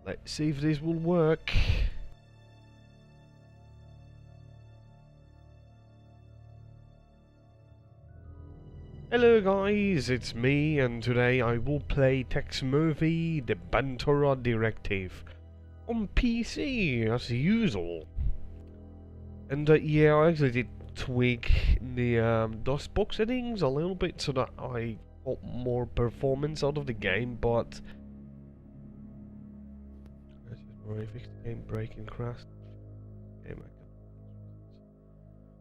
Let's see if this will work. Hello guys, it's me, and today I will play Tex Murphy, the Pandora Directive on PC as usual. And yeah, I actually did tweak the DOSBox settings a little bit so that I got more performance out of the game, but this is where I fixed the game breaking crash. Game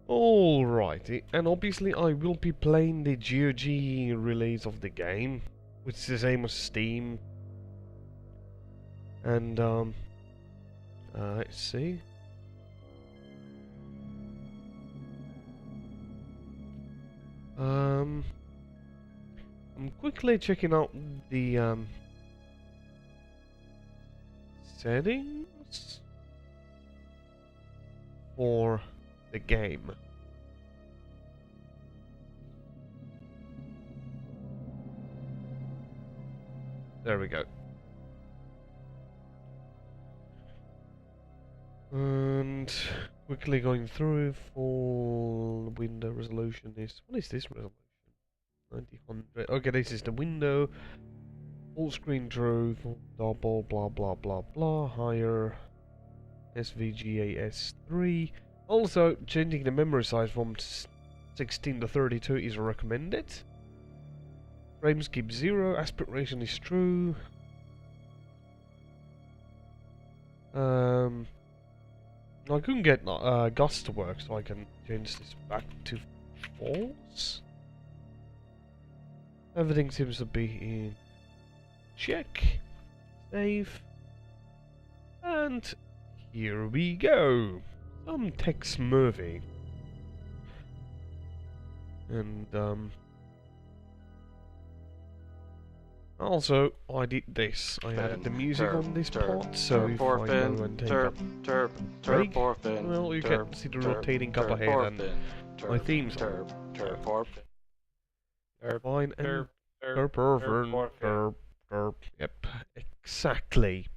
Alrighty, and obviously I will be playing the GOG release of the game, which is the same as Steam. And let's see. I'm quickly checking out the settings for the game. There we go. And quickly going through, full window resolution is... What is this resolution? 9000. Okay, this is the window. Full screen true, full double, blah blah blah blah, higher SVGA-S3. Also, changing the memory size from 16 to 32 is recommended. Frames keep 0, aspect ratio is true. I couldn't get Gust to work, so I can change this back to false. Everything seems to be in check. Save. And here we go. Some Tex Murphy. And also, I did this. I added the music on this part, so if I go and take a break, well, you can see the rotating cup ahead and my theme song. Fine and yep, exactly.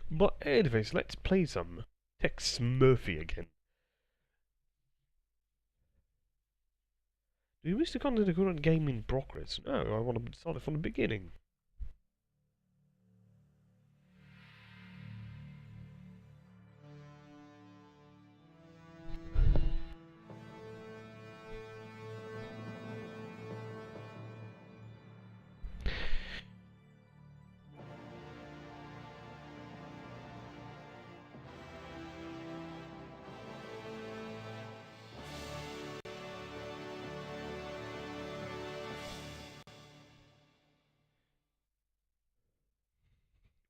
But anyways, let's play some Tex Murphy again. Do you wish to contact the current game in progress? No, I want to start it from the beginning.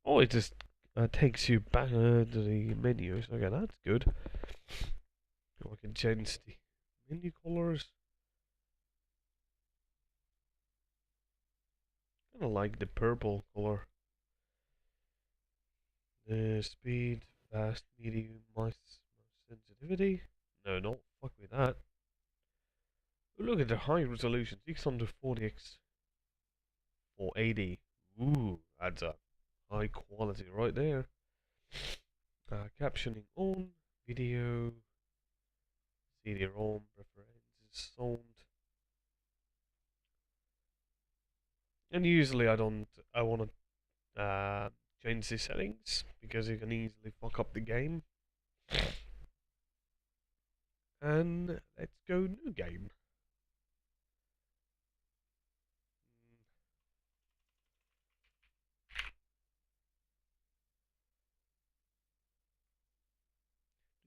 Oh, it just takes you back to the menus. Okay, that's good. I can change the menu colors. Kinda like the purple color. The speed, fast, medium, mouse sensitivity. No, not fuck with that. Oh, look at the high resolution, 640x 480. Ooh, that's a high quality right there. Captioning on, video, CD-ROM, preferences, sound. And usually I want to change the settings because you can easily fuck up the game. And let's go new game.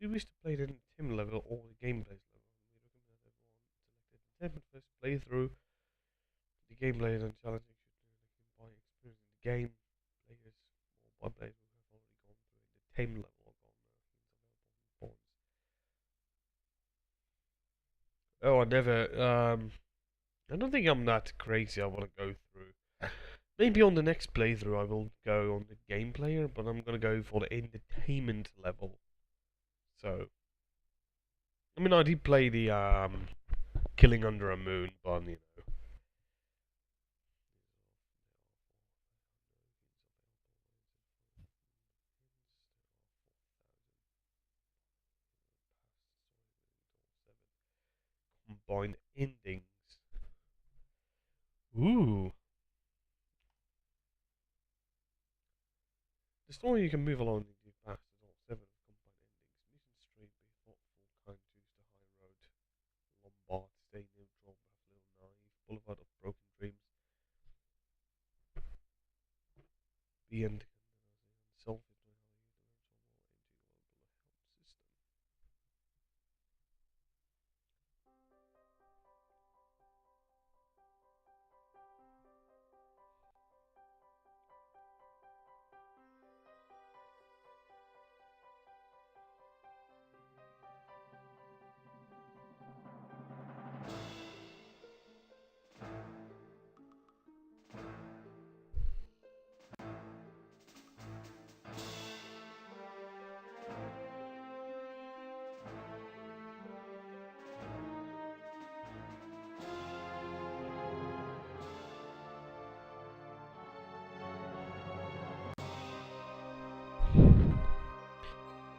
Do you wish to play the team level or the gameplay level? We recommend that everyone selected the first playthrough. The gameplay and challenging should by experiencing the game. Players or by players who have already gone through the team level or gone points. Oh, I never. I don't think I'm that crazy. I want to go through. Maybe on the next playthrough I will go on the game player, but I'm gonna go for the entertainment level. So, I mean, I did play the Killing Under a Moon, but you know. combined endings. Ooh. The story you can move along into fast as all seven of combined endings. Mission straight, be thoughtful, kind, choose the high road. Lombard, stay neutral, perhaps a little naive. Boulevard of broken dreams. Be independent, selfish, how you help system.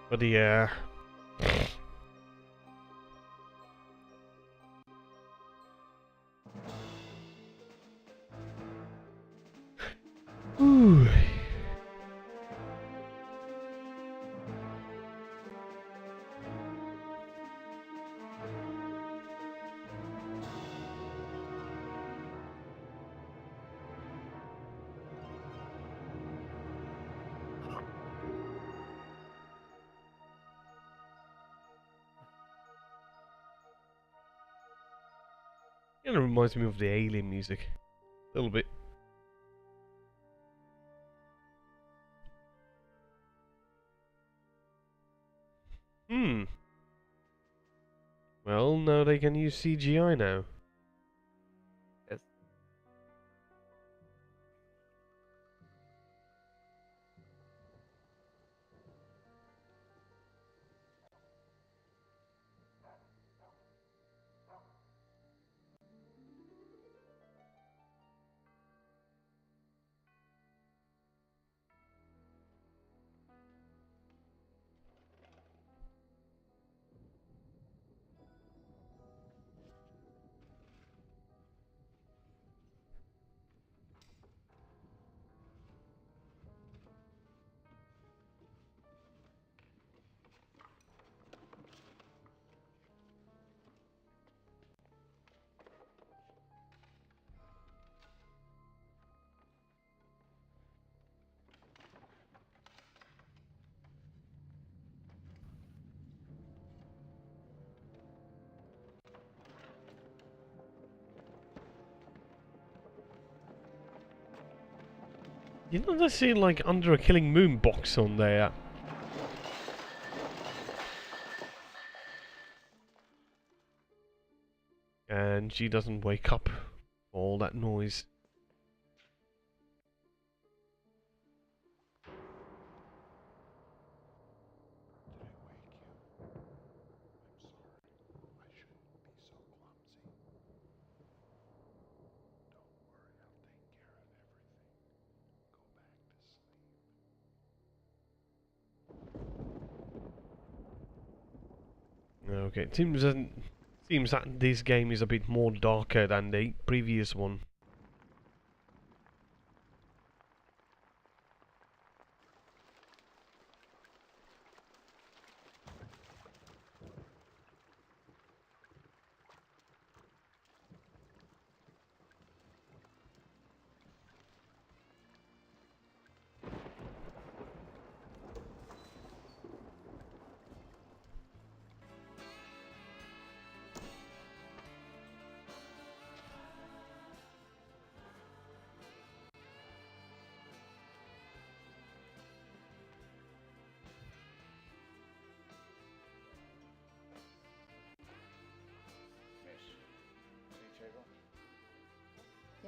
But yeah. Ooh. It reminds me of the Alien music. A little bit. Hmm. Well, now they can use CGI now. Yes. You know, they see like under a Killing Moon box on there. And she doesn't wake up. All that noise. Okay, it seems that this game is a bit more darker than the previous one.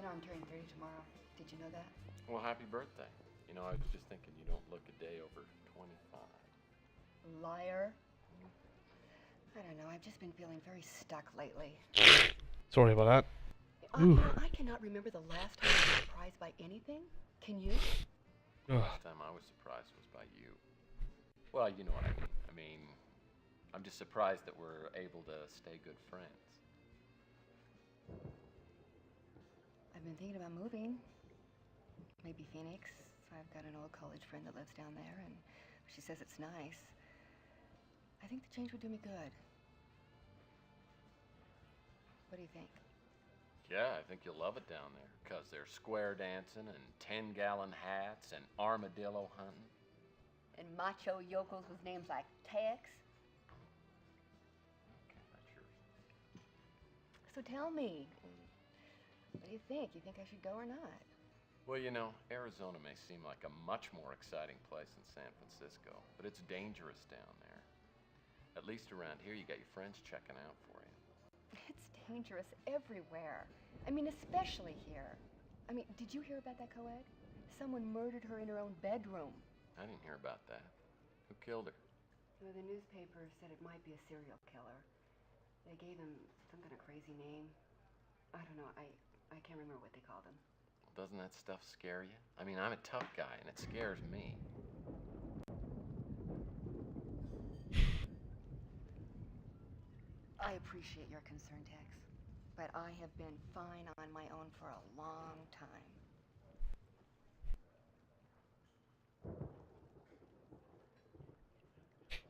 You know, I'm turning 30 tomorrow. Did you know that? Well, happy birthday. You know, I was just thinking you don't look a day over 25. Liar. I don't know. I've just been feeling very stuck lately. Sorry about that. You know, I cannot remember the last time I was surprised by anything. Can you? Last time I was surprised was by you. Well, you know what I mean. I'm just surprised that we're able to stay good friends. I've been thinking about moving. Maybe Phoenix. I've got an old college friend that lives down there, and she says it's nice. I think the change would do me good. What do you think? Yeah, I think you'll love it down there, 'cause there's square dancing and 10-gallon hats and armadillo hunting. And macho yokels with names like Tex. Okay, that's yours. So tell me, what do you think? You think I should go or not? Well, you know, Arizona may seem like a much more exciting place than San Francisco, but it's dangerous down there. At least around here, you got your friends checking out for you. It's dangerous everywhere. I mean, especially here. I mean, did you hear about that co-ed? Someone murdered her in her own bedroom. I didn't hear about that. Who killed her? Well, the newspaper said it might be a serial killer. They gave him some kind of crazy name. I don't know. I can't remember what they called him. Well, doesn't that stuff scare you? I mean, I'm a tough guy, and it scares me. I appreciate your concern, Tex, but I have been fine on my own for a long time.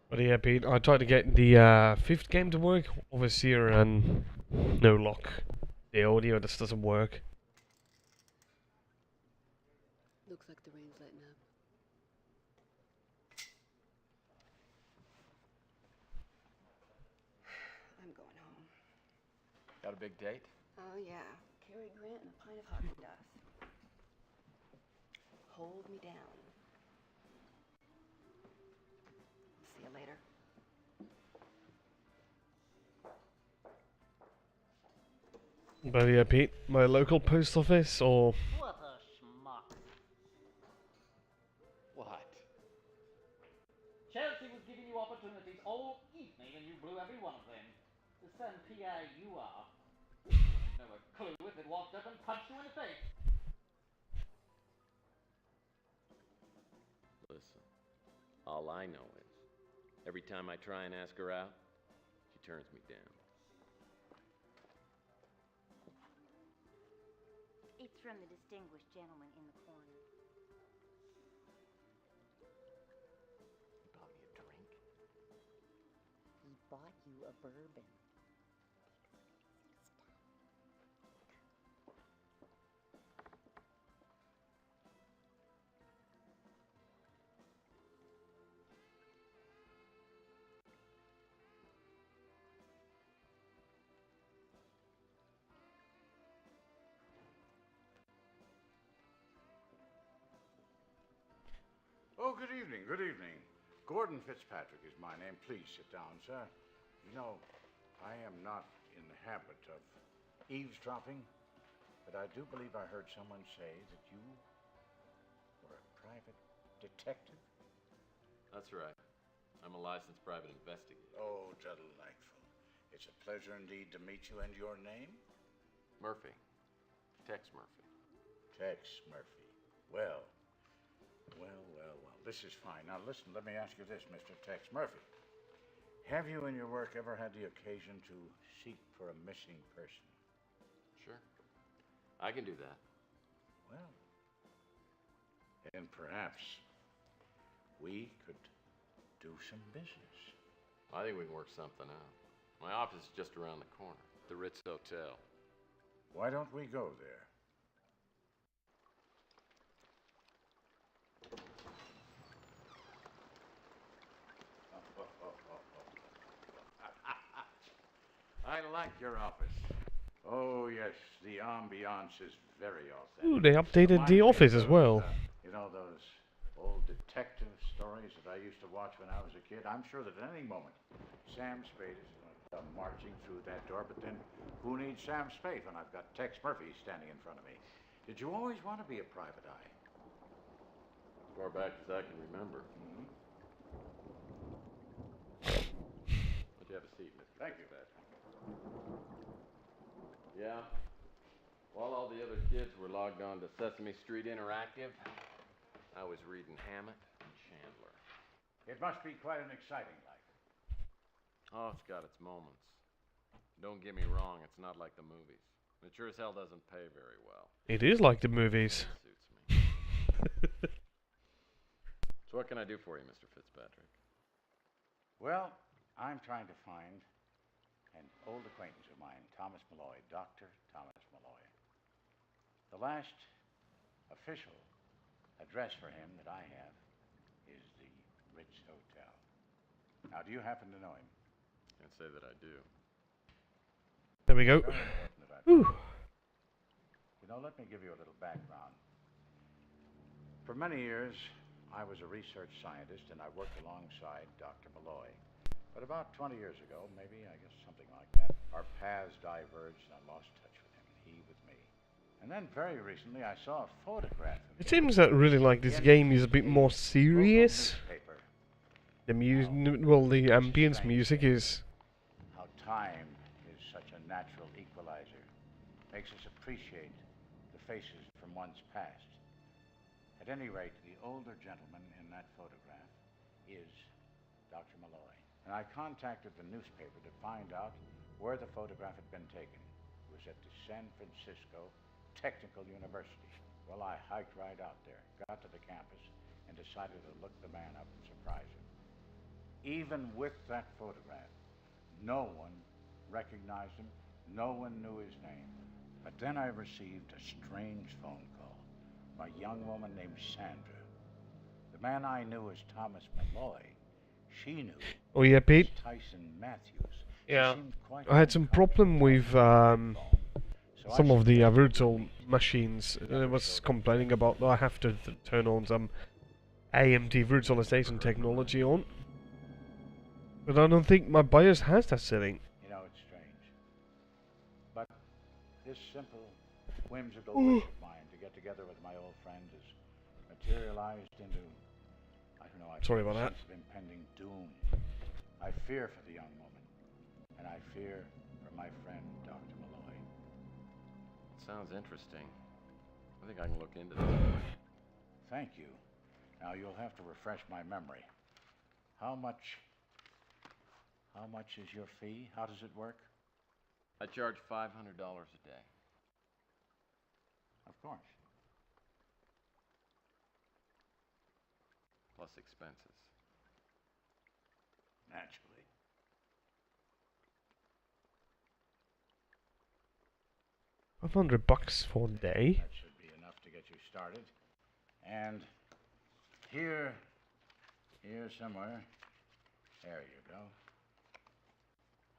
But yeah, Pete, I tried to get the fifth game to work over here and no luck. The audio just doesn't work. Looks like the rain's letting up. I'm going home. Got a big date? Oh, yeah. Cary Grant and a pint of Haagen-Dazs. Hold me down. See you later. But yeah, Pete, my local post office or... What a schmuck. What? Chelsea was giving you opportunities all evening and you blew every one of them. The son PA you are. You'd know a clue if it walked up and punched you in the face. Listen, all I know is, every time I try and ask her out, she turns me down. It's from the distinguished gentleman in the corner. You bought me a drink? He bought you a bourbon. Oh, good evening, good evening. Gordon Fitzpatrick is my name. Please sit down, sir. You know, I am not in the habit of eavesdropping, but I do believe I heard someone say that you were a private detective. That's right. I'm a licensed private investigator. Oh, delightful. It's a pleasure indeed to meet you. And your name? Murphy. Tex Murphy. Tex Murphy. Well. This is fine. Now listen, let me ask you this, Mr. Tex Murphy. Have you in your work ever had the occasion to seek for a missing person? Sure. I can do that. Well, then perhaps we could do some business. I think we can work something out. My office is just around the corner, the Ritz Hotel. Why don't we go there? I like your office. Oh, yes, the ambiance is very authentic. Ooh, they updated the office as well. You know, those old detective stories that I used to watch when I was a kid? I'm sure that at any moment, Sam Spade is going to come marching through that door, but then who needs Sam Spade when I've got Tex Murphy standing in front of me? Did you always want to be a private eye? As far back as I can remember. Mm-hmm. Would you have a seat, Mr. Thank you. Yeah. While all the other kids were logged on to Sesame Street Interactive, I was reading Hammett and Chandler. It must be quite an exciting life. Oh, it's got its moments. Don't get me wrong, it's not like the movies. It sure as hell doesn't pay very well. It is like the movies. Suits me. So what can I do for you, Mr. Fitzpatrick? Well, I'm trying to find an old acquaintance of mine, Thomas Malloy, Dr. Thomas Malloy. The last official address for him that I have is the Ritz Hotel. Now, do you happen to know him? Can't say that I do. There we go. Very important that I Whew. You know, let me give you a little background. For many years, I was a research scientist, and I worked alongside Dr. Malloy. But about 20 years ago, maybe, I guess something like that, our paths diverged, and I lost touch with him, and he with me. And then very recently, I saw a photograph of It him seems that really like this game is a bit more serious. newspaper. The the ambience music is. How time is such a natural equalizer, makes us appreciate the faces from one's past. At any rate, the older gentleman in that photograph is Dr. Malloy. And I contacted the newspaper to find out where the photograph had been taken. It was at the San Francisco Technical University. Well, I hiked right out there, got to the campus, and decided to look the man up and surprise him. Even with that photograph, no one recognized him, no one knew his name. But then I received a strange phone call from a young woman named Sandra. The man I knew as Thomas Malloy, she knew Oh yeah, Pete. as Tyson Matthews. She Yeah. seemed quite I had some problem with so some I of the suggested virtual machines. I was complaining about that I have to turn on some AMD virtualization technology on. But I don't think my BIOS has that setting. You know, it's strange. But this simple, whimsical wish of mine to get together with my old friend has materialized into, I don't know, I Sorry feel about a that. sense of impending doom. I fear for the young woman, and I fear for my friend, Dr. Malloy. Sounds interesting. I think I can look into this. Thank you. Now you'll have to refresh my memory. How much is your fee? How does it work? I charge $500 a day. Of course. Plus expenses. Naturally. $500 for a day. That should be enough to get you started. And here somewhere, there you go.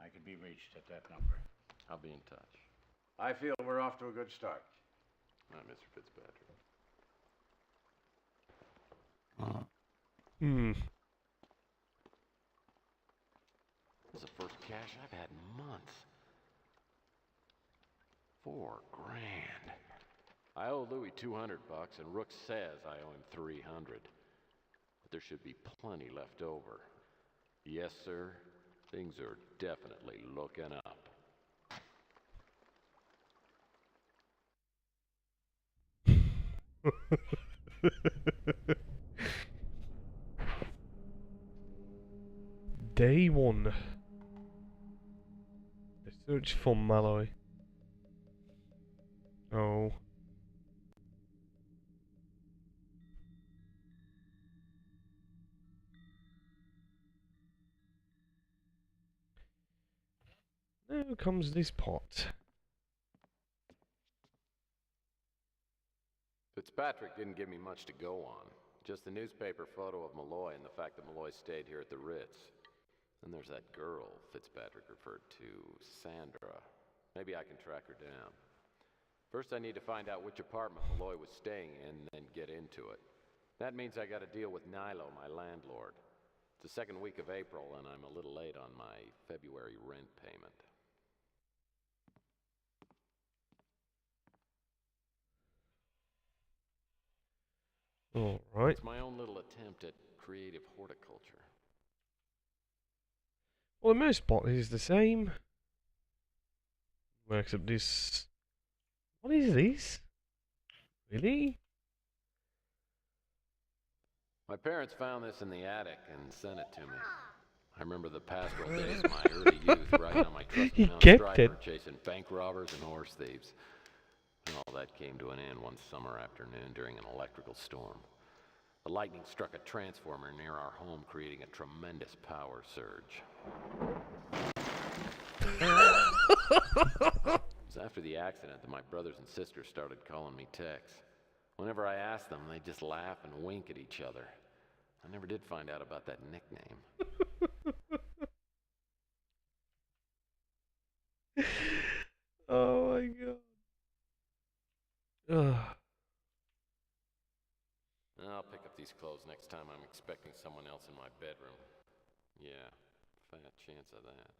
I can be reached at that number. I'll be in touch. I feel we're off to a good start. All right, Mr. Fitzpatrick. Hmm. This is the first cash I've had in months. $4,000. I owe Louis $200, and Rook says I owe him $300. But there should be plenty left over. Yes, sir. Things are definitely looking up. Day 1. The search for Malloy. Oh. Now comes this pot. Fitzpatrick didn't give me much to go on. Just the newspaper photo of Malloy and the fact that Malloy stayed here at the Ritz. And there's that girl Fitzpatrick referred to, Sandra. Maybe I can track her down. First I need to find out which apartment Malloy was staying in, and then get into it. That means I gotta deal with Nilo, my landlord. It's the second week of April, and I'm a little late on my February rent payment. Alright. It's my own little attempt at creative horticulture. Well, the most pot is the same. Well, except this... What is this? Really? My parents found this in the attic and sent it to me. I remember the pastoral days of my early youth, riding on my He trusty mount kept Striper, it. chasing bank robbers and horse thieves. And all that came to an end one summer afternoon during an electrical storm. The lightning struck a transformer near our home, creating a tremendous power surge. It was after the accident that my brothers and sisters started calling me Tex. Whenever I asked them, they'd just laugh and wink at each other. I never did find out about that nickname. Oh my god. Ugh. I'll pick up these clothes next time I'm expecting someone else in my bedroom. Yeah, fat chance of that.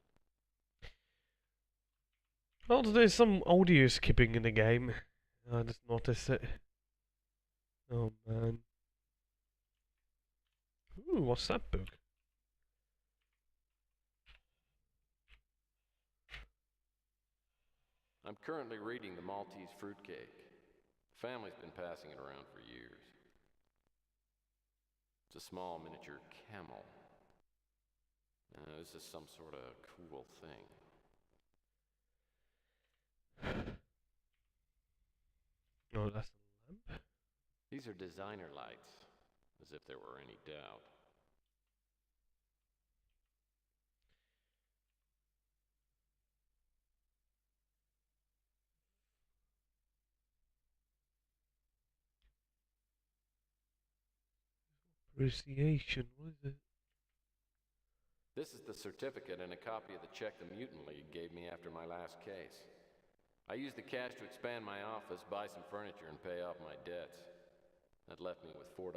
Oh, there's some audio skipping in the game. I just noticed it. Oh man. Ooh, what's that book? I'm currently reading The Maltese Fruitcake. The family's been passing it around for years. It's a small miniature camel. This is some sort of cool thing. Oh, that's a lamp. These are designer lights, as if there were any doubt. Appreciation, what is it? This is the certificate and a copy of the check the Mutant League gave me after my last case. I used the cash to expand my office, buy some furniture, and pay off my debts. That left me with $4.12.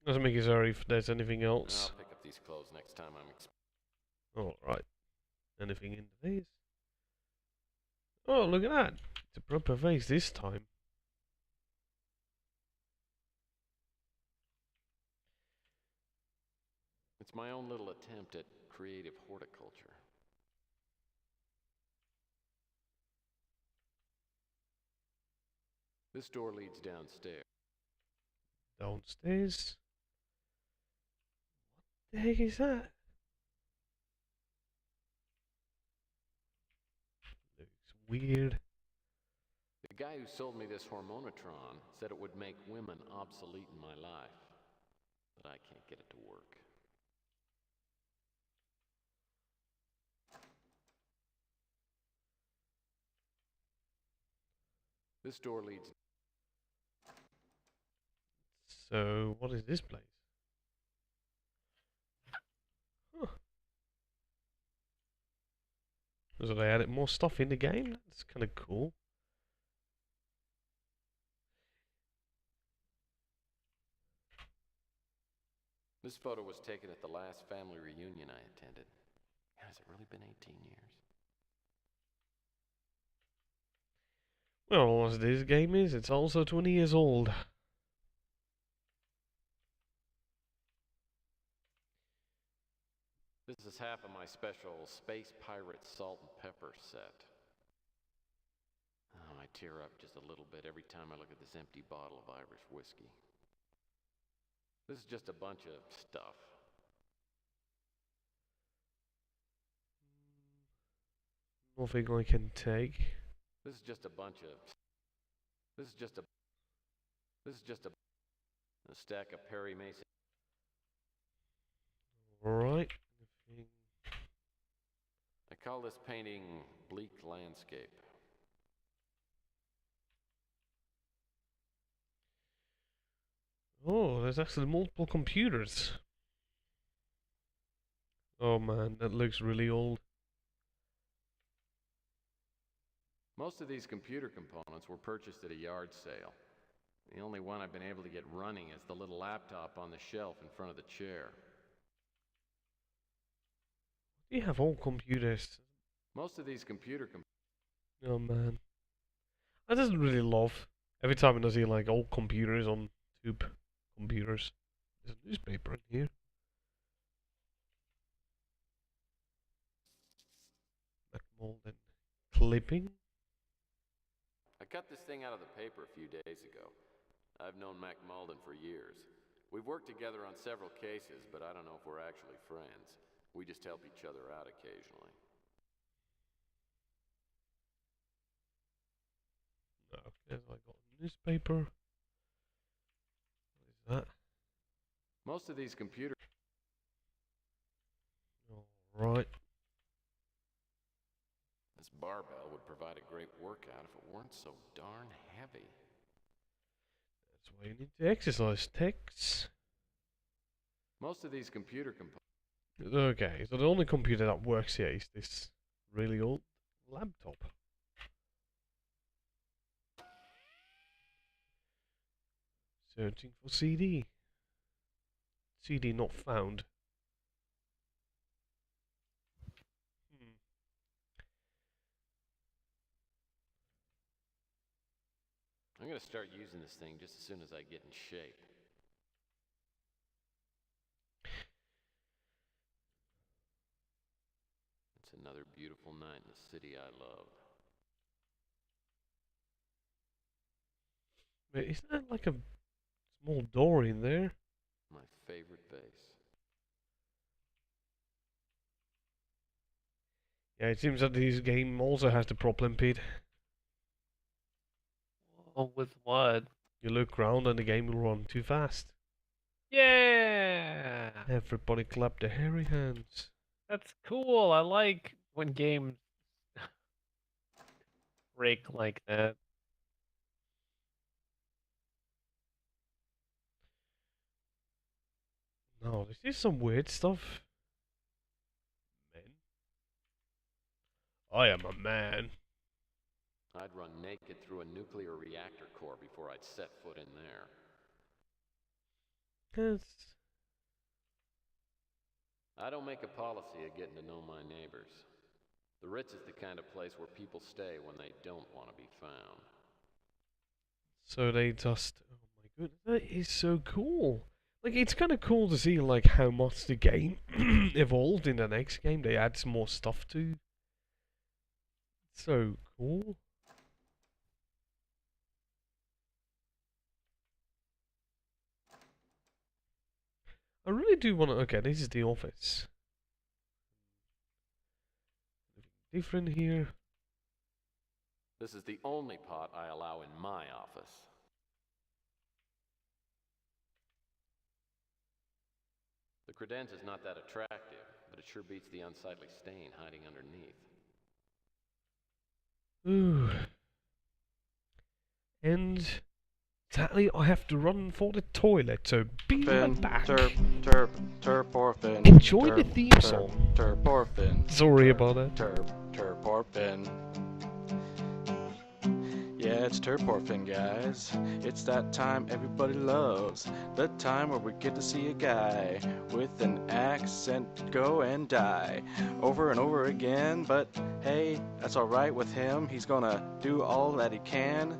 Doesn't make it sorry if there's anything else. I'll pick up these clothes next time I'm Alright. Anything in the vase? Oh, look at that. It's a proper vase this time. It's my own little attempt at creative horticulture. This door leads downstairs. Downstairs. What the heck is that? Looks weird. The guy who sold me this hormonotron said it would make women obsolete in my life, but I can't get it to work. This door leads... So, what is this place? Huh. So they added more stuff in the game? That's kind of cool. This photo was taken at the last family reunion I attended. Has it really been 18 years? Well, as this game is, it's also 20 years old. This is half of my special Space Pirate Salt and Pepper set. Oh, I tear up just a little bit every time I look at this empty bottle of Irish whiskey. This is just a bunch of stuff. Nothing I can take. This is just a bunch of... This is just a stack of Perry Mason. Alright. I call this painting Bleak Landscape. Oh, there's actually multiple computers. Oh man, that looks really old. Most of these computer components were purchased at a yard sale. The only one I've been able to get running is the little laptop on the shelf in front of the chair. You have all computers. Most of these Oh man. I just really love every time I see like old computers on tube computers. There's a newspaper in here. Like mold and clipping. I cut this thing out of the paper a few days ago. I've known Mac Malden for years. We've worked together on several cases, but I don't know if we're actually friends. We just help each other out occasionally. Okay, so I got a newspaper. What is that? Most of these computers... Alright. This barbell would provide a great workout if it weren't so darn heavy. That's why you need to exercise, Tex. Most of these computer components... Okay, so the only computer that works here is this really old laptop. Searching for CD. CD not found. I'm gonna start using this thing just as soon as I get in shape. It's another beautiful night in the city I love. Wait, isn't that like a small door in there? My favorite base. Yeah, it seems that this game also has the problem, Pete. Oh, with what? You look round and the game will run too fast. Yeah! Everybody clap their hairy hands. That's cool. I like when games break like that. No, this is some weird stuff. Men? I am a man. I'd run naked through a nuclear reactor core before I'd set foot in there. Yes. I don't make a policy of getting to know my neighbors. The Ritz is the kind of place where people stay when they don't want to be found. So they just... Oh my goodness, that is so cool. Like, it's kind of cool to see, like, how much the game evolved in the next game. They add some more stuff to. So cool. I really do want to... Okay, this is the office. Different here. This is the only pot I allow in my office. The credenza is not that attractive, but it sure beats the unsightly stain hiding underneath. Ooh. And sadly, I have to run for the toilet, so be right back. Terporphin. Enjoy the theme song. Terporphin. Sorry about that. Terporphin. Yeah, it's Terporphin, guys. It's that time everybody loves. The time where we get to see a guy with an accent go and die over and over again. But hey, that's alright with him. He's gonna do all that he can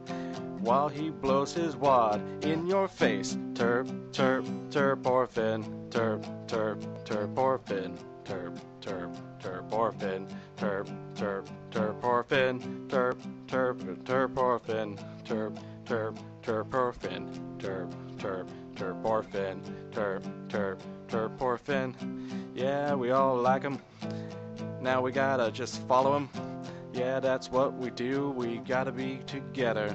while he blows his wad in your face. Terporphin. Terporphin. Terporphin. Terporphin. Terporphin. Terporphin. Terporphin. Yeah, we all like him. Now we gotta just follow him. Yeah, that's what we do. We gotta be together.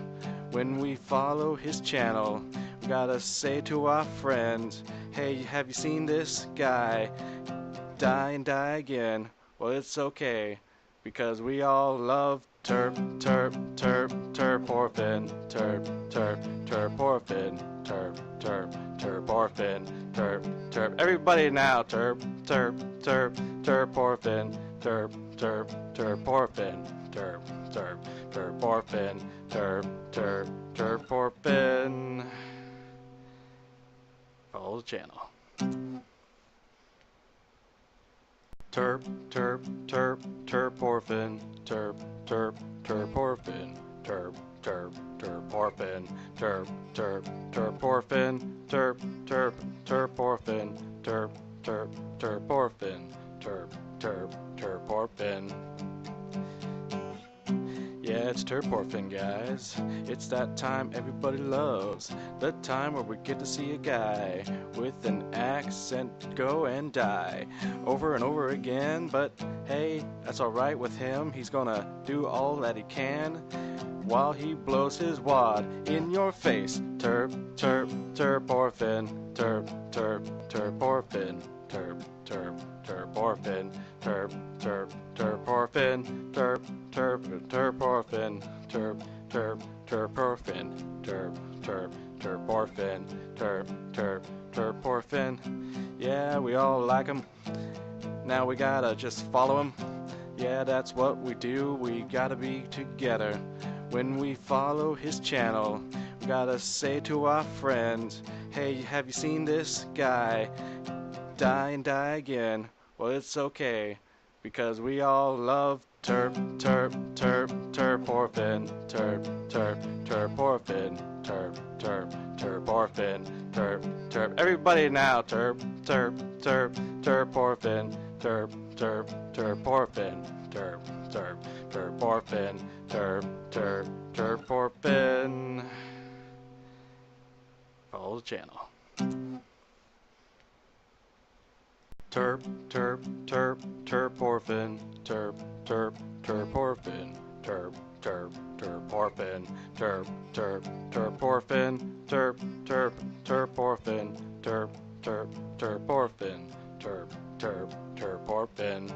When we follow his channel, we gotta say to our friends, hey, have you seen this guy die and die again? Well, it's okay, because we all love Terporphin. Terporphin. Terporphin. Everybody now, Terporphin. Terporphin. Terporphin. Follow the channel. Terporphin. Terporphin. Terporphin. Terporphin. Terporphin. Terporphin. Yeah, Yeah, it's Turporfin, guys. It's that time everybody loves. The time where we get to see a guy with an accent go and die over and over again. But hey, that's alright with him. He's gonna do all that he can while he blows his wad in your face. Turporfin. Turporfin. Turporfin. Turporfin. Turporfin. Turporfin. Turporfin. Yeah, we all like him. Now we gotta just follow him. Yeah, that's what we do. We gotta be together. When we follow his channel, we gotta say to our friends, hey, have you seen this guy? Die and die again. Well, it's okay, because we all love Turporfin. Turporfin. Turporfin. Everybody now, Turporfin. Turporfin. Turporfin. Follow the channel. Turporfin. Turporfin. Turporfin. Turporfin. Turporfin. Turporfin.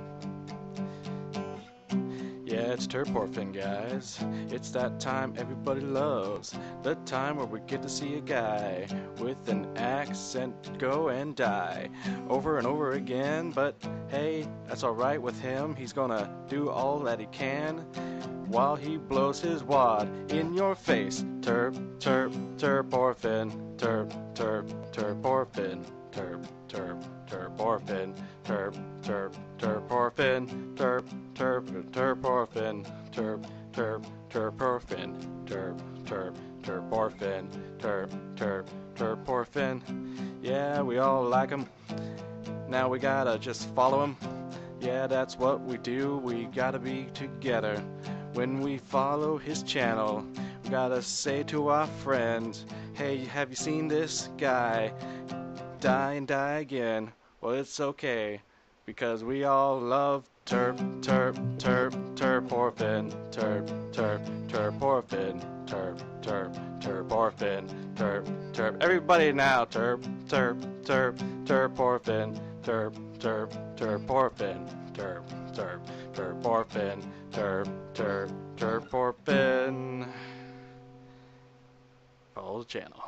Yeah, it's Turporfin, guys. It's that time everybody loves. The time where we get to see a guy with an accent go and die over and over again. But hey, that's alright with him. He's gonna do all that he can while he blows his wad in your face. Turporfin. Turporfin. Turporfin. Turporfin. Turporfin. Turporfin. Turporfin. Yeah, we all like him. Now we gotta just follow him. Yeah, that's what we do. We gotta be together. When we follow his channel, we gotta say to our friends, hey, have you seen this guy? Die and die again. Well, it's okay, because we all love Turporfin. Turporfin. Turporfin. Everybody now, Turporfin. Turporfin. Turporfin. Follow the channel.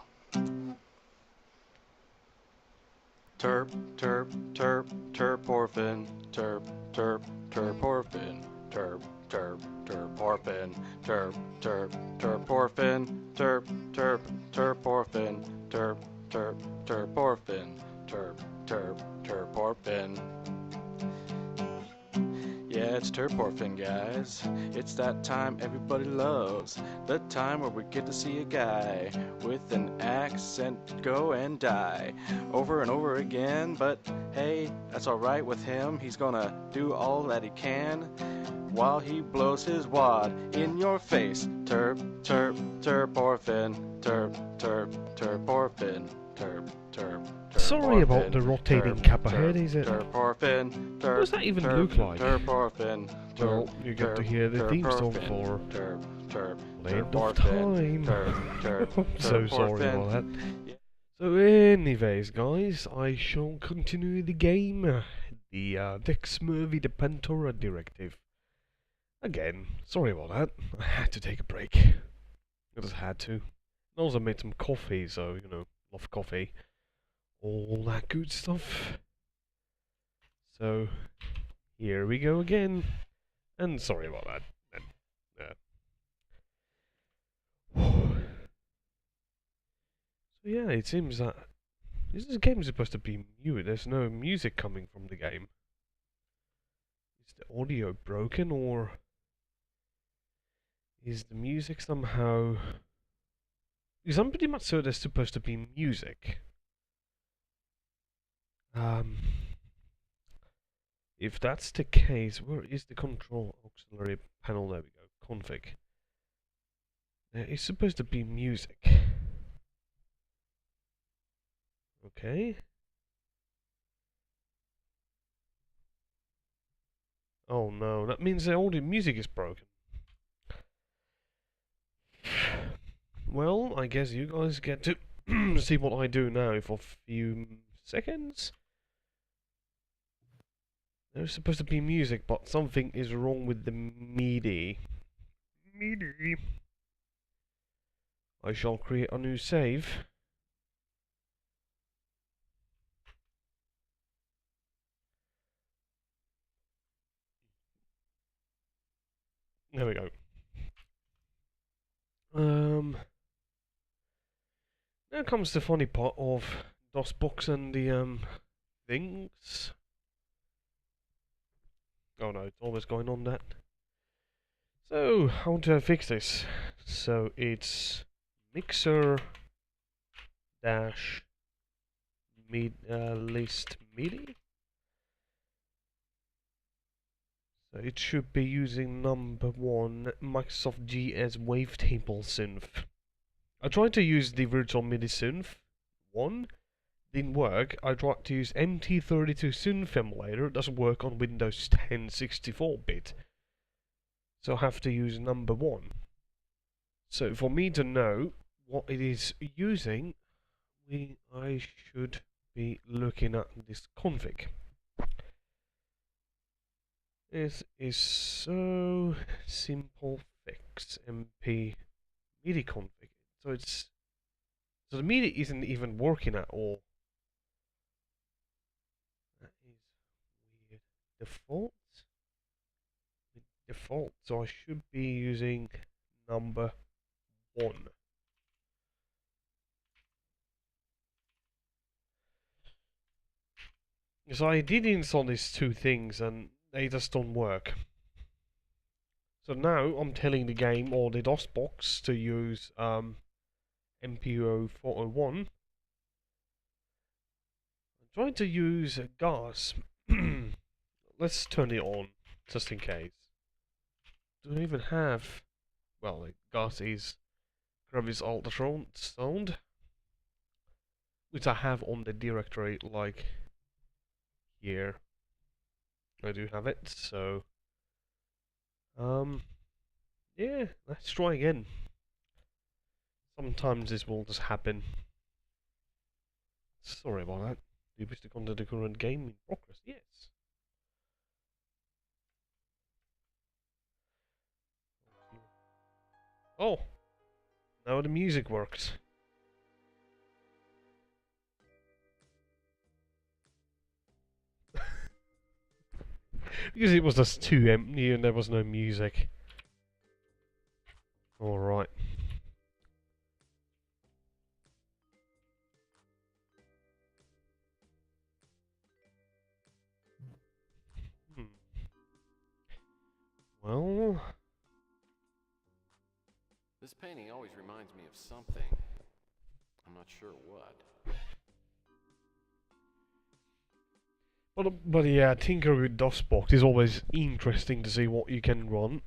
Turporfin. Turporfin. Turporfin. Turporfin. Turporfin. Turporfin. Yeah, it's Turporfin, guys. It's that time everybody loves. The time where we get to see a guy with an accent go and die over and over again. But hey, that's alright with him. He's gonna do all that he can while he blows his wad in your face. Turporfin. Turporfin. Sorry about the rotating cap ahead, is it? Turporfin. What does that even look like? Turporfin. Well, you get to hear the theme song for End of Time. I'm so sorry about that. So anyways, guys, I shall continue the game. The Dex movie, the Pandora Directive. Again, sorry about that. I had to take a break. I just had to. I also made some coffee, so, you know, love coffee. All that good stuff. So, here we go again. And sorry about that. So yeah, it seems that this game is supposed to be mute. There's no music coming from the game. Is the audio broken, or is the music somehow... Because I'm pretty much sure there's supposed to be music. If that's the case, where is the control auxiliary panel? There we go. Config. There is supposed to be music. Okay. Oh no, that means that all the music is broken. Well, I guess you guys get to see what I do now for a few seconds. There's supposed to be music, but something is wrong with the MIDI. MIDI. I shall create a new save. There we go. Now comes the funny part of DOSBox and the things. Oh no, it's always going on that. So, how do I fix this? So it's mixer dash list MIDI. So it should be using number 1 Microsoft GS Wavetable synth. I tried to use the virtual MIDI synth 1, didn't work. I tried to use MT32 synth emulator, doesn't work on Windows 10 64-bit. So I have to use number 1. So for me to know what it is using, I should be looking at this config. This is so simple fix MP MIDI config. So the MIDI isn't even working at all. That is weird. Default. So I should be using number 1. So I did install these two things and they just don't work. So now I'm telling the game or the DOSBox to use MPO 401. I'm trying to use gas. Let's turn it on just in case. Do I even have? Well, gas is Gravis Ultrasound sound, which I have on the directory like here. I do have it, so yeah, let's try again. Sometimes this will just happen. Sorry about that. Do you wish to contact the current game in progress? Yes. Oh, now the music works. Because it was just too empty and there was no music. Alright. Well... This painting always reminds me of something. I'm not sure what. But yeah, tinker with DOSBox is always interesting to see what you can run.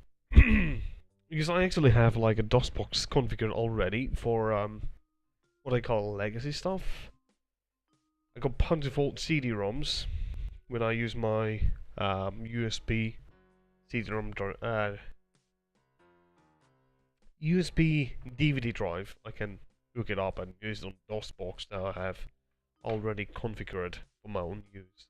Because I actually have like a DOSBox configured already for what I call legacy stuff. I got punch-default CD-ROMs when I use my USB CD-ROM USB DVD drive. I can hook it up and use it on DOSBox that I have already configured for my own use.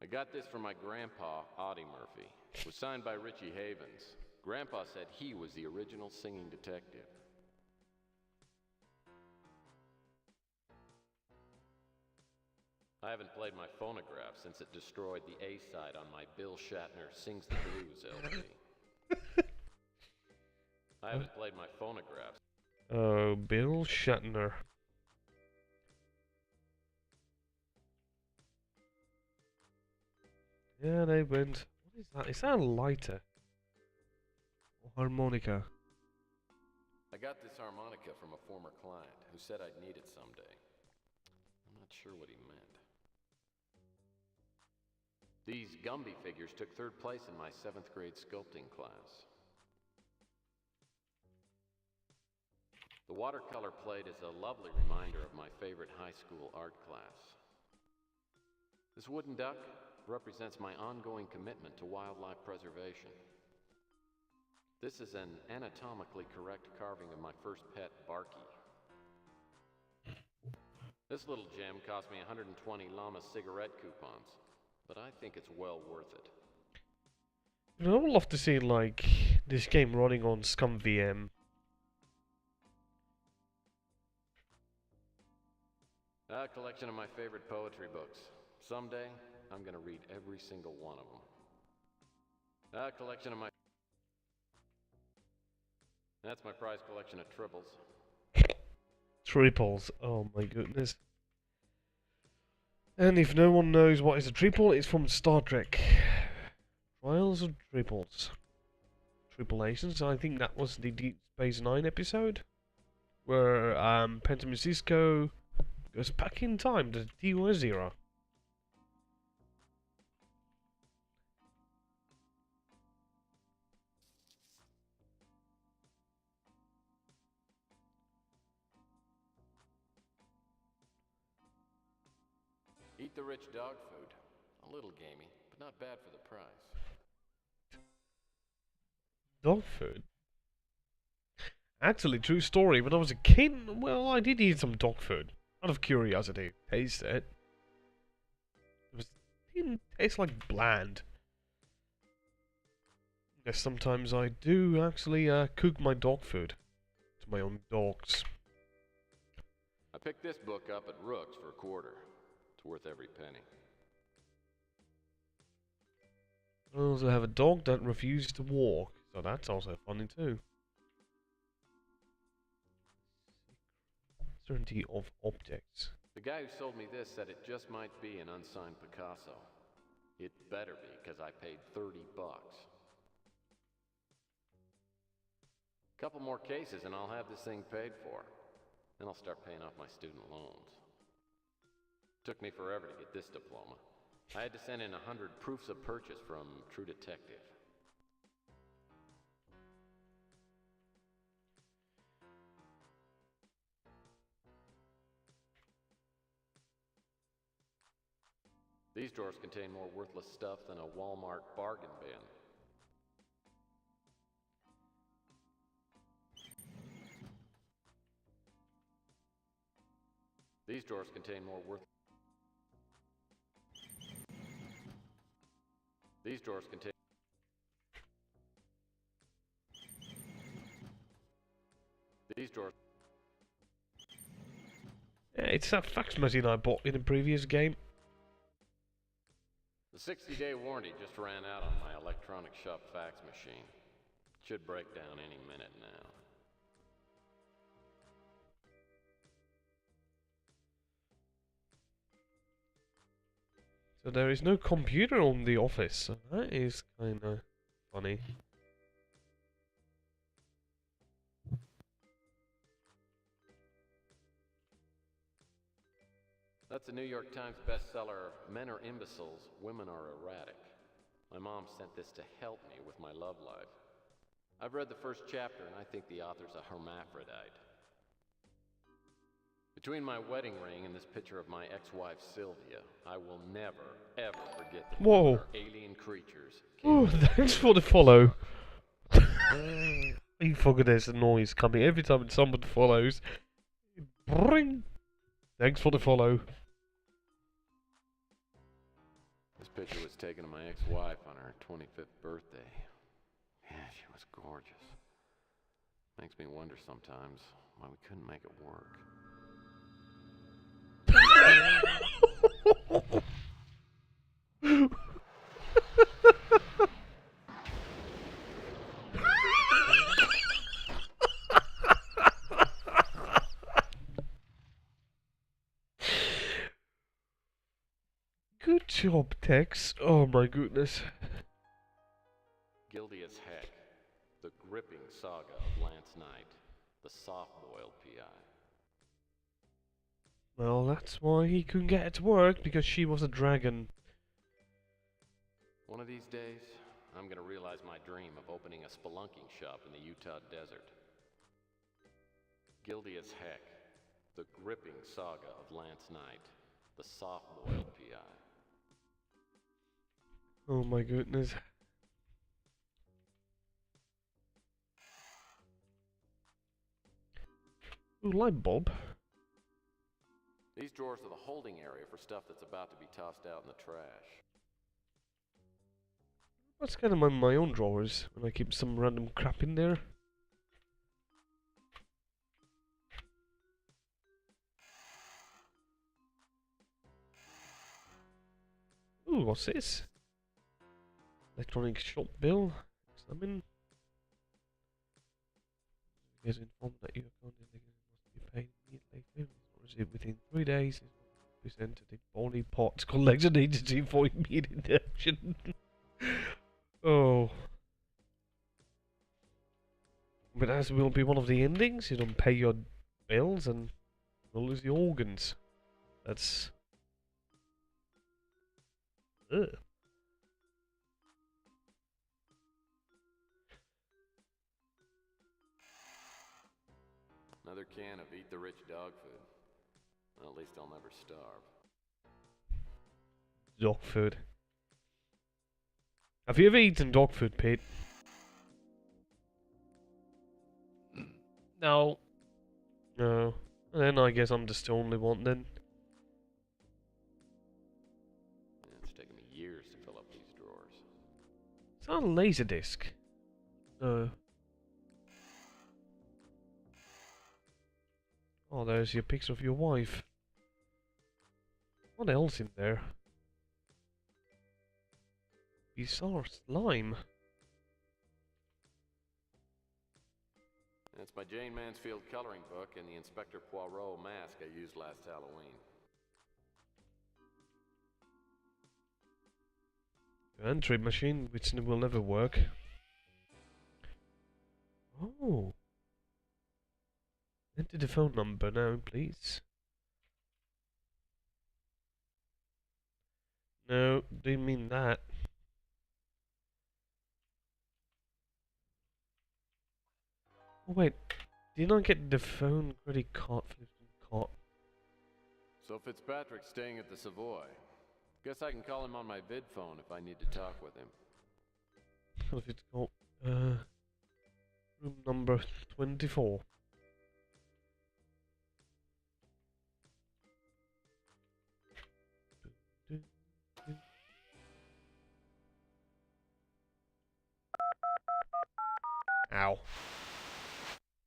I got this from my grandpa, Audie Murphy. It was signed by Richie Havens. Grandpa said he was the original singing detective. I haven't played my phonograph since it destroyed the A-side on my Bill Shatner Sings the Blues LP. I haven't played my phonograph. Oh, Bill Shatner. Yeah, they went. What is that? Is that a lighter? Or harmonica? I got this harmonica from a former client who said I'd need it someday. I'm not sure what he meant. These Gumby figures took 3rd place in my 7th grade sculpting class. The watercolor plate is a lovely reminder of my favorite high school art class. This wooden duck represents my ongoing commitment to wildlife preservation. This is an anatomically correct carving of my first pet, Barky. This little gem cost me 120 llama cigarette coupons, but I think it's well worth it. I would love to see, like, this game running on ScumVM. A collection of my favorite poetry books. Someday, I'm gonna read every single one of them. A collection of my... That's my prized collection of triples. Triples, oh my goodness. And if no one knows what is a triple, it's from Star Trek. Trials of Triples. Tripulations, I think that was the Deep Space Nine episode. Where Phantom Cisco goes back in time to the TOS era. Eat the rich dog food. A little gamey, but not bad for the price. Dog food? Actually, true story, when I was a kid, well, I did eat some dog food. Out of curiosity. Taste it. It didn't taste like bland. Yes, sometimes I do actually cook my dog food. To my own dogs. I picked this book up at Rook's for a quarter. It's worth every penny. I also have a dog that refuses to walk, so that's also funny too. Certainty of objects. The guy who sold me this said it just might be an unsigned Picasso. It better be, because I paid $30. Couple more cases and I'll have this thing paid for. Then I'll start paying off my student loans. Took me forever to get this diploma. I had to send in 100 proofs of purchase from True Detective. These drawers contain more worthless stuff than a Walmart bargain bin. These drawers contain more worthless... These drawers contain... These drawers... Yeah, it's that fax machine I bought in a previous game. The 60-day warranty just ran out on my electronic shop fax machine. Should break down any minute now. So there is no computer on the office, so that is kinda funny. That's a New York Times bestseller, Men Are Imbeciles, Women Are Erratic. My mom sent this to help me with my love life. I've read the first chapter and I think the author's a hermaphrodite. Between my wedding ring and this picture of my ex-wife Sylvia, I will never, ever forget the Whoa. alien creatures. Oh, thanks for the follow. You forget there's a noise coming every time someone follows. Bring. Thanks for the follow. This picture was taken of my ex-wife on her 25th birthday. Yeah, she was gorgeous. Makes me wonder sometimes why we couldn't make it work. Good job, Tex. Oh my goodness. Guilty as heck. The gripping saga of Lance Knight, the soft-boiled PI. Well, that's why he couldn't get it to work, because she was a dragon. One of these days, I'm gonna realize my dream of opening a spelunking shop in the Utah desert. Guilty as heck. The gripping saga of Lance Knight, the soft-boiled PI. Oh my goodness. Ooh, light bulb. These drawers are the holding area for stuff that's about to be tossed out in the trash. That's kind of my own drawers when I keep some random crap in there. Ooh, what's this? Electronic shop bill. Examine. Get informed that your account must be paid immediately. Or is it within 3 days? Be sent to the body parts collection agency for immediate action. Oh. But as will be one of the endings, you don't pay your bills and you'll lose your organs. That's... Ugh. Another can of Eat the Rich dog food. Well, at least I'll never starve. Dog food. Have you ever eaten dog food, Pete? No. No. Then I guess I'm just the only one then. Yeah, it's taken me years to fill up these drawers. It's not a laser disc. No. Oh, there's your picture of your wife. What else in there? Bizarre slime. That's my Jane Mansfield coloring book and the Inspector Poirot mask I used last Halloween. Your entry machine, which will never work. Oh. Enter the phone number now, please. No, didn't mean that. Oh wait, did I get the phone credit card for the card? So Fitzpatrick's staying at the Savoy. Guess I can call him on my vid phone if I need to talk with him. What if it's called room number 24. Ow.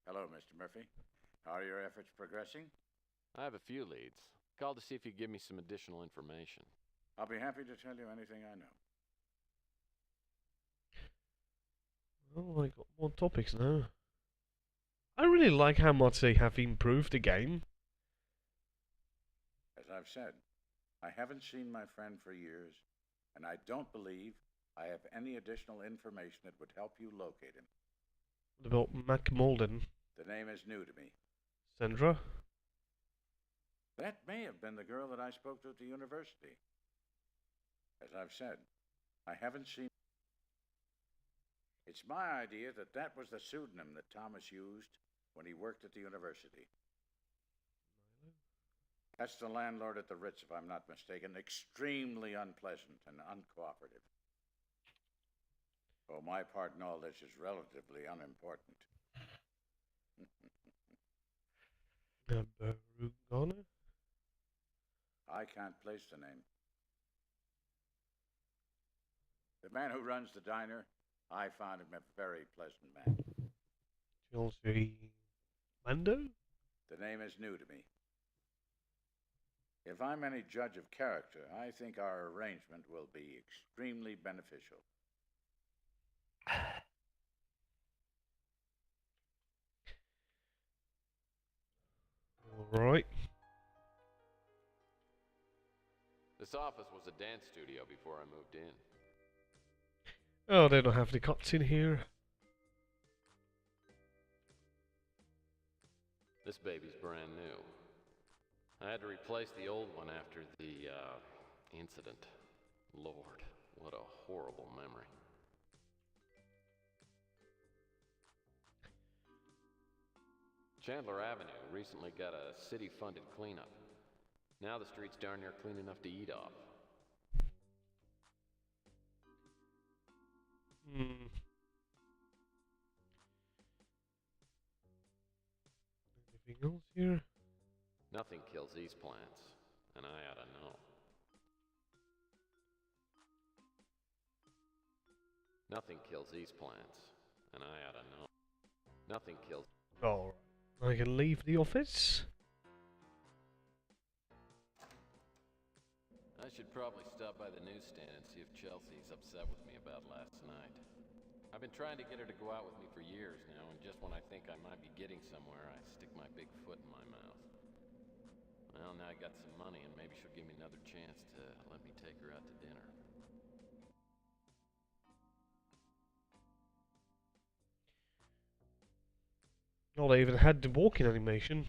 Hello, Mr. Murphy. How are your efforts progressing? I have a few leads. Called to see if you give me some additional information. I'll be happy to tell you anything I know. Oh, I got more topics now. I really like how much they have improved the game. As I've said, I haven't seen my friend for years, and I don't believe I have any additional information that would help you locate him. What about Mac Molden? The name is new to me. Sandra? That may have been the girl that I spoke to at the university. As I've said, I haven't seen... It's my idea that that was the pseudonym that Thomas used when he worked at the university. That's the landlord at the Ritz, if I'm not mistaken. Extremely unpleasant and uncooperative. For my part in all this is relatively unimportant. Barugana? I can't place the name. The man who runs the diner, I found him a very pleasant man. Chelsea Mando? The name is new to me. If I'm any judge of character, I think our arrangement will be extremely beneficial. Alright. This office was a dance studio before I moved in. Oh, they don't have the cuts in here. This baby's brand new. I had to replace the old one after the, incident. Lord, what a horrible memory. Chandler Avenue recently got a city-funded cleanup. Now the street's darn near clean enough to eat off. Hmm. Anything else here? Nothing kills these plants, and I ought to know. Nothing kills these plants, and I ought to know. Nothing kills... Alright. I can leave the office. I should probably stop by the newsstand and see if Chelsea's upset with me about last night. I've been trying to get her to go out with me for years now, and just when I think I might be getting somewhere, I stick my big foot in my mouth. Well, now I got some money, and maybe she'll give me another chance to let me take her out to dinner. Oh, they even had the walking animation.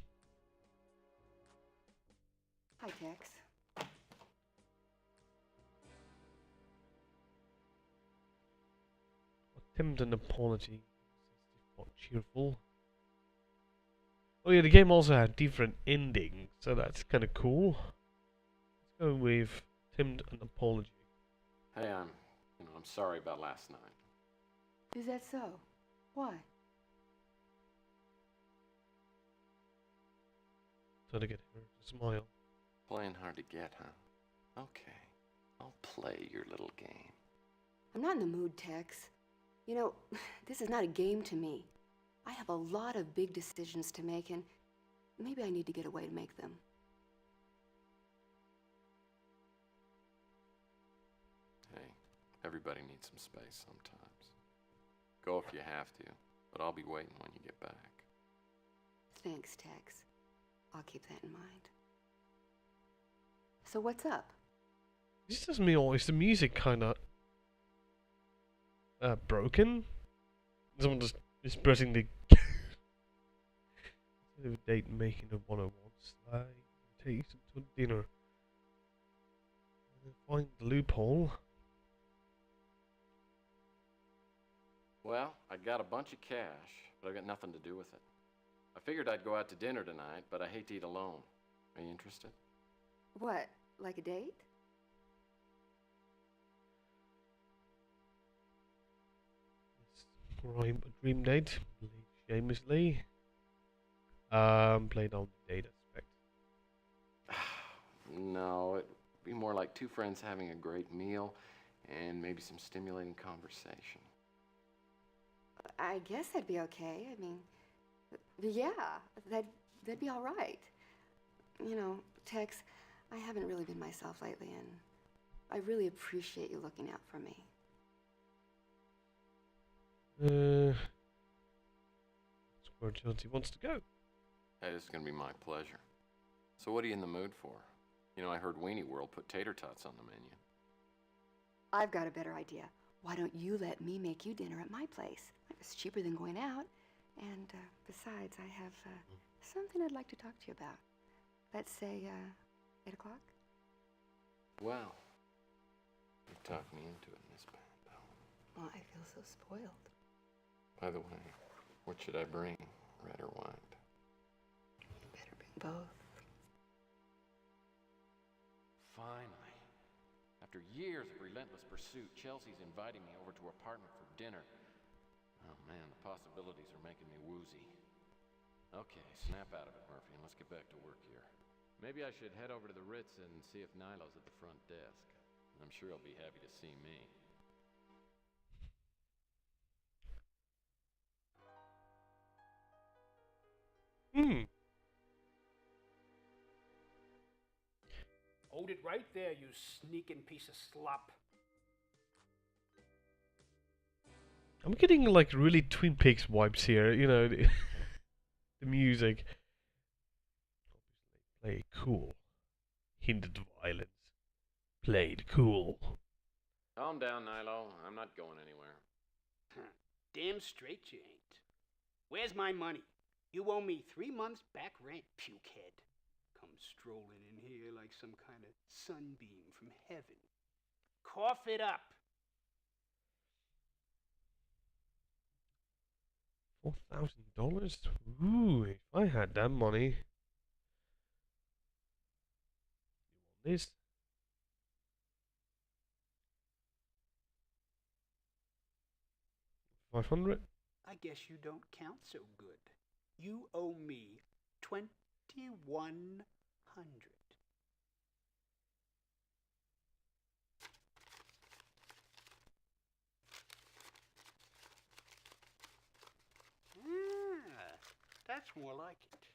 Hi, Tex. Attempt an apology. Not cheerful. Oh yeah, the game also had different endings, so that's kind of cool. Let's go with attempt an apology. Hey, I'm sorry about last night. Is that so? Why? Trying to get her to smile. Playing hard to get, huh? Okay, I'll play your little game. I'm not in the mood, Tex. You know, this is not a game to me. I have a lot of big decisions to make, and maybe I need to get away to make them. Hey, everybody needs some space sometimes. Go if you have to, but I'll be waiting when you get back. Thanks, Tex. I'll keep that in mind. So what's up? This doesn't mean always the music kinda broken. Someone just is pressing the date making a 101 slide. Take some to dinner. Find the loophole. Well, I got a bunch of cash, but I got nothing to do with it. I figured I'd go out to dinner tonight, but I hate to eat alone. Are you interested? What, like a date? Rhyme a dream date. Shamelessly. Played on the date aspect. No, it'd be more like two friends having a great meal and maybe some stimulating conversation. I guess that'd be okay. I mean, yeah, that'd be all right. You know, Tex, I haven't really been myself lately, and I really appreciate you looking out for me. That's where Chelsea wants to go. Hey, this is gonna be my pleasure. So what are you in the mood for? You know, I heard Weenie World put tater tots on the menu. I've got a better idea. Why don't you let me make you dinner at my place? It's cheaper than going out. And besides, I have something I'd like to talk to you about. Let's say 8 o'clock? Well, you talked me into it, Miss Bell. Oh, I feel so spoiled. By the way, what should I bring, red or white? You better bring both. Finally, after years of relentless pursuit, Chelsea's inviting me over to her apartment for dinner. Oh man, the possibilities are making me woozy. Okay, snap out of it, Murphy, and let's get back to work here. Maybe I should head over to the Ritz and see if Nilo's at the front desk. I'm sure he'll be happy to see me. Hold it right there, you sneaking piece of slop. I'm getting like really Twin Peaks vibes here, you know, the music. Obviously, play it cool. Hinted violence. Played cool. Calm down, Nilo. I'm not going anywhere. Damn straight you ain't. Where's my money? You owe me 3 months back rent, pukehead. Come strolling in here like some kind of sunbeam from heaven. Cough it up. $4,000? Ooh, if I had that money. This 500? I guess you don't count so good. You owe me 2,100. Ah, that's more like it.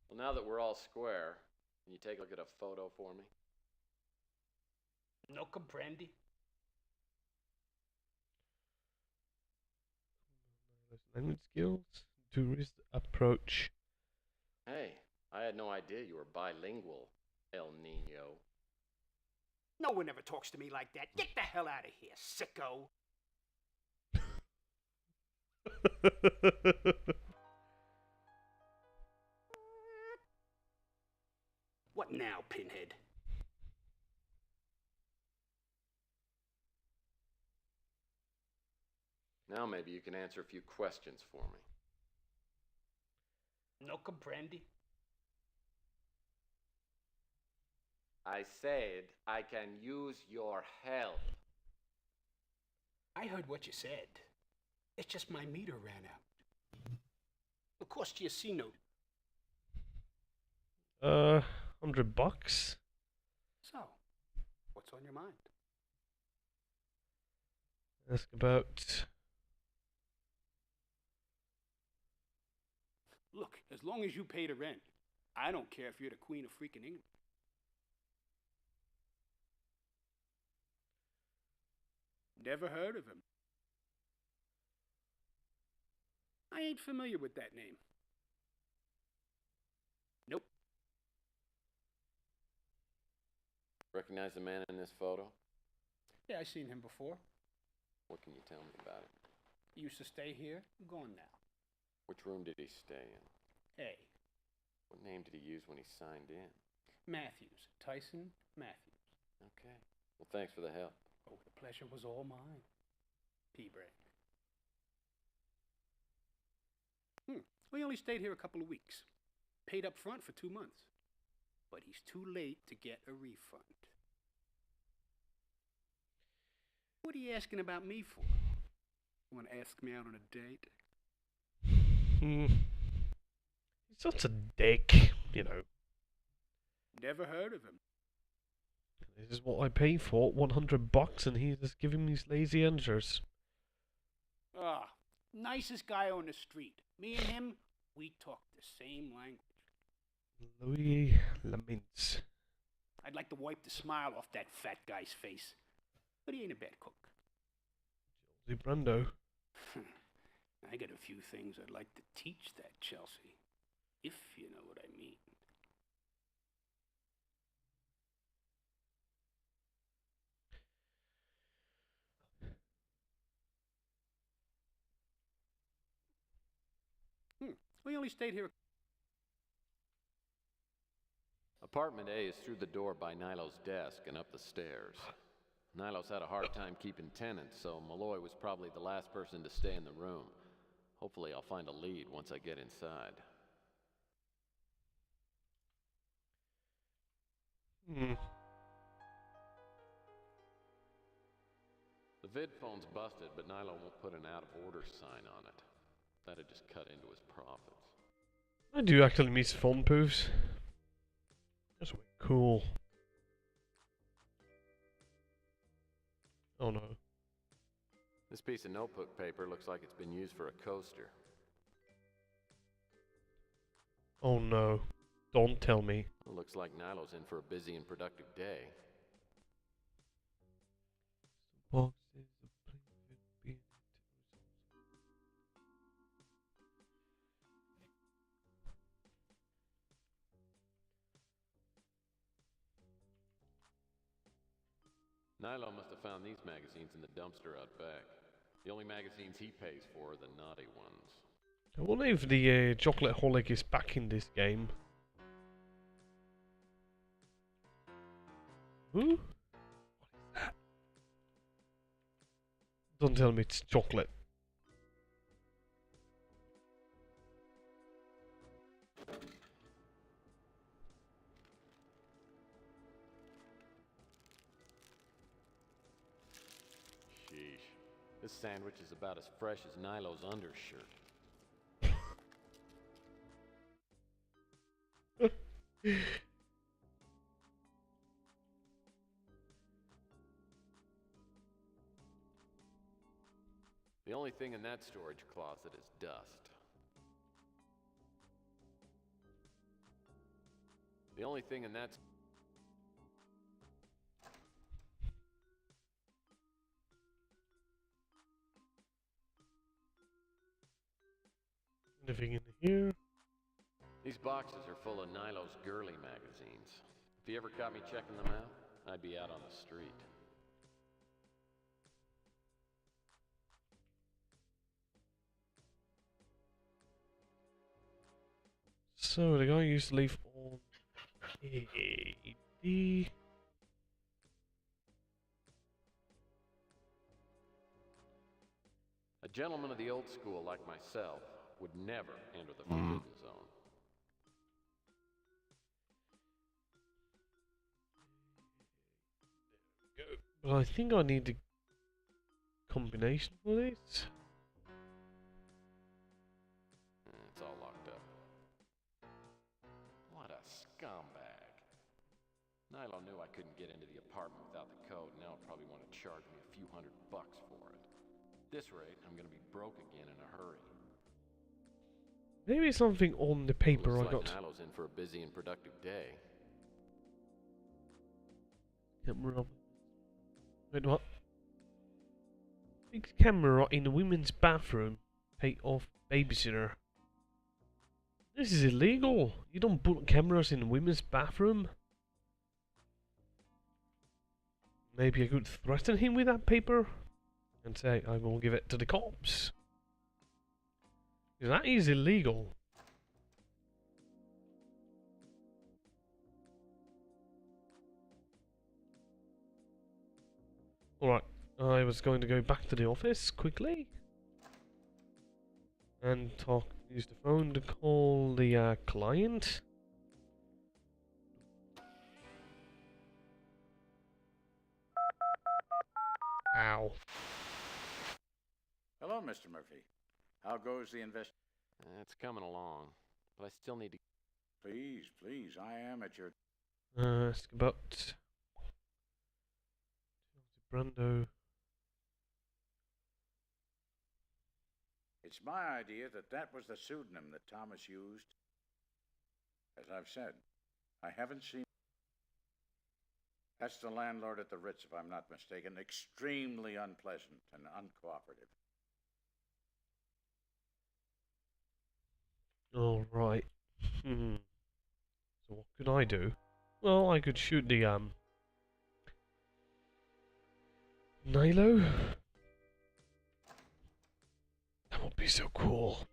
Well, now that we're all square, can you take a look at a photo for me? No comprende? Language skills? Tourist approach. Hey, I had no idea you were bilingual, El Nino. No one ever talks to me like that. Get the hell out of here, sicko. What now, Pinhead? Now maybe you can answer a few questions for me. No comprende? I said I can use your help. I heard what you said. It's just my meter ran out. Of course, you see no. $100? So, what's on your mind? Ask about. Look, as long as you pay the rent, I don't care if you're the Queen of freaking England. Never heard of him. I ain't familiar with that name. Nope. Recognize the man in this photo? Yeah, I seen him before. What can you tell me about him? He used to stay here. Gone now. Which room did he stay in? Hey, What name did he use when he signed in? Matthews. Tyson Matthews. Okay. Well, thanks for the help. Oh, the pleasure was all mine. P-Brain. We only stayed here a couple of weeks. Paid up front for 2 months. But he's too late to get a refund. What are you asking about me for? You want to ask me out on a date? He's not a dick, you know. Never heard of him. This is what I pay for, $100, and he's just giving me these lazy answers. Ah, nicest guy on the street. Me and him, we talk the same language. Louis Lamintz. I'd like to wipe the smile off that fat guy's face. But he ain't a bad cook. Josie Brando. I got a few things I'd like to teach that Chelsea. If you know what I mean. We only stayed here. Apartment A is through the door by Nilo's desk and up the stairs. Nilo's had a hard time keeping tenants, so Malloy was probably the last person to stay in the room. Hopefully I'll find a lead once I get inside. The vid phone's busted, but Nilo won't put an out-of-order sign on it. That'd just cut into his profits. I do actually miss phone booths. That's way cool. Oh no. This piece of notebook paper looks like it's been used for a coaster. Oh no. Don't tell me. It looks like Nilo's in for a busy and productive day. Boxes of plain Nilo must have found these magazines in the dumpster out back. The only magazines he pays for are the naughty ones. I wonder if the chocolate holic is back in this game. Who? What is that? Don't tell me it's chocolate. Sheesh. This sandwich is about as fresh as Nilo's undershirt. The only thing in that storage closet is dust. The only thing in that... Anything in here? These boxes are full of Nilo's girly magazines. If you ever caught me checking them out, I'd be out on the street. So the guy used to live on AD. A gentleman of the old school like myself would never enter the forbidden zone. But I think I need the combination for this. It's all locked up. What a scumbag. Nilo knew I couldn't get into the apartment without the code. Now he'll probably want to charge me a few $100 for it. At this rate, I'm gonna be broke again in a hurry. Maybe something on the paper Looks I like got. Nilo's in for a busy and productive day. Camera. Wait, what? Big camera in the women's bathroom. Pay off babysitter. This is illegal. You don't put cameras in the women's bathroom. Maybe I could threaten him with that paper and say I will give it to the cops. That is illegal. Alright, I was going to go back to the office quickly and use the phone to call the client. Ow. Hello, Mr. Murphy. How goes the invest... It's coming along, but I still need to... Please, please, I am at your... Ask about... Brando. It's my idea that was the pseudonym that Thomas used. As I've said, I haven't seen... That's the landlord at the Ritz, if I'm not mistaken. Extremely unpleasant and uncooperative. Alright. So what could I do? Well, I could shoot the, Nilo? That would be so cool.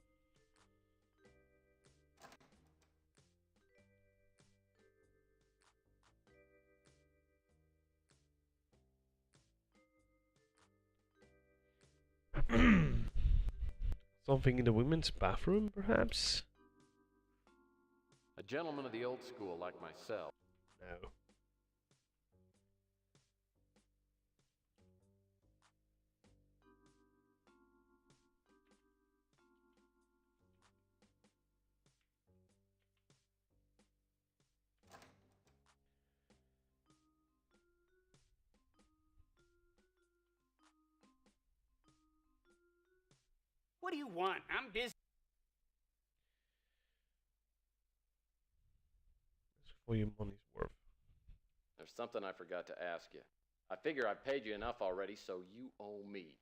Something in the women's bathroom, perhaps? A gentleman of the old school like myself. No. What do you want? I'm busy. It's for your money's worth. There's something I forgot to ask you. I figure I've paid you enough already, so you owe me.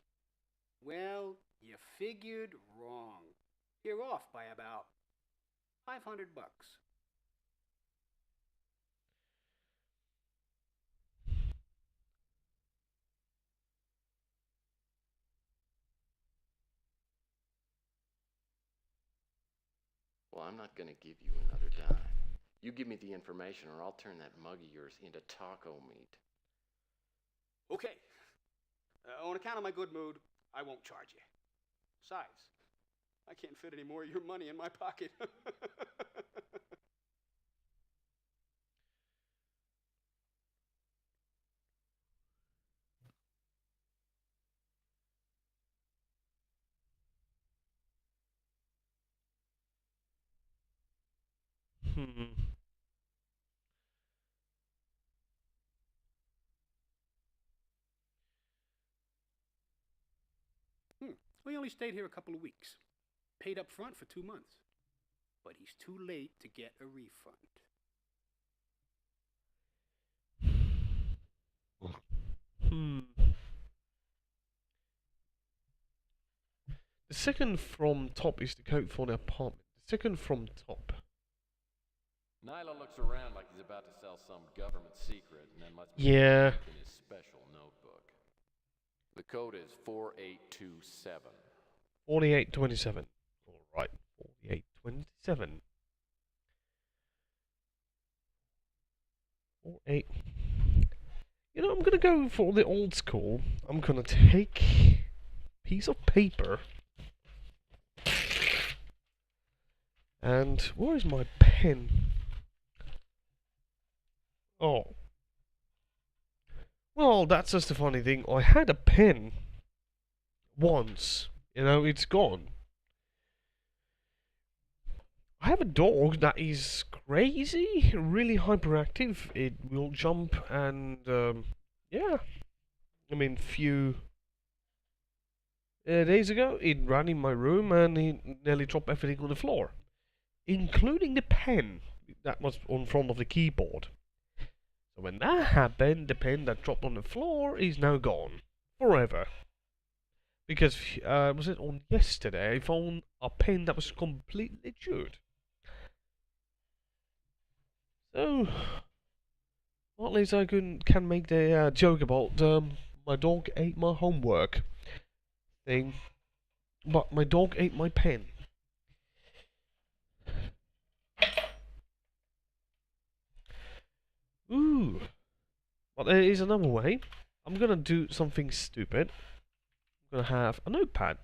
Well, you figured wrong. You're off by about $500. Well, I'm not gonna give you another dime. You give me the information or I'll turn that mug of yours into taco meat. Okay. On account of my good mood, I won't charge you. Besides, I can't fit any more of your money in my pocket. Hmm. We only stayed here a couple of weeks. Paid up front for 2 months. But he's too late to get a refund. Hmm. The second from top is the code for the apartment. The second from top. Nyla looks around like he's about to sell some government secret and then lets me Yeah. look in his special notebook. The code is 4827. 4827. Alright, 4827. 48. You know, I'm gonna go for the old school. I'm gonna take a piece of paper. And where is my pen? Oh. Well, that's just the funny thing. I had a pen once. You know, it's gone. I have a dog that is crazy, really hyperactive. It will jump and, yeah. I mean, few days ago, it ran in my room and it nearly dropped everything on the floor, including the pen that was on front of the keyboard. So when that happened, the pen that dropped on the floor is now gone. Forever. Because, was it on yesterday, I found a pen that was completely chewed. So, well, at least I can make the joke about my dog ate my homework thing. But my dog ate my pen. Ooh. But there is another way. I'm gonna do something stupid. I'm gonna have a notepad.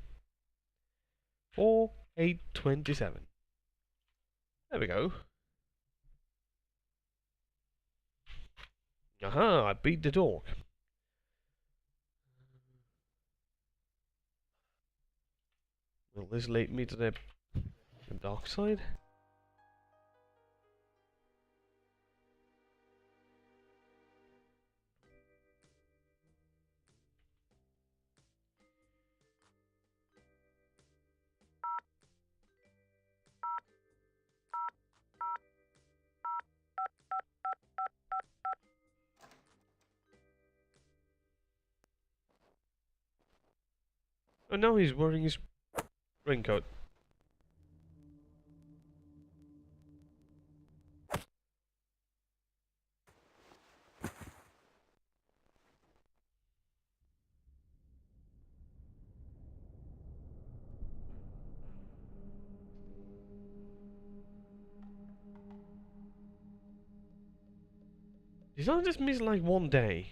4827. There we go. Aha, I beat the dog. Will this lead me to the dark side? Oh, now he's wearing his raincoat. Did I just miss like one day?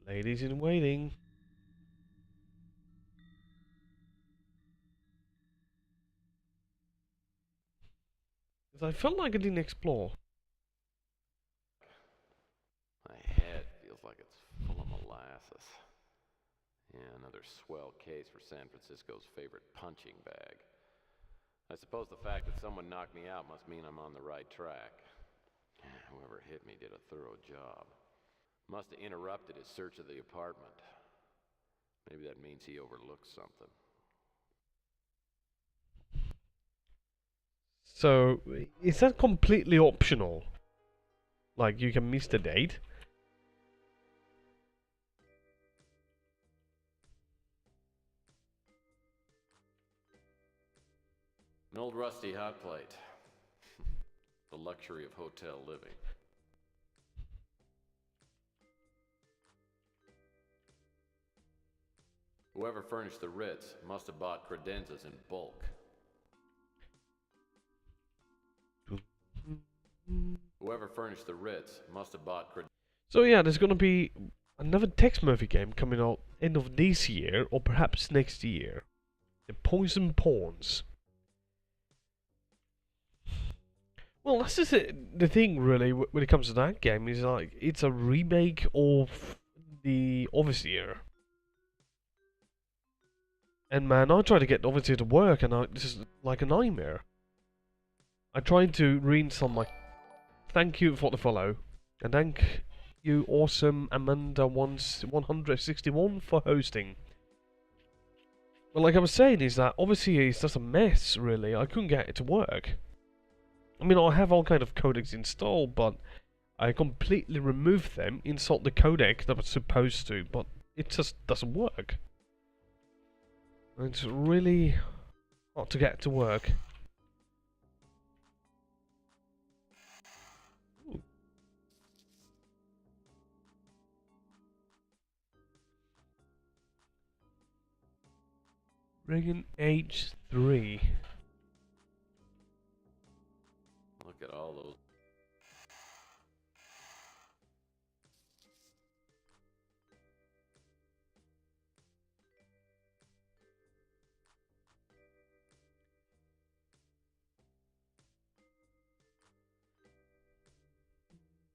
Ladies in waiting. Because I felt like I didn't explore. My head feels like it's full of molasses. Yeah, another swell case for San Francisco's favorite punching bag. I suppose the fact that someone knocked me out must mean I'm on the right track. Whoever hit me did a thorough job. Must have interrupted his search of the apartment. Maybe that means he overlooked something. So, is that completely optional? Like, you can miss the date? An old rusty hot plate. The luxury of hotel living. Whoever furnished the Ritz must have bought credenzas in bulk. Whoever furnished the Ritz must have bought So yeah, there's gonna be another Tex Murphy game coming out end of this year or perhaps next year. The Poison Pawns. Well, that's just the thing, really, when it comes to that game, is like, it's a remake of the Overseer. And man, I tried to get Overseer to work, and this is like a nightmare. I tried to reinstall my... Thank you for the follow. And thank you, awesome Amanda161 for hosting. But like I was saying, is that Overseer is just a mess, really. I couldn't get it to work. I mean, I have all kind of codecs installed, but I completely removed them, installed the codec that was supposed to, but it just doesn't work. It's really hard to get to work. Ooh. Reagan H3. Look at all those.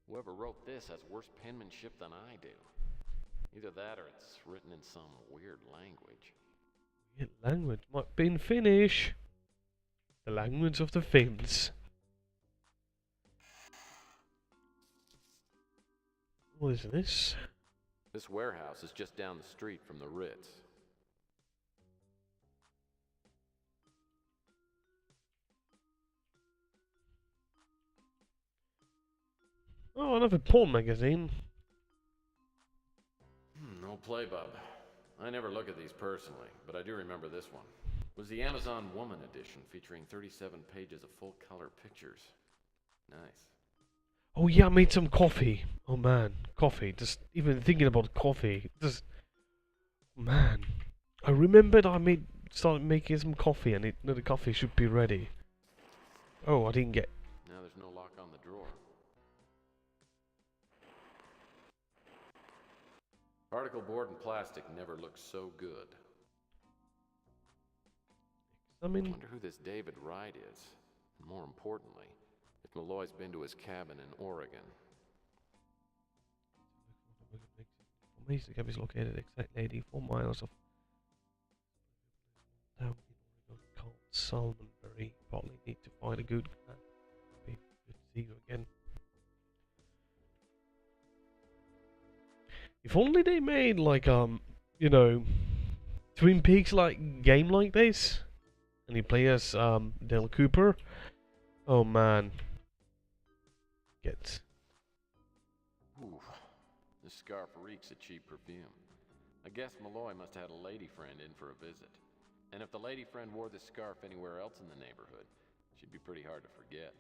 Whoever wrote this has worse penmanship than I do. Either that or it's written in some weird language. Weird language might be in Finnish. The language of the Finns. What is this? This warehouse is just down the street from the Ritz. Oh, another porn magazine. No play, bub. I never look at these personally, but I do remember this one. It was the Amazon Woman edition featuring 37 pages of full-color pictures. Nice. Oh yeah, I made some coffee. Oh man, coffee. Just even thinking about coffee. Just man. I remembered started making some coffee, and the coffee should be ready. Oh, I didn't get... Now there's no lock on the drawer. Particle board and plastic never looked so good. I I mean... wonder who this David Wright is. And more importantly, if Malloy's been to his cabin in Oregon. The cabin is located exactly 84 miles of down in Oregon called Salmonberry. Probably need to find a good plan. Be good to see you again. If only they made like you know, Twin Peaks like game like this, and you play as Dale Cooper. Oh man, get. Ooh, this scarf reeks of cheap perfume. I guess Malloy must have had a lady friend in for a visit. And if the lady friend wore this scarf anywhere else in the neighborhood, she'd be pretty hard to forget.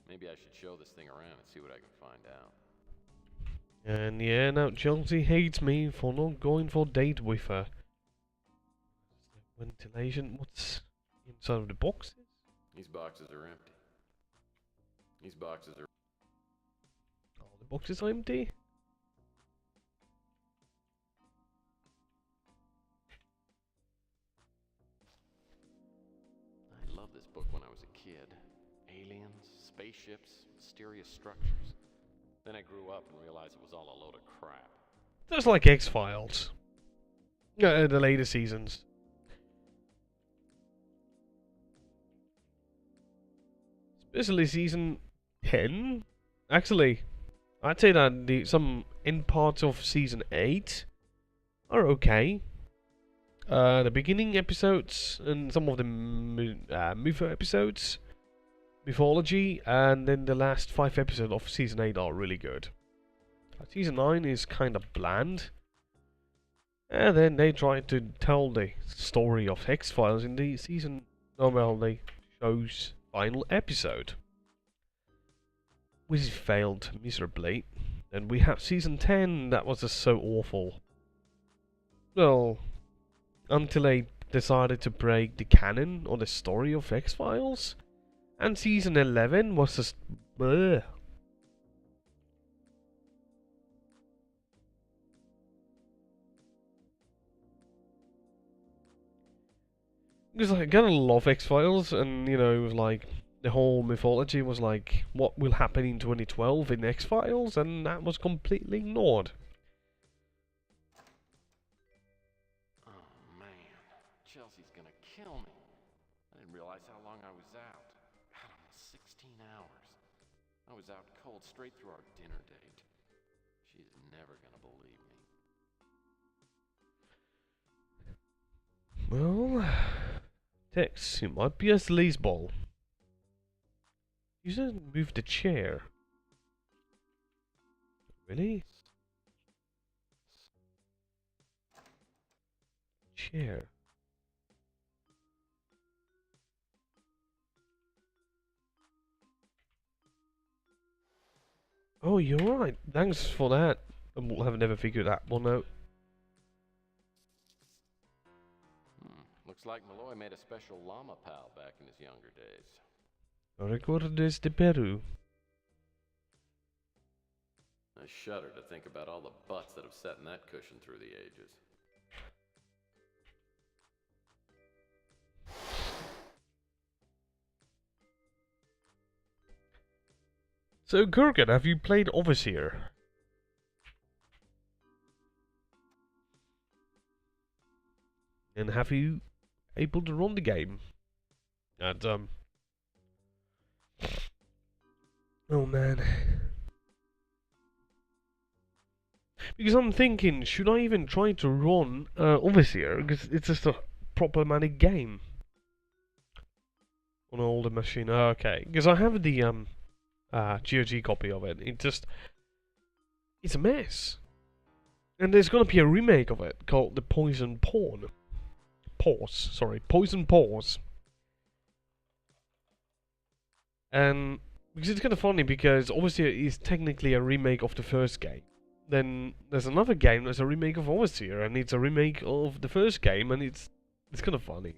Maybe I should show this thing around and see what I can find out. And yeah, now Chelsea hates me for not going for a date with her. Ventilation, what's inside of the boxes? These boxes are empty. These boxes are... Oh, the boxes are empty? I loved this book when I was a kid. Aliens, spaceships, mysterious structures. Then I grew up and realized it was all a load of crap. Just like X-Files. The later seasons. Especially season 10. Actually, I'd say that some end parts of season 8 are okay. The beginning episodes and some of the Mytho episodes, Mythology, and then the last 5 episodes of season 8 are really good. Season 9 is kind of bland. And then they tried to tell the story of X-Files in the season, the show's final episode, which failed miserably. And we have season 10 that was just so awful. Well, until they decided to break the canon or the story of X-Files. And season 11 was just bleh. Because I kind of love X-Files, and you know, it was like the whole mythology was like what will happen in 2012 in X-Files, and that was completely ignored. Oh man, Chelsea's gonna kill me. I didn't realize how long I was out. God, almost 16 hours. I was out cold straight through our dinner date. She's never gonna believe me. Well, Tex, it might be a sleazeball. You said move the chair. Really? Chair. Oh, you're right. Thanks for that. I've never figured that one out. Looks like Malloy made a special llama pal back in his younger days. Recuerdes de Peru. I shudder to think about all the butts that have sat in that cushion through the ages. So, Kurgan, have you played Overseer? And have you able to run the game? And, oh man. Because I'm thinking, should I even try to run Overseer? Because it's just a problematic game. On an older machine. Okay. Because I have the, GOG copy of it. It's a mess. And there's gonna be a remake of it called The Poison Pawn. Poison Paws. And because it's kind of funny because obviously it's technically a remake of the first game. Then there's another game that's a remake of Overseer, and it's a remake of the first game, and it's kind of funny.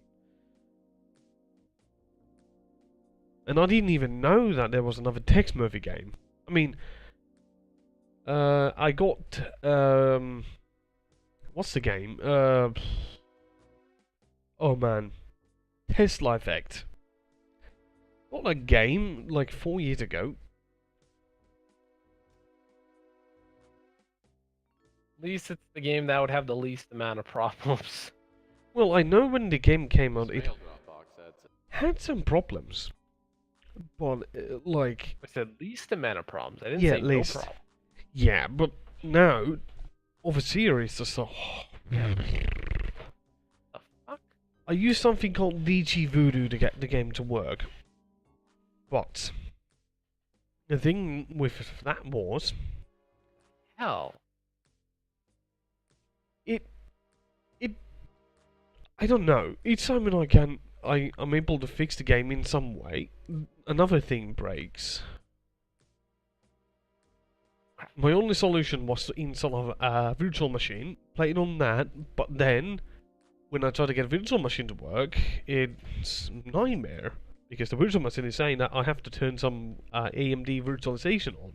And I didn't even know that there was another Tex Murphy game. I mean, I got what's the game? Oh man, Tesla Effect. Got a game like 4 years ago. At least it's the game that would have the least amount of problems. Well, I know when the game came out, it Mail drop box had some problems. But, like... I said least amount of problems. I didn't yeah, say at no least. problem. Yeah, but now, Overseer is just a... The fuck? I used something called VG Voodoo to get the game to work. But... the thing with that was... Hell. I don't know. Each time when I'm able to fix the game in some way, another thing breaks. My only solution was to install a virtual machine, play it on that, but then, when I try to get a virtual machine to work, it's a nightmare. Because the virtual machine is saying that I have to turn some AMD virtualization on.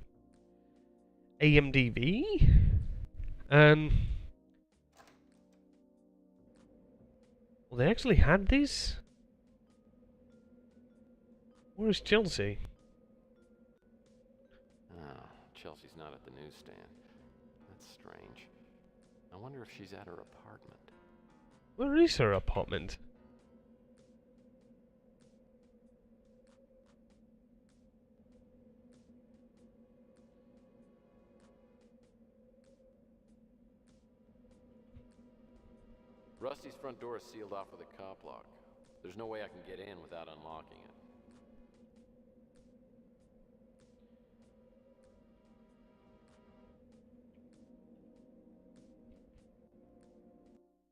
AMDV? And... well, they actually had this? Where is Chelsea? Oh, Chelsea's not at the newsstand. That's strange. I wonder if she's at her apartment. Where is her apartment? Rusty's front door is sealed off with a cop lock. There's no way I can get in without unlocking it.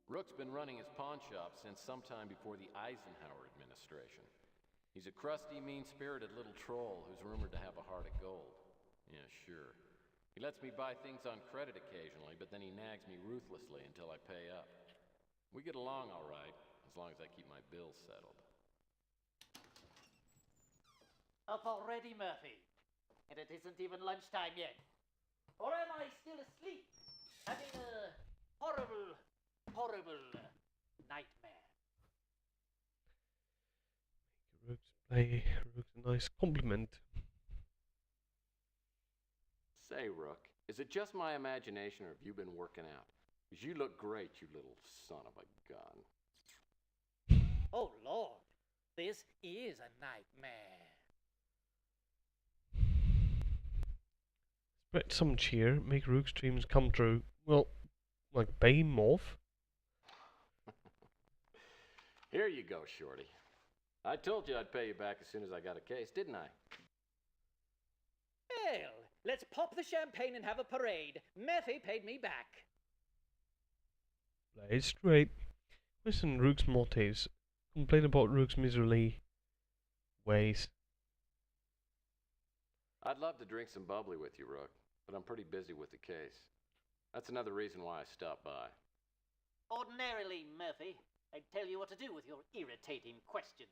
Rook's been running his pawn shop since sometime before the Eisenhower administration. He's a crusty, mean-spirited little troll who's rumored to have a heart of gold. Yeah, sure. He lets me buy things on credit occasionally, but then he nags me ruthlessly until I pay up. We get along all right, as long as I keep my bills settled. Up already, Murphy? And it isn't even lunchtime yet. Or am I still asleep? Having a horrible, horrible nightmare. pay Rook a nice compliment. Say, Rook, is it just my imagination or have you been working out? 'Cause you look great, you little son of a gun. Oh, Lord. This is a nightmare. Spread some cheer, make Rook's dreams come true. Well, like pay him off. Here you go, Shorty. I told you I'd pay you back as soon as I got a case, didn't I? Well, let's pop the champagne and have a parade. Murphy paid me back. Play it straight. Question Rook's motives. Complain about Rook's miserly ways. I'd love to drink some bubbly with you, Rook, but I'm pretty busy with the case. That's another reason why I stopped by. Ordinarily, Murphy, I'd tell you what to do with your irritating questions.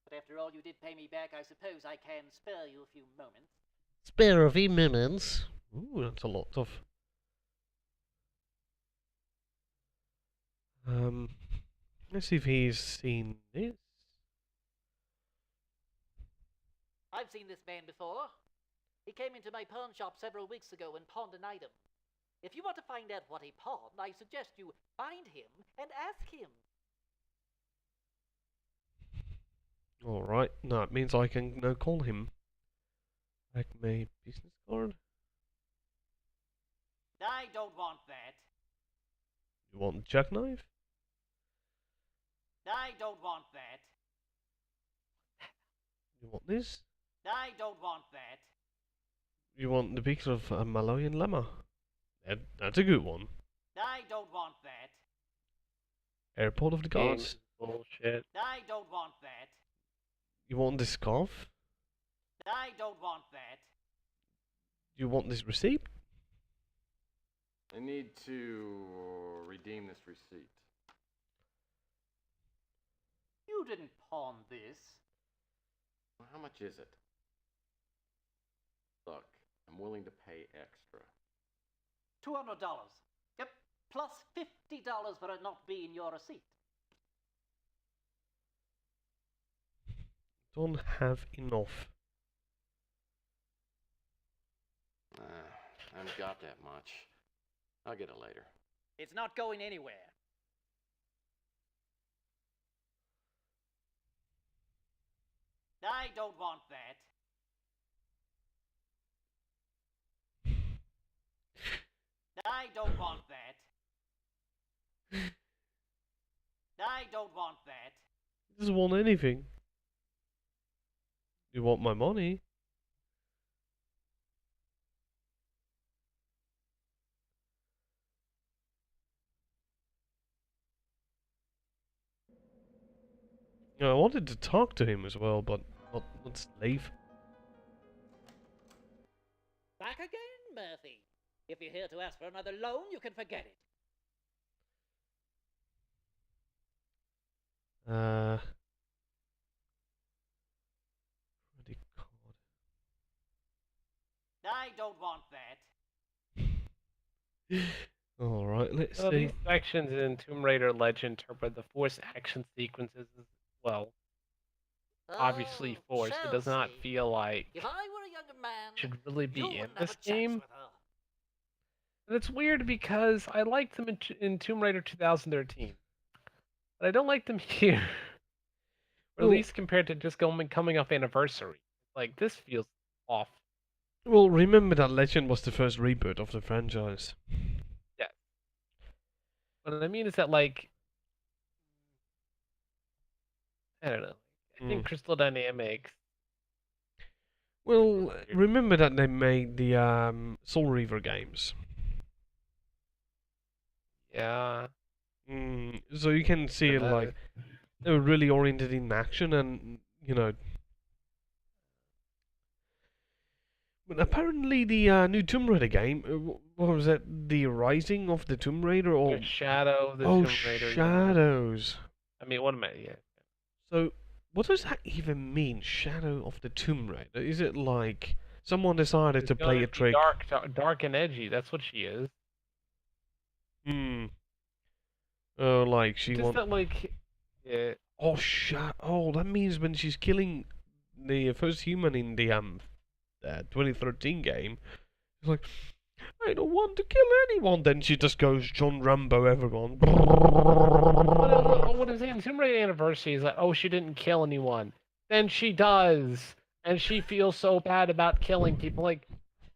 But after all, you did pay me back. I suppose I can spare you a few moments. Spare a few minutes. Ooh, that's a lot of. Let's see if he's seen this. I've seen this man before. He came into my pawn shop several weeks ago and pawned an item. If you want to find out what he pawned, I suggest you find him and ask him. Alright, no, it means I can now call him. Like my business card. I don't want that. You want the jackknife? I don't want that. You want this? I don't want that. You want the picture of a Malawian llama? That's a good one. I don't want that. Airport of the Gods? Bullshit. I don't want that. You want this scarf? I don't want that. You want this receipt? I need to redeem this receipt. You didn't pawn this. Well, how much is it? Look, I'm willing to pay extra. $200. Yep, plus $50 for it not being your receipt. Don't have enough. I haven't got that much. I'll get it later. It's not going anywhere. I don't want that. I don't want that. I don't want that. He doesn't want anything. You want my money? I wanted to talk to him as well, but not slave. Back again, Murphy. If you're here to ask for another loan, you can forget it. Credit card. I don't want that. Alright, let's So see. these sections in Tomb Raider Legend interpret the forced action sequences as well. Obviously forced. It does not Chelsea. feel like If I were a younger man, it should really be you in wouldn't have this a chance game. with her. And it's weird because I liked them in Tomb Raider 2013. But I don't like them here. Or at Well- least compared to just coming up anniversary. Like, this feels off. Well, remember that Legend was the first reboot of the franchise. What I mean is that, like, I don't know. I think Crystal Dynamics. Well, remember that they made the Soul Reaver games. Yeah. So you can see it like they were really oriented in action and, you know. But apparently the new Tomb Raider game, what was that? The Rising of the Tomb Raider? Or Shadow of the oh, Tomb Raider. Shadows. I mean, what am I? Yeah. So, what does that even mean, Shadow of the Tomb Raider? Is it like someone decided She's to play gonna a be trick? dark and edgy. That's what she is. Oh, like she Just wants. that, like, yeah, Oh, oh, that means when she's killing the first human in the 2013 game, it's like, I don't want to kill anyone. Then she just goes John Rambo everyone. What I'm saying, Tomb Raider Anniversary is like, oh, she didn't kill anyone. Then she does, and she feels so bad about killing people. Like,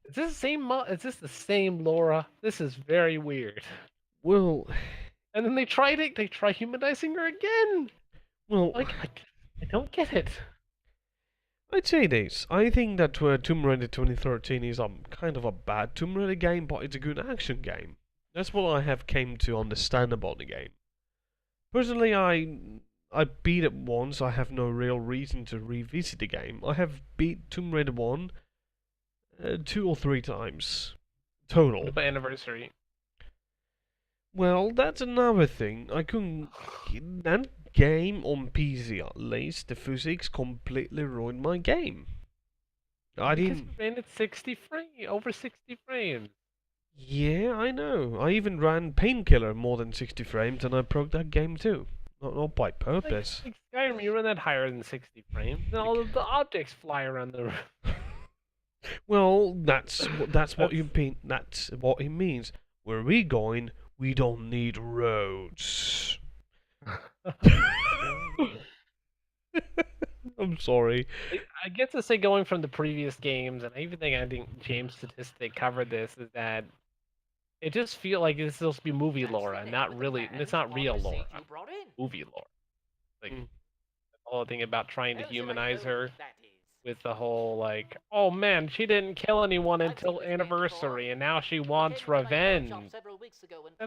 is this the same? Is this the same Laura? This is very weird. Well, And then they try humanizing her again. well, Like, I don't get it. I'd say this. I think that Tomb Raider 2013 is kind of a bad Tomb Raider game, but it's a good action game. That's what I have came to understand about the game. Personally, I beat it once. I have no real reason to revisit the game. I have beat Tomb Raider 1 2 or 3 times total. What about Anniversary? Well, that's another thing. I couldn't. That game on PC at least, the physics completely ruined my game. I Because didn't. you ran at 60 over 60 frames. Yeah, I know. I even ran Painkiller more than 60 frames, and I broke that game too. Not by purpose. Like Skyrim, you run that higher than 60 frames, and all of the objects fly around the room. Well, that's what you mean. That's what it means. Where we going, we don't need roads. I'm sorry. I get to say going from the previous games, and I even think James Statistic covered this, is that it just feel like it's supposed to be movie Laura, not really. It's not real Laura. Movie Laura. Like the whole thing about trying to humanize her with the whole like, oh man, she didn't kill anyone until Anniversary, and now she wants revenge. That's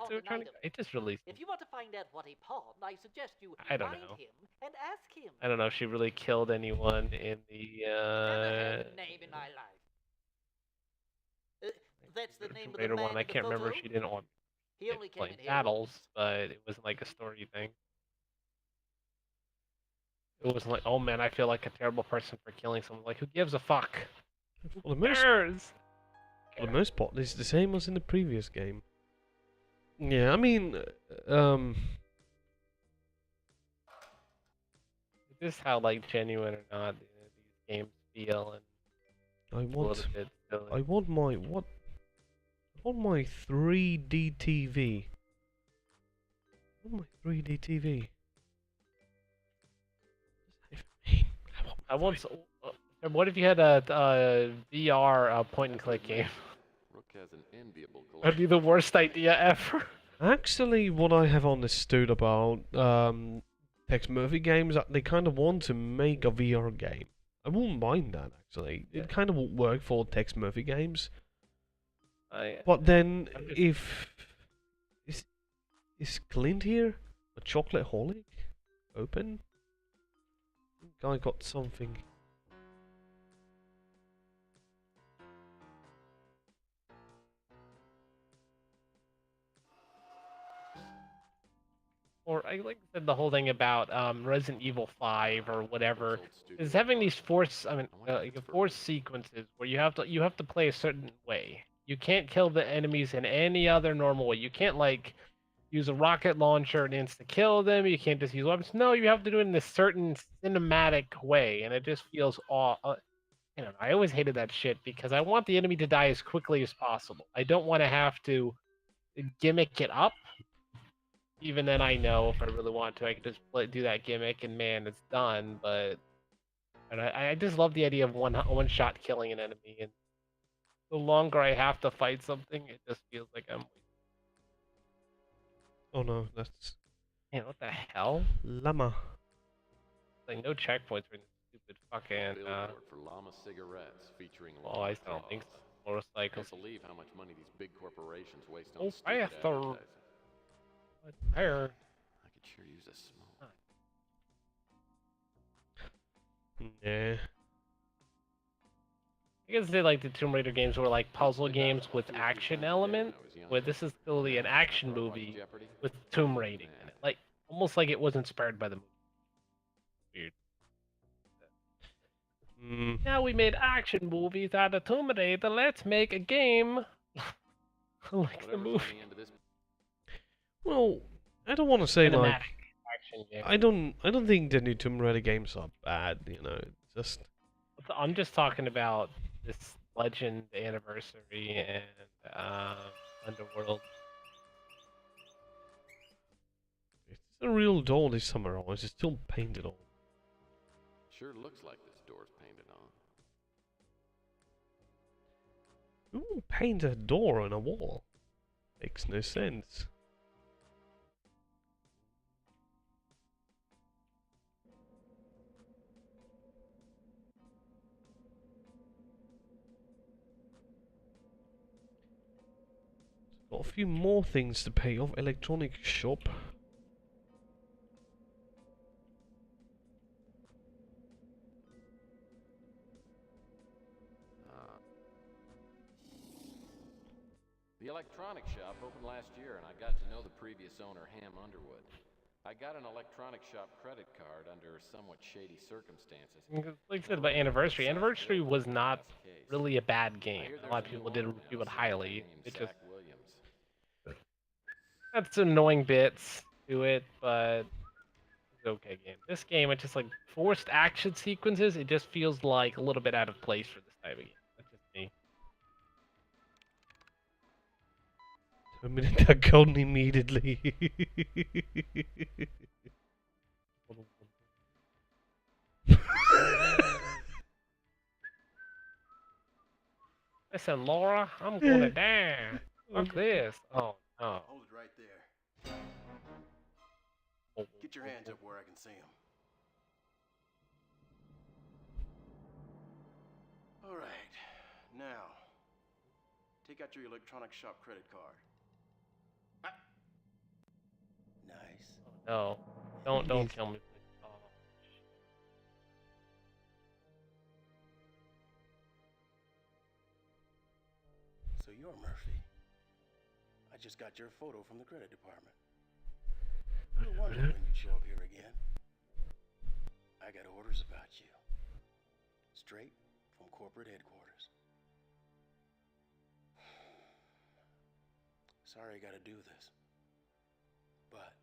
what we're trying to. It just really. If you want to find out what he pawned, I suggest you I don't find know. him and ask him. I don't know if she really killed anyone in the. Never heard the name in my life. That's the name of the Later man one, I in the can't remember. photo? She didn't want He to only came play in here battles, once. but it wasn't like a story thing. It wasn't like, oh man, I feel like a terrible person for killing someone. Like, who gives a fuck? For the most, Cares? for the most part, it's the same as in the previous game. Yeah, I mean, Just how like genuine or not these games feel, and I it's a want, little bit silly. I want my what? I want my 3D TV. I want my 3D TV. I once. What if you had a VR point and click game? Rook has an enviable That'd be the worst idea ever. Actually, what I have understood about Tex Murphy games, that they kind of want to make a VR game. I wouldn't mind that actually. It kind of would work for Tex Murphy games. But then, if is Clint here? A chocolate holic? Open? Guy got something. Or I like said the whole thing about Resident Evil 5 or whatever is having these force sequences where you have to play a certain way. You can't kill the enemies in any other normal way. You can't like use a rocket launcher and insta kill them. You can't just use weapons. No, you have to do it in this certain cinematic way, and it just feels I don't know. I always hated that shit because I want the enemy to die as quickly as possible. I don't want to have to gimmick it up. Even then, I know if I really want to, I could just do that gimmick, and man, it's done. But and I just love the idea of one shot killing an enemy, and the longer I have to fight something, it just feels like I'm. Oh no, that's Man, what the hell? llama. Like no checkpoints for this stupid fucking. Billboard for llama cigarettes featuring Oh, I don't think so. Motorcycles. Can't believe how much money these big corporations waste Oh, on stupid faster. advertising. Fire. I could sure use a smoke. Nah. I guess they like the Tomb Raider games were like puzzle games with action element, where this is clearly an action movie with Tomb Raiding in it. Like almost like it was inspired by the movie. Weird. Now we made action movies out of Tomb Raider. Let's make a game like the movie. Well, I don't want to say like. Cinematic action game. I don't think the new Tomb Raider games are bad. You know, it's just I'm just talking about this Legend Anniversary and Underworld. it's a real door this summer, or is it still painted on? Sure looks like this door's painted on. Who would paint a door on a wall? Makes no sense. Got a few more things to pay off. Electronic shop. The electronic shop opened last year, and I got to know the previous owner, Ham Underwood. I got an electronic shop credit card under somewhat shady circumstances. Like I said about Anniversary, Anniversary was not really a bad game. A lot of people did review it highly. It just had some annoying bits to it, but it's an okay game. This game, it's just like forced action sequences. It just feels like a little bit out of place for this type of game. That's just me. Terminate that gun immediately. Listen, Laura, I'm gonna die. Fuck this. Oh no. Hold it right there. Get your hands up where I can see them. All right. Now, take out your electronic shop credit card. Ah. Nice. No. Don't kill me. Oh. So you're Murphy. I just got your photo from the credit department. I wondered when you'd show up here again. I got orders about you. Straight from corporate headquarters. Sorry I gotta do this. But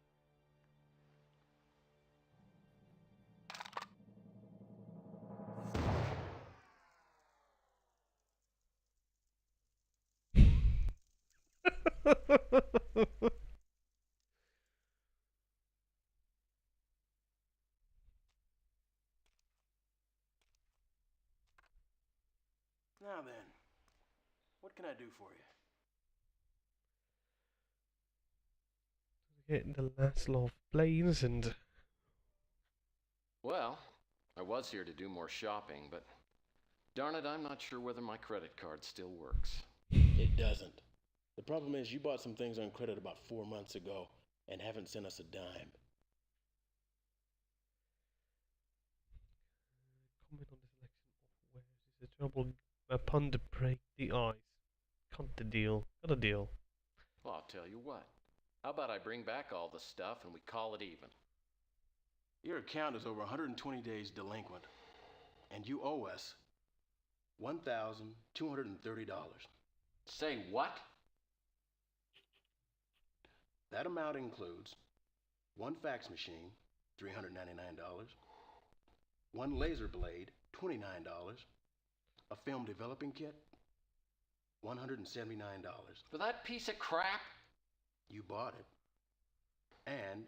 now then, what can I do for you? Getting the last lot of planes and Well, I was here to do more shopping, but darn it, I'm not sure whether my credit card still works. It doesn't. The problem is you bought some things on credit about 4 months ago and haven't sent us a dime. comment on the selection of wares is a trouble upon the break the ice. Cut the deal. Got a deal. Well, I'll tell you what. How about I bring back all the stuff and we call it even? Your account is over 120 days delinquent, and you owe us $1,230. Say what? That amount includes one fax machine, $399, one laser blade, $29, a film developing kit, $179. For that piece of crap? You bought it. And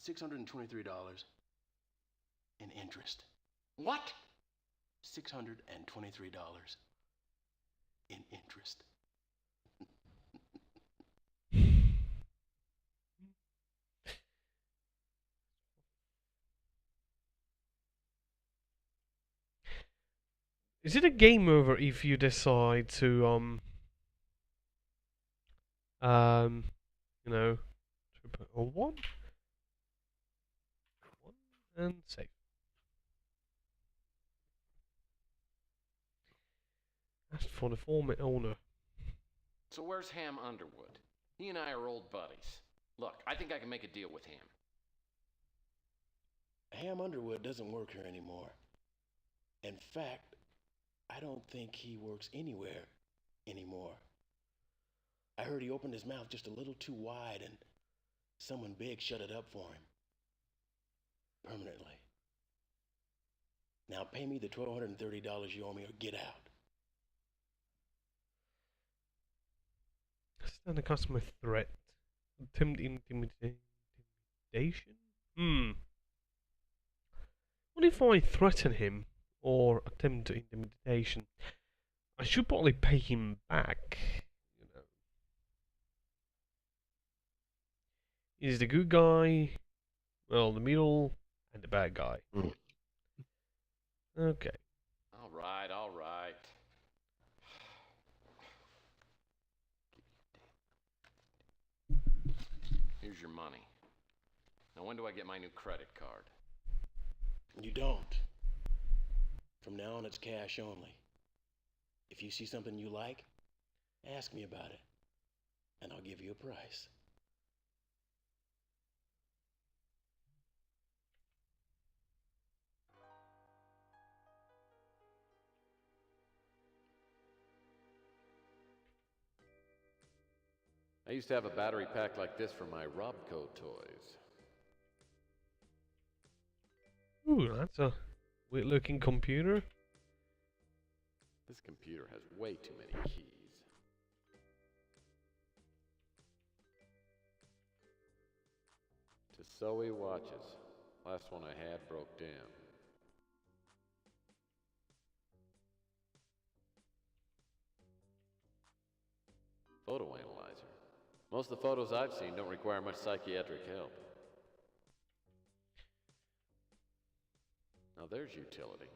$623 in interest. What? $623 in interest. Is it a game over if you decide to you know, or one and save. That's for the former owner. So where's Ham Underwood? He and I are old buddies. Look, I think I can make a deal with him. Ham Underwood doesn't work here anymore. In fact, I don't think he works anywhere anymore. I heard he opened his mouth just a little too wide and someone big shut it up for him. Permanently. Now pay me the $1,230 you owe me or get out. Stand a customer threat. Attempt intimidation? What if I threaten him or attempt intimidation? I should probably pay him back. You know. He's the good guy, well, the middle, and the bad guy. Okay. All right, all right. Here's your money. Now, when do I get my new credit card? You don't. From now on, it's cash only. If you see something you like, ask me about it, and I'll give you a price. I used to have a battery pack like this for my Robco toys. Ooh, that's a weird looking computer. This computer has way too many keys. Tissot watches. Last one I had broke down. Photo analyzer. Most of the photos I've seen don't require much psychiatric help. Now there's utility.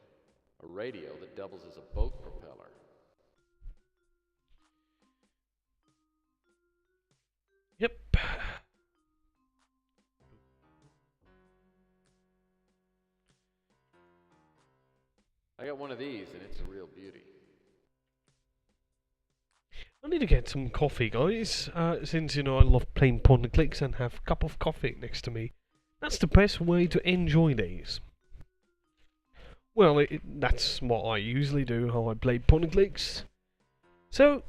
A radio that doubles as a boat propeller. Yep. I got one of these and it's a real beauty. I need to get some coffee, guys, since, you know, I love playing point and clicks and have a cup of coffee next to me. That's the best way to enjoy these. Well, that's what I usually do, how I play point and clicks. So,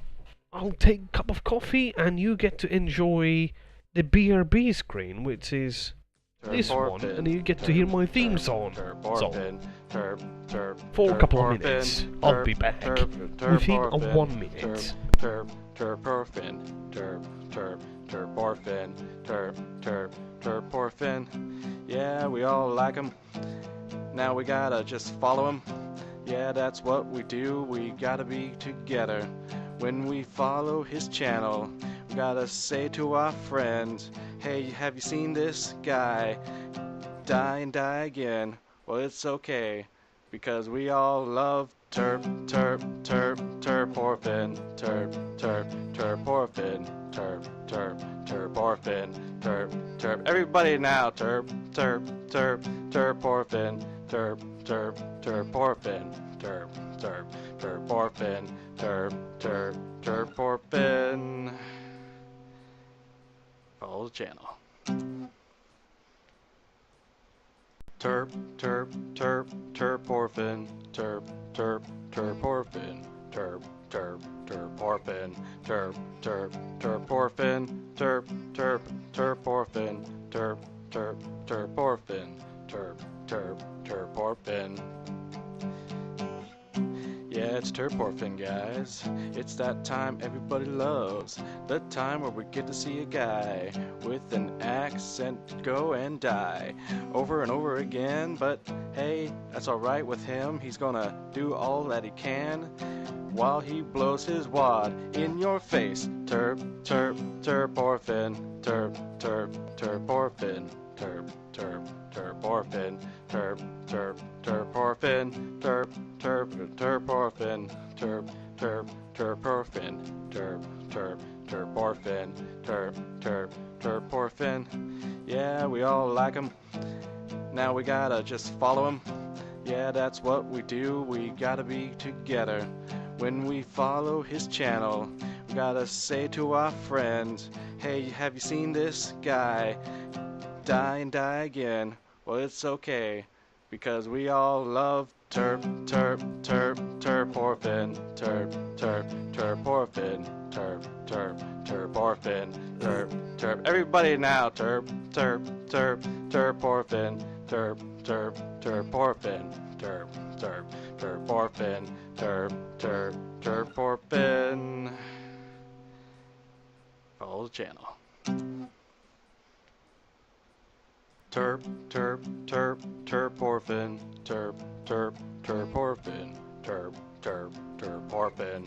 I'll take a cup of coffee and you get to enjoy the BRB screen, which is this one, and you get to hear my theme song. For a couple of minutes, I'll be back within 1 minute. Terporphin. Yeah, we all like him. Now we gotta just follow him. Yeah, that's what we do. We gotta be together. When we follow his channel, we gotta say to our friends, hey, have you seen this guy? Die and die again. Well, it's okay, because we all love terporphin. Terporphin. Everybody now, terporphin. Terporphin. Follow the channel. Terporphin. Terporphin. Terporphin. Terporphin. Yeah, it's Terporphin, guys. It's that time everybody loves. The time where we get to see a guy with an accent go and die over and over again. But hey, that's alright with him. He's gonna do all that he can while he blows his wad in your face. Terporphin. Terporphin. Terporphin. Terporphin. Terporphin. Terporphin. Yeah, we all like him. Now we gotta just follow him. Yeah, that's what we do. We gotta be together. When we follow his channel, we gotta say to our friends, hey, have you seen this guy? Die and die again. Well, it's okay, because we all love terporphin. Terporphin. Terporphin. Everybody now, terporphin. terporphin, terporphin, terporphin. Follow the channel. Terporphin, terporphin, terporphin, terporphin, terporphin,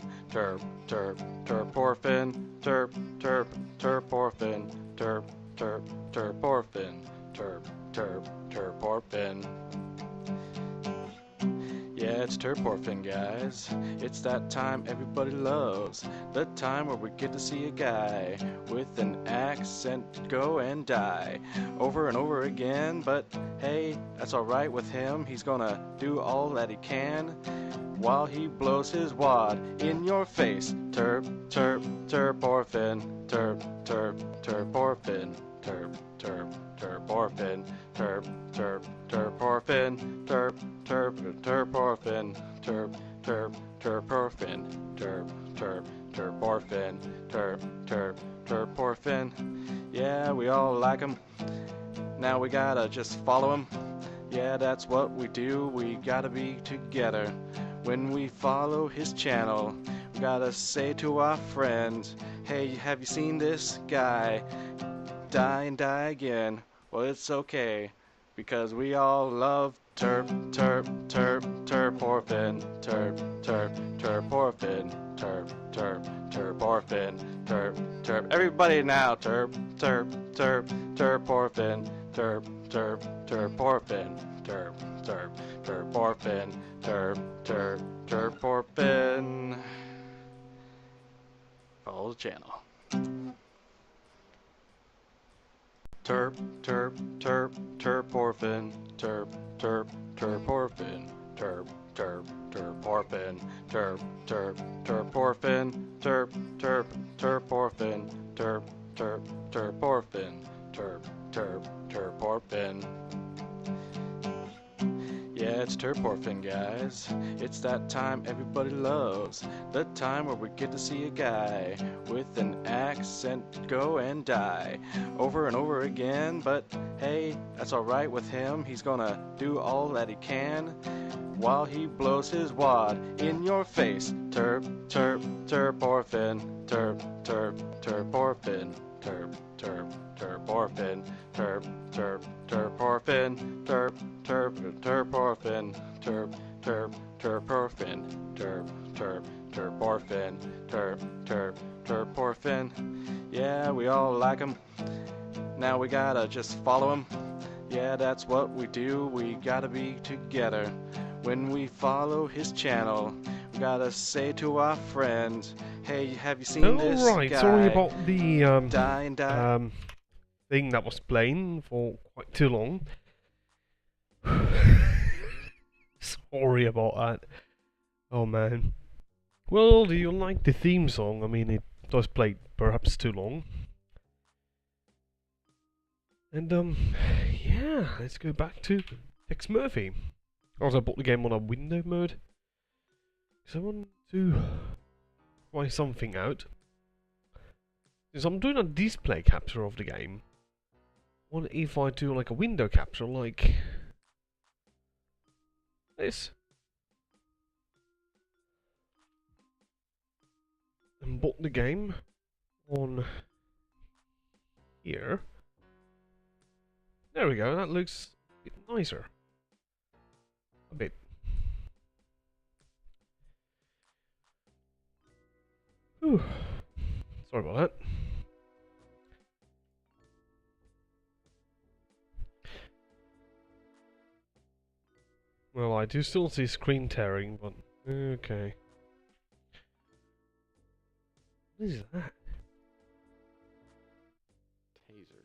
terporphin. Yeah, it's Terporphin, guys. It's that time everybody loves. The time where we get to see a guy with an accent go and die over and over again. But hey, that's alright with him. He's gonna do all that he can while he blows his wad in your face. Terporphin, terporphin, terporphin, terporphin, terporphin, terporphin, terporphin. Yeah, we all like him. Now we gotta just follow him. Yeah, that's what we do. We gotta be together. When we follow his channel, we gotta say to our friends, hey, have you seen this guy? Die and die again. Well, it's okay, because we all love terporphin, terporphin, terporphin, everybody now, terporphin, terporphin, terporphin. Follow the channel. Terporphin, terporphin, terporphin, terporphin, terporphin, terporphin. Yeah, it's Terporphin, guys. It's that time everybody loves. The time where we get to see a guy with an accent go and die over and over again. But hey, that's alright with him. He's gonna do all that he can while he blows his wad in your face. Terporphin, terporphin, terporphin, terporphin, terporphin, terporphin. Yeah, we all like him. Now we gotta just follow him. Yeah, that's what we do. We gotta be together. When we follow his channel, we gotta say to our friends, hey, have you seen this Alright, guy? sorry about the Die and die. thing that was playing for quite too long. Sorry about that. Oh man. Well, do you like the theme song? I mean, it does play perhaps too long. And yeah, let's go back to Tex Murphy. Also, I bought the game on a window mode, because I want to try something out. Since I'm doing a display capture of the game, what if I do like a window capture like this? And bought the game on here. There we go, that looks a bit nicer. A bit. Whew. Sorry about that. Well, I do still see screen tearing, but okay. What is that? Taser.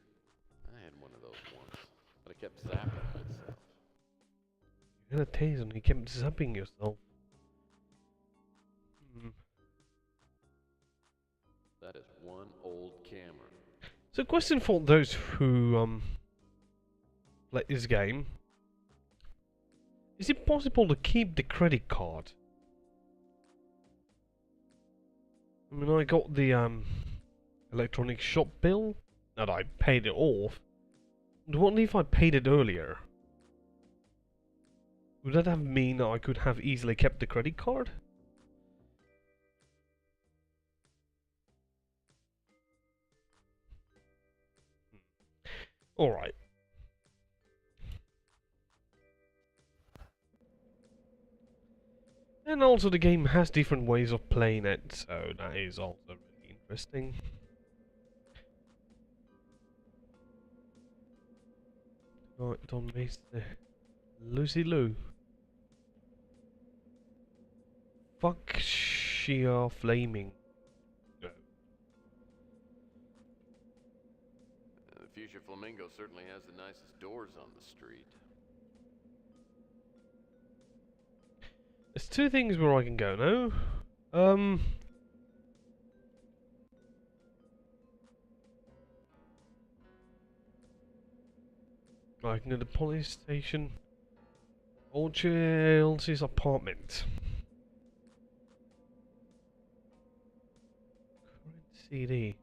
I had one of those once, but it kept zapping itself. You had a taser and you kept zapping yourself. That is one old camera. So, question for those who play this game: is it possible to keep the credit card? I mean, I got the electronic shop bill and I paid it off. What if I paid it earlier? Would that have mean I could have easily kept the credit card? Alright. And also the game has different ways of playing it, so that is also really interesting. Right, don't miss the Lucy Lou. Fuck sheer flaming. No. The Fuchsia Flamingo certainly has the nicest doors on the street. There's two things where I can go now. I can go to the police station or Chelsea's apartment. Current CD.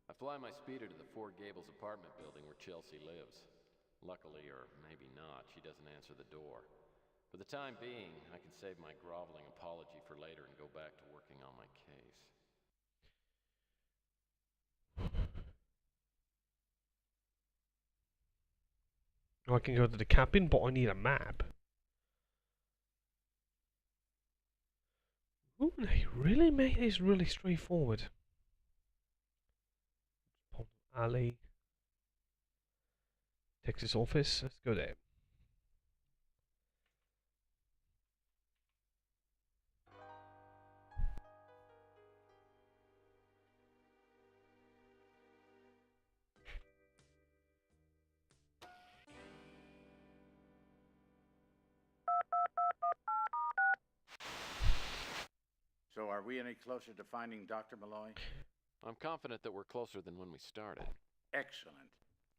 I fly my speeder to the Four Gables apartment building where Chelsea lives. Luckily, or maybe not, she doesn't answer the door. For the time being, I can save my groveling apology for later and go back to working on my case. I can go to the cabin, but I need a map. Ooh, they really made this really straightforward. Pond Alley. Texas office. Let's go there. So are we any closer to finding Dr. Malloy? I'm confident that we're closer than when we started. Excellent.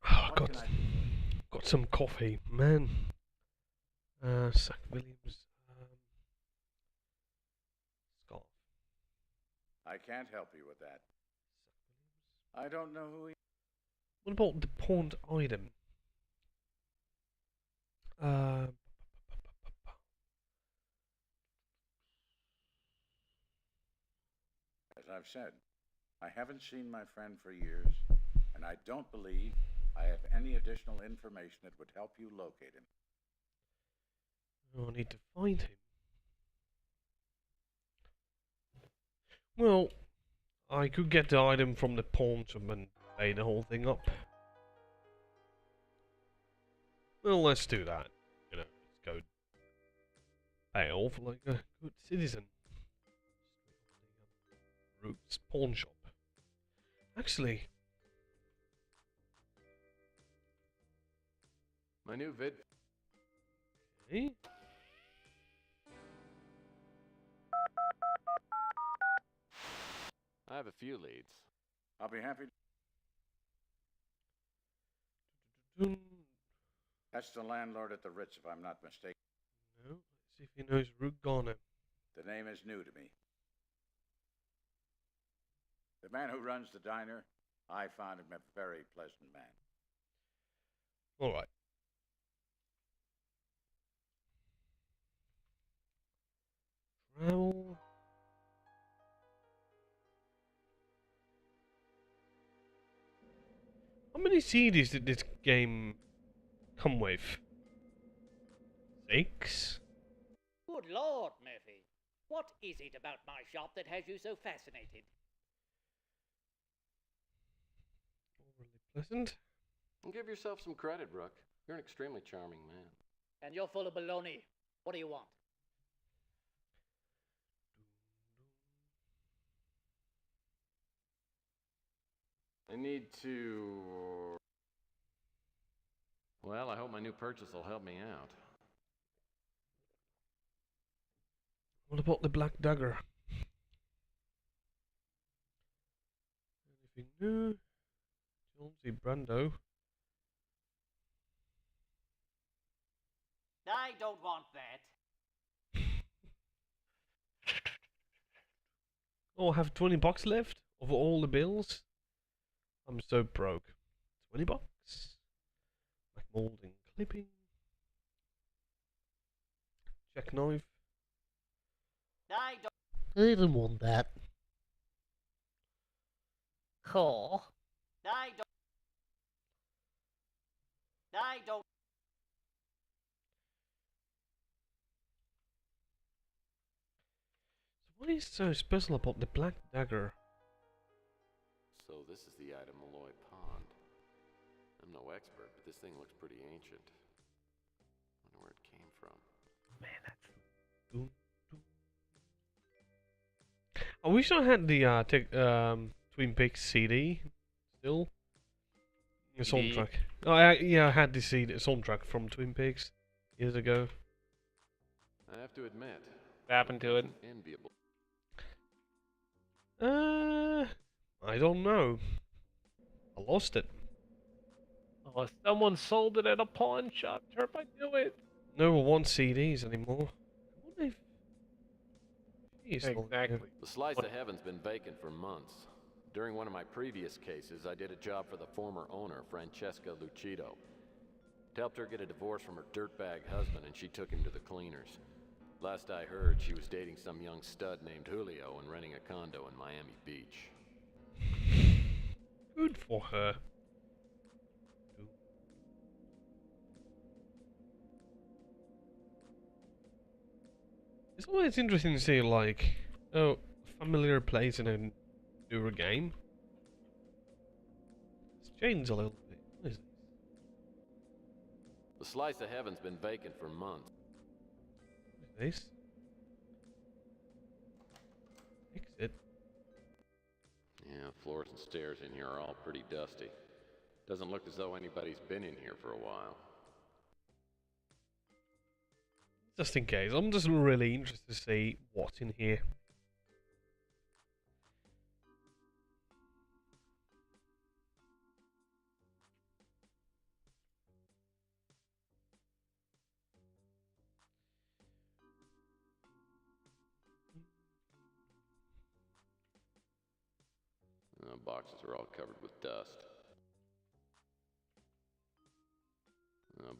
Oh, What can I do for you? got some coffee, man. Zach Williams. Scarf. I can't help you with that. I don't know who he... What about the pawned item? As I've said, I haven't seen my friend for years, and I don't believe I have any additional information that would help you locate him. I need to find him. Well, I could get the item from the pawn shop and pay the whole thing up. Well, let's do that. You know, let's go pay off like a good citizen. Roots pawn shop. Actually, My new vid... okay. I have a few leads. I'll be happy. Dun. That's the landlord at the Ritz, if I'm not mistaken. No, let's see if he knows Root Garner. The name is new to me. The man who runs the diner, I found him a very pleasant man. Alright. Travel. How many CDs did this game come with? 6? Good Lord, Murphy. What is it about my shop that has you so fascinated? Overly pleasant. And give yourself some credit, Rook. You're an extremely charming man. And you're full of baloney. What do you want? I need to... Well, I hope my new purchase will help me out. What about the Black Dagger? Anything new? Chelsea Brando. I don't want that. Oh, I have 20 bucks left of all the bills. I'm so broke. 20 bucks. Like molding, clipping. Jackknife. I don't. I didn't want that. Cool. I don't. I don't. What is so special about the black dagger? So this is the item Malloy pawned. I'm no expert, but this thing looks pretty ancient. Wonder where it came from. Man, that's Dun, dun. I wish I had the Twin Peaks CD still. The CD? soundtrack. Yeah, I had the CD soundtrack from Twin Peaks years ago. I have to admit, what happened to it. enviable. I don't know. I lost it. Oh, someone sold it at a pawn shop. Turp, I knew it. No one wants CDs anymore. What if? Jeez, Exactly. The slice of heaven's been vacant for months. During one of my previous cases, I did a job for the former owner, Francesca Lucido. Helped her get a divorce from her dirtbag husband, and she took him to the cleaners. Last I heard, she was dating some young stud named Julio and renting a condo in Miami Beach. Good for her. It's always interesting to see, like, a familiar place in a newer game. It's changed a little bit. What is this? The slice of heaven's been vacant for months. What is this? Exit. Yeah, floors and stairs in here are all pretty dusty. Doesn't look as though anybody's been in here for a while. Just in case. I'm just really interested to see what's in here. Boxes are all covered with dust.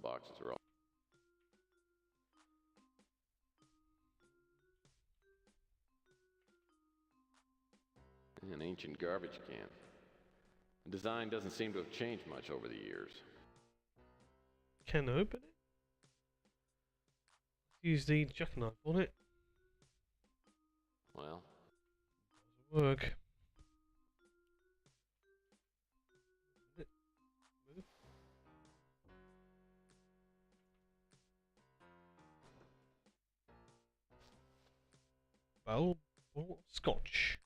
Boxes are all... An ancient garbage can. The design doesn't seem to have changed much over the years. Can I open it? Use the jackknife on it. Well, Work. Well, scotch.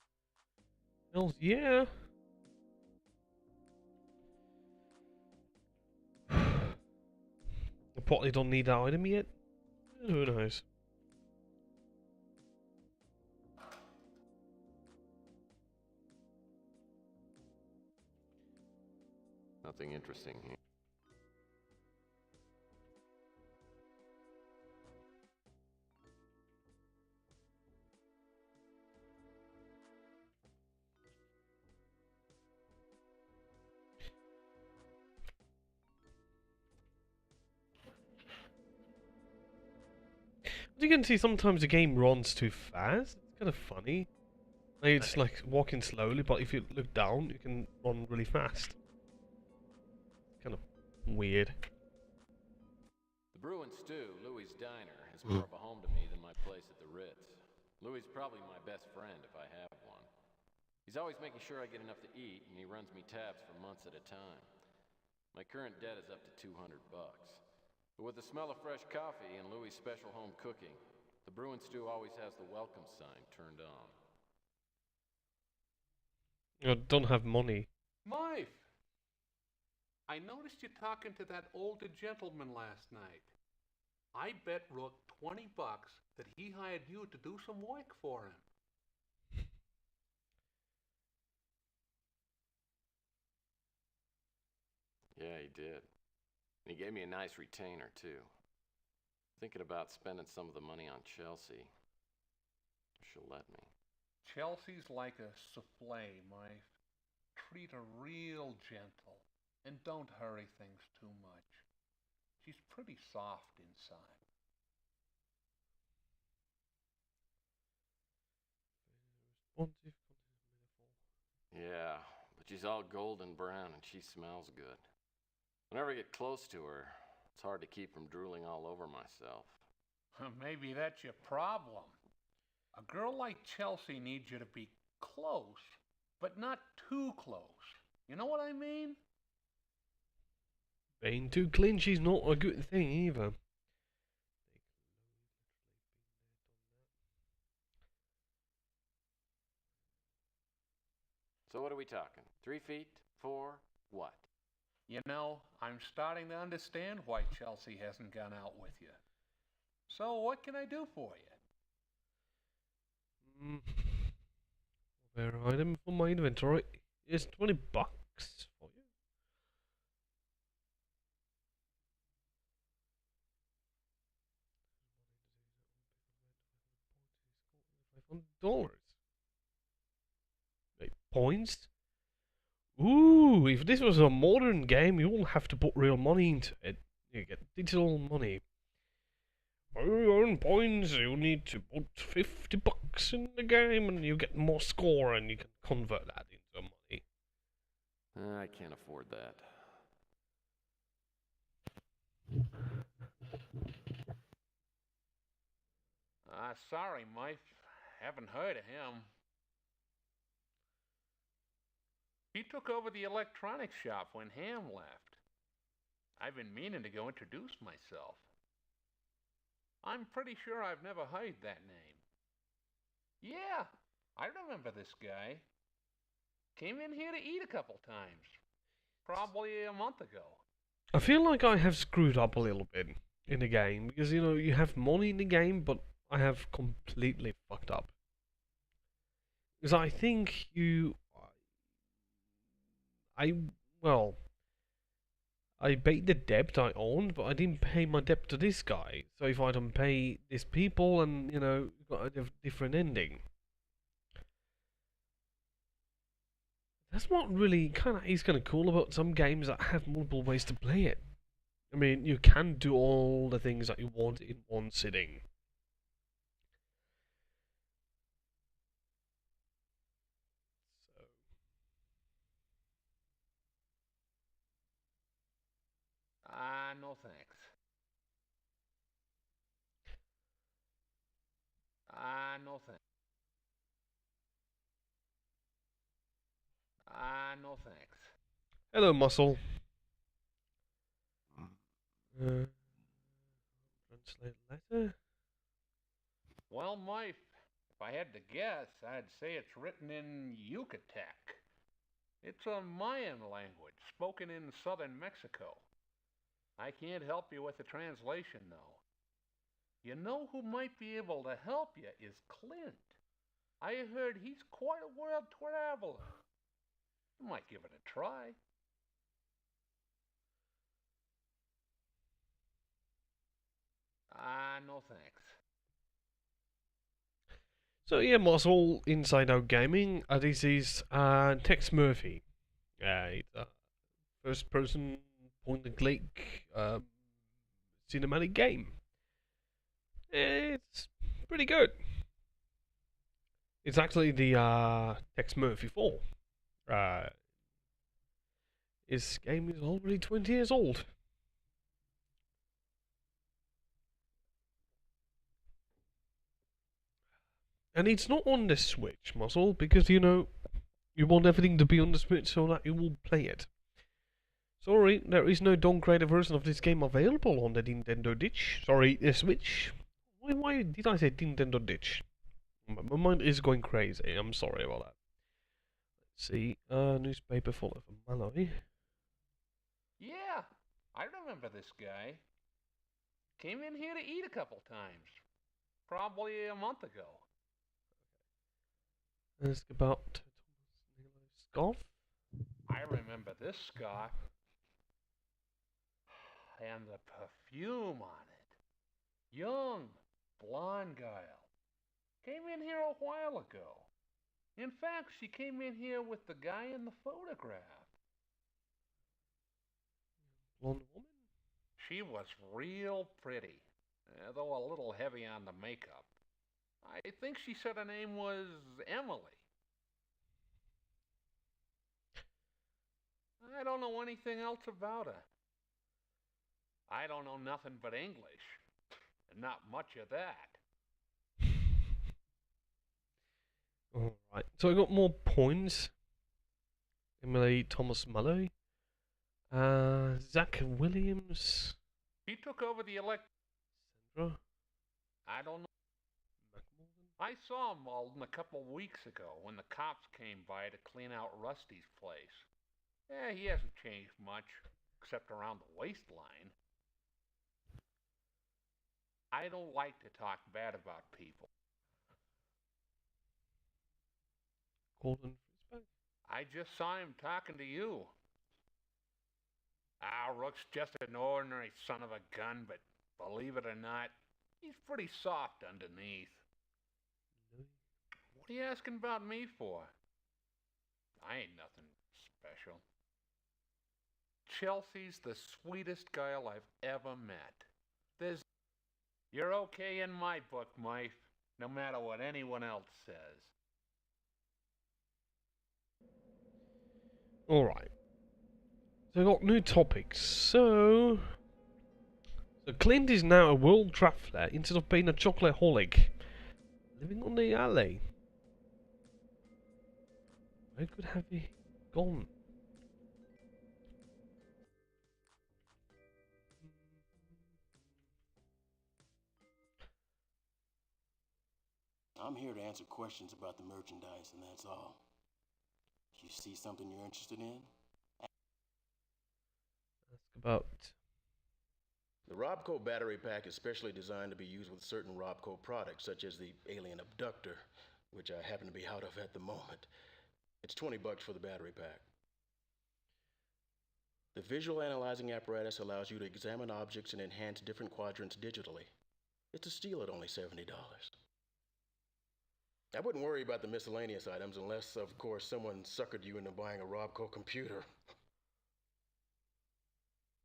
Hells yeah. I probably don't need that item yet. Who knows? nothing interesting here. As you can see, sometimes the game runs too fast. It's kind of funny. Like, it's like walking slowly, but if you look down, you can run really fast. Kind of weird. The Brew and Stew, Louis' diner, is more of a home to me than my place at the Ritz. Louis is probably my best friend if I have one. He's always making sure I get enough to eat, and he runs me tabs for months at a time. My current debt is up to $200. But with the smell of fresh coffee and Louis' special home cooking, the Brew and Stew always has the welcome sign turned on. I don't have money. Life! I noticed you talking to that older gentleman last night. I bet Rook $20 that he hired you to do some work for him. Yeah, he did. And he gave me a nice retainer, too. Thinking about spending some of the money on Chelsea. She'll let me. Chelsea's like a souffle, Mike. Treat her real gentle, and don't hurry things too much. She's pretty soft inside. Yeah, but she's all golden brown and she smells good. Whenever I get close to her, it's hard to keep from drooling all over myself. Maybe that's your problem. A girl like Chelsea needs you to be close, but not too close. You know what I mean? Being too clinchy's not a good thing either. So what are we talking? 3 feet? 4? What? You know, I'm starting to understand why Chelsea hasn't gone out with you. So what can I do for you? Rare item for my inventory is $20 for you. $500. Wait, points? Ooh, if this was a modern game, you won't have to put real money into it. You get digital money. To earn points, you need to put $50 in the game and you get more score and you can convert that into money. I can't afford that. Sorry, Mike. Haven't heard of him. He took over the electronics shop when Ham left. I've been meaning to go introduce myself. I'm pretty sure I've never heard that name. Yeah, I remember this guy. Came in here to eat a couple times. Probably a month ago. I feel like I have screwed up a little bit in the game because, you know, you have money in the game, but I have completely fucked up. Because I think well, I paid the debt I owned, but I didn't pay my debt to this guy. So if I don't pay these people, and, you know, got a different ending. That's what really is kind of cool about some games that have multiple ways to play it. I mean, you can do all the things that you want in one sitting. No thanks. No thanks. No thanks. Hello, Muscle. Translate letter. Well, Mike, if I had to guess, I'd say it's written in Yucatec. It's a Mayan language spoken in southern Mexico. I can't help you with the translation, though. You know who might be able to help you is Clint. I heard he's quite a world traveler. You might give it a try. No thanks. So yeah, Muscle Inside Out Gaming. This is Tex Murphy. It's a first-person point-and-click cinematic game. It's pretty good. It's actually the Tex Murphy 4. This game is already 20 years old. And it's not on the Switch, Muscle, because, you know, you want everything to be on the Switch so that you will play it. Sorry, there is no downgraded version of this game available on the Nintendo Ditch. Sorry, the Switch. Why did I say Nintendo Ditch? My mind is going crazy. I'm sorry about that. Let's see. Newspaper full of Malloy. Yeah, I remember this guy. Came in here to eat a couple times. Probably a month ago. Ask about Scoff. I remember this scarf. And the perfume on it. Young, blonde girl. Came in here a while ago. In fact, she came in here with the guy in the photograph. Blonde woman? She was real pretty, though a little heavy on the makeup. I think she said her name was Emily. I don't know anything else about her. I don't know nothing but English, and not much of that. Alright, so I got more points. Emily Thomas Muller. Zach Williams. He took over the Sandra. I don't know. I saw him a couple of weeks ago when the cops came by to clean out Rusty's place. Yeah, he hasn't changed much, except around the waistline. I don't like to talk bad about people. Gordon Frisbee. I just saw him talking to you. Rook's just an ordinary son of a gun, but believe it or not, he's pretty soft underneath. What are you asking about me for? I ain't nothing special. Chelsea's the sweetest girl I've ever met. You're okay in my book, Mike, no matter what anyone else says. Alright. So I got new topics. So Clint is now a world traveller instead of being a chocoholic. Living on the alley. Where could have he gone? I'm here to answer questions about the merchandise, and that's all. If you see something you're interested in, Ask about. the Robco battery pack is specially designed to be used with certain Robco products, such as the Alien Abductor, which I happen to be out of at the moment. It's $20 for the battery pack. The visual analyzing apparatus allows you to examine objects and enhance different quadrants digitally. It's a steal at only $70. I wouldn't worry about the miscellaneous items unless, of course, someone suckered you into buying a Robco computer.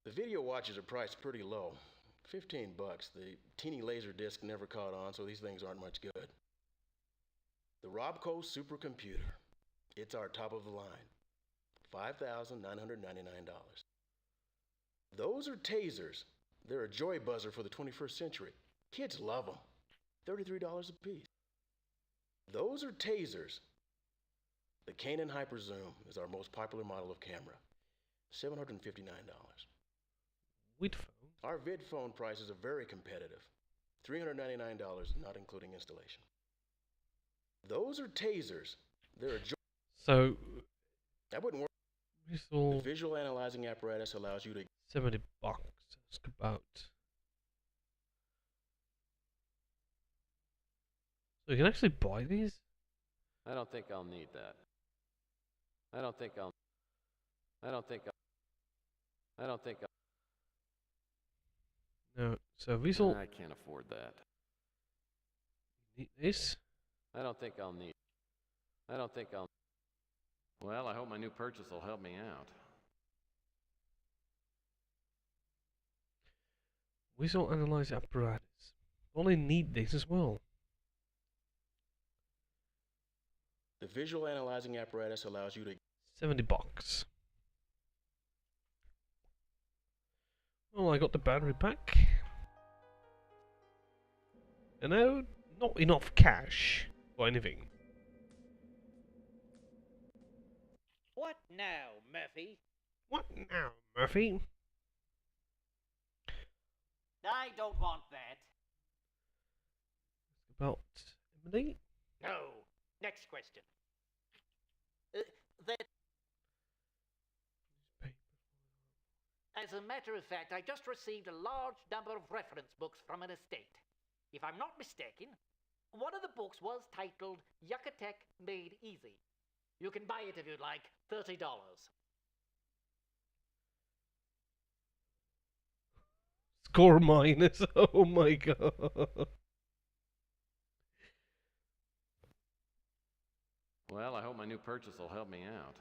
The video watches are priced pretty low, $15. The teeny laser disc never caught on, so these things aren't much good. The Robco Supercomputer. It's our top of the line. $5,999. Those are tasers. They're a joy buzzer for the 21st century. Kids love them. $33 a piece. Those are tasers. The Canon Hyper Zoom is our most popular model of camera. $759. With phone. Our vid phone prices are very competitive. $399, not including installation. Those are tasers. They're a So I wouldn't worry. visual The visual analyzing apparatus allows you to $70. Ask about. So you can actually buy these? I don't think I'll need that. I don't think I'll No. So visual. I can't afford that. Need this? I don't think I'll Well, I hope my new purchase will help me out. Visual analyzer apparatus. Only need this as well. the visual analyzing apparatus allows you to $70. Well, I got the battery pack. You know, not enough cash or anything. What now, Murphy? What now, Murphy? I don't want that. About Emily? No. Next question. As a matter of fact, I just received a large number of reference books from an estate. If I'm not mistaken, one of the books was titled Yucatec Made Easy. You can buy it if you'd like, $30. Score minus. Oh my god. Well, I hope my new purchase will help me out.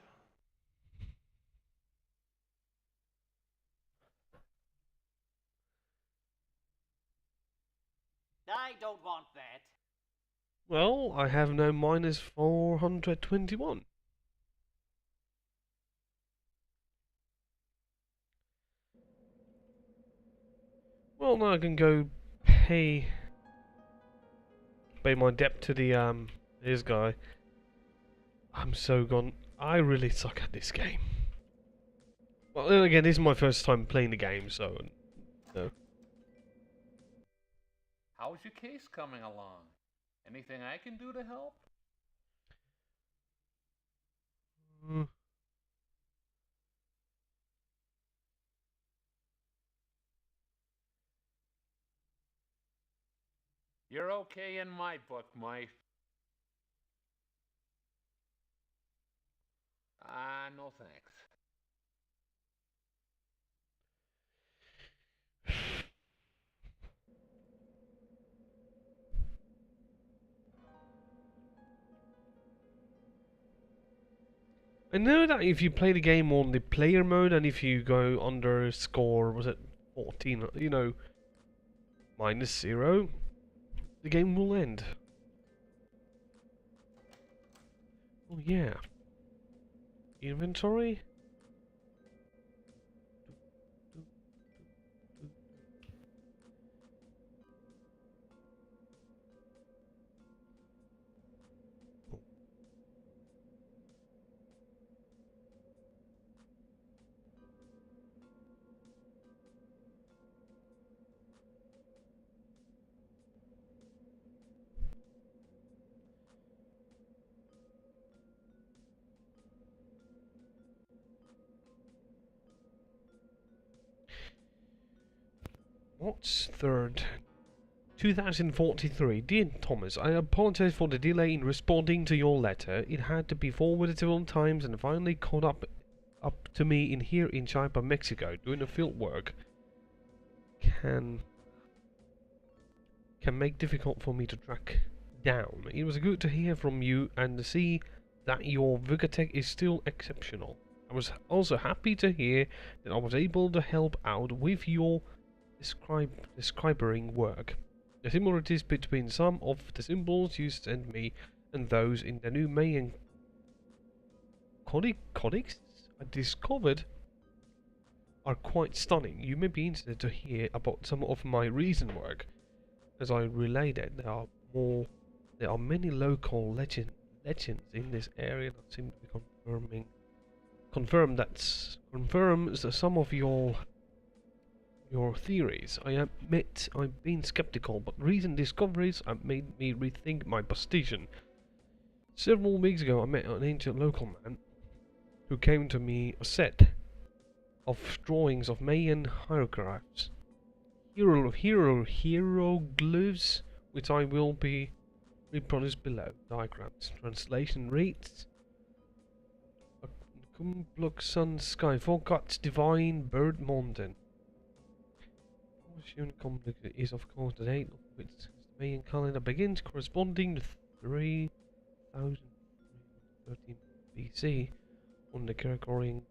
I don't want that. Well, I have now minus 421. Well, now I can go pay my debt to the this guy. I'm so gone. I really suck at this game. Well, then again, this is my first time playing the game, so no. How's your case coming along? Anything I can do to help? You're okay in my book, Mike. No thanks. I know that if you play the game on the player mode and if you go under score, was it 14, you know, -0, the game will end. Oh yeah. Inventory? What's third? 2043. Dear Thomas, I apologize for the delay in responding to your letter. It had to be forwarded several times and finally caught up to me in here in Chiapa, Mexico, doing the field work. Can make difficult for me to track down. It was good to hear from you and to see that your Vugatech is still exceptional. I was also happy to hear that I was able to help out with your describing work. The similarities between some of the symbols you sent me and those in the new Mayan codex I discovered are quite stunning. You may be interested to hear about some of my recent work. As I related, there are many local legends in this area that seem to be confirms that some of your theories. I admit I've been skeptical, but recent discoveries have made me rethink my position. Several weeks ago I met an ancient local man who came to me a set of drawings of Mayan hieroglyphs. Hieroglyphs, which I will be reproduced below. Diagrams. Translation reads: a Kumbluk sun sky forgot divine bird mountain. Kumbluk is of course the date of which the Mayan calendar begins, corresponding to 3013 BC on the Gregorian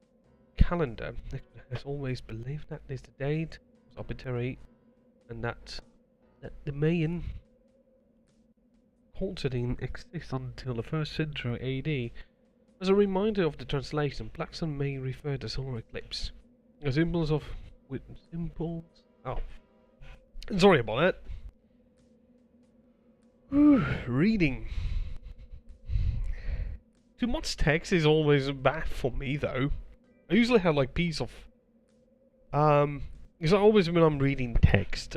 calendar. It has always believed that this date was arbitrary and that the Mayan culture didn't exist until the 1st century AD. As a reminder of the translation, black sun may refer to solar eclipse. The symbols oh, sorry about that. Reading. Too much text is always bad for me though. I usually have like piece of because always when I'm reading text,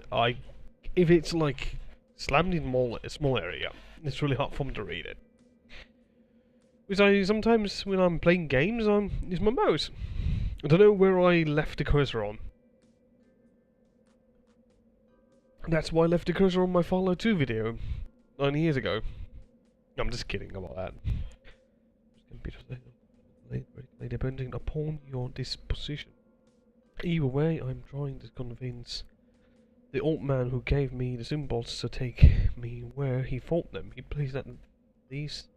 if it's like slammed in a small area, it's really hard for me to read it. Because I sometimes when I'm playing games, use my mouse. I don't know where I left the cursor on. That's why I left the cursor on my Fallout 2 video 9 years ago. I'm just kidding about that. Depending upon your disposition. Either way, I'm trying to convince the old man who gave me the symbols to take me where he fought them. He believes that these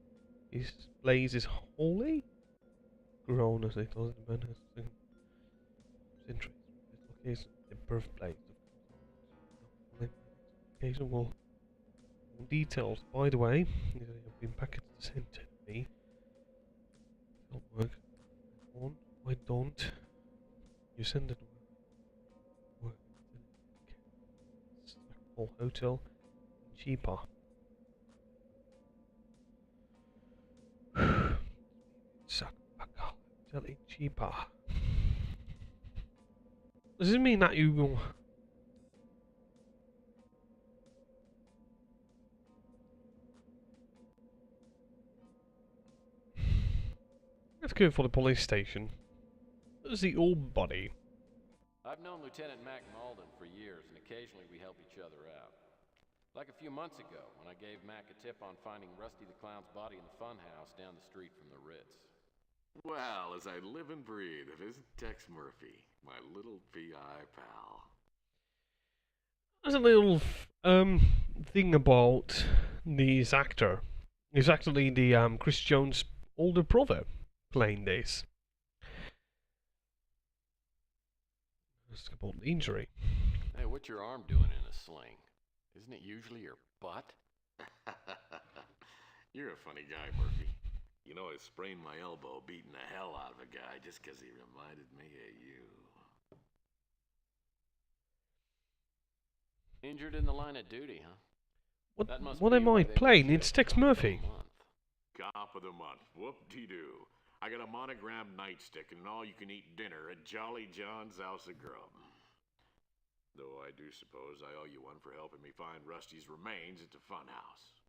His blaze is holy. Grown as it does in the centuries. Its location, the birthplace. Location will more details. By the way, I've been packets sent to me. Don't work. On. Why don't you send it? Work. Or hotel cheaper. Suck back up. Hotel ain't cheaper. Does this mean that you will? Let's go for the police station. There's the old body. I've known Lieutenant Mac Malden for years, and occasionally we help each other out. Like a few months ago, when I gave Mac a tip on finding Rusty the Clown's body in the funhouse down the street from the Ritz. Well, as I live and breathe, it isn't Tex Murphy, my little PI pal. There's a little thing about this actor. He's actually the Chris Jones' older brother playing this. Let's talk about the injury. Hey, what's your arm doing in a sling? Isn't it usually your butt? You're a funny guy, Murphy. You know, I sprained my elbow beating the hell out of a guy just because he reminded me of you. Injured in the line of duty, huh? What am I playing? It's Tex Murphy. Cop of the month. Whoop-de-doo. I got a monogrammed nightstick and an all-you-can-eat dinner at Jolly John's House of Grub. Though I do suppose I owe you one for helping me find Rusty's remains at the funhouse.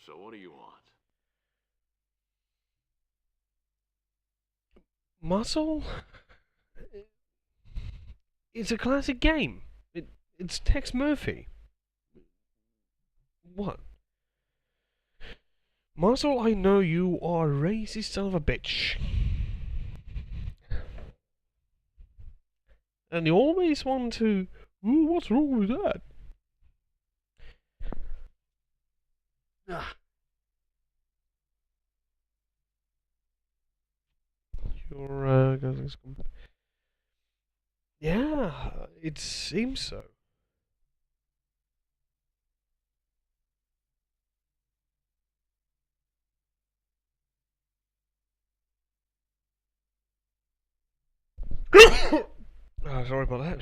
So what do you want? Muscle? It's a classic game. It's Tex Murphy. What? Muscle, I know you are a racist son of a bitch. And you always want to... Ooh, what's wrong with that? Your yeah, it seems so. Sorry about that.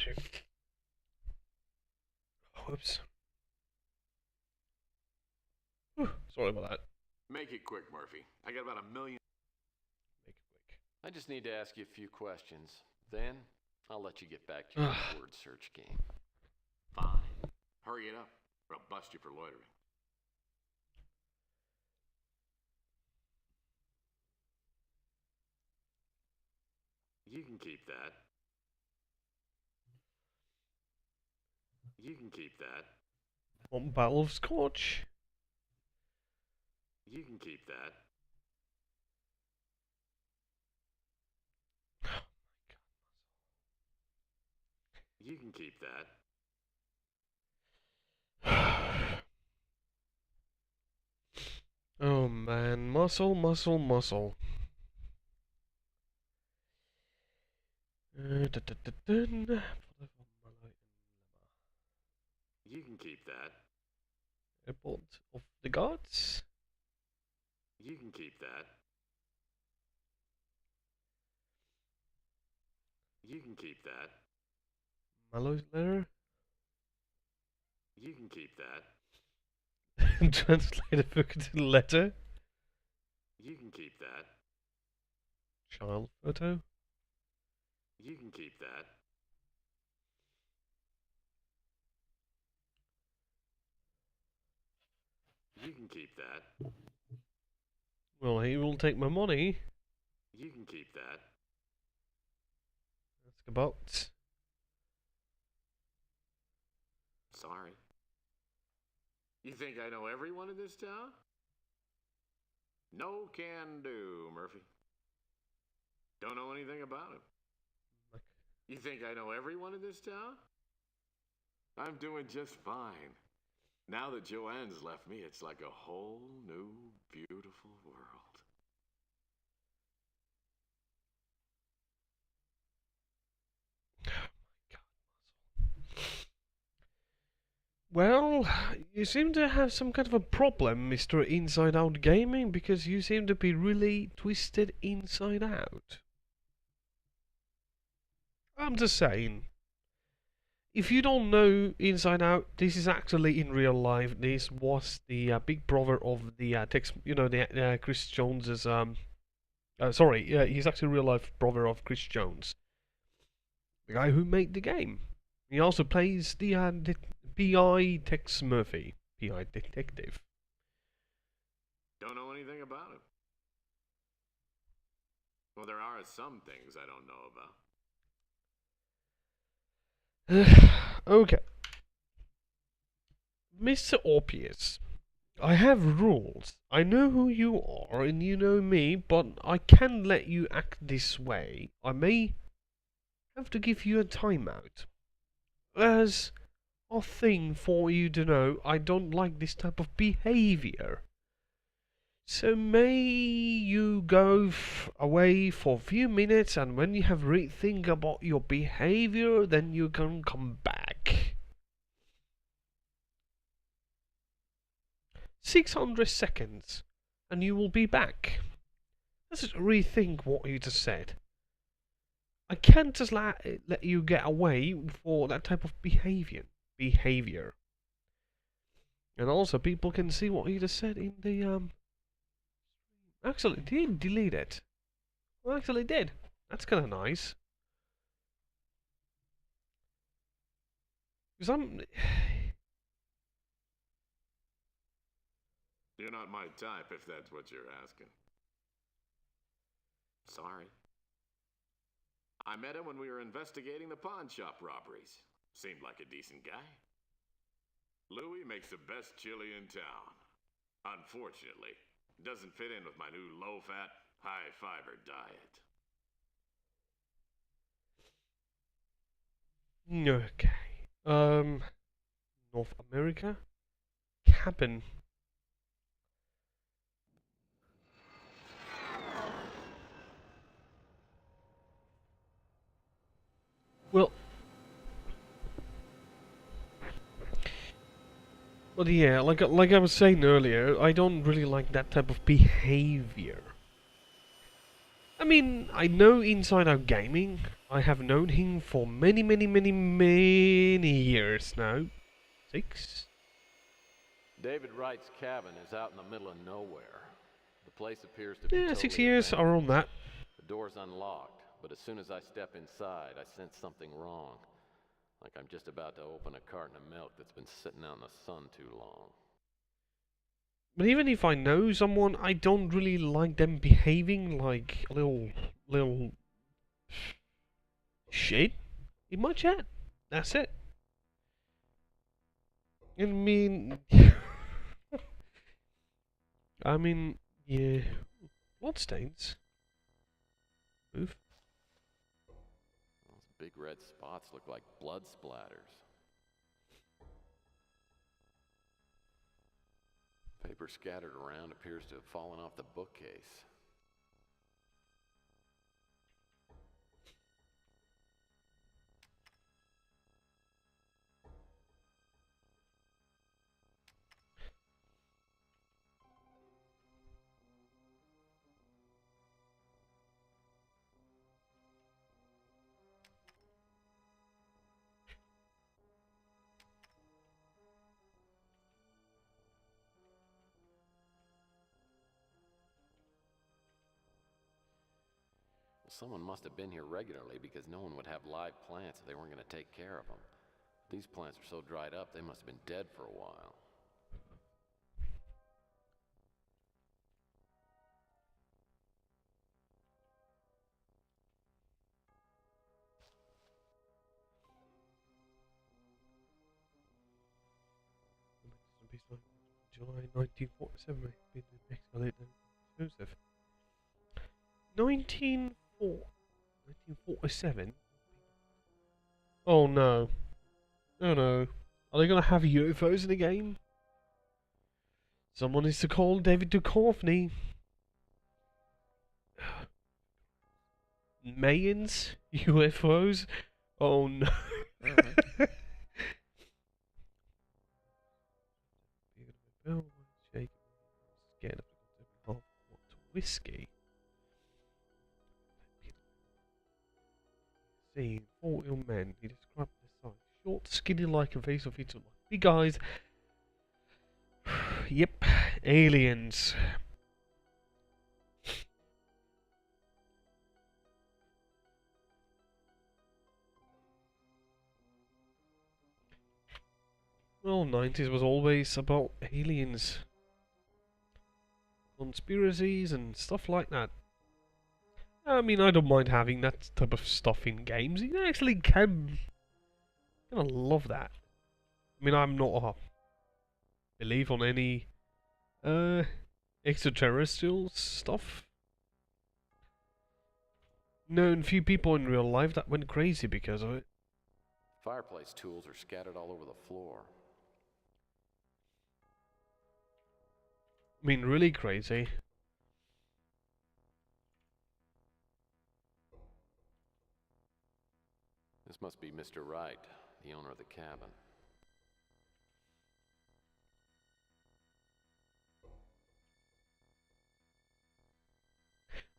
Whoops. Sorry about that. Make it quick, Murphy. I got about 1 million. Make it quick. I just need to ask you a few questions. Then, I'll let you get back to your word search game. Fine. Hurry it up, or I'll bust you for loitering. You can keep that. You can keep that. One bottle of scotch. You can keep that. You can keep that. Oh man, muscle, muscle, muscle. You can keep that. Airport of the Gods. You can keep that. You can keep that. Malo's letter. You can keep that. Translate a book into letter. You can keep that. Child photo. You can keep that. You can keep that. Well, he will take my money. You can keep that. Let's go box. Sorry. You think I know everyone in this town? No can do, Murphy. Don't know anything about him. You think I know everyone in this town? I'm doing just fine. Now that Joanne's left me, it's like a whole new, beautiful world. Well, you seem to have some kind of a problem, Mr. Inside Out Gaming, because you seem to be really twisted inside out. I'm just saying. If you don't know Inside Out, this is actually in real life. This was the big brother of the Tex, the Chris Jones's sorry, yeah, he's actually real life brother of Chris Jones, the guy who made the game. He also plays the PI Tex Murphy, PI detective. Don't know anything about it. Well, there are some things I don't know about. Okay. Mr. Obvious, I have rules. I know who you are and you know me, but I can't let you act this way. I may have to give you a timeout. As a thing for you to know, I don't like this type of behavior. So may you go away for a few minutes, and when you have rethink about your behavior, then you can come back. 600 seconds, and you will be back. Let's just rethink what you just said. I can't just let you get away for that type of behavior. And also, people can see what you just said in the Actually, did delete it. Well, actually did. That's kind of nice. Because You're not my type, if that's what you're asking. Sorry. I met him when we were investigating the pawn shop robberies. Seemed like a decent guy. Louis makes the best chili in town. Unfortunately, doesn't fit in with my new low-fat, high-fiber diet. Okay. North America? Cabin. Well, yeah, like I was saying earlier, I don't really like that type of behavior. I mean, I know Inside Out Gaming. I have known him for many years now. 6? David Wright's cabin is out in the middle of nowhere. The place appears to be Yeah, totally 6 years abandoned. around that. The door's unlocked, but as soon as I step inside, I sense something wrong. Like I'm just about to open a carton of milk that's been sitting out in the sun too long. But even if I know someone, I don't really like them behaving like a little shit in my chat. That's it. I mean, yeah, bloodstains. Move. Those big red spots look like blood splatters. Paper scattered around appears to have fallen off the bookcase. Someone must have been here regularly because no one would have live plants if they weren't going to take care of them. These plants are so dried up, they must have been dead for a while. July 1947. Joseph. 1947? Oh no. Oh no. Are they gonna have UFOs in the game? Someone needs to call David Duchovny. Mayans? UFOs? Oh no. Scared of whiskey. See, 4 ill men. He described the size. Short, skinny like a face of each other. Big eyes. Yep, aliens. Well, 90s was always about aliens. Conspiracies and stuff like that. I mean, I don't mind having that type of stuff in games. You actually can. I love that. I mean, I'm not a believe on any extraterrestrial stuff. Known few people in real life that went crazy because of it. Fireplace tools are scattered all over the floor. I mean, really crazy. This must be Mr. Wright, the owner of the cabin.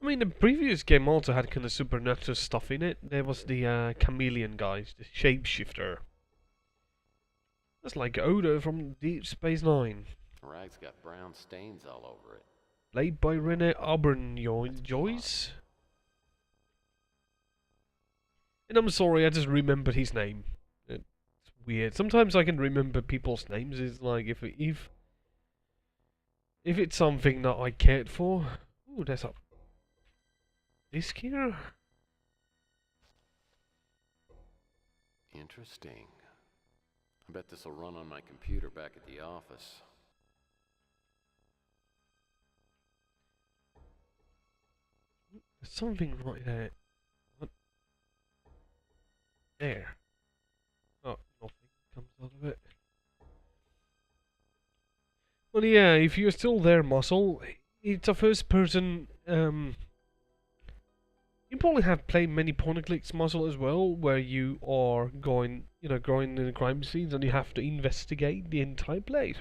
I mean, the previous game also had kind of supernatural stuff in it. There was the chameleon guys, the shapeshifter. That's like Odo from Deep Space Nine. The rag's got brown stains all over it. Played by Rene Auberjonois. And I'm sorry, I just remembered his name. It's weird. Sometimes I can remember people's names. It's like if it's something that I cared for. Ooh, there's a disc here. Interesting. I bet this'll run on my computer back at the office. There's something right there. What? There. Oh, nothing comes out of it. Well, yeah, if you're still there, Muscle, it's a first person, you probably have played many point and clicks, Muscle, as well, where you are going in the crime scenes and you have to investigate the entire place.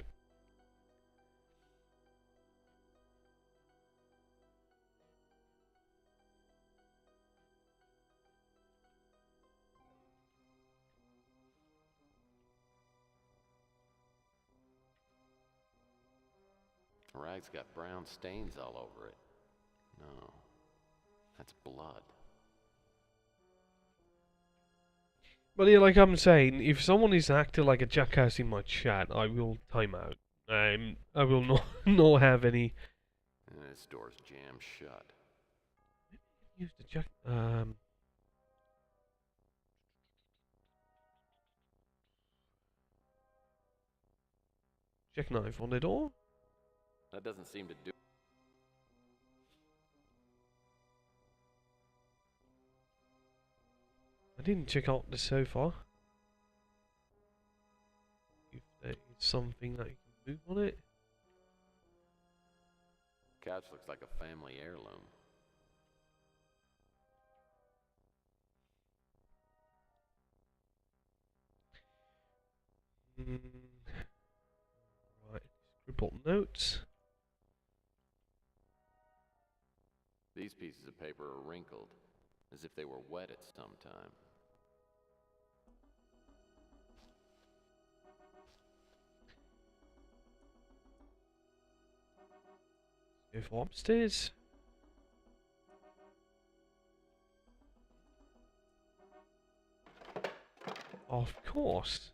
The rag's got brown stains all over it. No, that's blood. But yeah, like I'm saying, if someone is acting like a jackass in my chat, I will time out. I will not have any. This door's jammed shut. Use the jack. Jackknife on the door. That doesn't seem to do. I didn't check out the sofa. If there is something that you can move on it. Couch looks like a family heirloom. Right, scribble notes. These pieces of paper are wrinkled, as if they were wet at some time. Go for upstairs. Of course.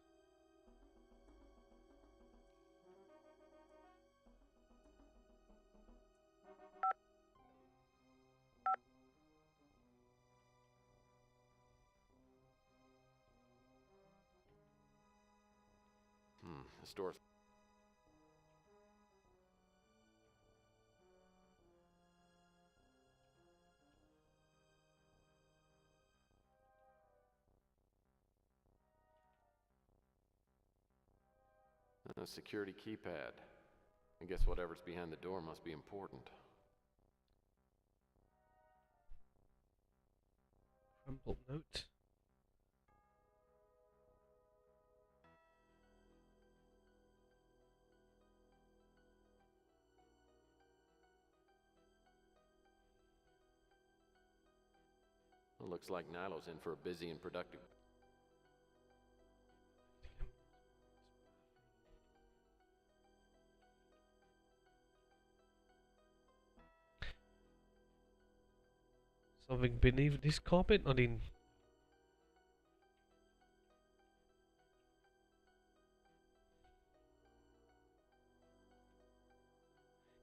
This door's... A security keypad. I guess whatever's behind the door must be important. Crumpled note. It looks like Nilo's in for a busy and productive. Something beneath this carpet? I didn't.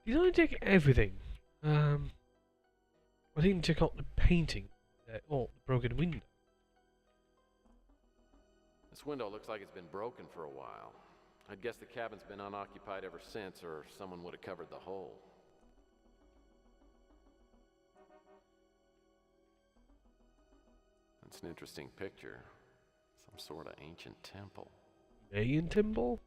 Did I check everything? I didn't check out the painting. Or the broken window. This window looks like it's been broken for a while. I'd guess the cabin's been unoccupied ever since, or someone would have covered the hole. That's an interesting picture. Some sort of ancient temple. Mayan temple?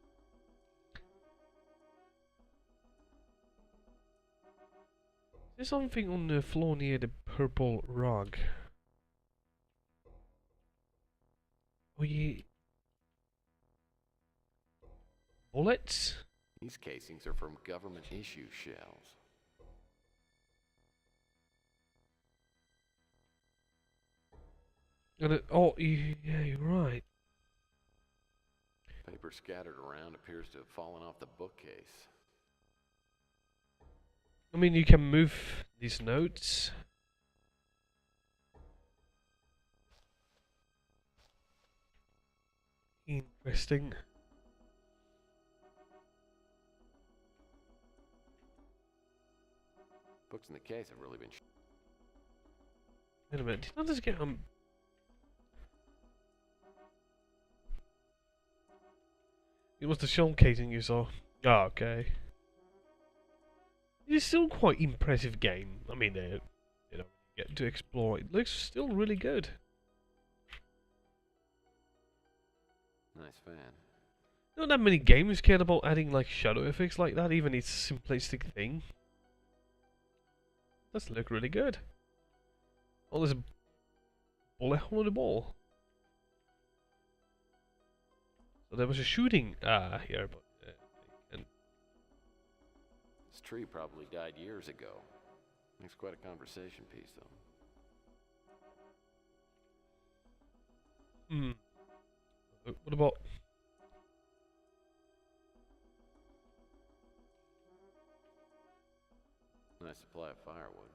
There's something on the floor near the purple rug. Oh yeah. Bullets? These casings are from government issue shells. And oh, yeah, you're right. Paper scattered around appears to have fallen off the bookcase. I mean, you can move these notes. Interesting. Books in the case have really been. Wait a minute. Did I just get It was the shell casing you saw. Oh, okay. It's still quite impressive game. I mean, you know, get to explore. It looks still really good. Nice fan. Not that many games care about adding like shadow effects like that, even its simplistic thing. Does look really good. Oh, there's a bullet hole in the ball. So there was a shooting here, but and This tree probably died years ago. Makes quite a conversation piece, though. What about? Nice supply of firewood.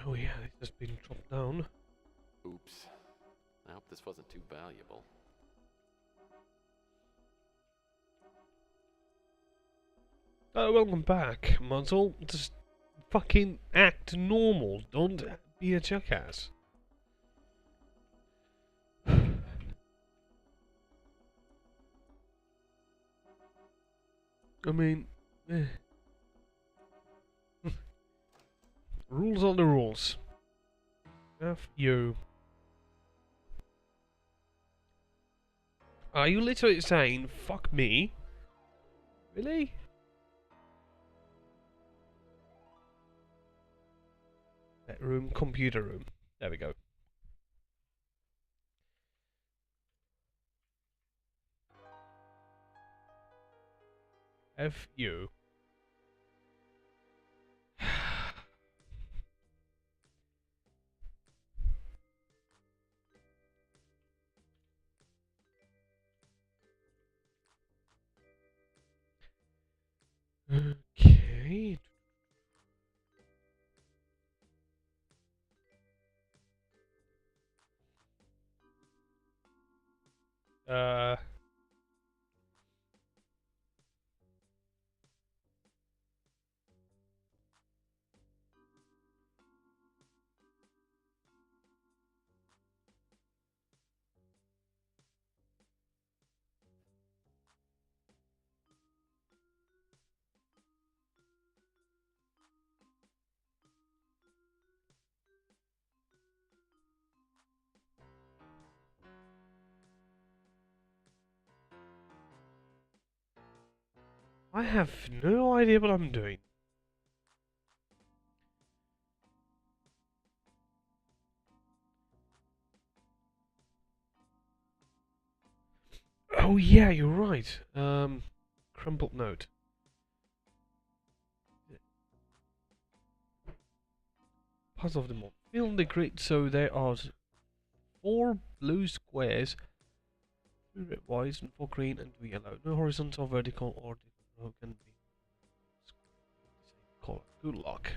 Oh yeah, it's just been dropped down. Oops. I hope this wasn't too valuable. Welcome back, Muzzle. Just fucking act normal. Don't be a jackass. I mean, rules are the rules. F you. Are you literally saying, fuck me? Really? Bedroom, computer room. There we go. F you. Okay. Uh. I have no idea what I'm doing. Oh yeah, you're right. Crumpled note. Parts of the mod. Fill the grid so there are 4 blue squares, 3 red, white, and 4 green, and 2 yellow. No horizontal, vertical, or different row can be color. Good luck.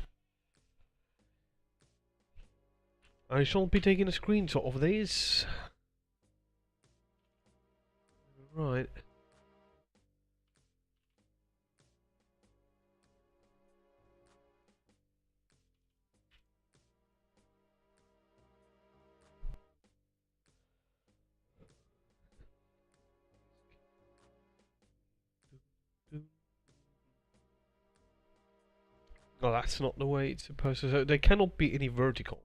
I shall be taking a screenshot of this. Right. No, that's not the way it's supposed to. So there cannot be any vertical.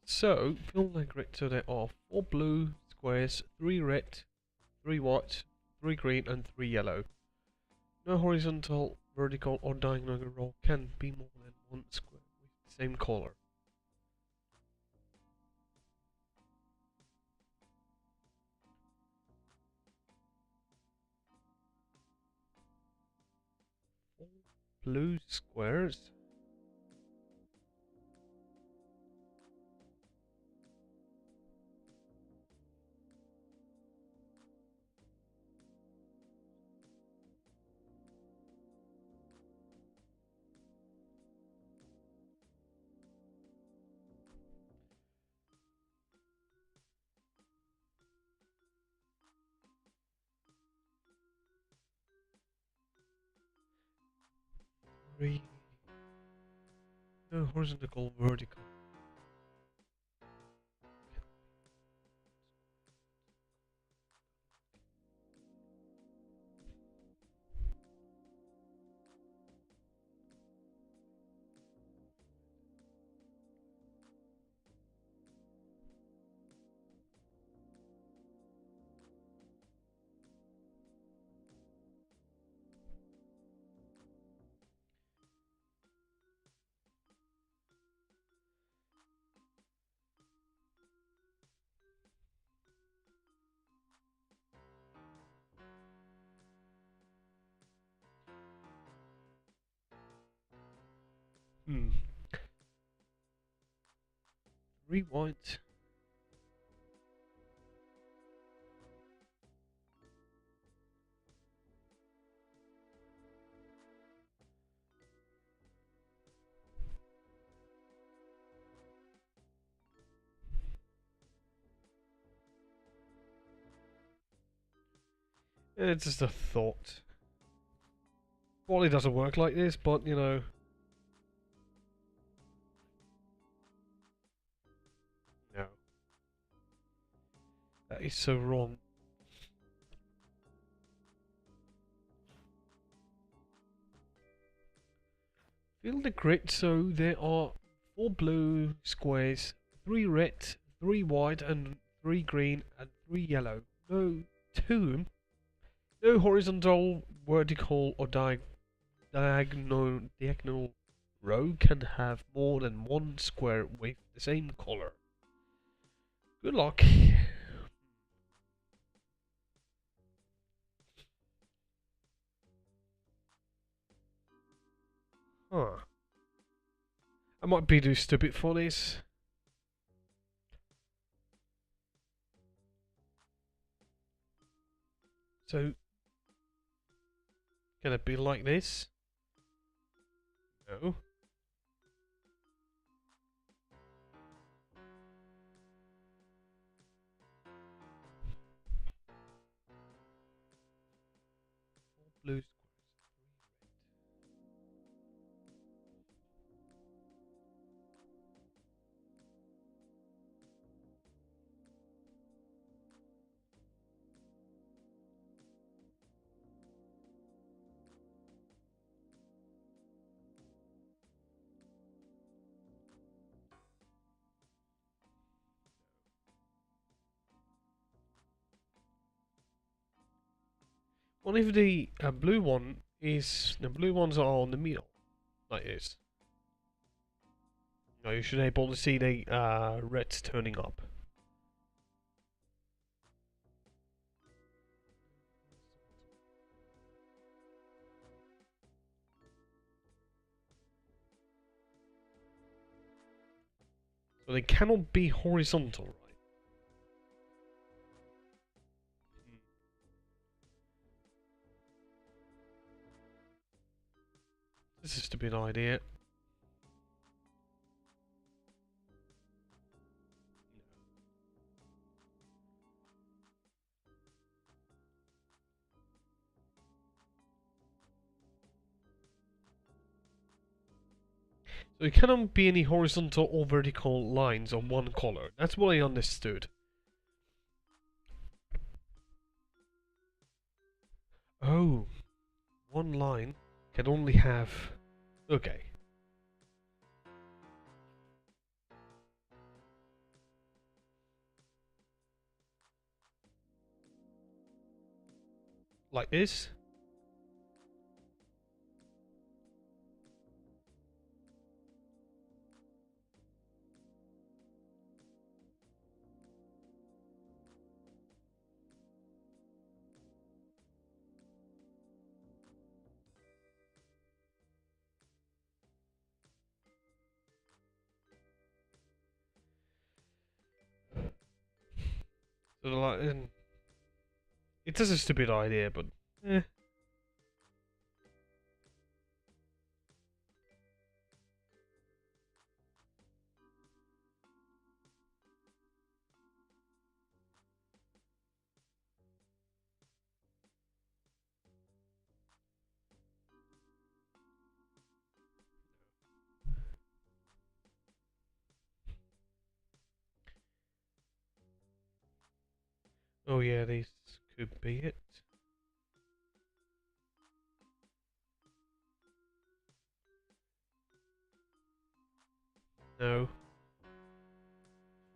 So fill the grid so there are 4 blue squares, 3 red, 3 white, 3 green, and 3 yellow. No horizontal, vertical, or diagonal row can be more than 1 square with the same color. Blue squares. Three. No horizontal, vertical. Hmm. 3 white. It's just a thought. Well, it doesn't work like this, but you know. No. That is so wrong. Fill the grid so there are 4 blue squares, 3 red, 3 white, and 3 green, and 3 yellow. No, 2. No horizontal, vertical, or diagonal row can have more than 1 square with the same color. Good luck. Huh. I might be too stupid for this. So, can it be like this? No. Blue squares. What if the blue one is... The blue ones are on the middle, like this. Now you should be able to see the reds turning up. So they cannot be horizontal, right? This is a stupid idea. So there cannot be any horizontal or vertical lines on one color. That's what I understood. Oh, one line can only have... Okay. Like this. So like, it is a stupid idea, but eh. Oh yeah, these could be it. No.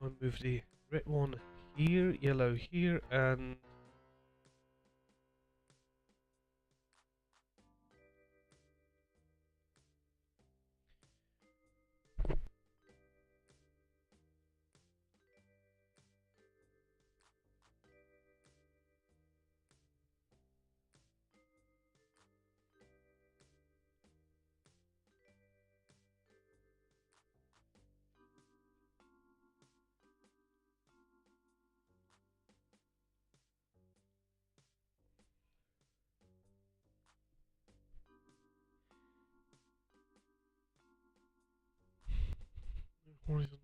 I'll move the red one here, yellow here, and... horizontal.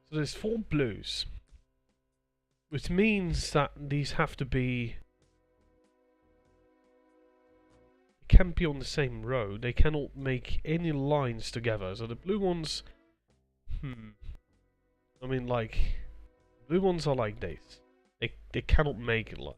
So there's 4 blues. Which means that these have to be... They can't be on the same row. They cannot make any lines together. So the blue ones... I mean, like... Blue ones are like this. They cannot make it like...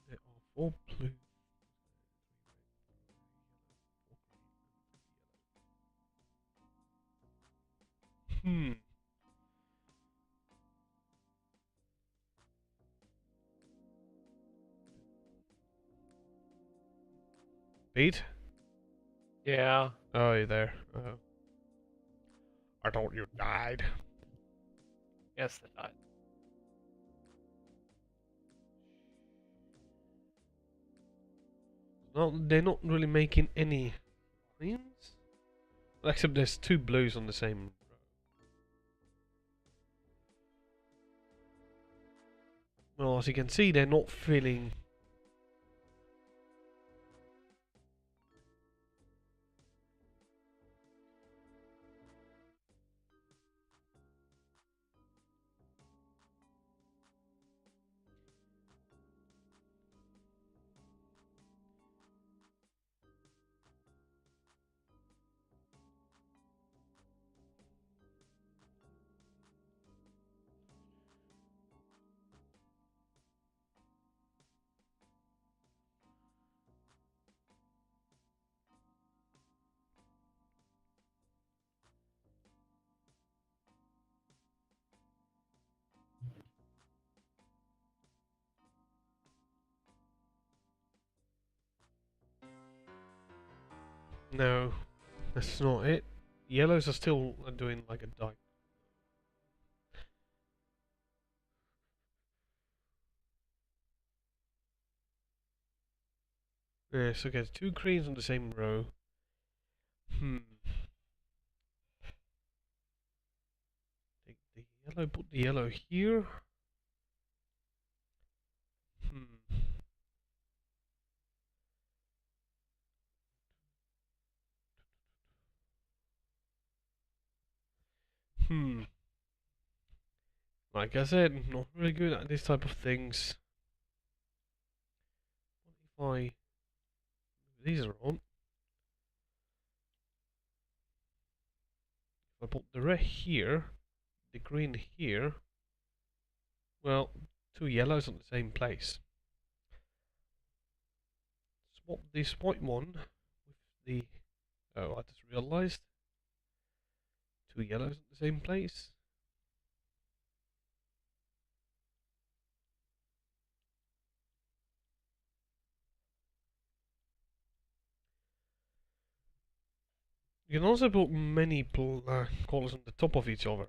There are 4 blue. Pete? Yeah. Oh, you're there. Oh. I thought you died. Yes, I died. No, they're not really making any lines? Except there's 2 blues on the same row. Well, as you can see, they're not filling. No, that's not it. Yellows are still doing like a die. Yes, okay, 2 greens on the same row. Take the yellow, put the yellow here. Like I said, not really good at this type of things. What if these are on? If I put the red here, the green here, well, 2 yellows on the same place. Swap this white one with the... Oh, I just realized. 2 yellows at the same place. You can also put many colors on the top of each other.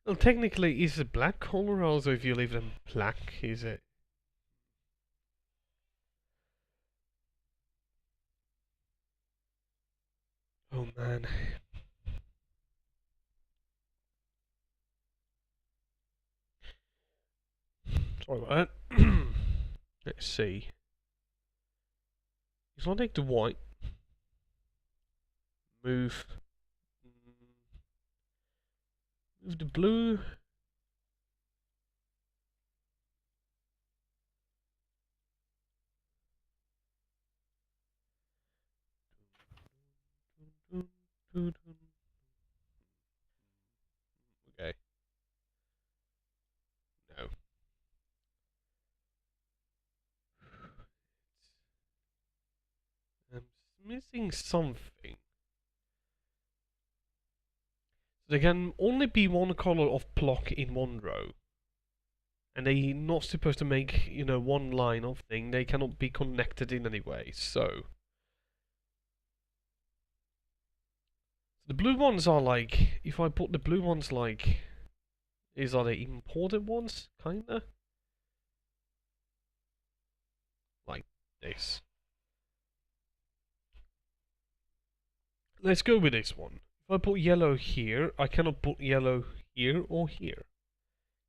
Well, technically, is a black color also if you leave them black, is it? Oh man. Sorry about that. Let's see. So I'll take the white. Move the blue. Okay. No. I'm missing something. There can only be one color of block in one row. And they're not supposed to make, you know, one line of thing. They cannot be connected in any way, so... The blue ones are like... If I put the blue ones like... Are they imported ones? Kinda? Like this. Let's go with this one. If I put yellow here, I cannot put yellow here or here.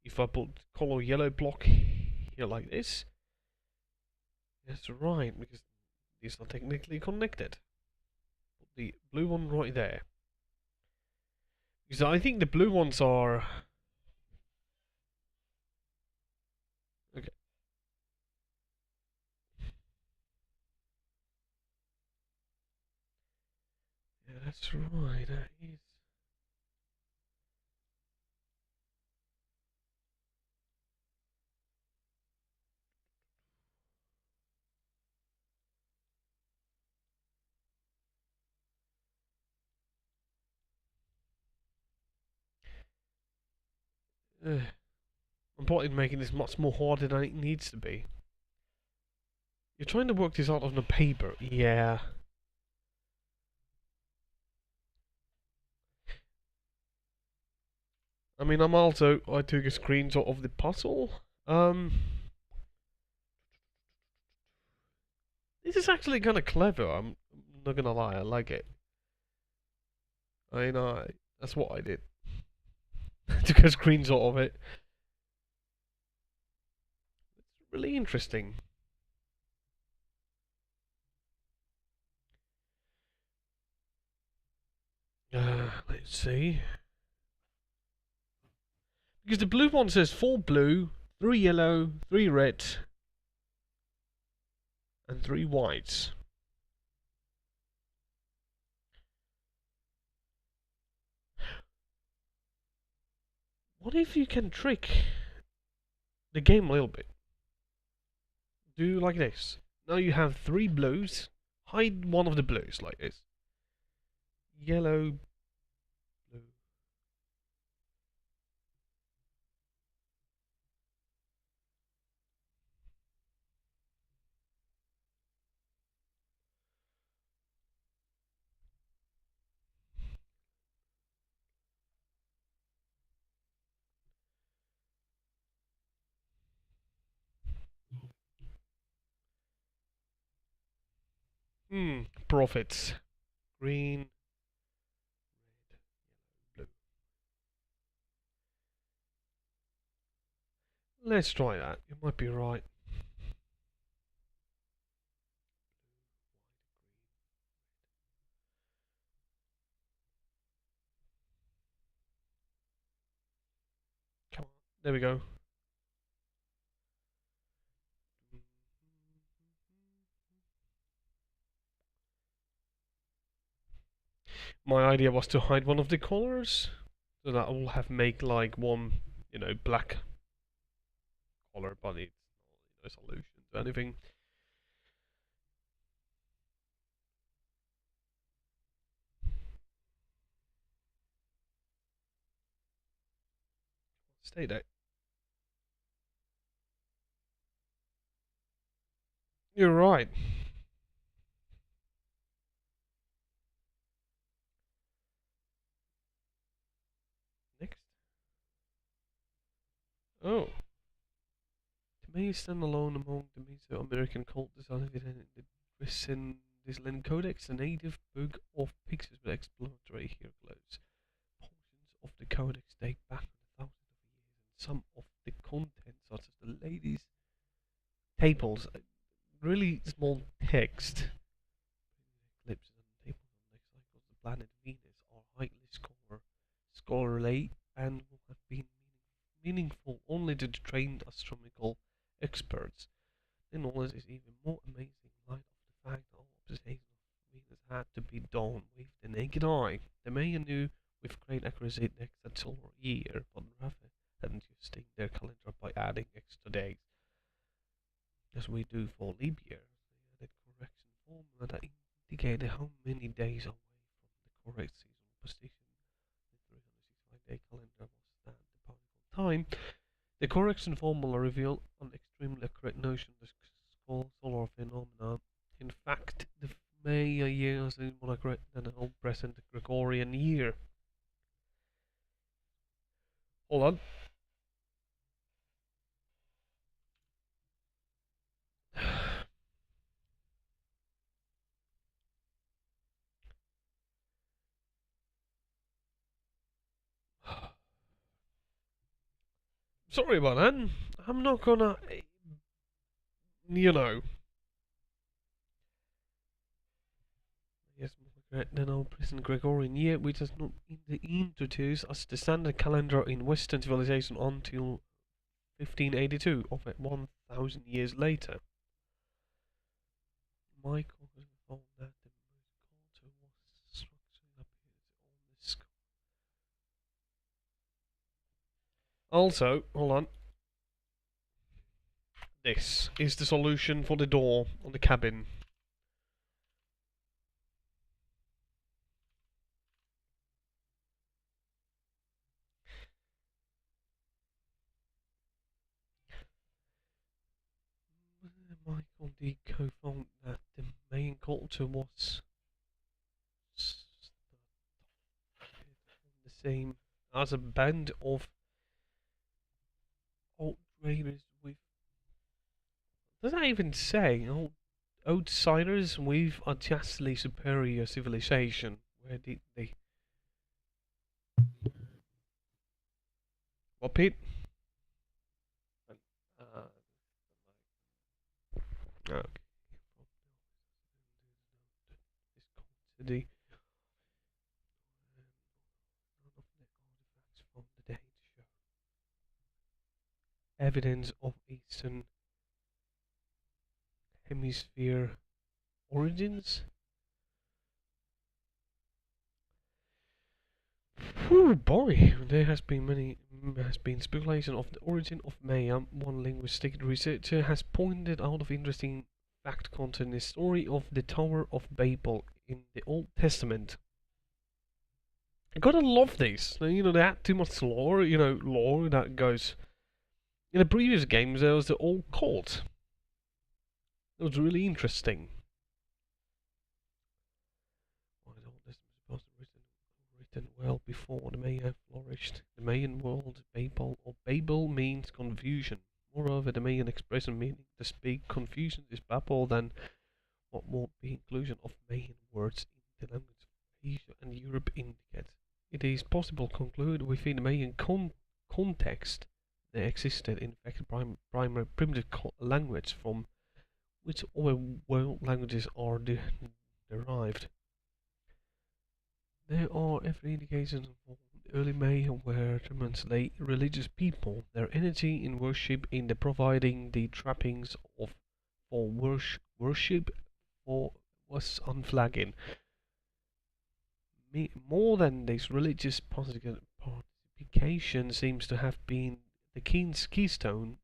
If I put color yellow block here like this, that's right, because these are technically connected. Put the blue one right there. Because I think the blue ones are... Okay. Yeah, that's right, that is... I'm probably making this much more harder than it needs to be. You're trying to work this out on the paper, yeah. I mean, I took a screenshot of the puzzle. This is actually kind of clever, I'm not gonna lie, I like it. I know, that's what I did. Took a screenshot of it. It's really interesting. Let's see. Because the blue one says 4 blue, 3 yellow, 3 red, and 3 whites. What if you can trick the game a little bit? Do like this. Now you have 3 blues. Hide one of the blues like this. Yellow, blue. Profits. Green, red, blue. Let's try that. You might be right. Come on. There we go. My idea was to hide one of the colors, so that I will have make like one, black color, but it's no solution to anything. Stay there. You're right. Next. Oh. To me, stand alone among the Mesoamerican cult designed in the Disland Codex, the native book of pictures with exploratory hieroglyphs. Portions of the codex date back thousands of years, and some of the content, such as the ladies' tables, really small text. Eclipses and tables on next cycles, the planet Venus are highly scholarly and will have been meaningful only to the trained astronomical experts. The knowledge is even more amazing in light of the fact that all observations of Venus had to be done with the naked eye. The Maya knew with great accuracy the exact solar year, but rather than adjusting their calendar by adding extra days, as we do for leap years, they added correction formula that indicated how many days away from the correct seasonal position the 365-day calendar was at the particle time. The correction formula revealed an extremely accurate notion of the solar phenomena. In fact, the Maya year is more accurate than the whole present Gregorian year. Hold on. Sorry about that. I'm not gonna, Yes, then our present Gregorian year, which has not been introduced as the standard calendar in Western civilization until 1582, of it 1,000 years later. Michael has found that the culture was structurally appears on this. Also, hold on. This is the solution for the door on the cabin. Michael Deco found that the main culture was the same as a band of outriders with. Does that even say outsiders with a justly superior civilization? Where did they? What, Pete? Okay. City. From the date show evidence of Eastern Hemisphere origins. Oh boy, there has been speculation of the origin of Maya. One linguistic researcher has pointed out of interesting fact content the story of the Tower of Babel in the Old Testament. I gotta love this. You know, they had too much lore. You know, lore that goes. In the previous games, there was the old cult. It was really interesting. Written well before the Maya flourished. The Mayan word Babel or Babel means confusion. Moreover, the Mayan expression meaning to speak confusion is Babel than what would be inclusion of Mayan words in the language of Asia and Europe indicate. It is possible to conclude within the Mayan context there existed in fact primary primitive language from which other world languages are derived. There are every indication of early Mayan were lay religious people. Their energy in worship in the providing the trappings of for worship for was unflagging. More than this, religious participation seems to have been the keystone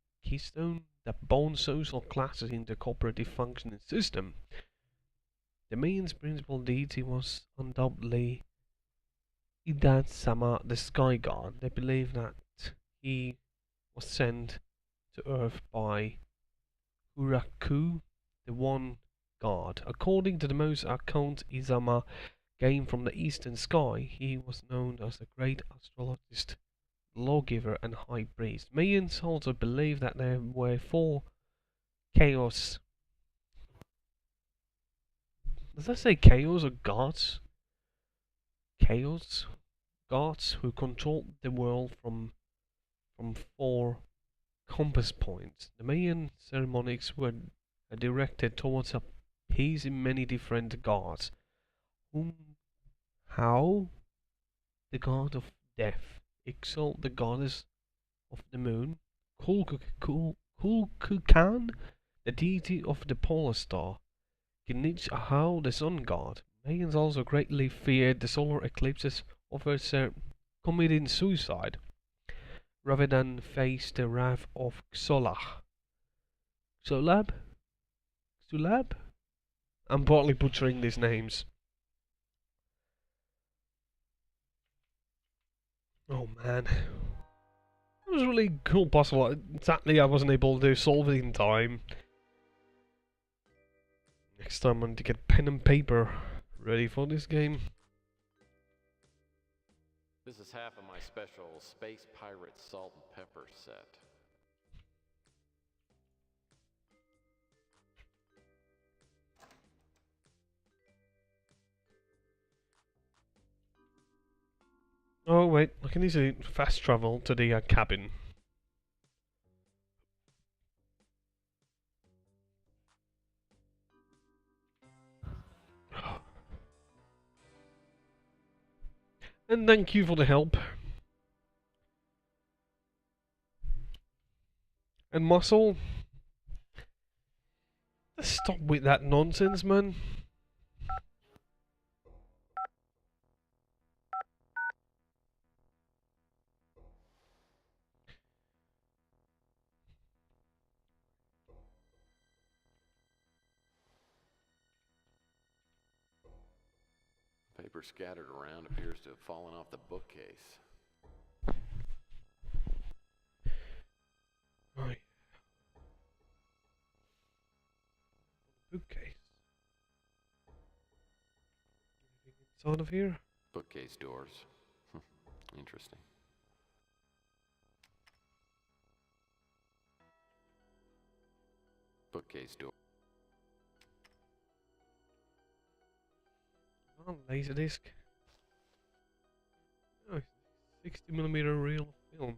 that bound social classes into a cooperative functioning system. The Mayan's principal deity was undoubtedly Idan Sama, the sky god. They believe that he was sent to Earth by Uraku, the one god. According to the most account, Izama came from the eastern sky. He was known as the great astrologist, lawgiver, and high priest. Mayans also believe that there were four chaos. Does that say chaos or gods? Chaos gods who controlled the world from four compass points. The Mayan ceremonies were directed towards appeasing many different gods. How? The god of death. Ixal, the goddess of the moon. Kulkukan, the deity of the polar star. Ginich Ahau, the sun god. Mayans also greatly feared the solar eclipses of her committing suicide, rather than face the wrath of Xolach. Xolab? Xulab? I'm partly butchering these names. Oh man. It was a really cool puzzle. Sadly, I wasn't able to solve it in time. Next time I need to get pen and paper ready for this game. This is half of my special Space Pirate Salt and Pepper set. Oh wait, I can easily fast travel to the cabin. And thank you for the help. And Muscle, let's stop with that nonsense, man. Paper scattered around appears to have fallen off the bookcase. Right. Bookcase. Anything inside of here? Bookcase doors. Interesting. Bookcase door. Oh, Laserdisc. Oh, 60mm reel of film.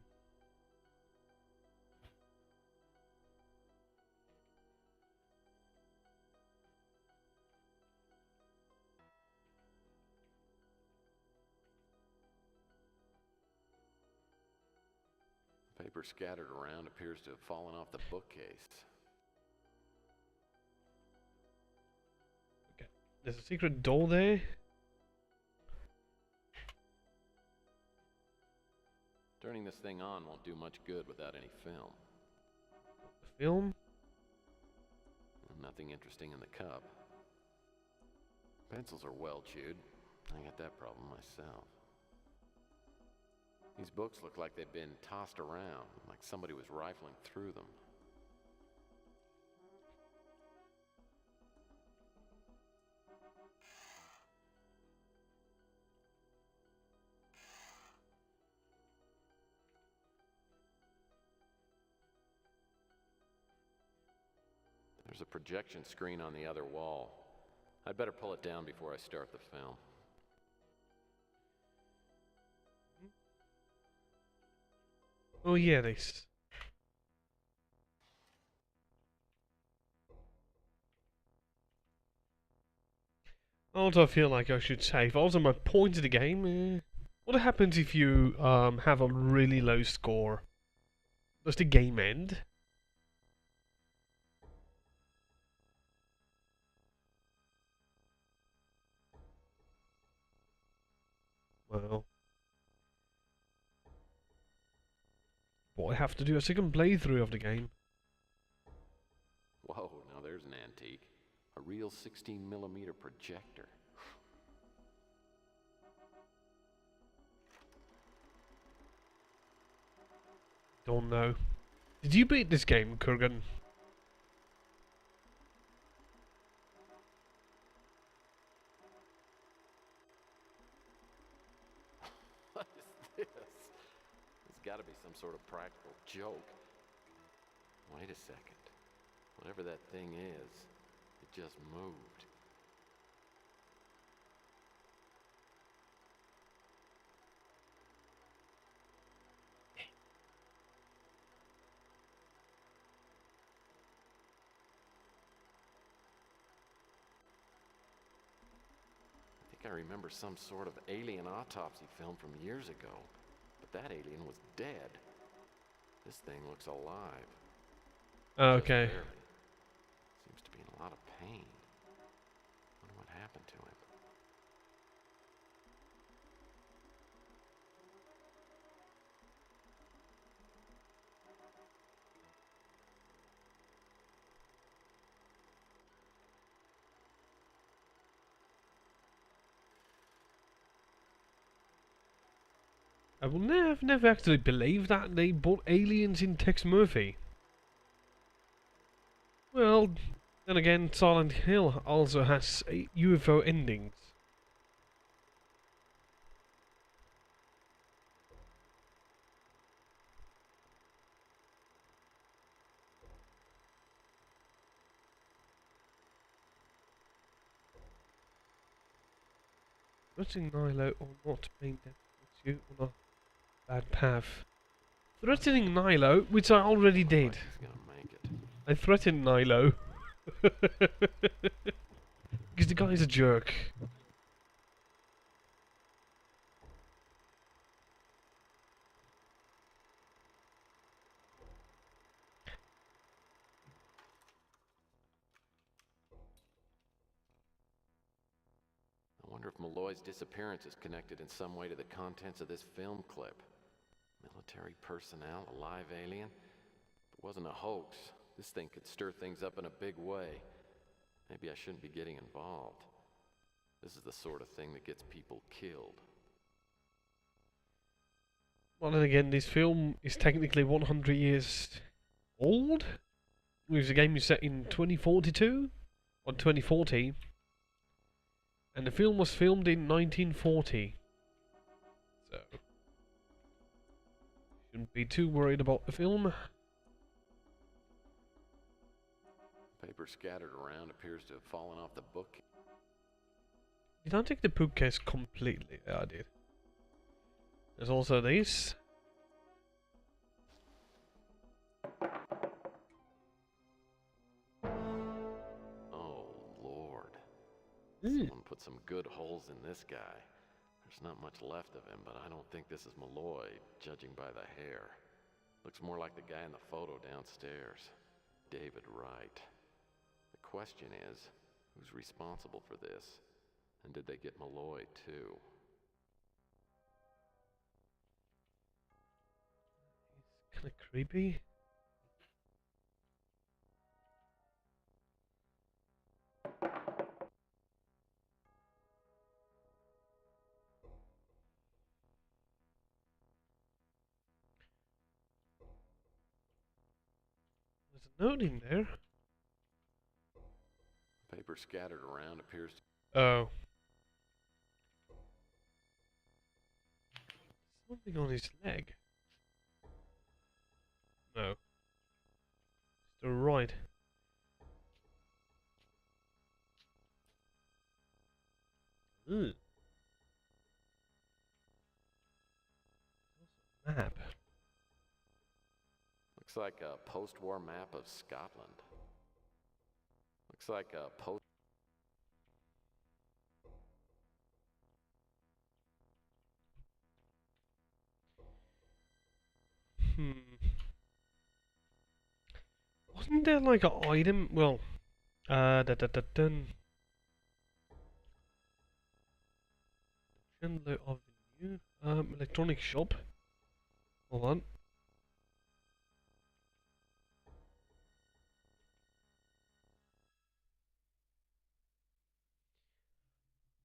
Paper scattered around appears to have fallen off the bookcase. Okay. There's a secret door there. Turning this thing on won't do much good without any film. Film? Nothing interesting in the cup. Pencils are well chewed. I got that problem myself. These books look like they've been tossed around, like somebody was rifling through them. There's a projection screen on the other wall. I'd better pull it down before I start the film. Oh yeah, this. Also, I feel like I should save. Also, my point of the game. What happens if you have a really low score? Does the game end? Well, what I have to do a second playthrough of the game. Whoa, now there's an antique. A real 16mm projector. Don't know. Did you beat this game, Kurgan? What is this? It's gotta be some sort of practical joke. Wait a second. Whatever that thing is, it just moved. I remember some sort of alien autopsy film from years ago, but that alien was dead. This thing looks alive. Okay. Just barely. Seems to be in a lot of pain. Wonder what happened to him. I will never actually believe that they brought aliens in Tex Murphy. Well, then again, Silent Hill also has UFO endings. Threatening Nilo or not being dead puts you on a bad path. Threatening Nilo, which I already did. He's gonna make it. I threatened Nilo. Because the guy's a jerk. I wonder if Malloy's disappearance is connected in some way to the contents of this film clip. Military personnel, a live alien? If it wasn't a hoax, this thing could stir things up in a big way. Maybe I shouldn't be getting involved. This is the sort of thing that gets people killed. Well, then again, this film is technically 100 years old. The game is set in 2042 or 2040, and the film was filmed in 1940. So, shouldn't be too worried about the film. Paper scattered around appears to have fallen off the book. Did I take the bookcase completely? Yeah, I did. There's also these. Oh, Lord. Mm. Someone put some good holes in this guy. There's not much left of him, but I don't think this is Malloy, judging by the hair. Looks more like the guy in the photo downstairs. David Wright. The question is, who's responsible for this? And did they get Malloy, too? It's kind of creepy. There's a note in there. Paper scattered around appears to... Oh. Something on his leg. No. It's the right. Ugh. Map. Looks like a post-war map of Scotland. Looks like a post... Wasn't there like an item? Well, dun. Chandler Avenue. Electronic shop. Hold on.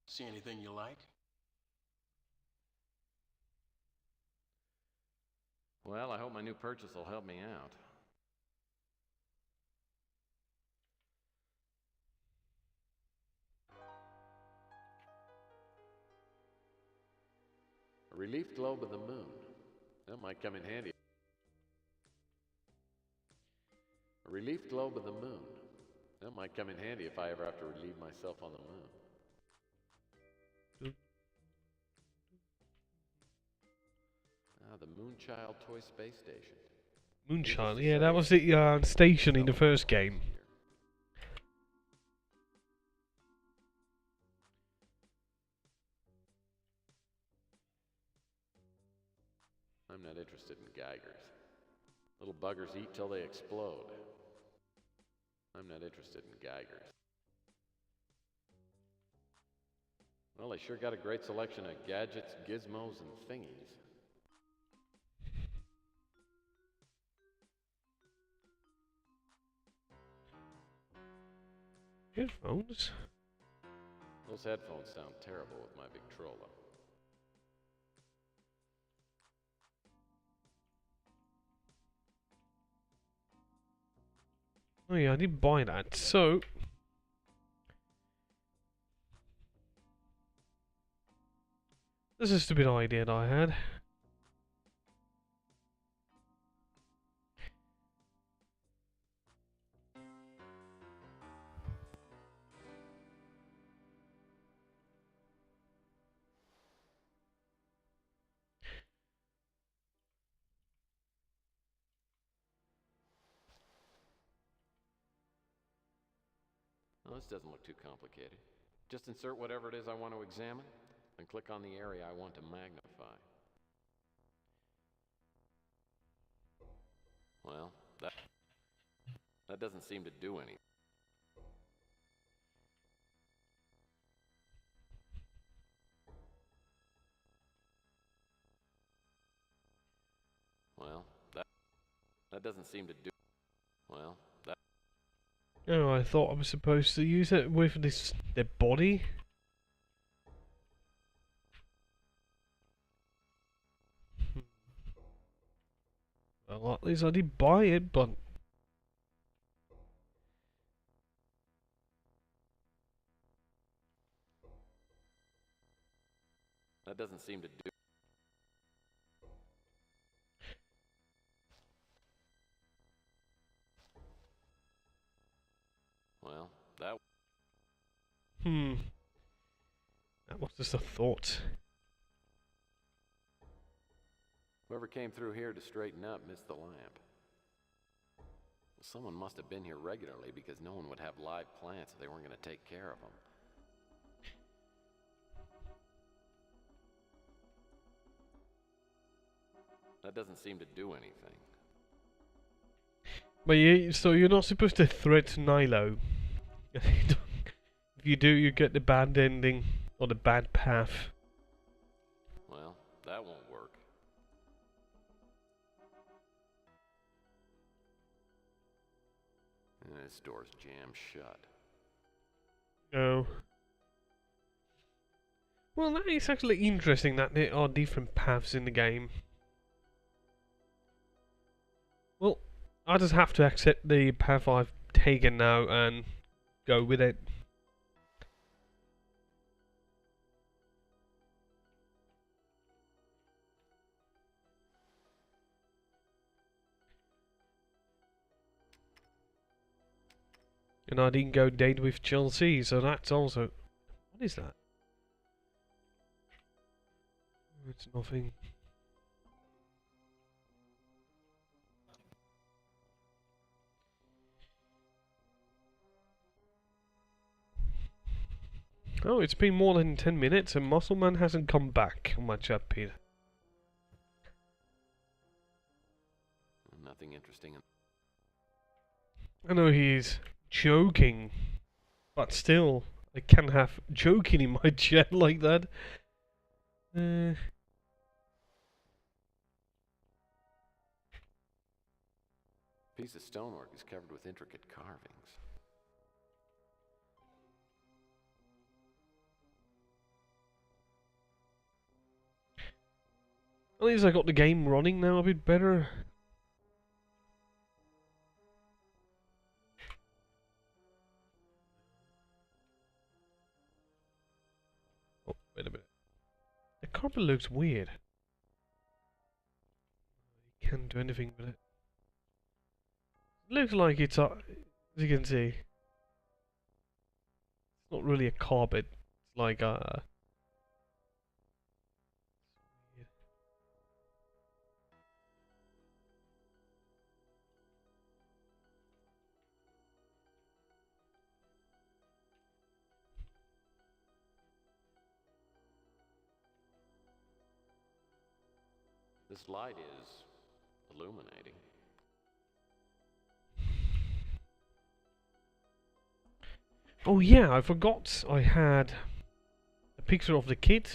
See anything you like? Well, I hope my new purchase will help me out. A relief globe of the moon. That might come in handy. A relief globe of the moon. That might come in handy if I ever have to relieve myself on the moon. Ah, the Moonchild Toy Space Station. Moonchild, yeah, that was the station in the first game. I'm not interested in Geigers. Little buggers eat till they explode. I'm not interested in Geigers. Well, they sure got a great selection of gadgets, gizmos, and thingies. Headphones? Those headphones sound terrible with my Victrola. Oh yeah, I did buy that, so... This is a stupid idea that I had. Well, this doesn't look too complicated. Just insert whatever it is I want to examine, then click on the area I want to magnify. Well, that doesn't seem to do anything. Well, that doesn't seem to do... Well, that... Oh, I thought I was supposed to use it with their body. Well, at least I did buy it, but... That doesn't seem to do... Well, that... That was just a thought. Whoever came through here to straighten up missed the lamp. Well, someone must have been here regularly because no one would have live plants if they weren't going to take care of them. That doesn't seem to do anything. But so you're not supposed to threaten Nilo. If you do, you get the bad ending or the bad path. Well, that won't work. This door's jammed shut. No. Well, that is actually interesting that there are different paths in the game. Well, I just have to accept the path I've taken now and go with it. And I didn't go date with Chelsea, so that's also... What is that? It's nothing. Oh, it's been more than 10 minutes and Muscleman hasn't come back on my chat, Peter. Nothing interesting. I know he's joking, but still, I can't have joking in my chat like that. Piece of stonework is covered with intricate carvings. At least I got the game running now a bit better. Oh, wait a minute. The carpet looks weird. You can't do anything with it. It looks like it's, as you can see, it's not really a carpet. It's like a... This light is illuminating. Oh yeah, I forgot I had a picture of the kid.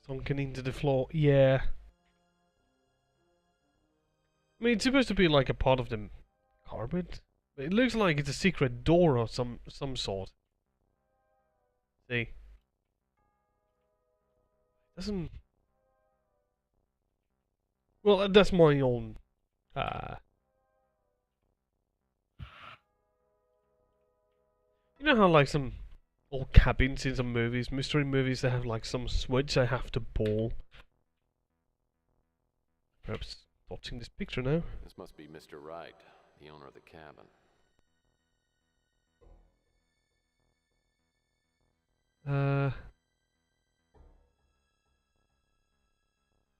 Sunken into the floor. Yeah. I mean, it's supposed to be like a part of the carpet. But it looks like it's a secret door or some sort. See? Doesn't... Well, that's my own... You know how like some old cabins in some movies, mystery movies, they have like some switch they have to pull. Perhaps watching this picture now. This must be Mr. Wright, the owner of the cabin.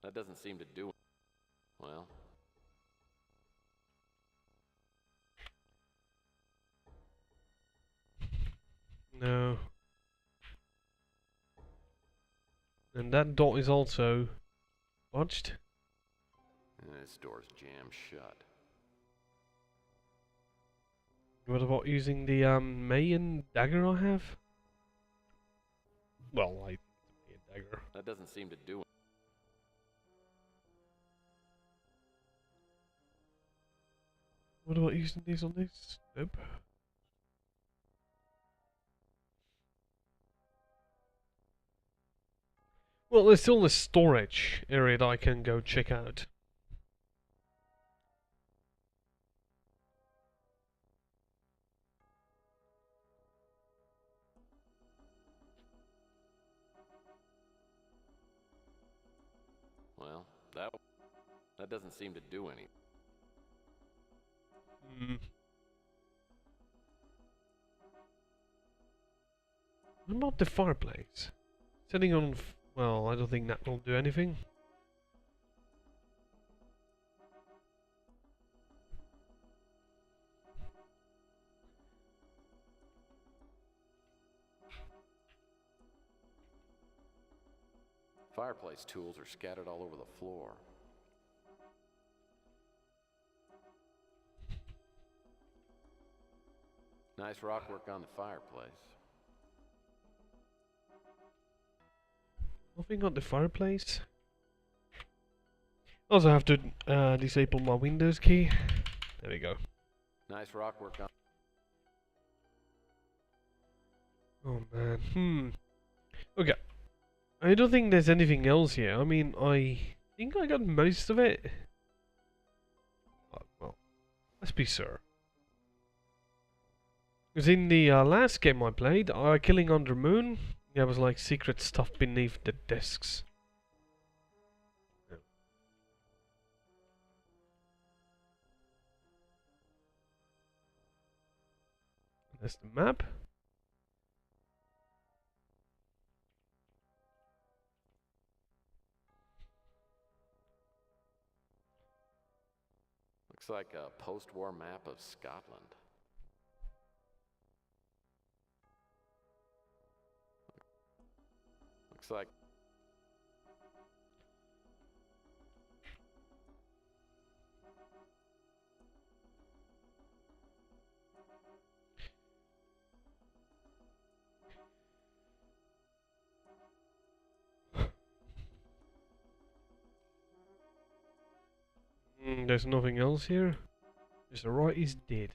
That doesn't seem to do it. Well... No. And that door is also watched. This door's jammed shut. What about using the Mayan dagger I have? Well, Mayan dagger. That doesn't seem to do it. What about using these on this? Nope. Well, there's still the storage area that I can go check out. Well, that doesn't seem to do anything. Hmm. What about the fireplace? Setting on... well, I don't think that will do anything. Fireplace tools are scattered all over the floor. Nice rock work on the fireplace. Nothing on the fireplace. Also have to disable my Windows key. There we go. Nice rock work on... Oh man, Okay. I don't think there's anything else here. I mean, I think I got most of it. Well, let's be sure. Because in the last game I played, Killing on the Moon, there was like secret stuff beneath the desks. There's the map. Looks like a post-war map of Scotland. Looks like... There's nothing else here. Mr. Right is dead.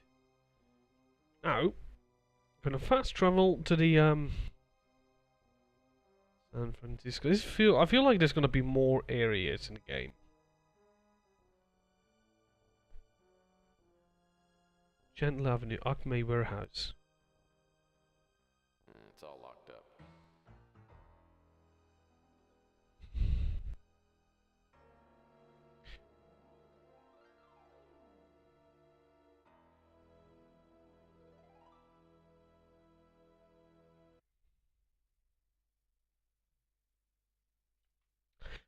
Now, gonna fast travel to the San Francisco. I feel like there's gonna be more areas in the game. Chandler Avenue, Acme Warehouse. It's all locked up.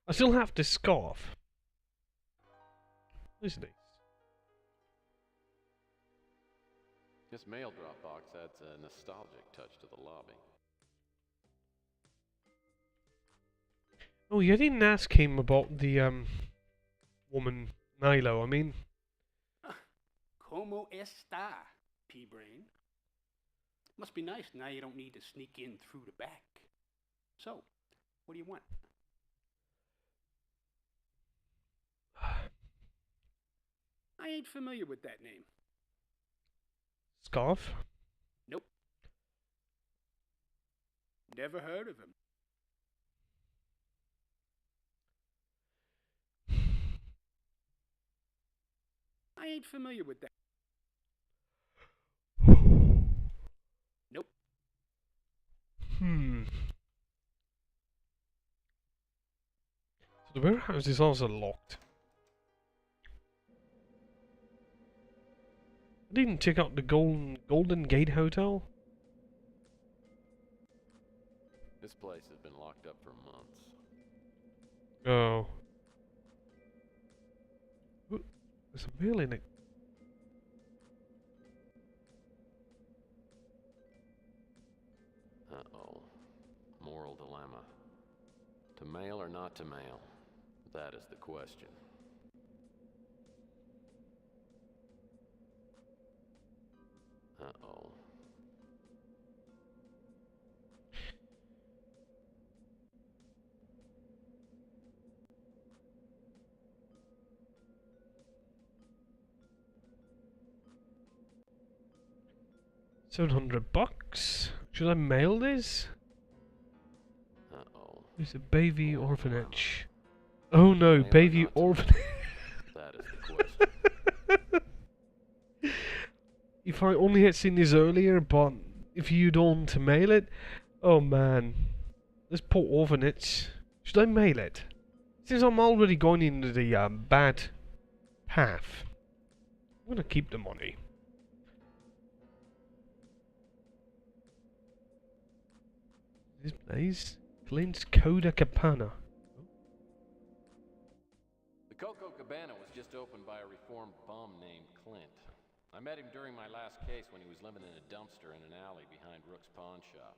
I still have the scarf. Who's this? This mail drop box adds a nostalgic touch to the lobby. Oh, you didn't ask him about the woman Nilo. I mean, Como esta, P-Brain? Must be nice now you don't need to sneak in through the back. So, what do you want? I ain't familiar with that name. scarf. Nope. Never heard of him. I ain't familiar with that. Nope. So the warehouse is also locked. I didn't check out the Golden Gate Hotel. This place has been locked up for months. Oh. Ooh, there's a mail in it. Uh-oh. Moral dilemma. To mail or not to mail? That is the question. Uh-oh. $700. Should I mail this? Uh-oh. It's a Bayview orphanage. Oh no, Bayview orphanage. That is the question. If I only had seen this earlier, but if you don't mail it, oh man, this poor orphanage. Should I mail it? Since I'm already going into the bad path. I'm gonna keep the money. This place, Clint's Coda Cabana. The Coco Cabana was just opened by a reformed bum named Clint. I met him during my last case when he was living in a dumpster in an alley behind Rook's pawn shop.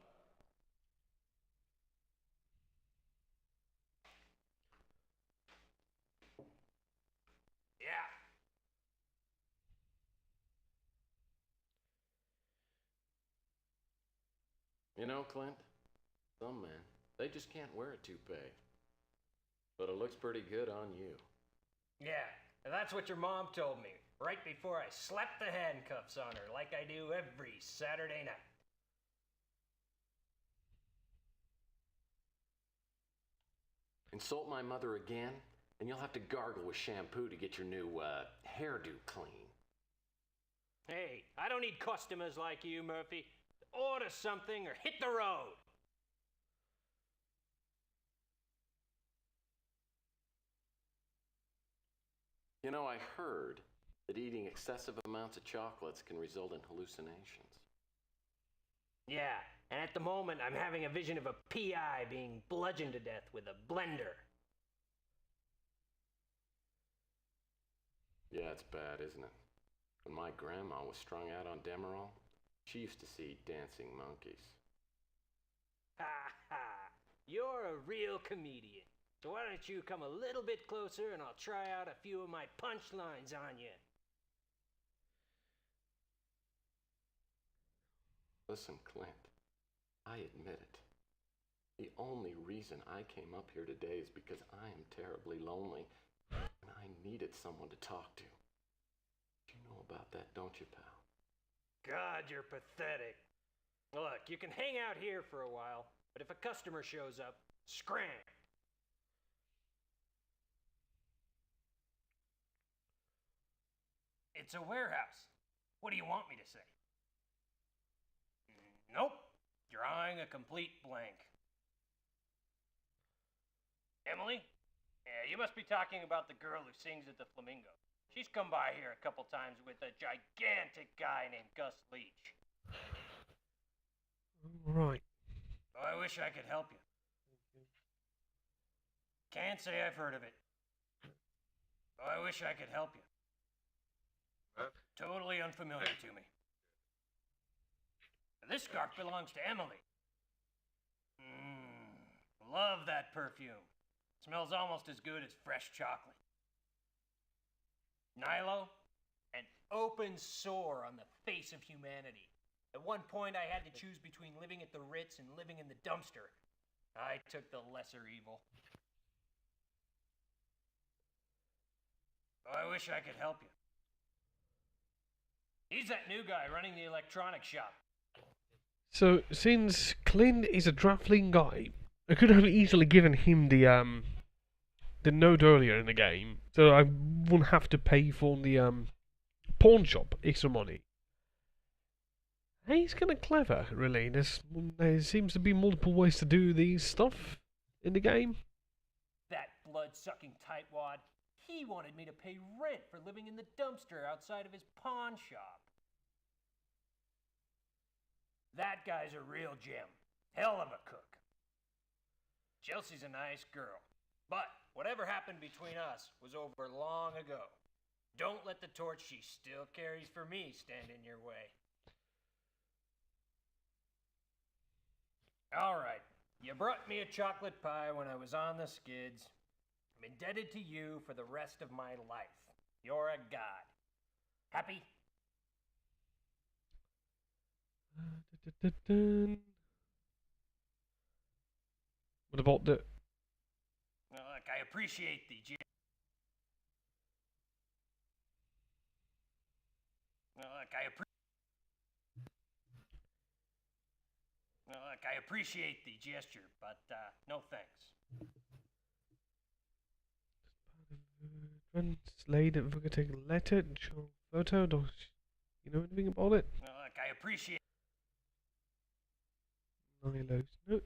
Yeah. You know, Clint, some men, they just can't wear a toupee. But it looks pretty good on you. Yeah, that's what your mom told me right before I slapped the handcuffs on her like I do every Saturday night. Insult my mother again, and you'll have to gargle with shampoo to get your new, hairdo clean. Hey, I don't need customers like you, Murphy. Order something or hit the road. You know, I heard that eating excessive amounts of chocolates can result in hallucinations. Yeah, and at the moment I'm having a vision of a PI being bludgeoned to death with a blender. Yeah, it's bad, isn't it? When my grandma was strung out on Demerol, she used to see dancing monkeys. Ha ha! You're a real comedian. So why don't you come a little bit closer and I'll try out a few of my punchlines on you. Listen, Clint, I admit it. The only reason I came up here today is because I am terribly lonely and I needed someone to talk to. You know about that, don't you, pal? God, you're pathetic. Look, you can hang out here for a while, but if a customer shows up, scram. It's a warehouse. What do you want me to say? Nope. You're eyeing a complete blank. Emily? Yeah, you must be talking about the girl who sings at the Flamingo. She's come by here a couple times with a gigantic guy named Gus Leach. Right. Oh, I wish I could help you. Can't say I've heard of it. Oh, I wish I could help you. Totally unfamiliar to me. This scarf belongs to Emily. Love that perfume. Smells almost as good as fresh chocolate. Nilo, an open sore on the face of humanity. At one point I had to choose between living at the Ritz and living in the dumpster. I took the lesser evil. Oh, I wish I could help you. He's that new guy running the electronics shop. So, since Clint is a traveling guy, I could have easily given him the note earlier in the game, so I wouldn't have to pay for the pawn shop extra money. He's kind of clever, really. There seems to be multiple ways to do these stuff in the game. That blood-sucking tightwad. He wanted me to pay rent for living in the dumpster outside of his pawn shop. That guy's a real gem. Hell of a cook. Chelsea's a nice girl. But whatever happened between us was over long ago. Don't let the torch she still carries for me stand in your way. All right. You brought me a chocolate pie when I was on the skids. I'm indebted to you for the rest of my life. You're a god. Happy? What about the... Look, I appreciate the I appreciate the gesture, but no thanks. Translate, we're gonna take a letter, show photo, don't you know anything about it? Look, I appreciate... Nilo's note.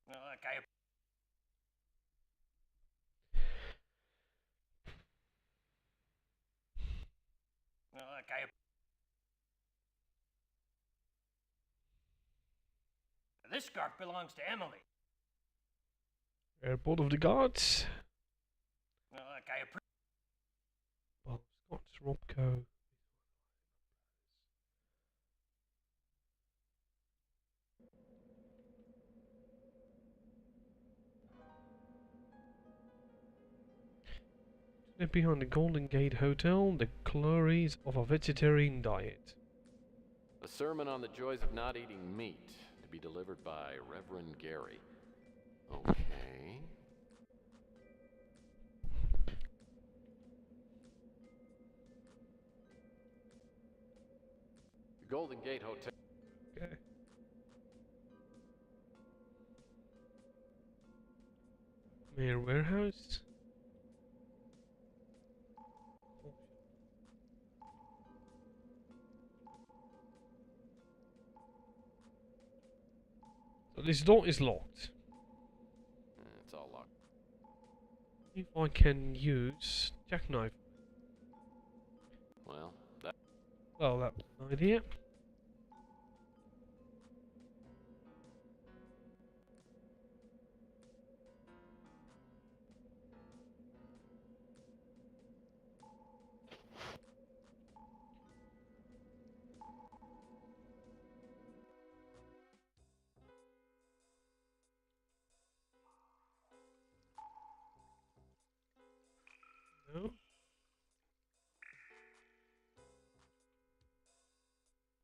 Look, This scarf belongs to Emily. Airport of the Guards. Well, look, I appreciate. Well, Scott's Robco. Behind the Golden Gate Hotel, the calories of a vegetarian diet. A sermon on the joys of not eating meat, to be delivered by Reverend Gary. Okay. The Golden Gate Hotel. Okay. Mayor Warehouse. So this door is locked. It's all locked. If I can use jackknife. Well, that. Well, that's an idea. No.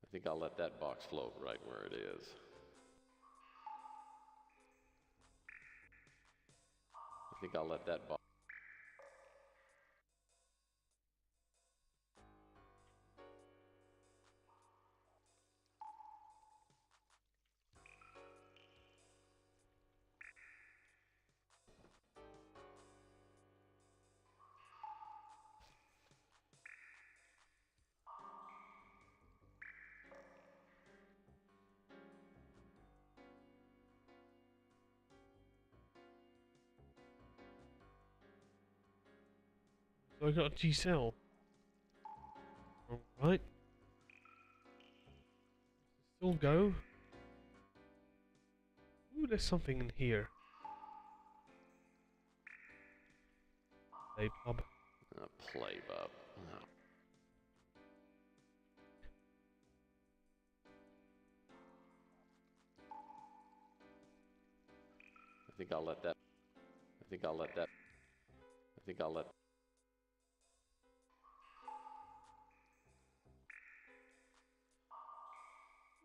I think I'll let that box float right where it is. I think I'll let that box. So I got a G-cell. Alright. Still go. Ooh, there's something in here. Play pub. Play bub. No. I think I'll let that. I think I'll let that. I think I'll let.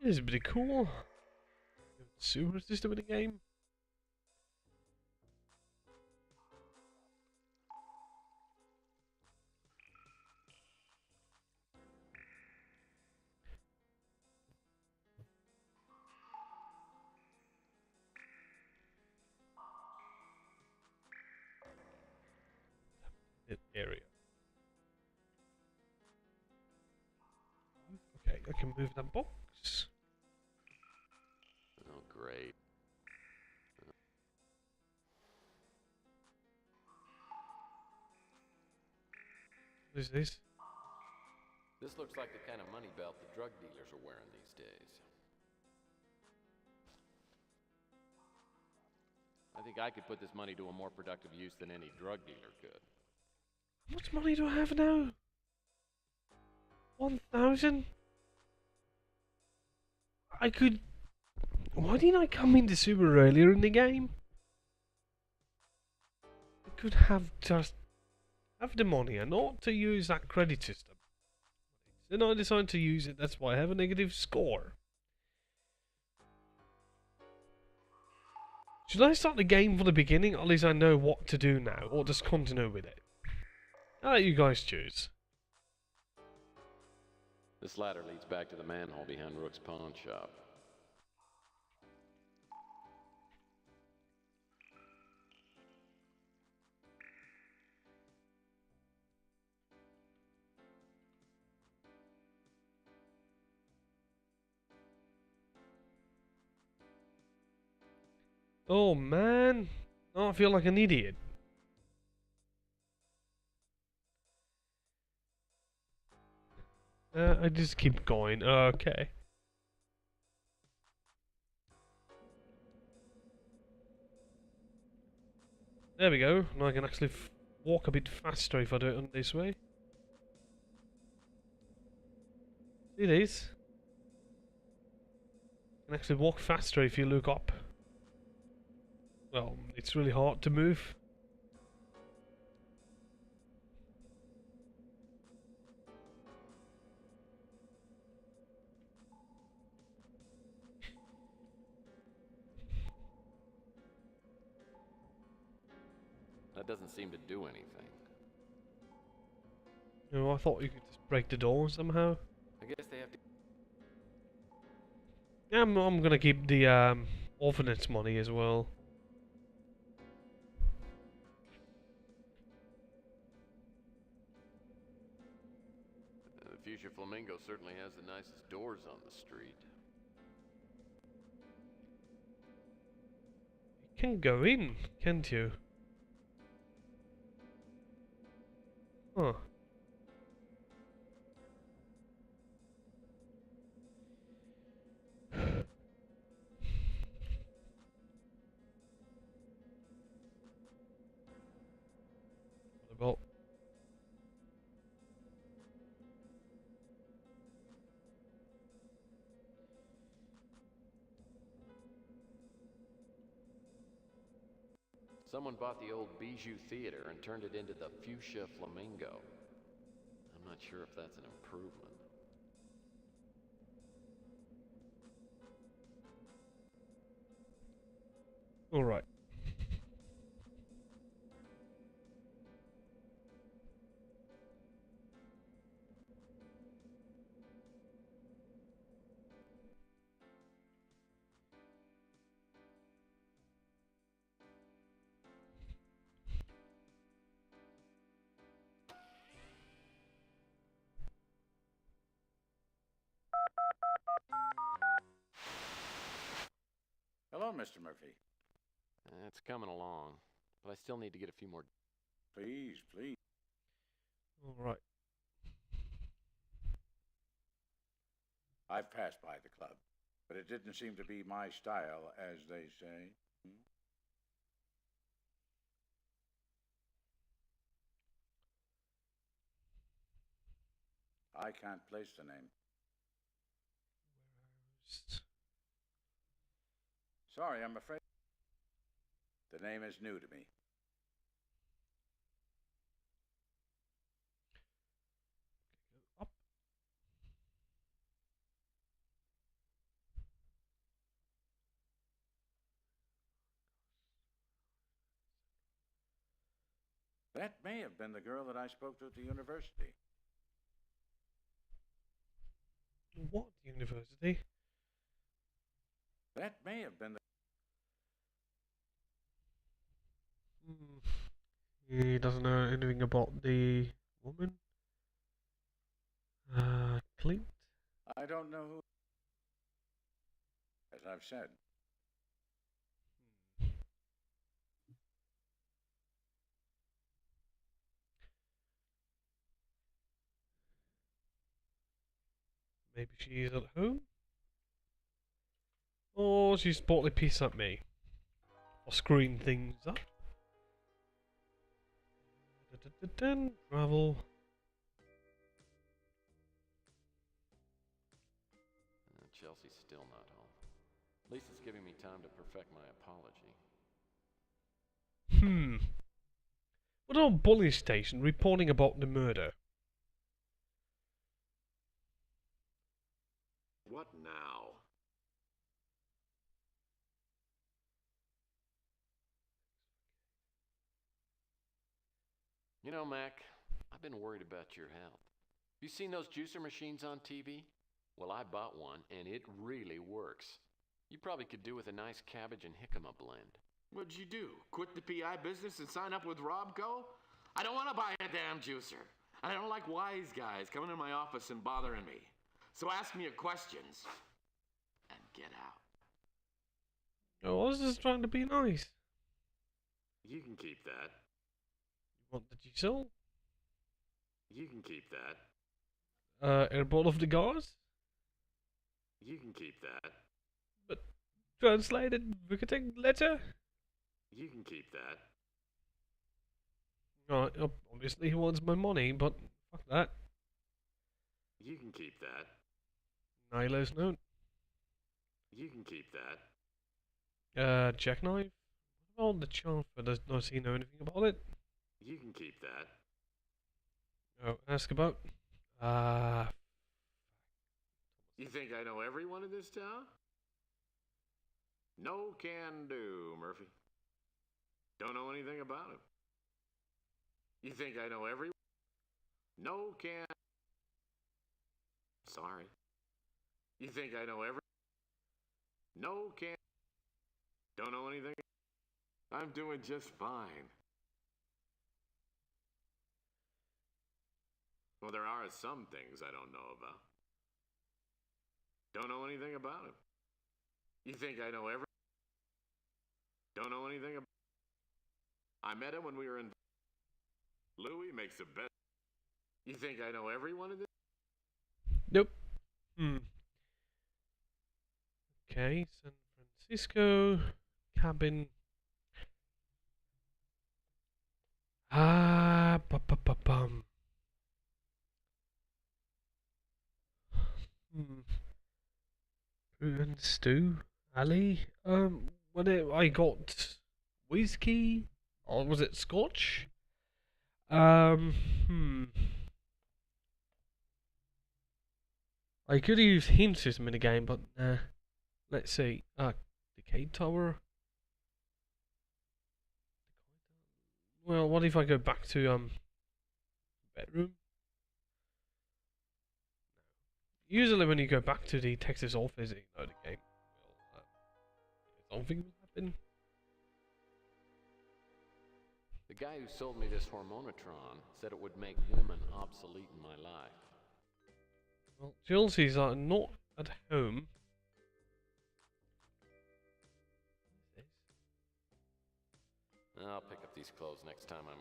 This is pretty cool. Sewer system in the game. Area. Okay, I can move that box. Oh, great. What is this? This looks like the kind of money belt the drug dealers are wearing these days. I think I could put this money to a more productive use than any drug dealer could. How much money do I have now? 1,000? I could... Why didn't I come into super earlier in the game? I could have just... have the money and not to use that credit system. Then I decided to use it, that's why I have a negative score. Should I start the game from the beginning, or at least I know what to do now, or just continue with it? I'll let you guys choose. This ladder leads back to the manhole behind Rook's pawn shop. Oh man, now I feel like an idiot. I just keep going. Okay. There we go. Now I can actually walk a bit faster if I do it on this way. See these? You can actually walk faster if you look up. Well, it's really hard to move. That doesn't seem to do anything. No, I thought you could just break the door somehow. I guess they have to... Yeah, I'm gonna keep the orphanage money as well. The Fuchsia Flamingo certainly has the nicest doors on the street. You can go in, can't you? Huh. What about... Someone bought the old Bijou Theater and turned it into the Fuchsia Flamingo. I'm not sure if that's an improvement. Alright. Hello, Mr. Murphy. It's coming along, but I still need to get a few more... Please, please. Alright. I've passed by the club, but it didn't seem to be my style, as they say. I can't place the name. Sorry, I'm afraid. The name is new to me. Up. That may have been the girl that I spoke to at the university. What university? That may have been the... He doesn't know anything about the woman. Clint? I don't know who... As I've said. Maybe she's at home? Or she's partly pissed at me. Or screwing things up. Travel. Chelsea's still not home. At least it's giving me time to perfect my apology. What about police station reporting about the murder? What now? You know, Mac, I've been worried about your health. Have you seen those juicer machines on TV? Well, I bought one, and it really works. You probably could do with a nice cabbage and jicama blend. What'd you do? Quit the PI business and sign up with Robco? I don't want to buy a damn juicer. And I don't like wise guys coming in my office and bothering me. So ask me your questions and get out. Oh, I was just trying to be nice. You can keep that. What did you sell? You can keep that. Airport of the Guards? You can keep that. But translated Wikiting letter? You can keep that. Alright, obviously he wants my money, but fuck that. You can keep that. Nilo's note. You can keep that. Jackknife? What about the Chancellor? Does he know anything about it? You can keep that. Oh, ask about. You think I know everyone in this town? No can do, Murphy. Don't know anything about him. You think I know everyone? No can. Sorry. You think I know every? No can. Don't know anything. I'm doing just fine. Well, there are some things I don't know about. Don't know anything about him. You think I know every? Don't know anything about. I met him when we were in. Louis makes the best. You think I know everyone in this? Nope. Okay, San Francisco cabin. Bum. Fruit and stew alley. I got whiskey, or was it scotch? I could use hint system in the game, but let's see. Decayed tower. Well, what if I go back to bedroom? Usually, when you go back to the Texas office, you know the game will something will happen. The guy who sold me this hormonotron said it would make women obsolete in my life. Well, Chelsea's are not at home. I'll pick up these clothes next time I'm...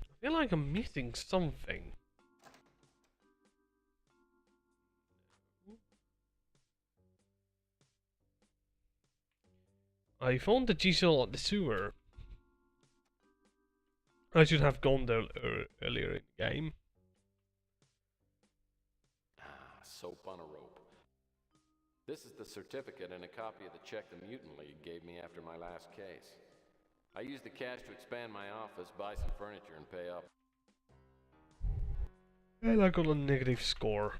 I feel like I'm missing something. I found the G-Cell at the sewer. I should have gone there earlier in the game. Soap on a rope. This is the certificate and a copy of the check the Mutant League gave me after my last case. I used the cash to expand my office, buy some furniture, and pay up. Well, I got a negative score.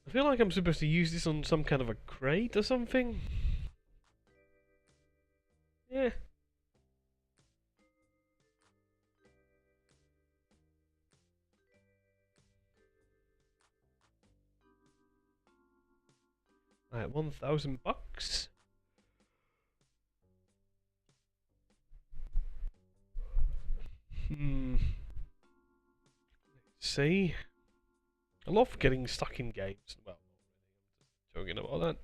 I feel like I'm supposed to use this on some kind of a crate or something. Yeah. Alright, $1,000. Let's see. I love getting stuck in games. Well, I'm just joking about that.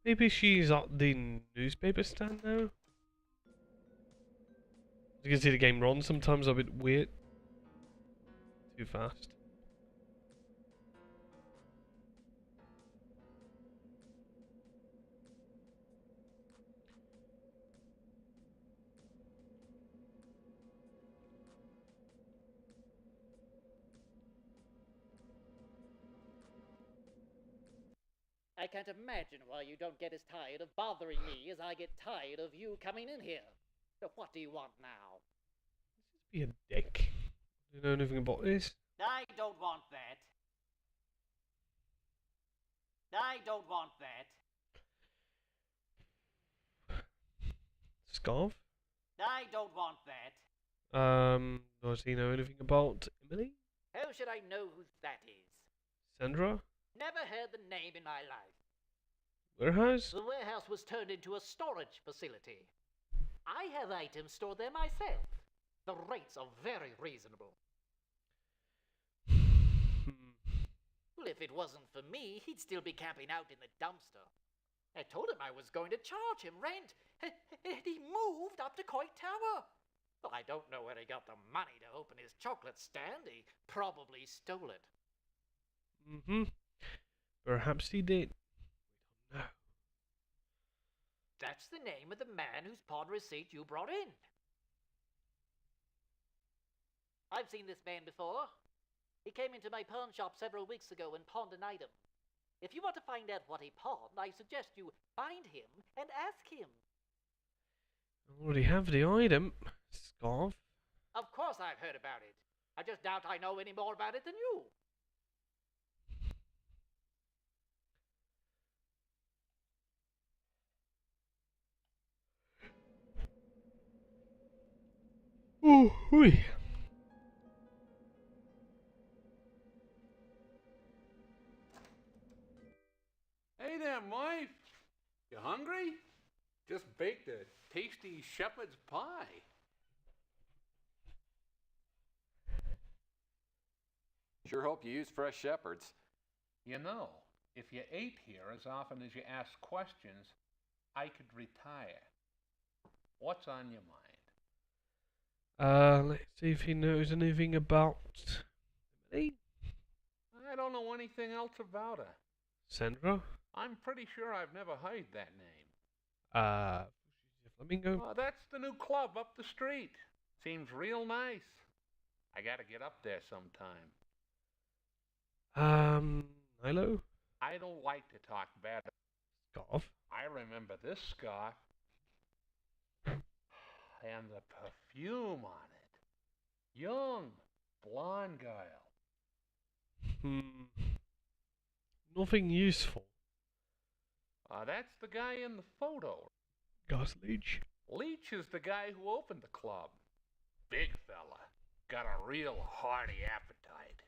Maybe she's at the newspaper stand now? You can see the game run sometimes a bit weird. Too fast. I can't imagine why you don't get as tired of bothering me as I get tired of you coming in here. So what do you want now? Just be a dick. Do you know anything about this? I don't want that. I don't want that. Scarf? I don't want that. Does he know anything about Emily? How should I know who that is? Sandra? Never heard the name in my life. Warehouse? The warehouse was turned into a storage facility. I have items stored there myself. The rates are very reasonable. Well, if it wasn't for me, he'd still be camping out in the dumpster. I told him I was going to charge him rent, and he moved up to Coit Tower. Well, I don't know where he got the money to open his chocolate stand. He probably stole it. Perhaps he did. We don't know. That's the name of the man whose pawn receipt you brought in. I've seen this man before. He came into my pawn shop several weeks ago and pawned an item. If you want to find out what he pawned, I suggest you find him and ask him. I already have the item. Scarf. Of course I've heard about it. I just doubt I know any more about it than you. Ooh, whee. Hey there, wife. You hungry? Just baked a tasty shepherd's pie. Sure hope you use fresh shepherds. You know, if you ate here as often as you ask questions, I could retire. What's on your mind? Let's see if he knows anything about Emily. I don't know anything else about her. Sandra? I'm pretty sure I've never heard that name. She's a flamingo. Oh, that's the new club up the street. Seems real nice. I gotta get up there sometime. Milo? I don't like to talk bad. Scarf? I remember this scarf. And the perfume on it. Young, blonde girl. Nothing useful. That's the guy in the photo. Gus Leach? Leach is the guy who opened the club. Big fella. Got a real hearty appetite.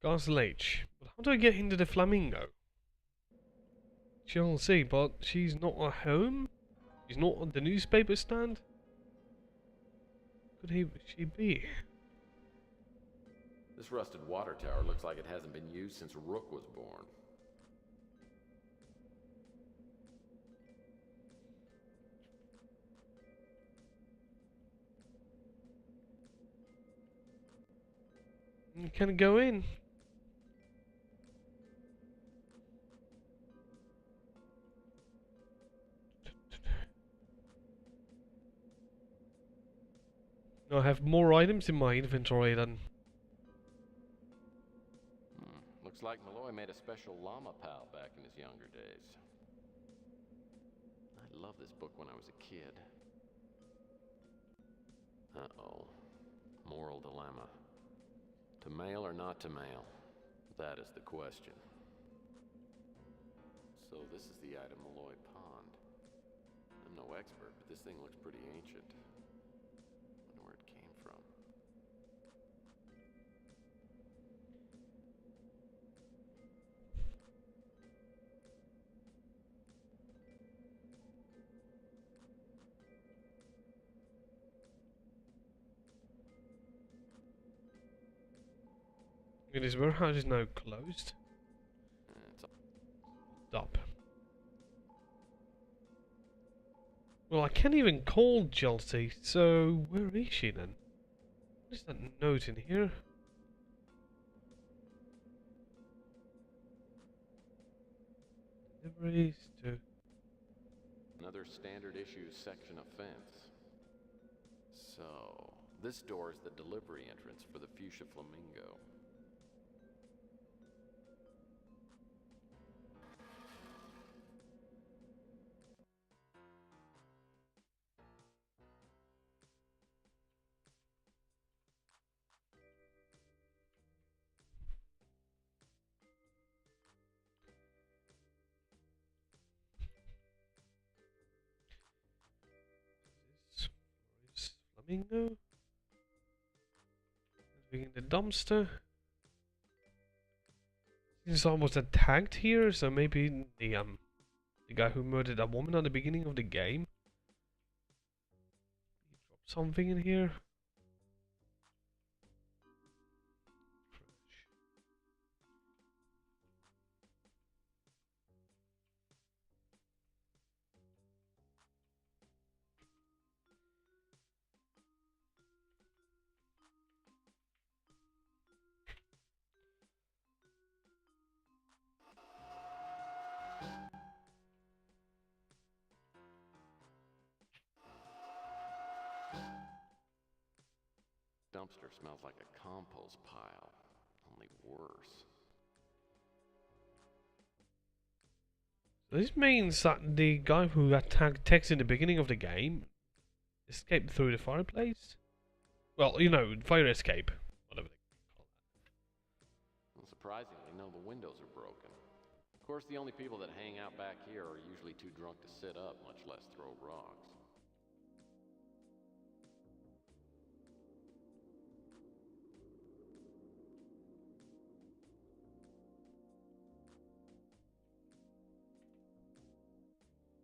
Gus Leach. But how do I get into the flamingo? She'll see, but she's not at home? She's not on the newspaper stand? Could she be? This rusted water tower looks like it hasn't been used since Rook was born. Can I go in? No, I have more items in my inventory than... Looks like Malloy made a special llama pal back in his younger days. I loved this book when I was a kid. Uh-oh. Moral dilemma. To mail or not to mail? That is the question. So this is the item Malloy pawned. I'm no expert, but this thing looks pretty ancient. Wonder where it came from. This warehouse is now closed. Stop. Well, I can't even call Chelsea, so where is she then? What is that note in here? Deliveries to... Another standard issues section offense. So, this door is the delivery entrance for the Fuchsia Flamingo. Flamingo? In the dumpster. Since I was attacked here, so maybe the guy who murdered a woman at the beginning of the game. He dropped something in here. Dumpster smells like a compost pile, only worse. This means that the guy who attacked Tex in the beginning of the game escaped through the fireplace? Well, you know, fire escape. Whatever they call that. Well, surprisingly, none of the windows are broken. Of course, the only people that hang out back here are usually too drunk to sit up, much less throw rocks.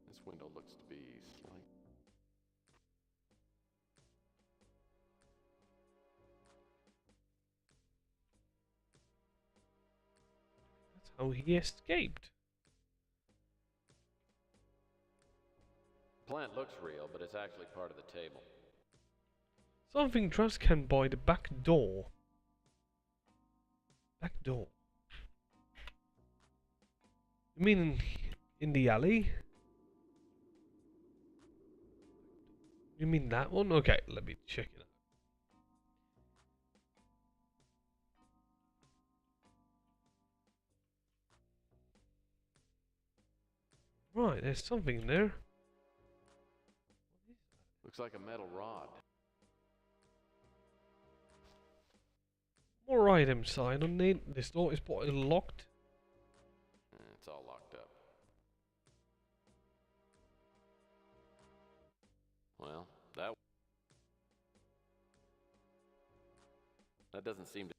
This window looks to be slight. That's how he escaped. Plant looks real, but it's actually part of the table. Something Trust can buy the back door. Back door. You mean in the alley? You mean that one? Okay, let me check it out. Right, there's something in there. Looks like a metal rod. More items sign on it. This door is locked. It's all locked up. Well, that doesn't seem to...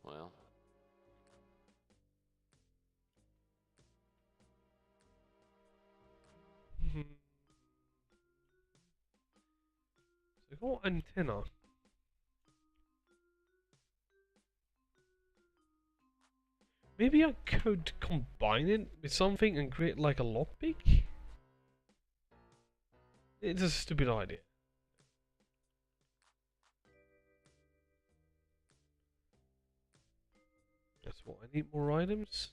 Well... So got antenna. Maybe I could combine it with something and create like a lockpick? It's a stupid idea. That's what I need, more items.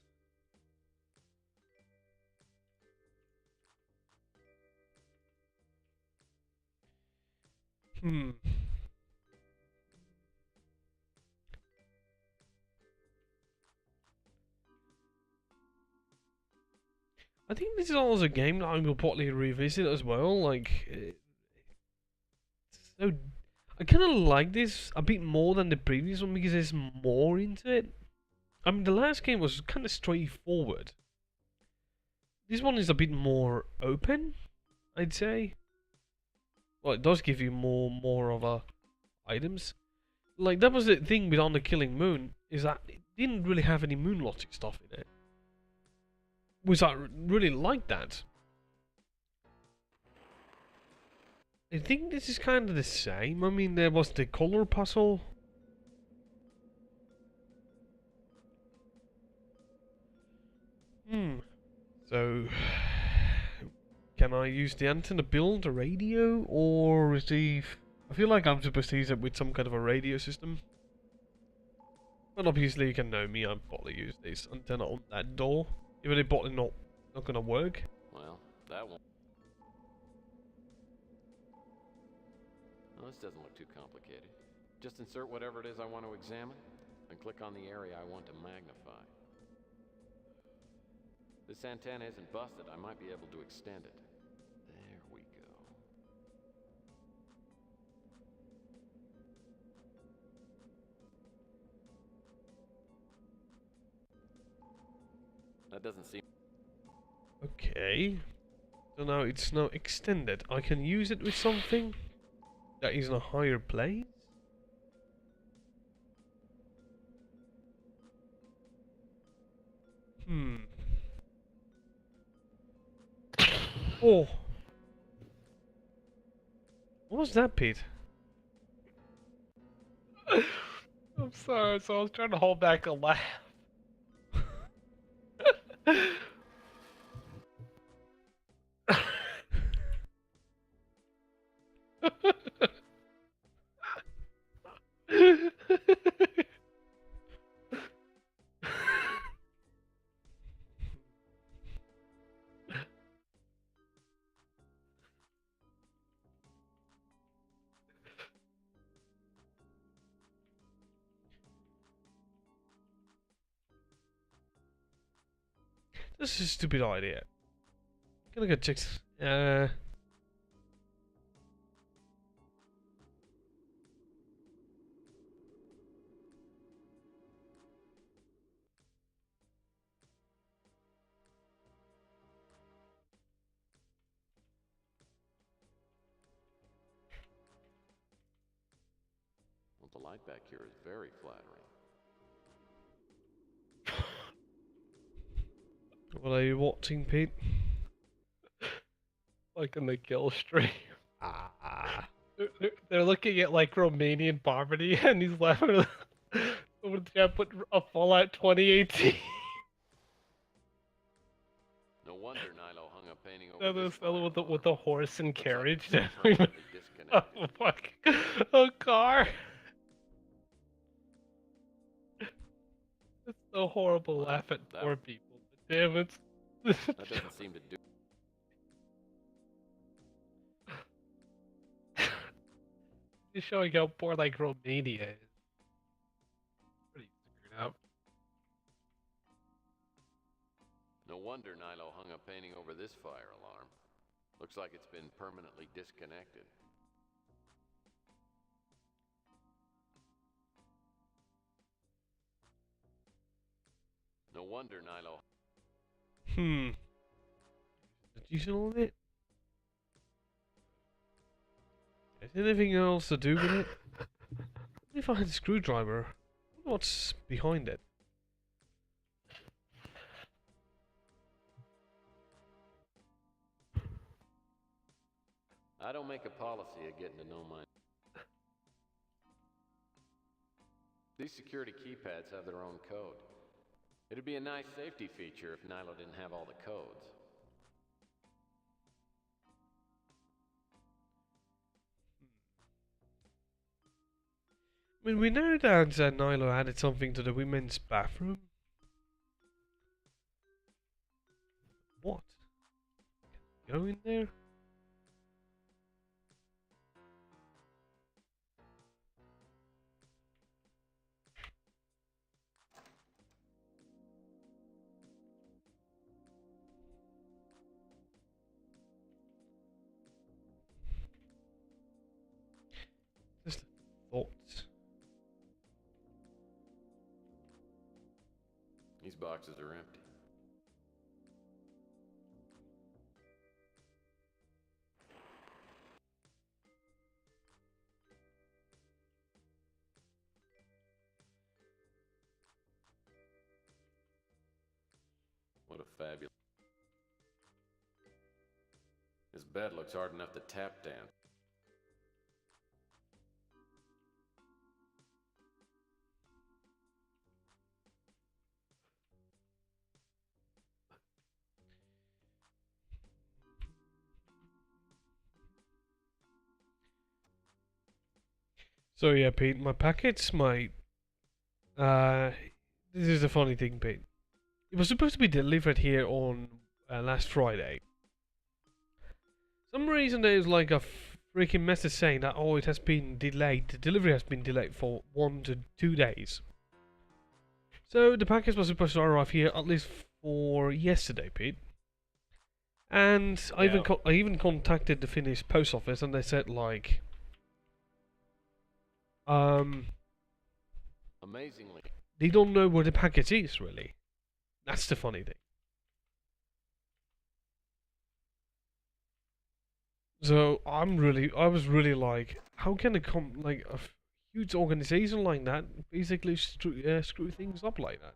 I think this is also a game that I will probably revisit as well. Like, so I kind of like this a bit more than the previous one because there's more into it. I mean, the last game was kind of straightforward. This one is a bit more open, I'd say. Well, it does give you more of a items. Like, that was the thing with On the Killing Moon, is that it didn't really have any moon logic stuff in it. Which I really like that. I think this is kind of the same. I mean, there was the color puzzle. So, can I use the antenna to build a radio or receive? I feel like I'm supposed to use it with some kind of a radio system. But obviously you can know me, I'll probably use this antenna on that door. Even if it's not gonna work. Well, that won't... Well, this doesn't look too complicated. Just insert whatever it is I want to examine, and click on the area I want to magnify. This antenna isn't busted, I might be able to extend it. There we go. That doesn't seem... Okay. So now it's now extended. I can use it with something that is in a higher place? Hmm. Oh. What was that, Pete? I'm sorry, so I was trying to hold back a laugh. This is a stupid idea. Gonna go check. Well, the light back here is very flattering. What are you watching, Pete? Like in the kill stream. Ah. They're looking at like Romanian poverty, and he's laughing at someone put a Fallout 2018. No wonder Nilo hung a painting over No, this this fellow fire with the horse and Looks like carriage. it's been permanently Oh disconnected. fuck! A car. It's so horrible. Well, Laugh at that- poor people. But damn it. That doesn't seem to do. He's showing how poor like Romania is. Pretty screwed up. No wonder Nilo hung a painting over this fire alarm. Looks like it's been permanently disconnected. No wonder Nilo. Using all of it? Is there anything else to do with it? If I had a screwdriver, what's behind it? I don't make a policy of getting to know my. These security keypads have their own code. It'd be a nice safety feature if Nilo didn't have all the codes. I mean, we know that Nilo added something to the women's bathroom. What? Go in there? Just thoughts. These boxes are empty. What a fabulous. This bed looks hard enough to tap dance. So yeah, Pete, my packets, this is the funny thing, Pete. It was supposed to be delivered here on last Friday. Some reason there's like a freaking message saying that it has been delayed. The delivery has been delayed for 1 to 2 days. So the package was supposed to arrive here at least for yesterday, Pete. And I even contacted the Finnish post office, and they said like, Amazingly. they don't know where the package is really. That's the funny thing. So I was really like, how can like a huge organization like that basically screw things up like that?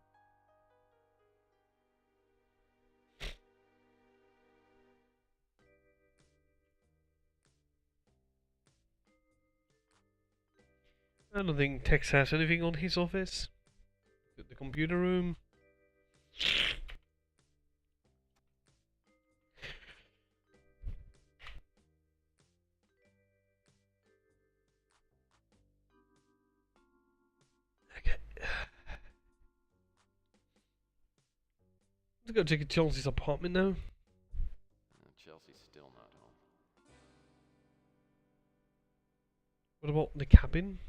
I don't think Tex has anything on his office. The computer room. Okay. Let's go check Chelsea's apartment now. Chelsea's still not home. What about the cabin?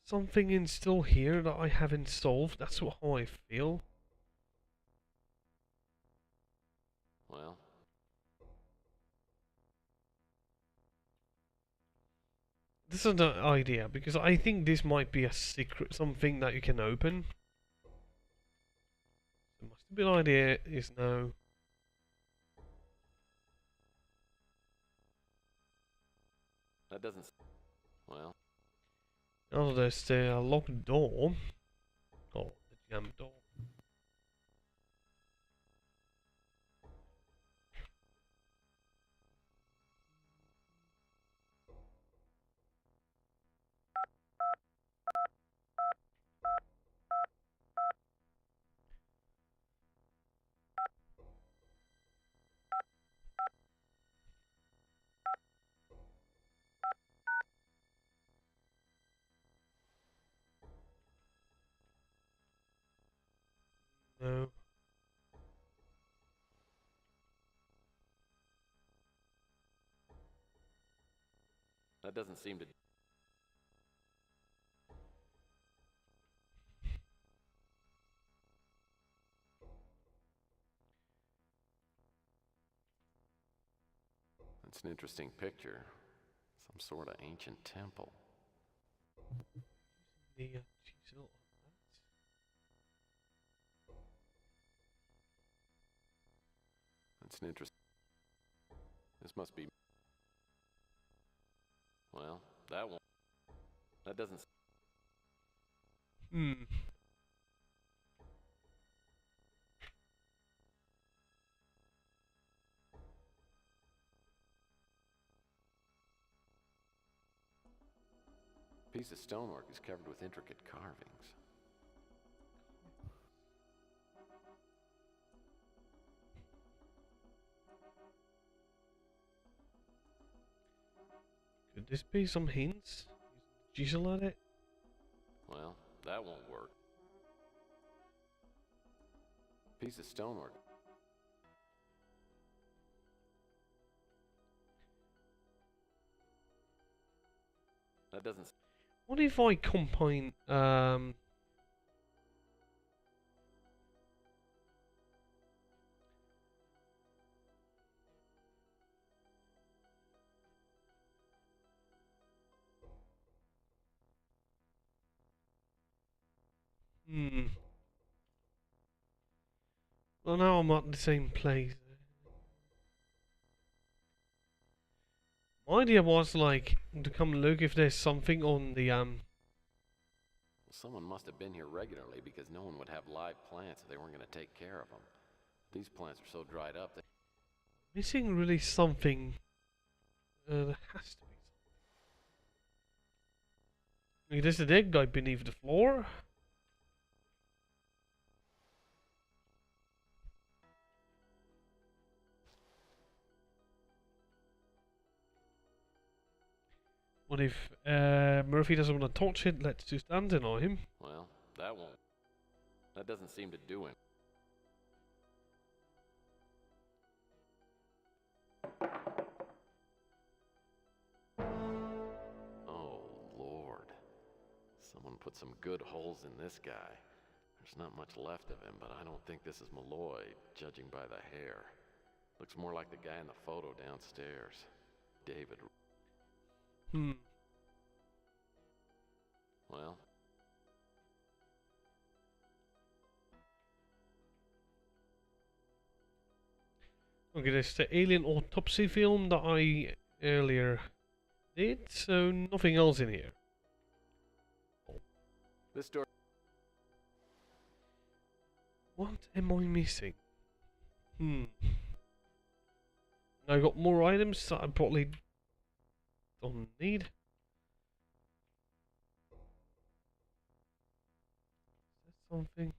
Something is still here that I haven't solved. That's how I feel. Well, This is an idea because I think this might be a secret, something that you can open. So my stupid idea is now. that doesn't. Well, Oh, there's the locked door. Oh, the jam door. No. that doesn't seem to. It's an interesting picture. Some sort of ancient temple. The chisel on It's an interest. This must be. Well, that one. That doesn't. that. Hmm. Piece of stonework is covered with intricate carvings. Could this be some hints? Chisel at it? Well, that won't work. Piece of stonework. That doesn't. What if I combine hmm. Well, now I'm at the same place. My idea was like to come look if there's something on the Someone must have been here regularly because no one would have live plants if they weren't going to take care of them. These plants are so dried up that. missing really something. There has to be something. There's a dead guy beneath the floor. What if Murphy doesn't want to touch it? Let's just stand on him. Well, that won't. That doesn't seem to do him. Oh, Lord. Someone put some good holes in this guy. There's not much left of him, but I don't think this is Malloy, judging by the hair. Looks more like the guy in the photo downstairs. David. Hmm. Okay, there's the alien autopsy film that I earlier did, so nothing else in here. This door. What am I missing? I got more items that I probably don't need. Is that something?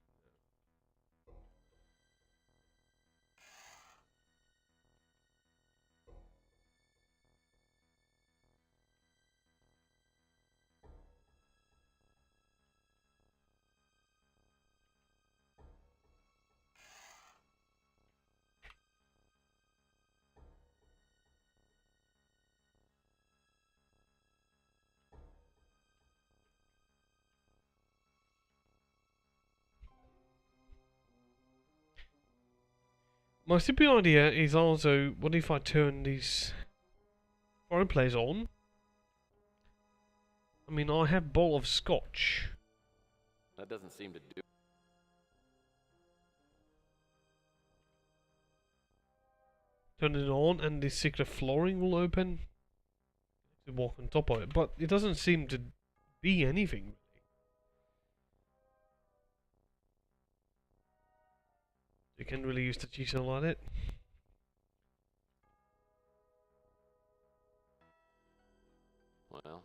My stupid idea is also, what if I turn this fireplace on? I mean, I have a bowl of scotch. That doesn't seem to do. Turn it on and the secret flooring will open. To walk on top of it, but it doesn't seem to be anything. You can't really use the chisel like it. Well.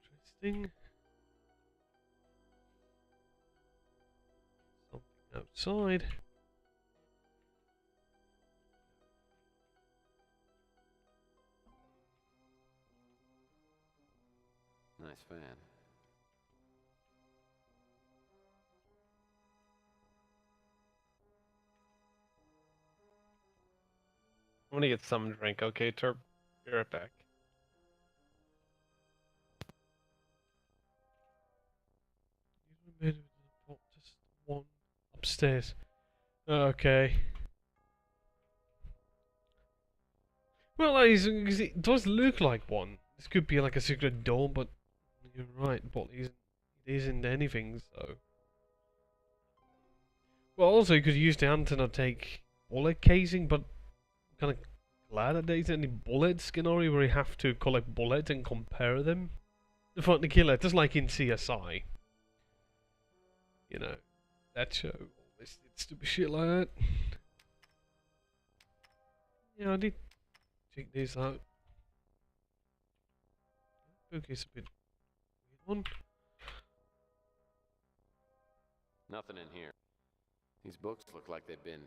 Interesting. Something outside. Nice fan. I'm gonna get some drink, okay, Turp? Be right back. Just one upstairs. Okay. Well, it does look like one. This could be like a secret door, but you're right, but it isn't anything, so. Well, also you could use the antenna to take bullet casing, but I'm kind of glad that there isn't any bullet scenario where you have to collect bullets and compare them to find the killer, just like in CSI. You know, that show, all this stupid shit like that. Yeah, I did check this out. Okay, it's a bit weird one. Nothing in here. These books look like they've been.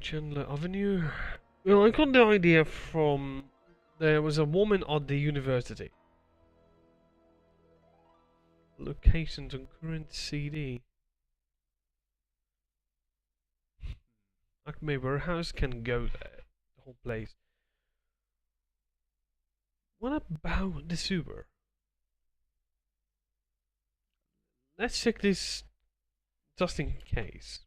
Chandler Avenue. Well, I got the idea from there was a woman at the university. Locations on current CD. Acme Warehouse can go there. The whole place. What about the sewer? Let's check this just in case.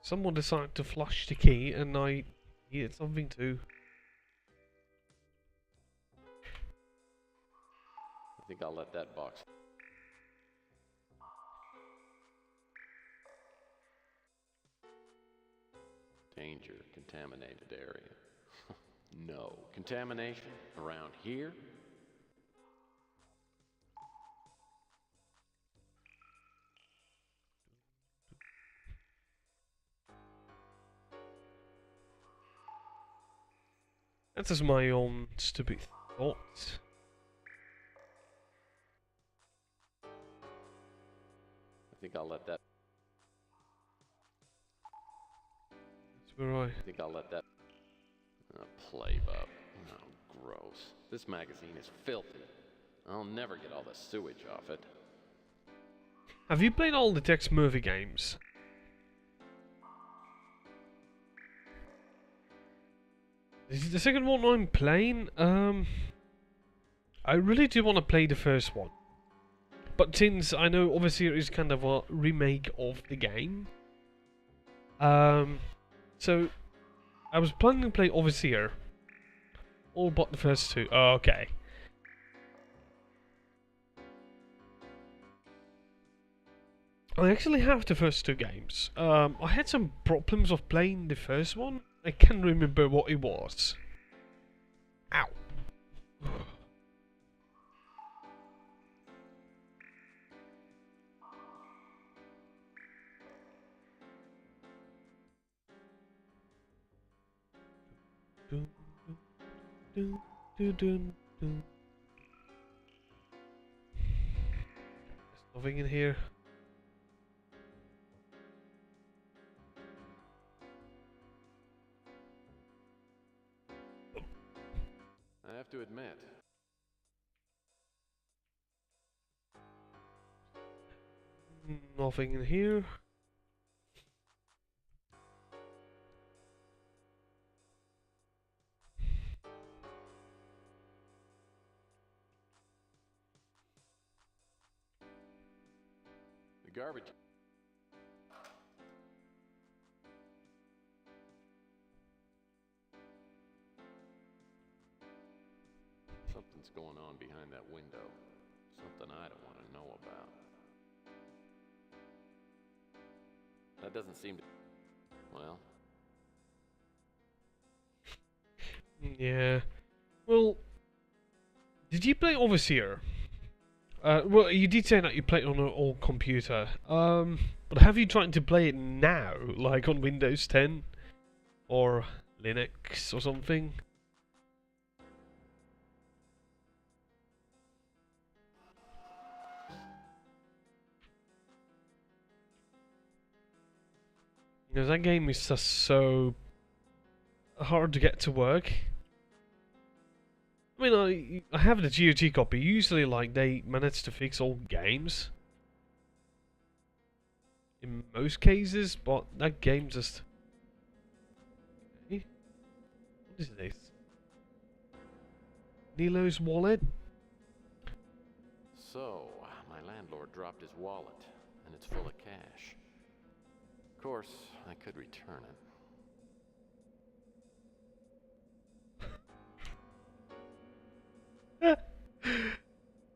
Someone decided to flush the key and I needed something to... I think I'll let that box. Danger, contaminated area. No. Contamination around here? That's just my own stupid thoughts. I think I'll let that. That's where I think I'll let that. Play bub. Oh, gross. This magazine is filthy. I'll never get all the sewage off it. Have you played all the Tex Murphy games? This is the second one I'm playing. I really do want to play the first one. But since I know Overseer is kind of a remake of the game, so I was planning to play Overseer, all but the first two. Oh, okay. I actually have the first two games. I had some problems of playing the first one. I can't remember what it was. Ow. There's nothing in here. I have to admit, Nothing in here. the garbage. Something's going on behind that window. Something I don't want to know about. That doesn't seem to... Well... Yeah. Well, did you play Overseer? Well, you did say that you played on an old computer. But have you tried to play it now, like on Windows 10 or Linux or something? Because that game is just so hard to get to work. I mean, I have the GOG copy. Usually, like, they manage to fix all games. In most cases, but that game just... Okay. What is this? Nilo's wallet? So, my landlord dropped his wallet, and it's full of cash. Of course, I could return it.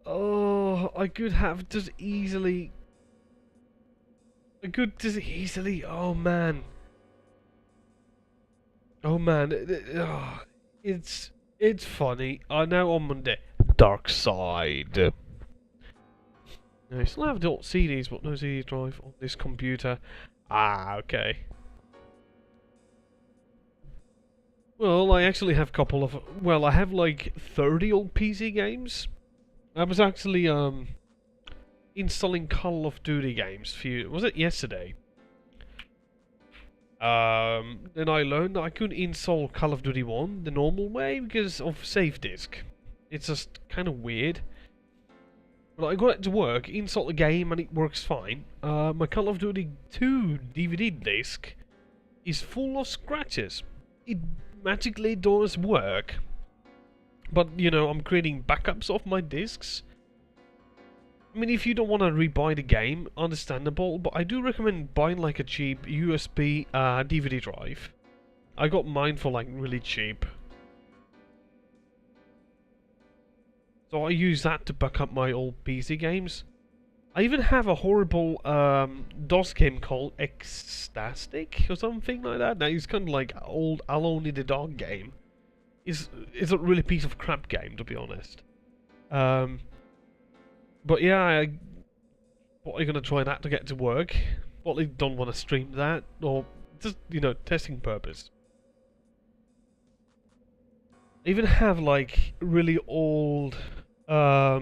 Oh, I could have just easily... I could just easily... Oh, man. Oh, man. It's funny. I know on Monday. Dark Side. I still have the old CDs, but no CD drive on this computer. Ah, okay. Well, I actually have a couple of... Well, I have like 30 old PC games. I was actually installing Call of Duty games was it yesterday? Then I learned that I couldn't install Call of Duty 1 the normal way because of save disk. It's just kind of weird. But I got it to work, install the game, and it works fine. My Call of Duty 2 DVD disc is full of scratches. It magically does work. But, you know, I'm creating backups of my discs. I mean, if you don't want to rebuy the game, understandable, but I do recommend buying like a cheap USB DVD drive. I got mine for like really cheap. So I use that to back up my old PC games. I even have a horrible DOS game called Ecstatic or something like that. Now it's kind of like old Alone in the Dark game. It's a really piece of crap game, to be honest. But yeah, I'm gonna try that to get to work. Probably don't want to stream that, or just, you know, testing purpose. I even have like really old, what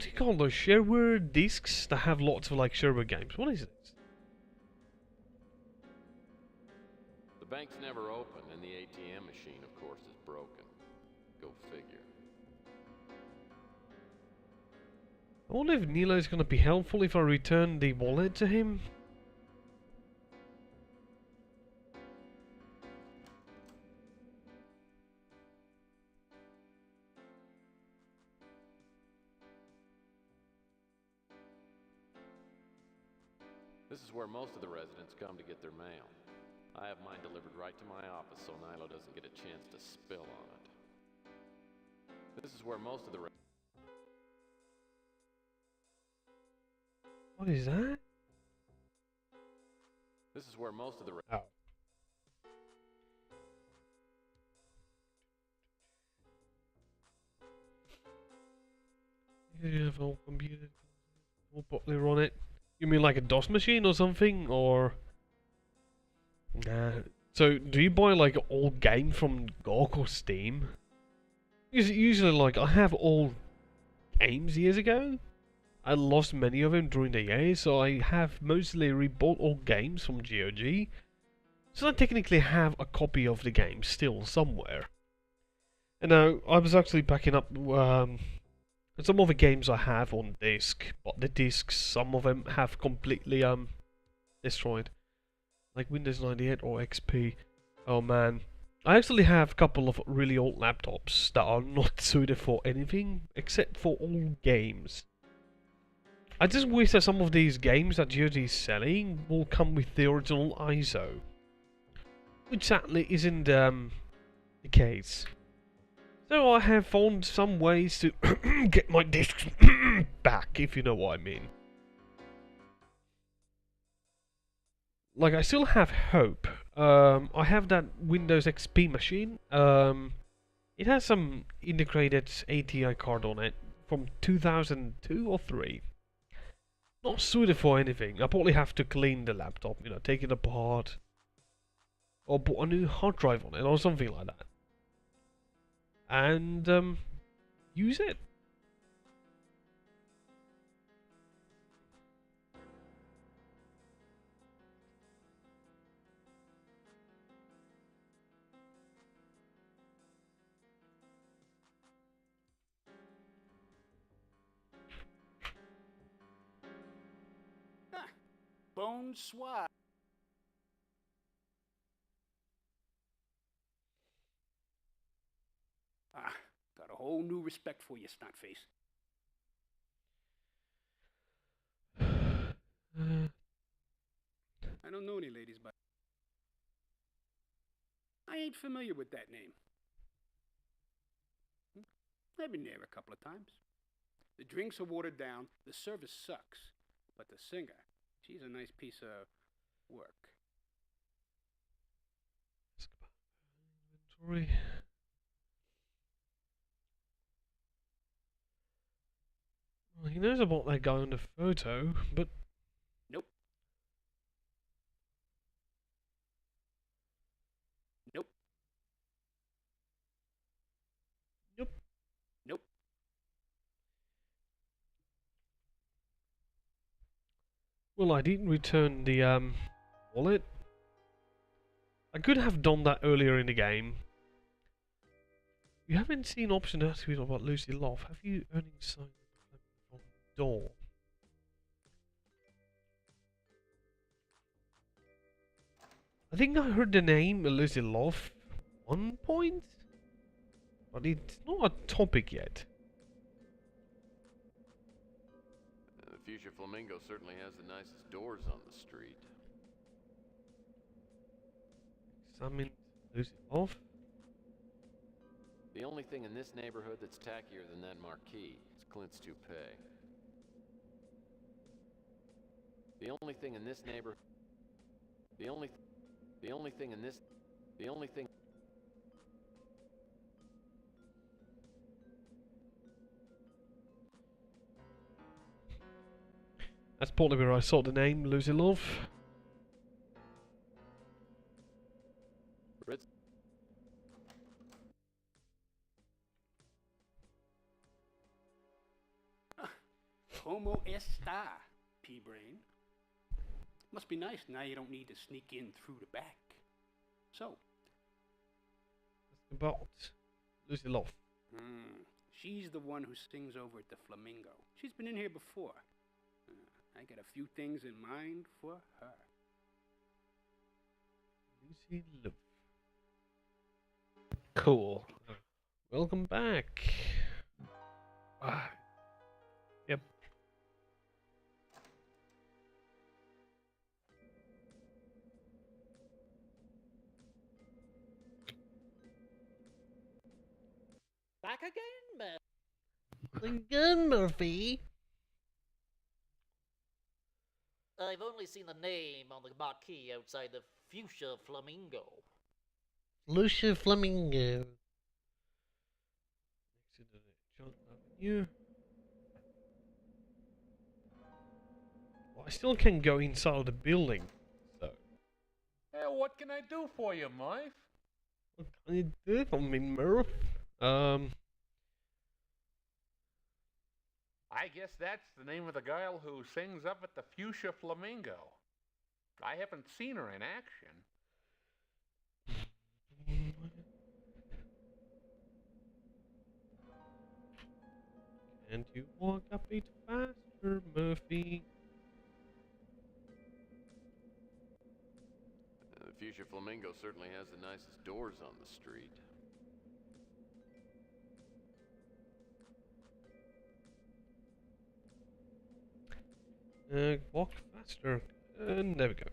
do you call those shareware discs that have lots of like shareware games? What is it? The bank's never open, and the ATM machine, of course, is broken. Go figure. I wonder if Nilo's gonna be helpful if I return the wallet to him. This is where most of the residents come to get their mail. I have mine delivered right to my office so Nilo doesn't get a chance to spill on it. This is where most of the What is that? This is where most of the Oh. You have a computer all popular on it. You mean like a DOS machine or something, or? Nah. So, do you buy like all games from GOG or Steam? Usually, like, I have all games years ago. I lost many of them during the year, so I have mostly rebought all games from GOG. So I technically have a copy of the game still somewhere. And now, I was actually backing up some of the games I have on disc, but the discs, some of them have completely destroyed. Like Windows 98 or XP. Oh man. I actually have a couple of really old laptops that are not suited for anything except for old games. I just wish that some of these games that GOG is selling will come with the original ISO. Which sadly isn't the case. So I have found some ways to get my discs back, if you know what I mean. Like, I still have hope. I have that Windows XP machine. It has some integrated ATI card on it from 2002 or 3. Not suited for anything. I probably have to clean the laptop, you know, take it apart. Or put a new hard drive on it or something like that. And use it. Bonsoir. Got a whole new respect for you, Snuntface. I don't know any ladies, but I ain't familiar with that name. I've been there a couple of times. The drinks are watered down, the service sucks, but the singer, she's a nice piece of work. Inventory. Well, he knows about that guy on the photo, but... Nope. Nope. Nope. Nope. Well, I didn't return the wallet. I could have done that earlier in the game. You haven't seen option to tweet about Lucy Love. Have you earning sign from the door? I think I heard the name Lucy Love at one point, but it's not a topic yet. The Fuchsia Flamingo certainly has the nicest doors on the street. Examine Lucy Love. The only thing in this neighborhood that's tackier than that marquee is Clint's toupee. The only thing in this neighborhood... The only thing in this... The only thing... That's probably where I saw the name Lucy Love. Ritz. Como esta, P-Brain? Must be nice now you don't need to sneak in through the back. So. About Lucy Love. She's the one who sings over at the Flamingo. She's been in here before. I got a few things in mind for her. Lucy Love. Cool. Welcome back. Yep. Back again, Murphy. Again, Murphy. I've only seen the name on the marquee outside the Fuchsia Flamingo. Lucia Flamingo. Next to the John Avenue. Well, I still can go inside the building, so. Hey, what can I do for you, Murph? What can you do for me, Murph? I guess that's the name of the girl who sings up at the Fuchsia Flamingo. I haven't seen her in action. Can't you walk a bit faster, Murphy? The Fuchsia Flamingo certainly has the nicest doors on the street. Walk faster. There we go.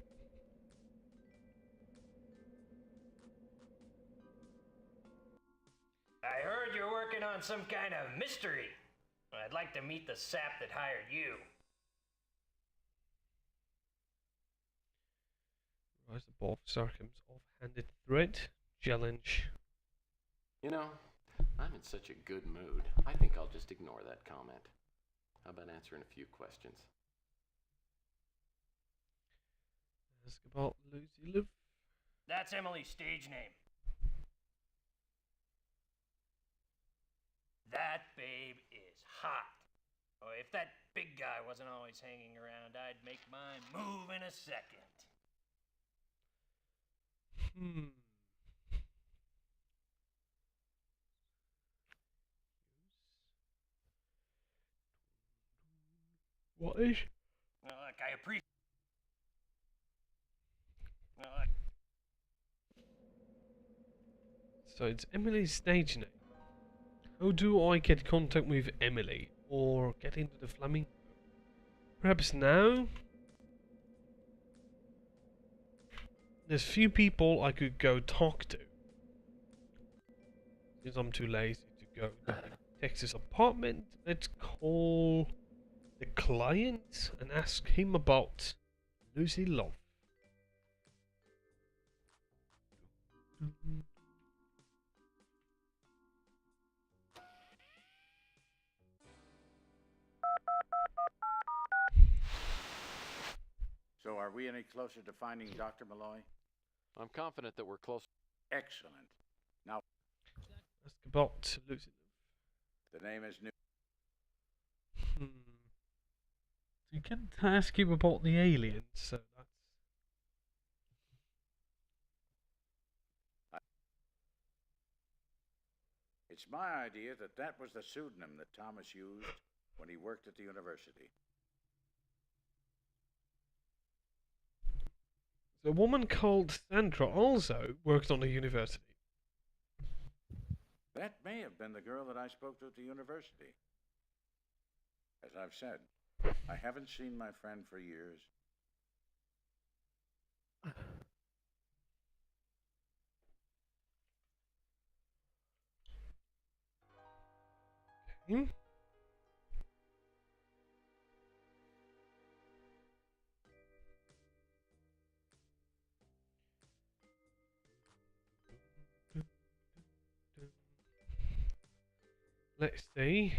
I heard you're working on some kind of mystery. I'd like to meet the sap that hired you. Rise above Sarkham's offhanded threat. Challenge. You know, I'm in such a good mood. I think I'll just ignore that comment. How about answering a few questions? Ask about Lucy Liv. That's Emily's stage name. That babe is hot. Oh, if that big guy wasn't always hanging around, I'd make mine move in a second. What is? Well, look, I appreciate. Well, So it's Emily's stage name. How do I get contact with Emily? Or get into the Flamingo? Perhaps now? There's few people I could go talk to. Since I'm too lazy to go to Texas apartment, let's call the client and ask him about Lucy Love. So are we any closer to finding Dr. Malloy? I'm confident that we're close. Excellent. Now, Ask about Lucy the name is new. Love. You can't ask him about the aliens, so that's... It's my idea that that was the pseudonym that Thomas used when he worked at the university. A woman called Sandra also worked on the university. That may have been the girl that I spoke to at the university. As I've said, I haven't seen my friend for years. Hmm? Let's see.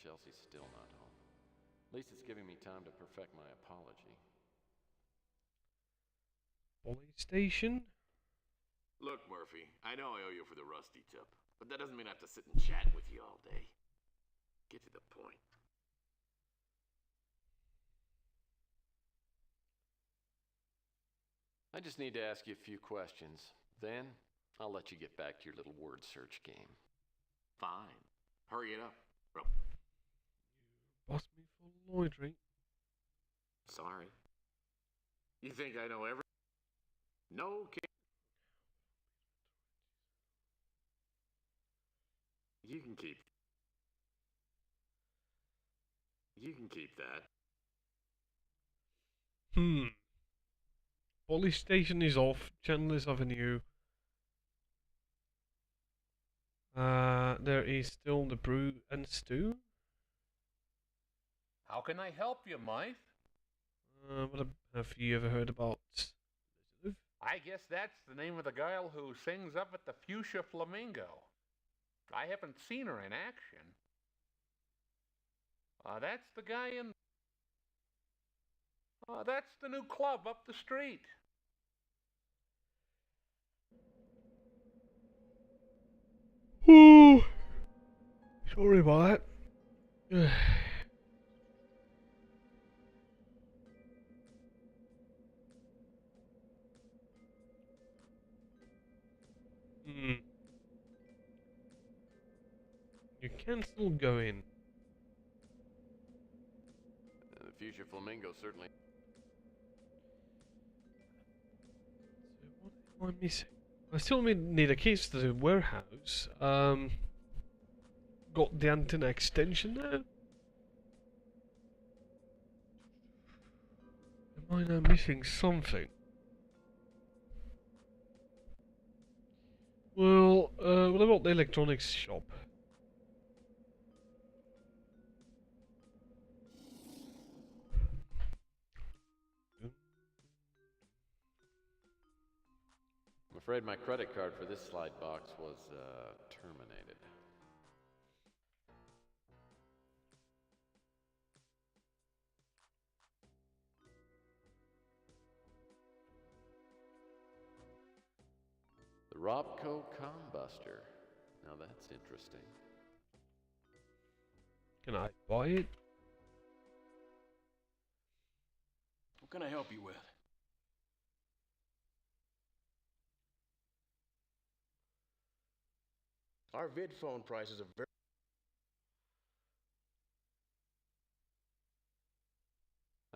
Chelsea's still not home. At least it's giving me time to perfect my apology. Police station. Look, Murphy, I know I owe you for the rusty tip, but that doesn't mean I have to sit and chat with you all day. Get to the point. I just need to ask you a few questions. Then, I'll let you get back to your little word search game. Fine. Hurry it up. Bust me for loitering. Sorry. You think I know every... No, you can keep... You can keep that. Police station is off. Chandler's Avenue. There is still the brew and stew. How can I help you, Mike? What have you ever heard about? I guess that's the name of the girl who sings up at the Fuchsia Flamingo. I haven't seen her in action. That's the guy in... that's the new club up the street. Ooh. Sorry about that. You can still go in. The Fuchsia Flamingo certainly... So what am I missing? I still need a keys to the warehouse. Got the antenna extension there. Am I now missing something? Well, what about the electronics shop? I'm afraid my credit card for this slide box was, terminated. The Robco Combuster. Now that's interesting. Can I buy it? What can I help you with? Our vid phone prices are very...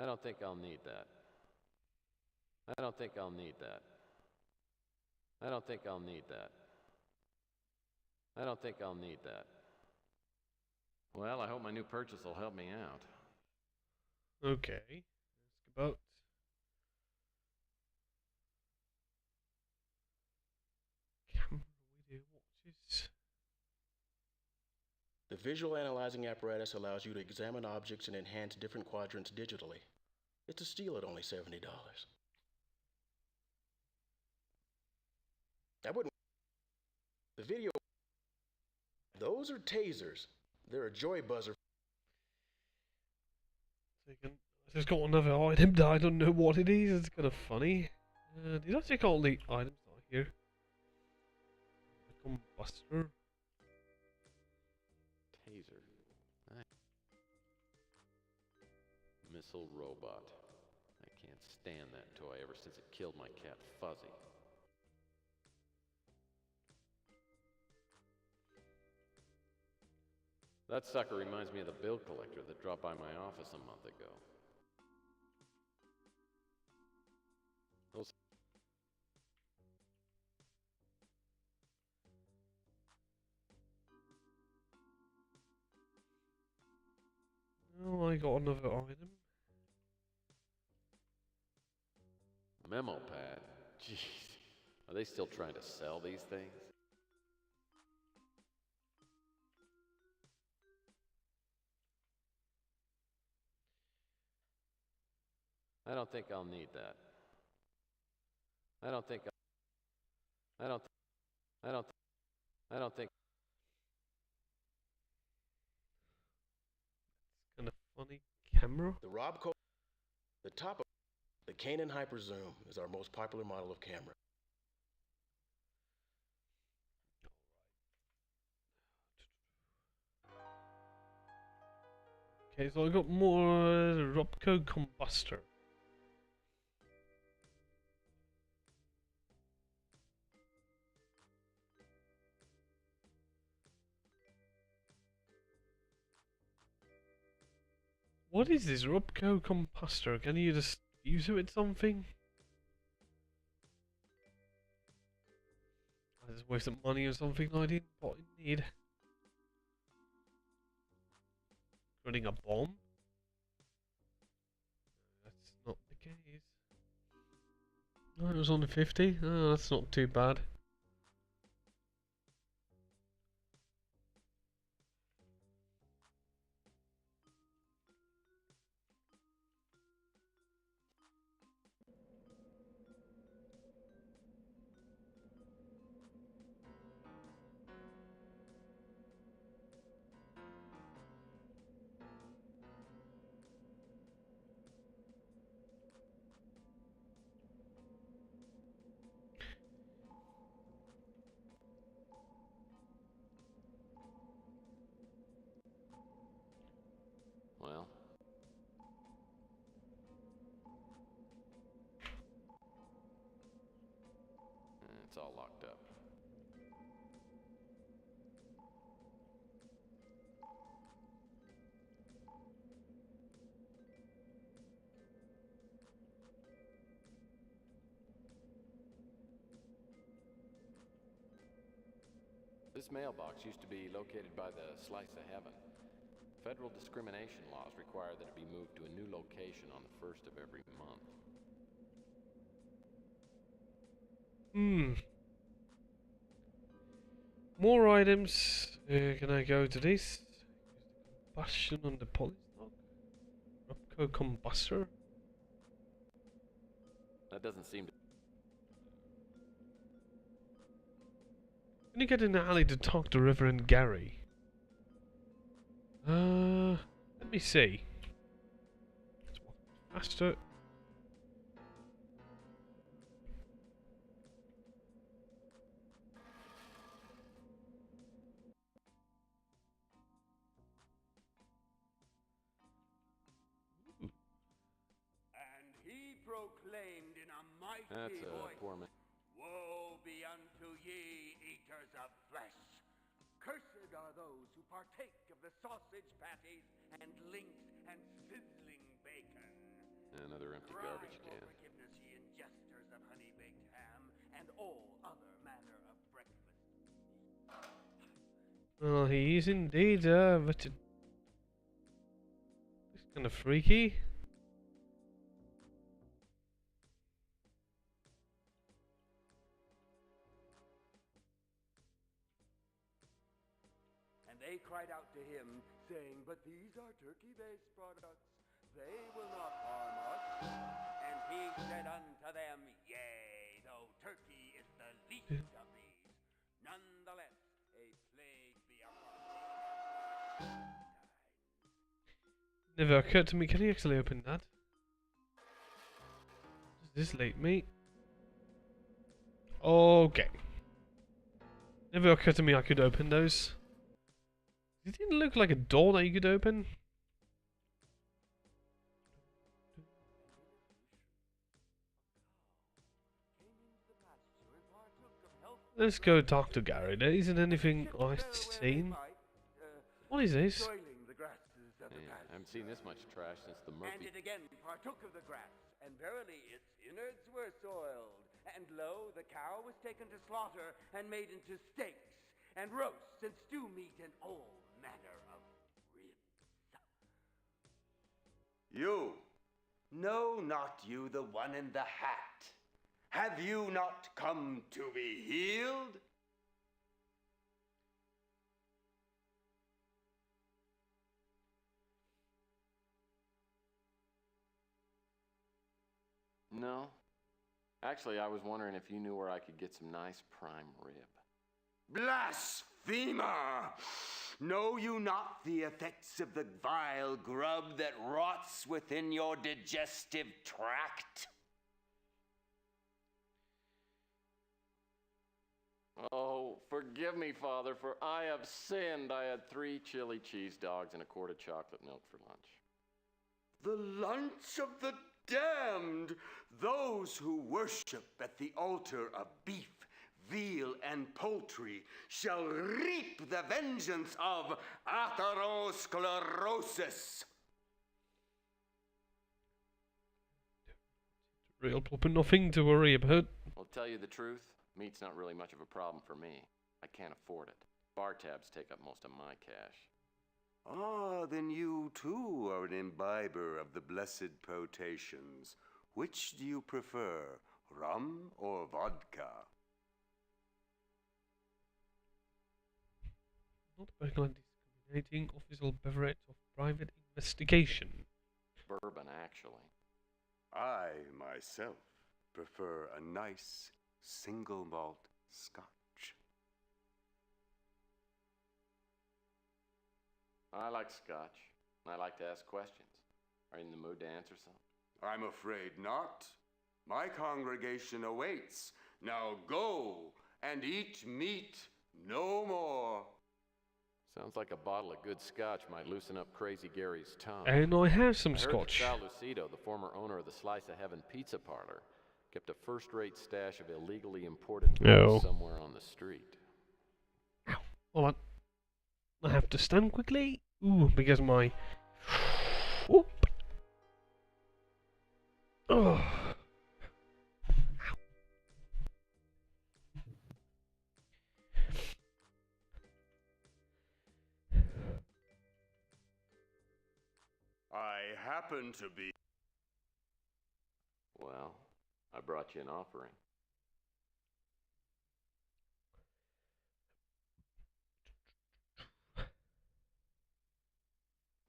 I don't think I'll need that. I don't think I'll need that. I don't think I'll need that. I don't think I'll need that. Well, I hope my new purchase will help me out. Okay. Ask about. Camera video watches. The visual analyzing apparatus allows you to examine objects and enhance different quadrants digitally. It's a steal at only $70. I wouldn't... The video... Those are tasers. They're a joy buzzer. I just got another item that I don't know what it is. It's kind of funny. Did I take all the items that are here? The combustor. Taser. Missile robot. I can't stand that toy ever since it killed my cat Fuzzy. That sucker reminds me of the bill collector that dropped by my office a month ago. Those... Oh, I got another item. Memo pad? Jeez. Are they still trying to sell these things? I don't think I'll need that. I don't think I don't think It's kind of funny camera. The Robco... The top of... The Canon Hyper Zoom is our most popular model of camera. Okay, so I got more Robco Combustor. What is this Robco Combustor? Can you just use it with something? I just wasted money on something I didn't need. Running a bomb? That's not the case. Oh, it was only 50? Oh, that's not too bad. Well, it's all locked up. This mailbox used to be located by the Slice of Heaven. Federal discrimination laws require that it be moved to a new location on the first of every month. More items. Can I go to this? Combustion on the polystock? Repco combustor? That doesn't seem to... Can you get in the alley to talk to Reverend Gary? Let me see. Let's walk faster. And he proclaimed in a mighty That's a voice, poor man. "Woe be unto ye, eaters of flesh! Cursed are those who partake of the sausage patties and links and sizzling bacon. Another empty Cry garbage for can. forgiveness, ye ingesters of honey-baked ham and all other manner of breakfast. Well, he is indeed, but it's kind of freaky. And they cried out to him, saying, "But these are turkey-based products. They will not harm us." And he said unto them, "Yea, though turkey is the least of these, nonetheless a plague be upon thee." Never occurred to me. Can you actually open that? Does this let me? Okay. Never occurred to me I could open those. It didn't look like a door that you could open. Let's go talk to Gary. There isn't anything I've seen. What is this? I haven't seen this much trash since the And Murphy... it again partook of the grass, and verily its innards were soiled. And lo, the cow was taken to slaughter, and made into steaks, and roasts, and stew meat, and all manner of ribs. You, know not you the one in the hat? Have you not come to be healed? No. Actually, I was wondering if you knew where I could get some nice prime rib. Blasphemer! Know you not the effects of the vile grub that rots within your digestive tract? Oh, forgive me, Father, for I have sinned. I had 3 chili cheese dogs and a quart of chocolate milk for lunch. The lunch of the damned, those who worship at the altar of beef, veal, and poultry shall reap the vengeance of atherosclerosis. Real proper nothing to worry about. I'll tell you the truth, meat's not really much of a problem for me. I can't afford it. Bar tabs take up most of my cash. Ah, then you too are an imbiber of the blessed potations. Which do you prefer, rum or vodka? Not a discriminating official beverage of private investigation. Bourbon, actually. I, myself, prefer a nice single malt scotch. I like scotch. I like to ask questions. Are you in the mood to answer some? I'm afraid not. My congregation awaits. Now go and eat meat no more. Sounds like a bottle of good scotch might loosen up Crazy Gary's tongue. And I have some I heard scotch. that Sal Lucido, the former owner of the Slice of Heaven pizza parlor, kept a first-rate stash of illegally imported No. somewhere on the street. Hold on. I have to stand quickly. Ooh, because my... Oop. Oh. I happen to be... Well, I brought you an offering.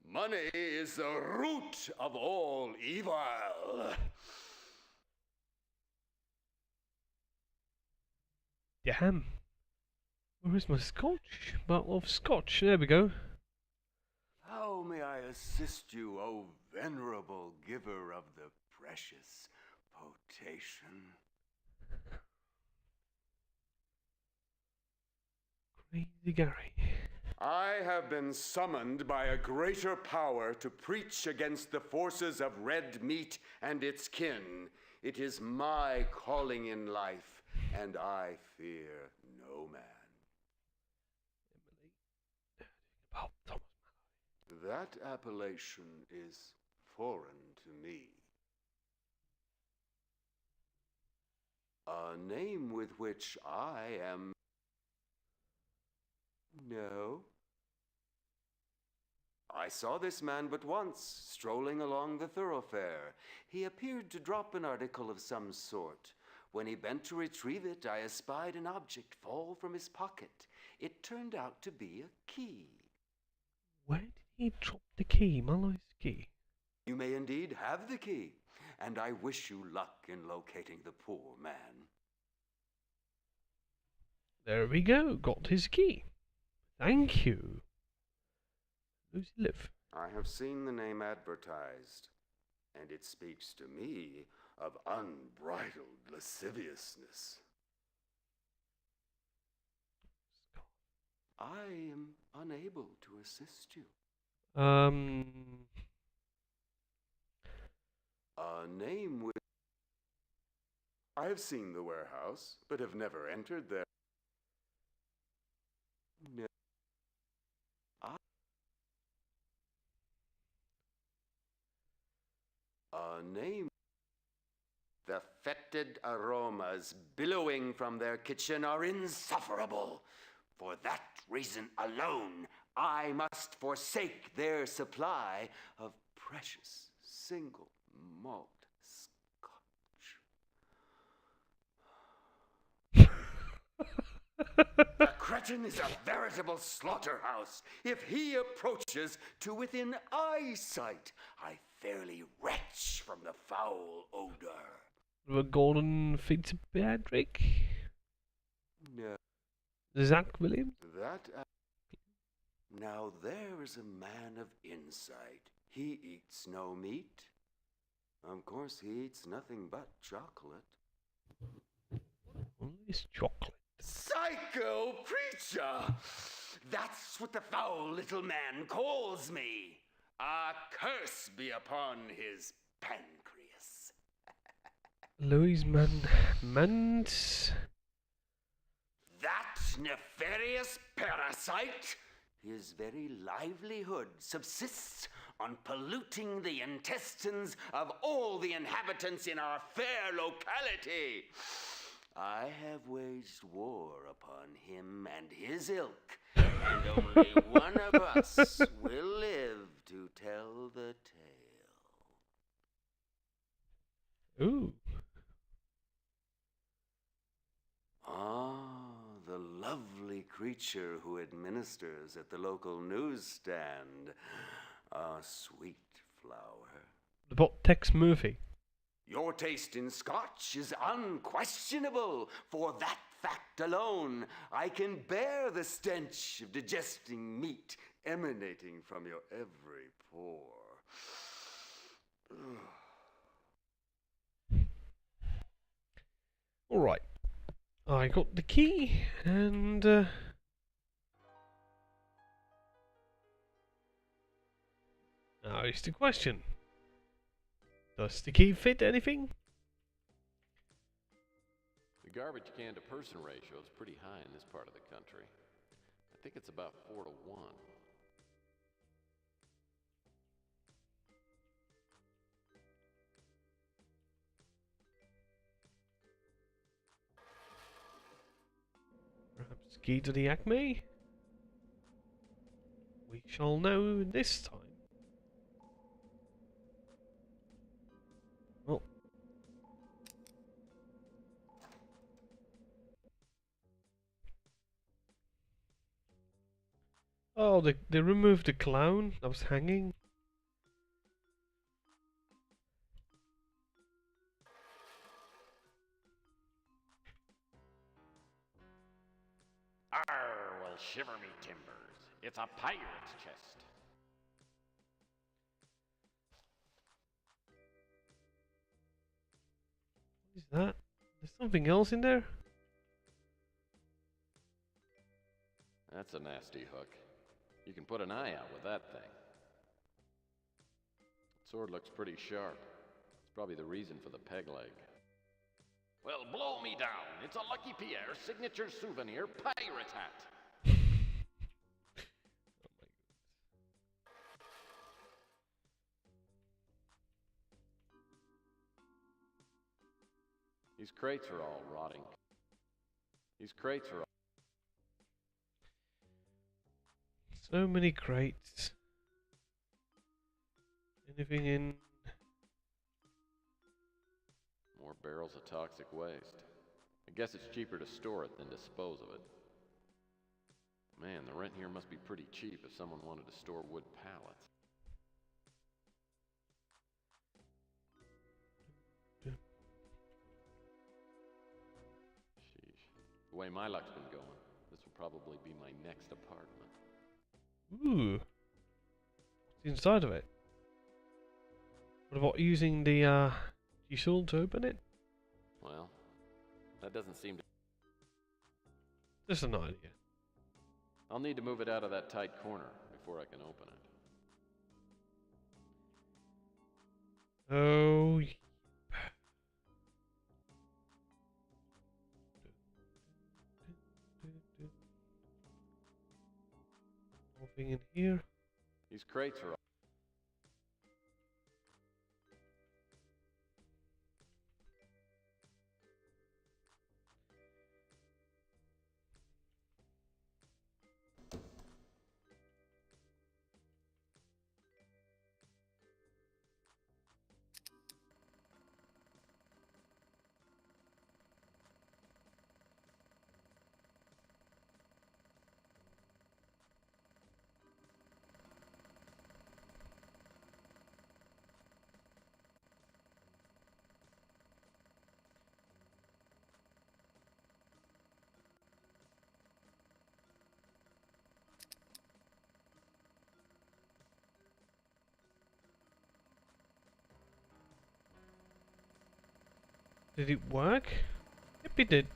Money is the root of all evil. Damn. Where is my scotch? Bottle of scotch. There we go. How may I assist you, O venerable giver of the precious potation? Crazy Gary. I have been summoned by a greater power to preach against the forces of red meat and its kin. It is my calling in life, and I fear no man. That appellation is foreign to me. A name with which I am... No. I saw this man but once, strolling along the thoroughfare. He appeared to drop an article of some sort. When he bent to retrieve it, I espied an object fall from his pocket. It turned out to be a key. Where did he drop the key? Malloy's key? You may indeed have the key, and I wish you luck in locating the poor man. There we go. Got his key. Thank you. Where's he live? I have seen the name advertised, and it speaks to me of unbridled lasciviousness. I am unable to assist you. A name with... I have seen the warehouse, but have never entered there. No. A name... The fetid aromas billowing from their kitchen are insufferable. For that reason alone, I must forsake their supply of precious single malt scotch. The cretin is a veritable slaughterhouse. If he approaches to within eyesight, I fairly retch from the foul odor. The Golden Fitzpatrick? No. Zach Williams? That... Now there is a man of insight. He eats no meat. Of course, he eats nothing but chocolate. Only is chocolate. Psycho preacher! That's what the foul little man calls me. A curse be upon his pancreas. Louis Mans. That nefarious parasite, his very livelihood subsists on polluting the intestines of all the inhabitants in our fair locality. I have waged war upon him and his ilk, and only one of us will live to tell the tale. Ooh. creature who administers at the local newsstand. A sweet flower. About Tex Murphy. Your taste in Scotch is unquestionable. For that fact alone, I can bear the stench of digesting meat emanating from your every pore. Alright. I got the key, and... now is the question. Does the key fit anything? The garbage can to person ratio is pretty high in this part of the country. I think it's about 4 to 1. Perhaps key to the Acme? We shall know this time. Well. Oh, they removed the clown that was hanging. Arr, well, shiver me timbers. It's a pirate's chest. What is that? There's something else in there? That's a nasty hook. You can put an eye out with that thing. Sword looks pretty sharp. It's probably the reason for the peg leg. Well, blow me down. It's a Lucky Pierre signature souvenir pirate hat. These crates are all rotting. These crates are all... So many crates. Anything in... More barrels of toxic waste. I guess it's cheaper to store it than dispose of it. Man, the rent here must be pretty cheap if someone wanted to store wood pallets. Sheesh. The way my luck's been going, this will probably be my next apartment. Ooh. What's inside of it? What about using the G-Soul to open it? Well, that doesn't seem to... Just an idea. I'll need to move it out of that tight corner before I can open it. Oh. Nothing in here. These crates are all... Did it work? Yep, it did.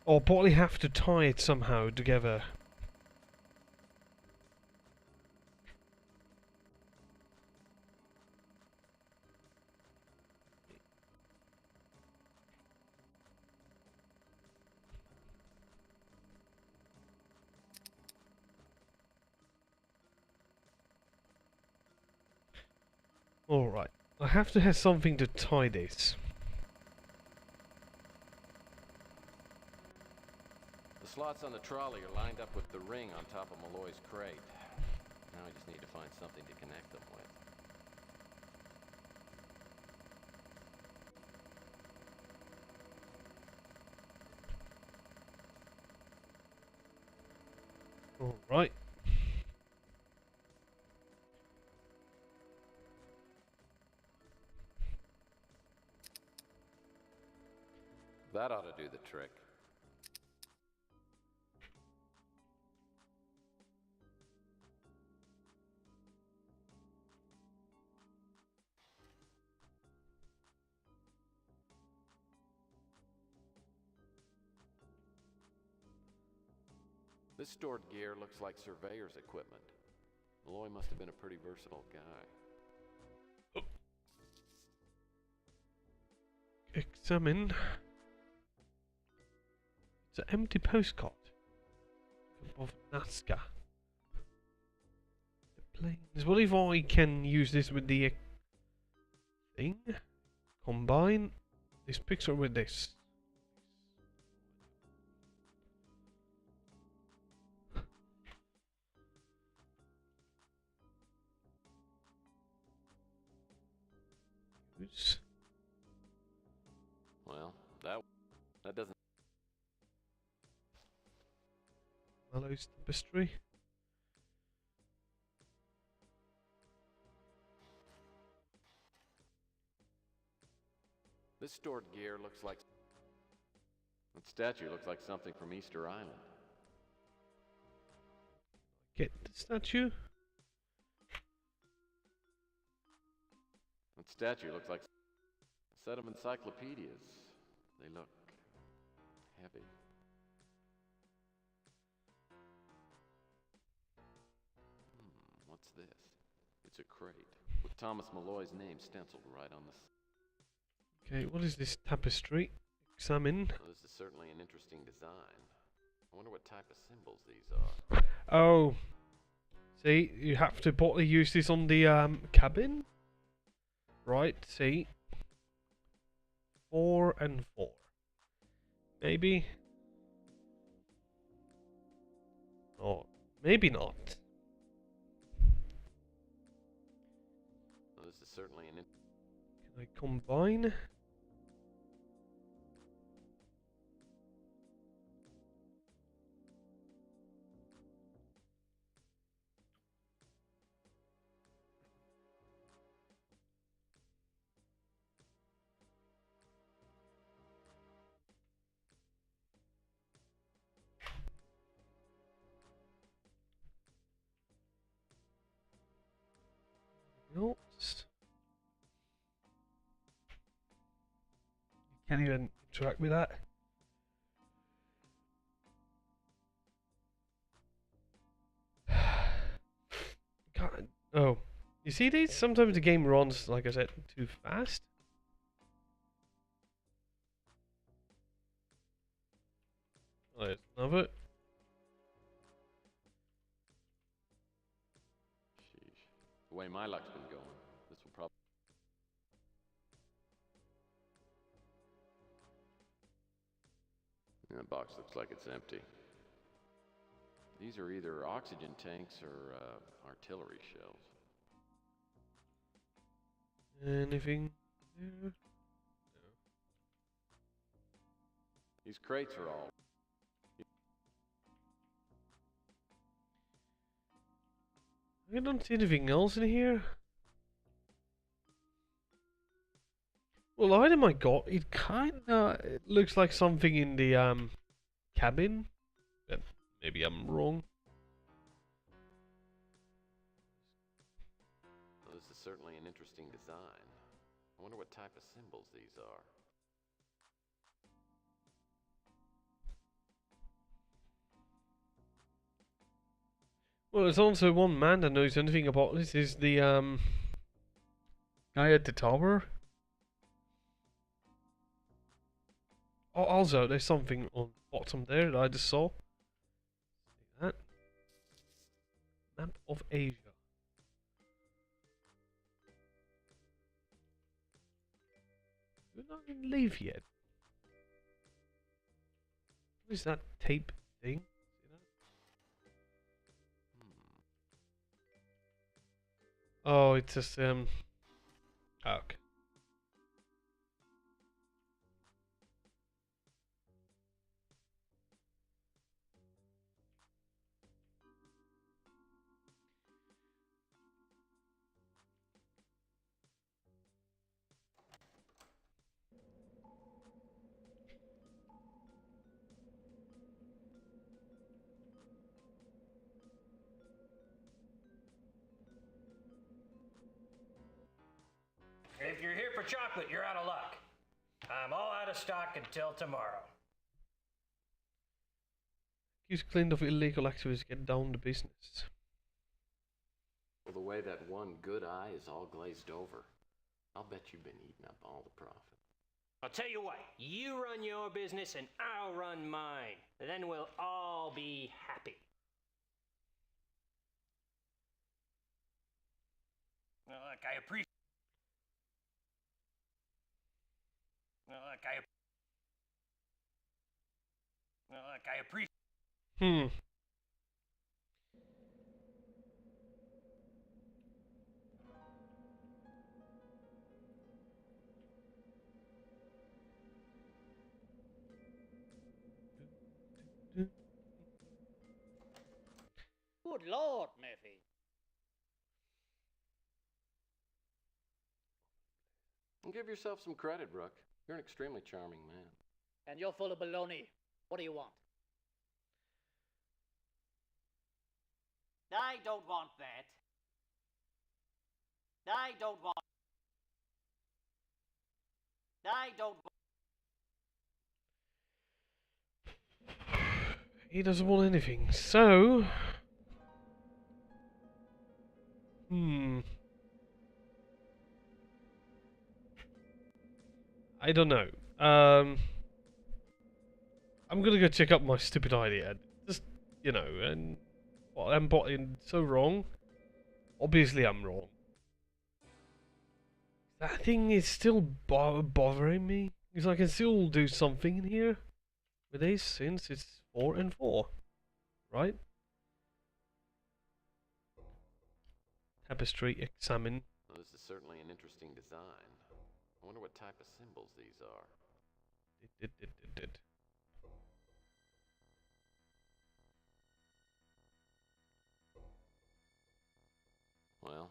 Or probably have to tie it somehow together. Alright. I have to have something to tie this. The slots on the trolley are lined up with the ring on top of Malloy's crate. Now I just need to find something to connect them with. Alright. That ought to do the trick. This stored gear looks like surveyor's equipment. Malloy must have been a pretty versatile guy. Examine. It's an empty postcard of Nazca. The planes. What if I can use this with the thing? Combine this picture with this. Use. Well, that doesn't. Mallow's tapestry. This stored gear looks like. That statue looks like something from Easter Island. Get the statue. That statue looks like a set of encyclopedias. They look heavy. What's this? It's a crate with Thomas Malloy's name stenciled right on the. Okay, what is this tapestry? Examine. Well, this is certainly an interesting design. I wonder what type of symbols these are. Oh, see, you have to partly use this on the cabin. Right, see. 4 and 4. Maybe. Or maybe not. Well, this is certainly an. Can I combine? Else? You can't even interact with that. God. Oh, you see these? Sometimes the game runs, like I said, too fast. Oh, there's another. Sheesh. The way my luck's been going, this will probably. That box looks like it's empty. These are either oxygen tanks or artillery shells. Anything there? No. These crates are all. I don't see anything else in here. Well, the item I got, it kinda looks like something in the cabin. But maybe I'm wrong. Well, this is certainly an interesting design. I wonder what type of symbols these are. Well, there's also one man that knows anything about this. Is the guy at the tower. Oh, also, there's something on the bottom there that I just saw. See that? Map of Asia. not even leave yet. What is that tape thing? See that? Oh, it's just okay. If you're here for chocolate, you're out of luck. I'm all out of stock until tomorrow. He's cleaned off illegal activities to get down to business. Well, the way that one good eye is all glazed over, I'll bet you've been eating up all the profit. I'll tell you what, you run your business and I'll run mine. Then we'll all be happy. Well, look, I appreciate. Well, look, I appreciate. Good Lord, Murphy. Give yourself some credit, Rook. You're an extremely charming man. And you're full of baloney. What do you want? I don't want that. I don't want. I don't want. He doesn't want anything, so... I don't know. I'm gonna go check up my stupid idea. Just, you know, and... Well, I'm so wrong. Obviously I'm wrong. That thing is still bothering me. Because I can still do something in here with this since it's 4 and 4. Right? Tapestry, examine. Well, this is certainly an interesting design. I wonder what type of symbols these are. Well,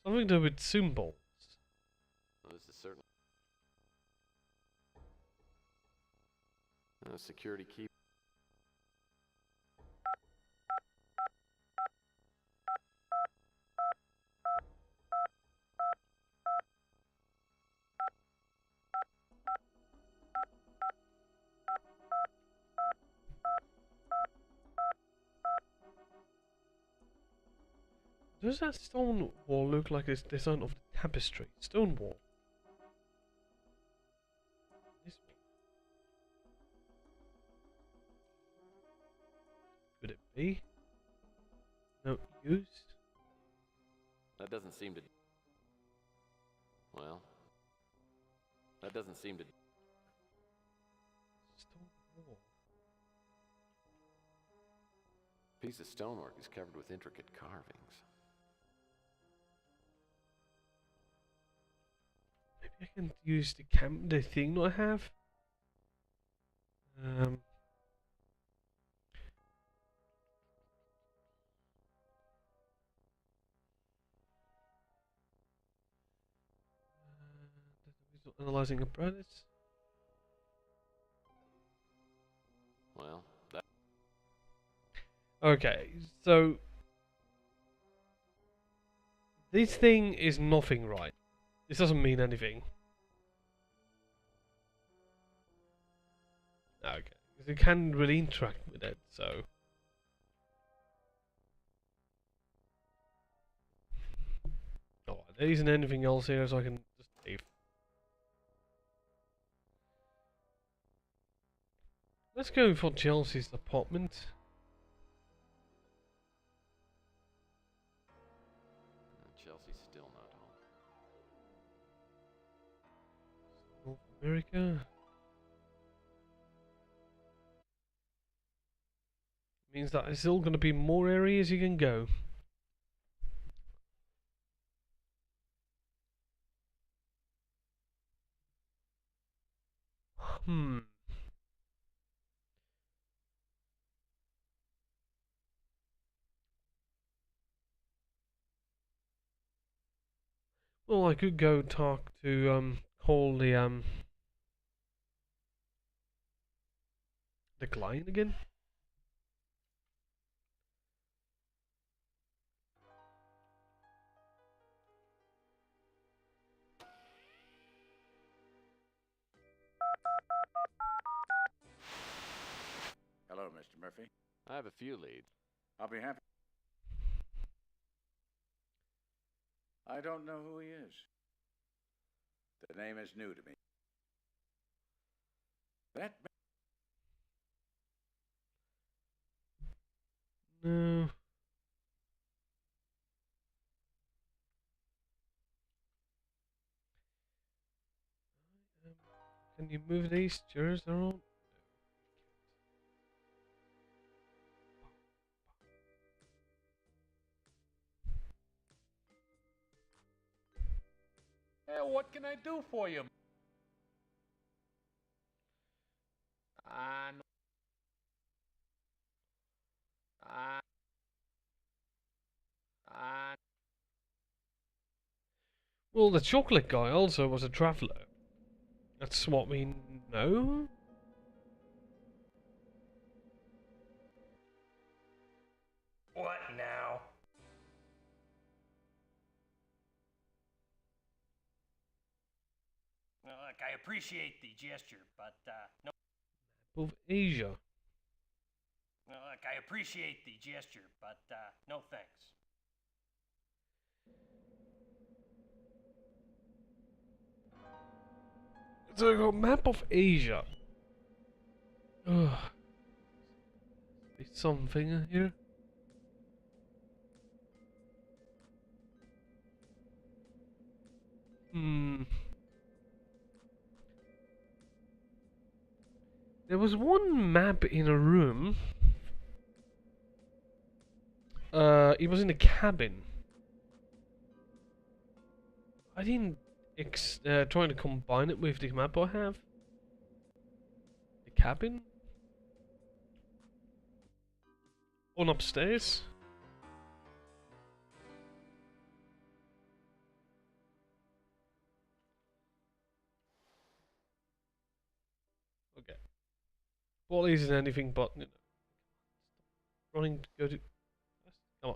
something to do with symbols. well, this is certainly a security key. Does that stone wall look like it's design of the tapestry? Stone wall. Could it be? No use? That doesn't seem to... Well, that doesn't seem to... Stone wall. Piece of stonework is covered with intricate carvings. Maybe I can use the thing that I have. Analyzing apparatus. Well, that... Okay, so this thing is nothing right. This doesn't mean anything. Okay, because you can't really interact with it, so... Oh, there isn't anything else here, so I can just leave. Let's go for Chelsea's apartment. Chelsea's still not home. America. Means that there's still going to be more areas you can go. Well, I could go talk to call the client again. Hello, Mr. Murphy. I have a few leads. I'll be happy. I don't know who he is. The name is new to me. That No. Can you move these chairs around? What can I do for you? Uh, Well, the chocolate guy also was a traveller. That's what we know. What now? Well, look, I appreciate the gesture, but no. Of Asia. Well, look, I appreciate the gesture, but no thanks. So I got map of Asia. Ugh. There's something here. There was one map in a room. It was in a cabin. I didn't trying to combine it with the map I have. The cabin? On upstairs? Okay. Well, this isn't anything but running to go to. Come on.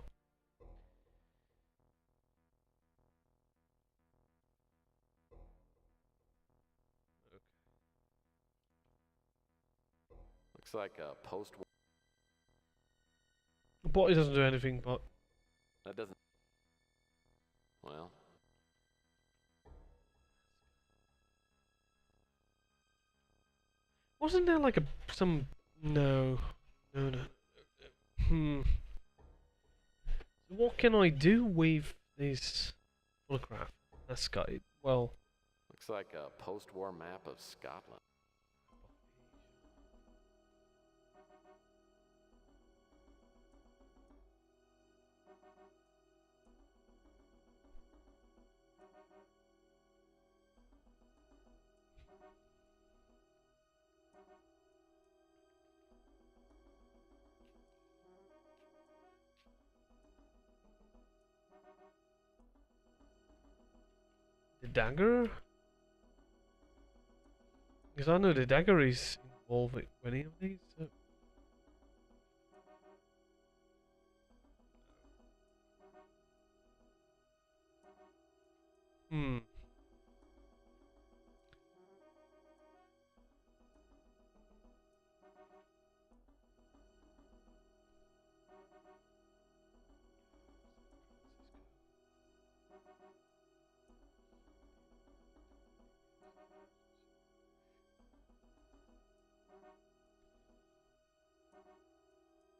Looks like a post. But it doesn't do anything but. That doesn't. Well. Wasn't there like some? No. What can I do with this photograph? That's got it. Well. Looks like a post-war map of Scotland. The dagger? Because I know the dagger is involved with any of these. So.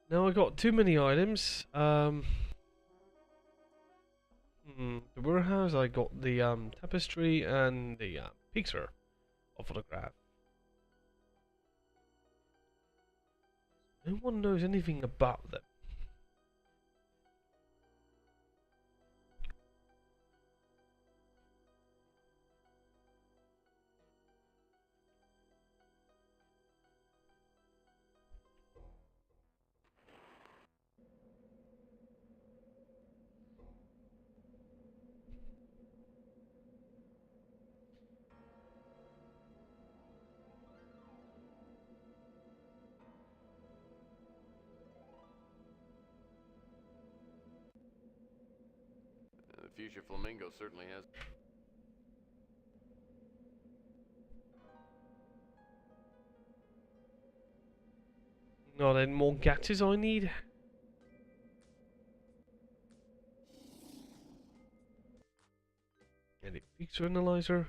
Now I got too many items. The warehouse. I got the tapestry and the picture. a photograph. No one knows anything about them. The future flamingo certainly has. Not any more gadgets I need. Any picture analyzer?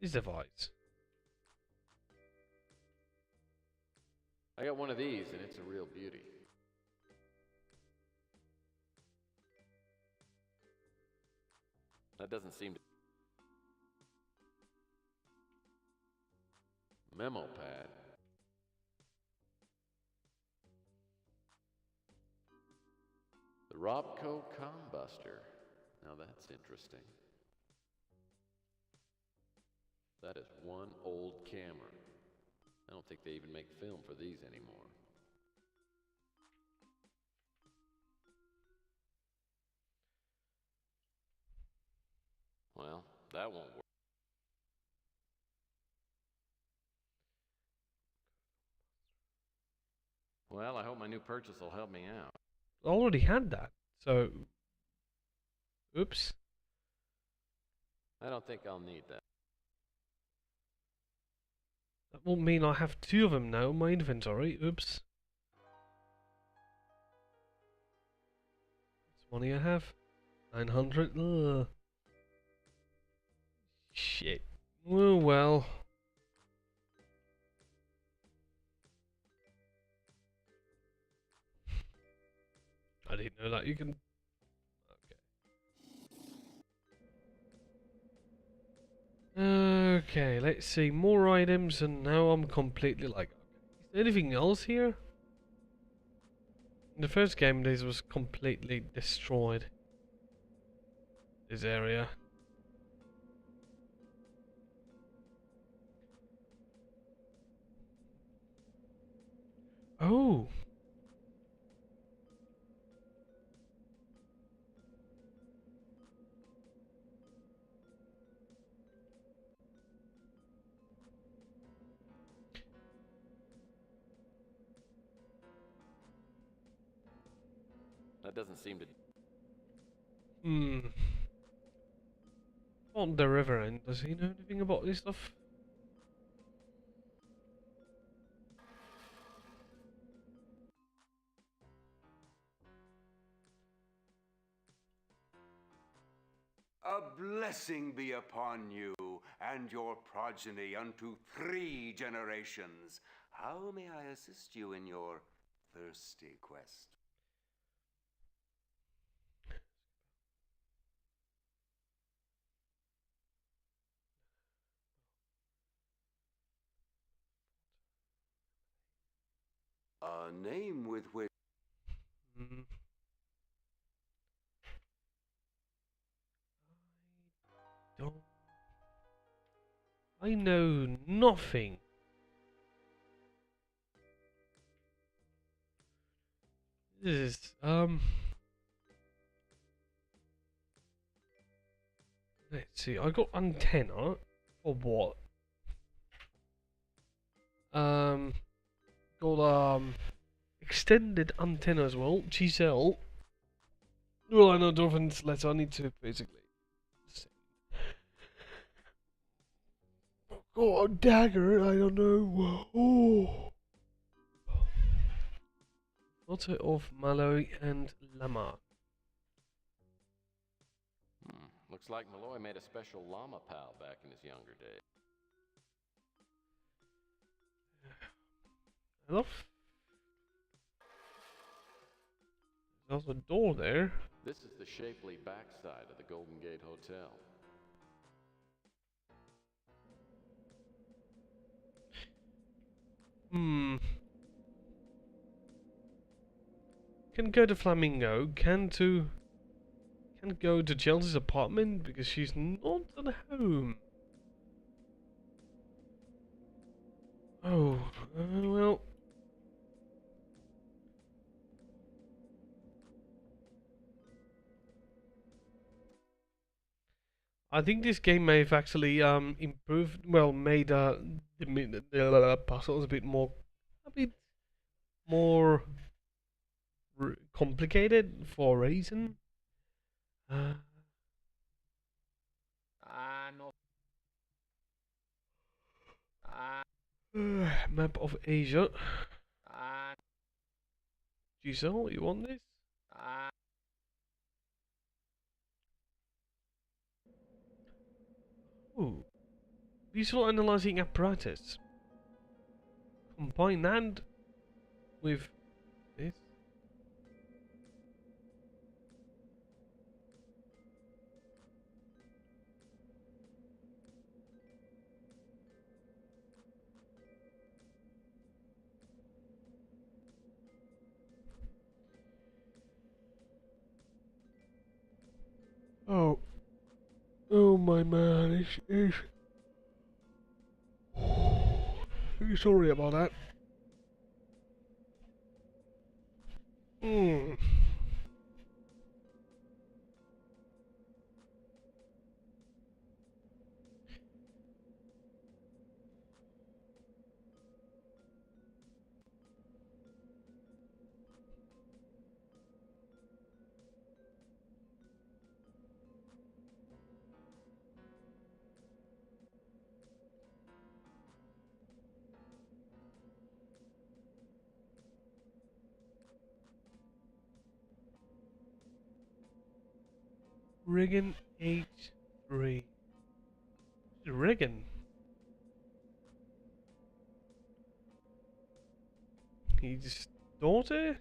This device. I got one of these, and it's a real beauty. That doesn't seem to. Memo pad. The Robco Combuster. Now that's interesting. That is one old camera. I don't think they even make film for these anymore. Well, that won't work. Well, I hope my new purchase will help me out. I already had that, so... Oops. I don't think I'll need that. That won't mean I have two of them now in my inventory. Oops. What's money I have? 900. Ugh. Shit. Oh well. I didn't know that you can. Okay, let's see. More items, and now I'm completely like. Is there anything else here? In the first game, this was completely destroyed. This area. Oh! That doesn't seem to. Hmm. On the river end, does he know anything about this stuff? A blessing be upon you and your progeny unto 3 generations. How may I assist you in your thirsty quest? A name with which... Hmm. Don't. I know nothing. This is, let's see, I got antenna, or what? Got, extended antenna as well, Giselle. Well, I know Dolphin's letter, I need to basically... Got a dagger, I don't know. Oh. Photo of Malloy and Lama. Looks like Malloy made a special llama pal back in his younger days. Hello? There's a door there. This is the shapely backside of the Golden Gate Hotel. Can go to Flamingo. Can go to Chelsea's apartment because she's not at home. Oh, well. I think this game may have actually improved, well, made the puzzles a bit more complicated for a reason. No. Map of Asia. Giselle, you want this? Ooh. Visual analyzing apparatus. Combine that with this. Oh. Oh my man, it's sorry about that. Regan H3. Regan. His daughter?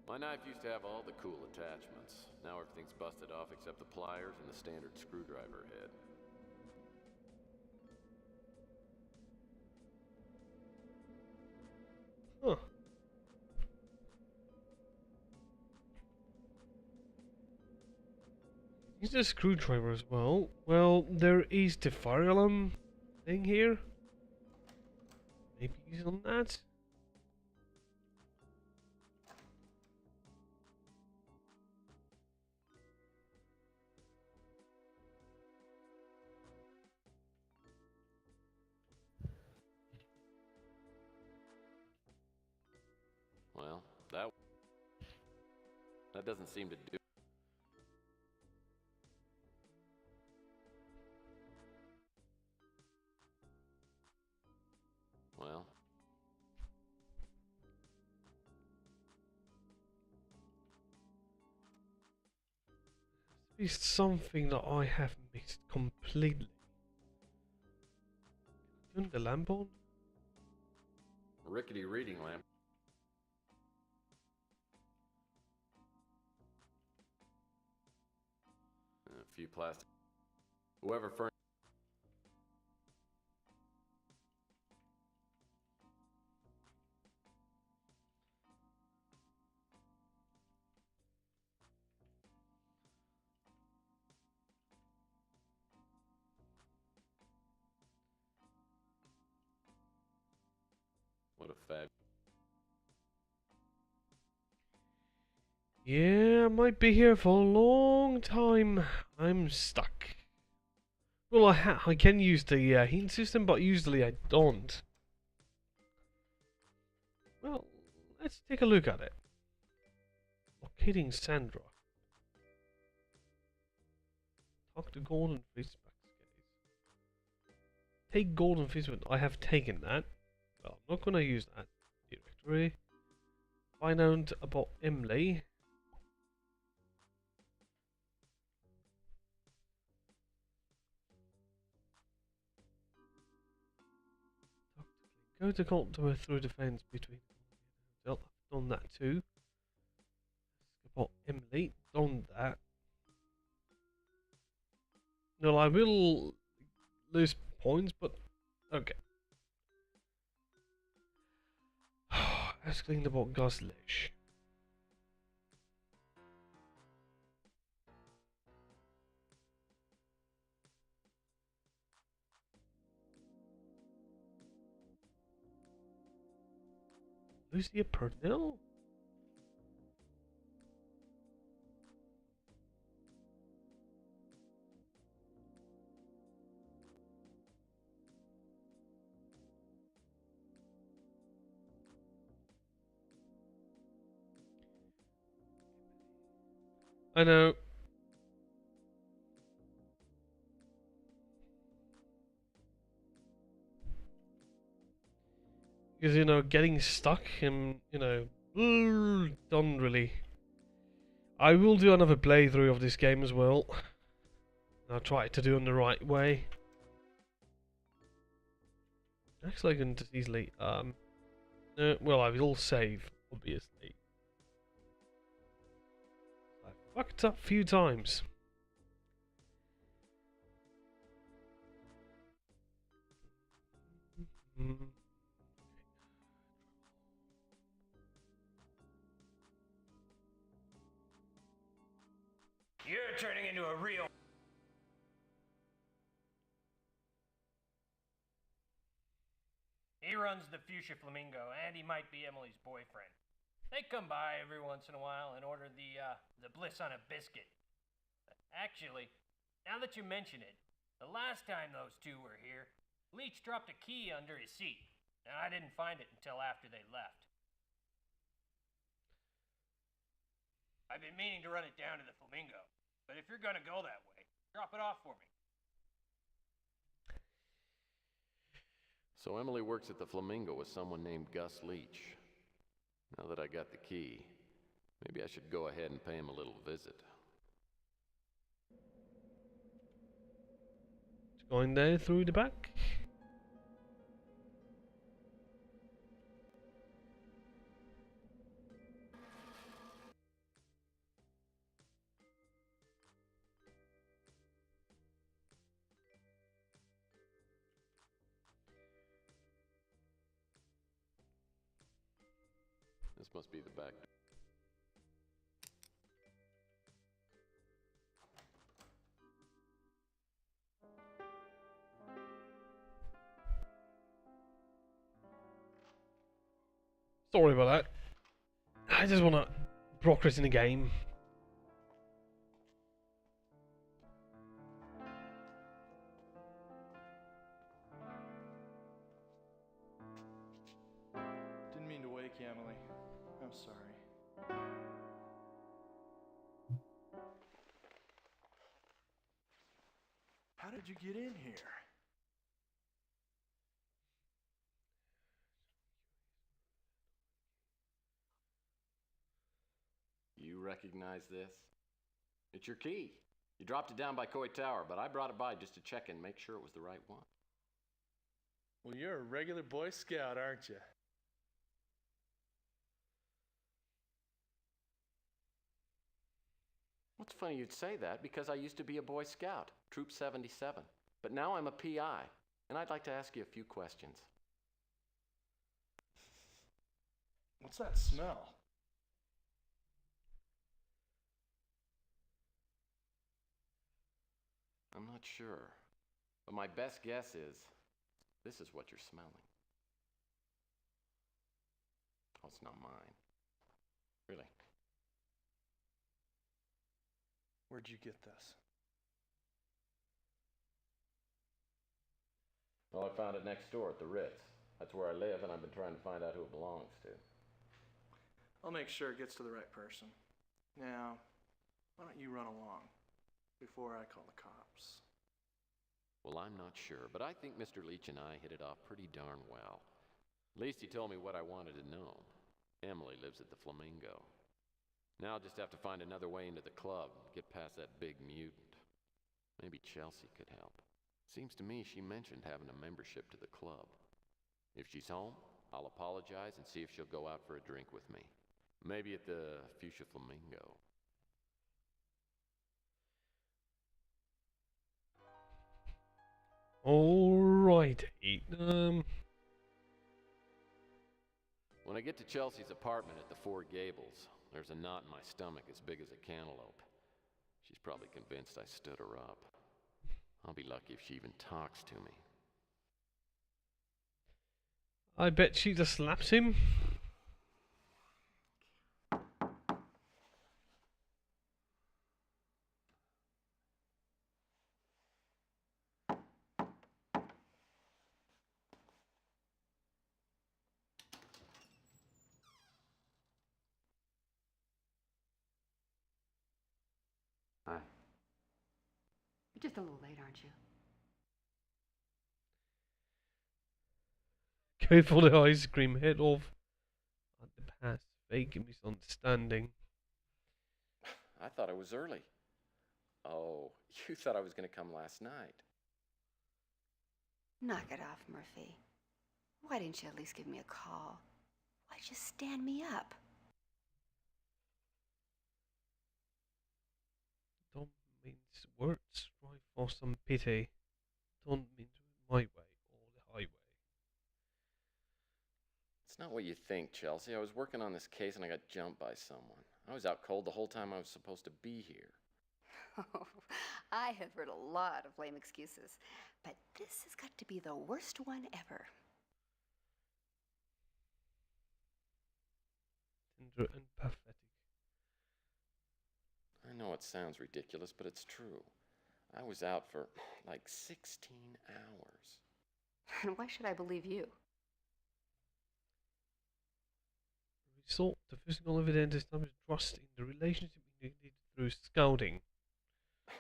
My knife used to have all the cool attachments. Now everything's busted off except the pliers and the standard screwdriver head. Huh. Is a screwdriver as well? Well, there is the fire alarm thing here. Maybe use on that. Well, that doesn't seem to do. Well. It's something that I have missed completely. Turn the lamp on? Rickety reading lamp. A few plastic. Whoever furnished. What a fab. Yeah, I might be here for a long time. I'm stuck. Well, I can use the hint system, but usually I don't. Well, let's take a look at it. Locating Sandra. Talk to Golden Fist. Take Golden Fist. I have taken that. Well, I'm not gonna use that directory. Find out about Emily. Go to contour through the fence between. I've done that too. About Emily. Done that. No, I will lose points, but okay. Asking about Goslish. Lucia Purnell? I know. Because, you know, getting stuck and, you know, don't really. I will do another playthrough of this game as well. I'll try to do it the right way. Actually, I can just easily, well, I will save, obviously. I fucked up a few times. You're turning into a real... He runs the Fuchsia Flamingo, and he might be Emily's boyfriend. They come by every once in a while and order the bliss on a biscuit. Actually, now that you mention it, the last time those two were here, Leach dropped a key under his seat, and I didn't find it until after they left. I've been meaning to run it down to the Flamingo, but if you're gonna go that way, drop it off for me. So Emily works at the Flamingo with someone named Gus Leach. Now that I got the key, maybe I should go ahead and pay him a little visit. Going there through the back. This must be the back door. Sorry about that. I just want to progress in the game. Didn't mean to wake you, Emily. I'm sorry. How did you get in here? You recognize this? It's your key. You dropped it down by Coy Tower, but I brought it by just to check and make sure it was the right one. Well, you're a regular Boy Scout, aren't you? What's funny you'd say that, because I used to be a Boy Scout, Troop 77. But now I'm a PI, and I'd like to ask you a few questions. What's that smell? I'm not sure, but my best guess is this is what you're smelling. Oh, it's not mine. Really. Where'd you get this? Well, I found it next door at the Ritz. That's where I live, and I've been trying to find out who it belongs to. I'll make sure it gets to the right person. Now, why don't you run along before I call the cops? Well, I'm not sure, but I think Mr. Leach and I hit it off pretty darn well. At least he told me what I wanted to know. Emily lives at the Flamingo. Now I'll just have to find another way into the club, get past that big mutant. Maybe Chelsea could help. Seems to me she mentioned having a membership to the club. If she's home, I'll apologize and see if she'll go out for a drink with me. Maybe at the Fuchsia Flamingo. Alrighty. When I get to Chelsea's apartment at the Four Gables, there's a knot in my stomach as big as a cantaloupe. She's probably convinced I stood her up. I'll be lucky if she even talks to me. I bet she just slaps him. Hi. You're just a little late, aren't you? Go for the ice cream. Head off at the past. Fake misunderstanding. I thought I was early. Oh, you thought I was going to come last night. Knock it off, Murphy. Why didn't you at least give me a call? Why'd you stand me up? Don't mince words. Strive for some pity. Don't mince my way or the highway. It's not what you think, Chelsea. I was working on this case and I got jumped by someone. I was out cold the whole time I was supposed to be here. Oh, I have heard a lot of lame excuses, but this has got to be the worst one ever. Tender and pathetic. I know it sounds ridiculous, but it's true. I was out for like 16 hours. And why should I believe you? Resort to physical evidence established trust in the relationship indicated through scouting.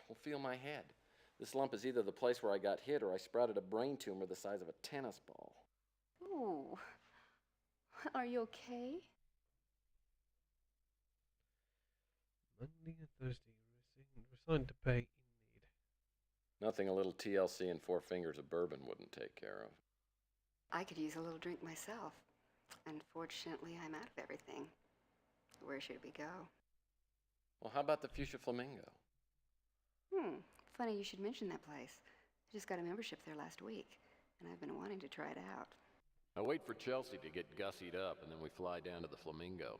Well, feel my head. This lump is either the place where I got hit or I sprouted a brain tumor the size of a tennis ball. Ooh. Are you okay? Monday and Thursday, resigned to pay in need. Nothing a little TLC and 4 fingers of bourbon wouldn't take care of. I could use a little drink myself. Unfortunately, I'm out of everything. Where should we go? Well, how about the Fuchsia Flamingo? Funny you should mention that place. I just got a membership there last week, and I've been wanting to try it out. I wait for Chelsea to get gussied up, and then we fly down to the Flamingo.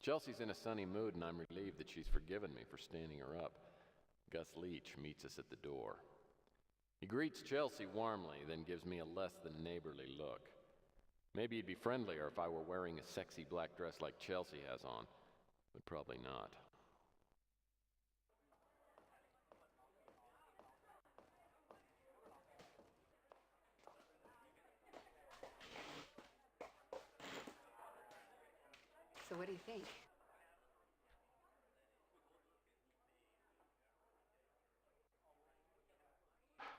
Chelsea's in a sunny mood, and I'm relieved that she's forgiven me for standing her up. Gus Leach meets us at the door. He greets Chelsea warmly, then gives me a less than neighborly look. Maybe he'd be friendlier if I were wearing a sexy black dress like Chelsea has on, but probably not. So what do you think?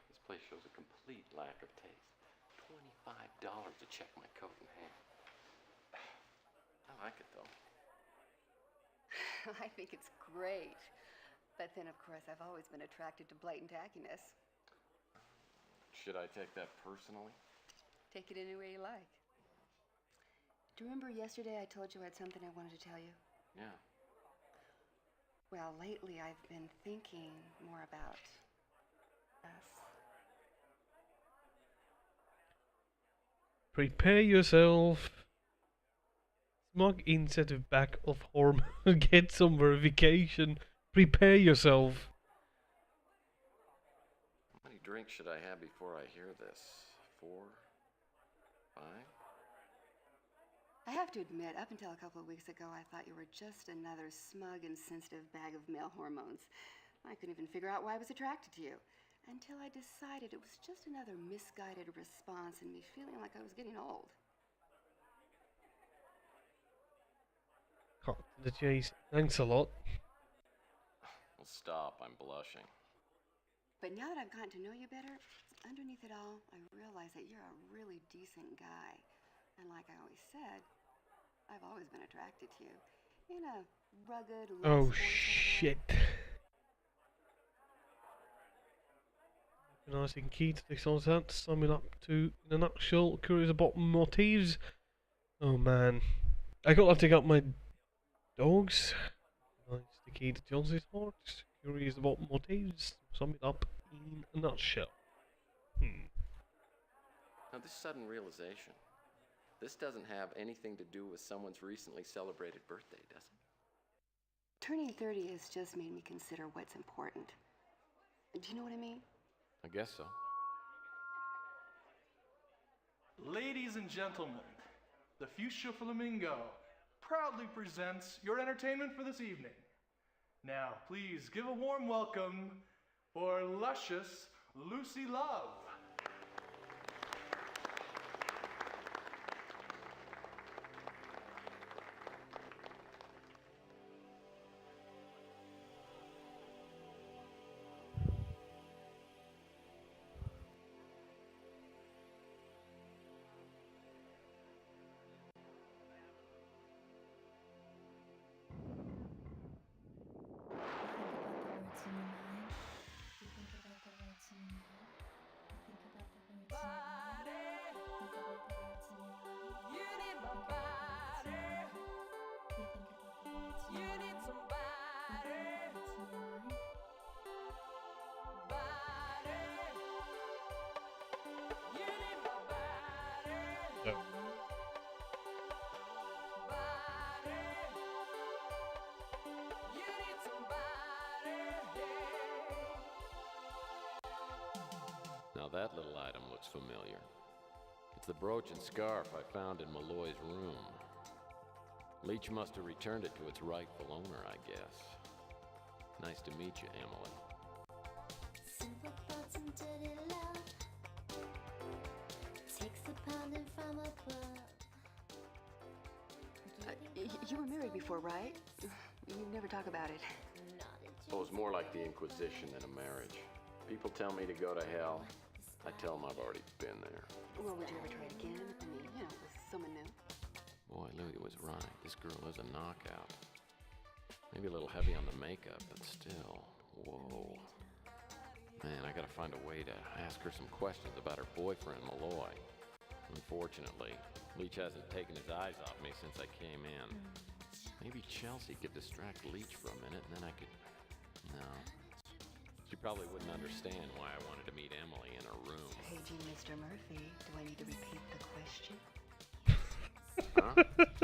This place shows a complete lack of taste. $25 to check my coat and hat. I like it, though. I think it's great. But then, of course, I've always been attracted to blatant tackiness. Should I take that personally? Take it any way you like. Do you remember yesterday I told you I had something I wanted to tell you? Yeah. Well, lately I've been thinking more about us. Prepare yourself. Smug incentive back of hormone. Get some verification. Prepare yourself. How many drinks should I have before I hear this? 4? 5? I have to admit, up until a couple of weeks ago, I thought you were just another smug and sensitive bag of male hormones. I couldn't even figure out why I was attracted to you. Until I decided it was just another misguided response and me feeling like I was getting old. Cut to the chase. Thanks a lot. Well, stop. I'm blushing. But now that I've gotten to know you better, underneath it all, I realize that you're a really decent guy. And like I always said, I've always been attracted to you. In a rugged, Oh shit. Recognizing key to this answer, summing up to, in a nutshell, curious about motifs. Oh man. I gotta take out my dogs. Nice, the key to Chelsea's heart. Curious about motifs. Sum it up in a nutshell. Now, this sudden realization, this doesn't have anything to do with someone's recently celebrated birthday, does it? Turning 30 has just made me consider what's important. Do you know what I mean? I guess so. Ladies and gentlemen, the Fuchsia Flamingo proudly presents your entertainment for this evening. Now, please give a warm welcome for luscious Lucy Love. Now that little item looks familiar. It's the brooch and scarf I found in Malloy's room. Leach must have returned it to its rightful owner, I guess. Nice to meet you, Emily. Simple thoughts and dirty love takes a pounding from above. You were married before, right? You never talk about it. Well, it was more like the Inquisition than a marriage. People tell me to go to hell. I tell them I've already been there. Well, would you ever try it again? I mean, with someone new. Boy, Louie was right. This girl is a knockout. Maybe a little heavy on the makeup, but still. Whoa. Man, I gotta find a way to ask her some questions about her boyfriend, Malloy. Unfortunately, Leach hasn't taken his eyes off me since I came in. Maybe Chelsea could distract Leach for a minute, and then I could... No. She probably wouldn't understand why I wanted to meet Emily in her room. Paging Mr. Murphy, do I need to repeat the question? Huh?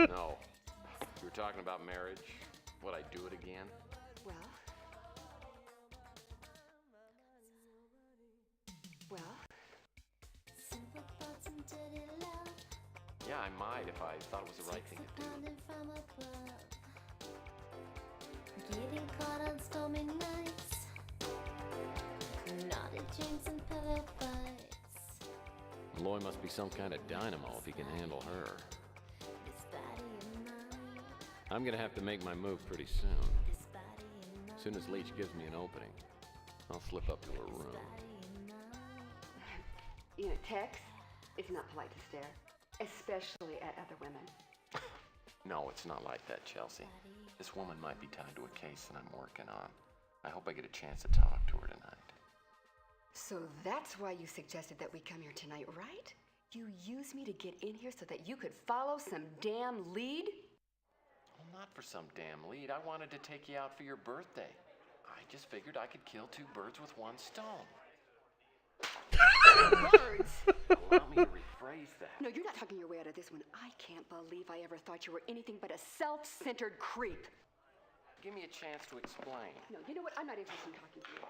No. You were talking about marriage. Would I do it again? Well... Simple thoughts and dirty love. Yeah, I might if I thought it was the right thing to do. Pounding from above. Getting caught on stormy nights. Knotted dreams and pillow fights. Malloy must be some kind of dynamo if he can handle her. This body of mine. I'm gonna have to make my move pretty soon. This body of mine. As soon as Leach gives me an opening, I'll slip up to her room. Tex, it's not polite to stare, especially at other women. No, it's not like that, Chelsea. This woman might be tied to a case that I'm working on. I hope I get a chance to talk to her tonight. So that's why you suggested that we come here tonight, right? You used me to get in here so that you could follow some damn lead? Well, not for some damn lead. I wanted to take you out for your birthday. I just figured I could kill two birds with one stone. Birds! Allow me to rephrase that. No, you're not talking your way out of this one. I can't believe I ever thought you were anything but a self-centered creep. Give me a chance to explain. No, you know what? I'm not interested in talking to you.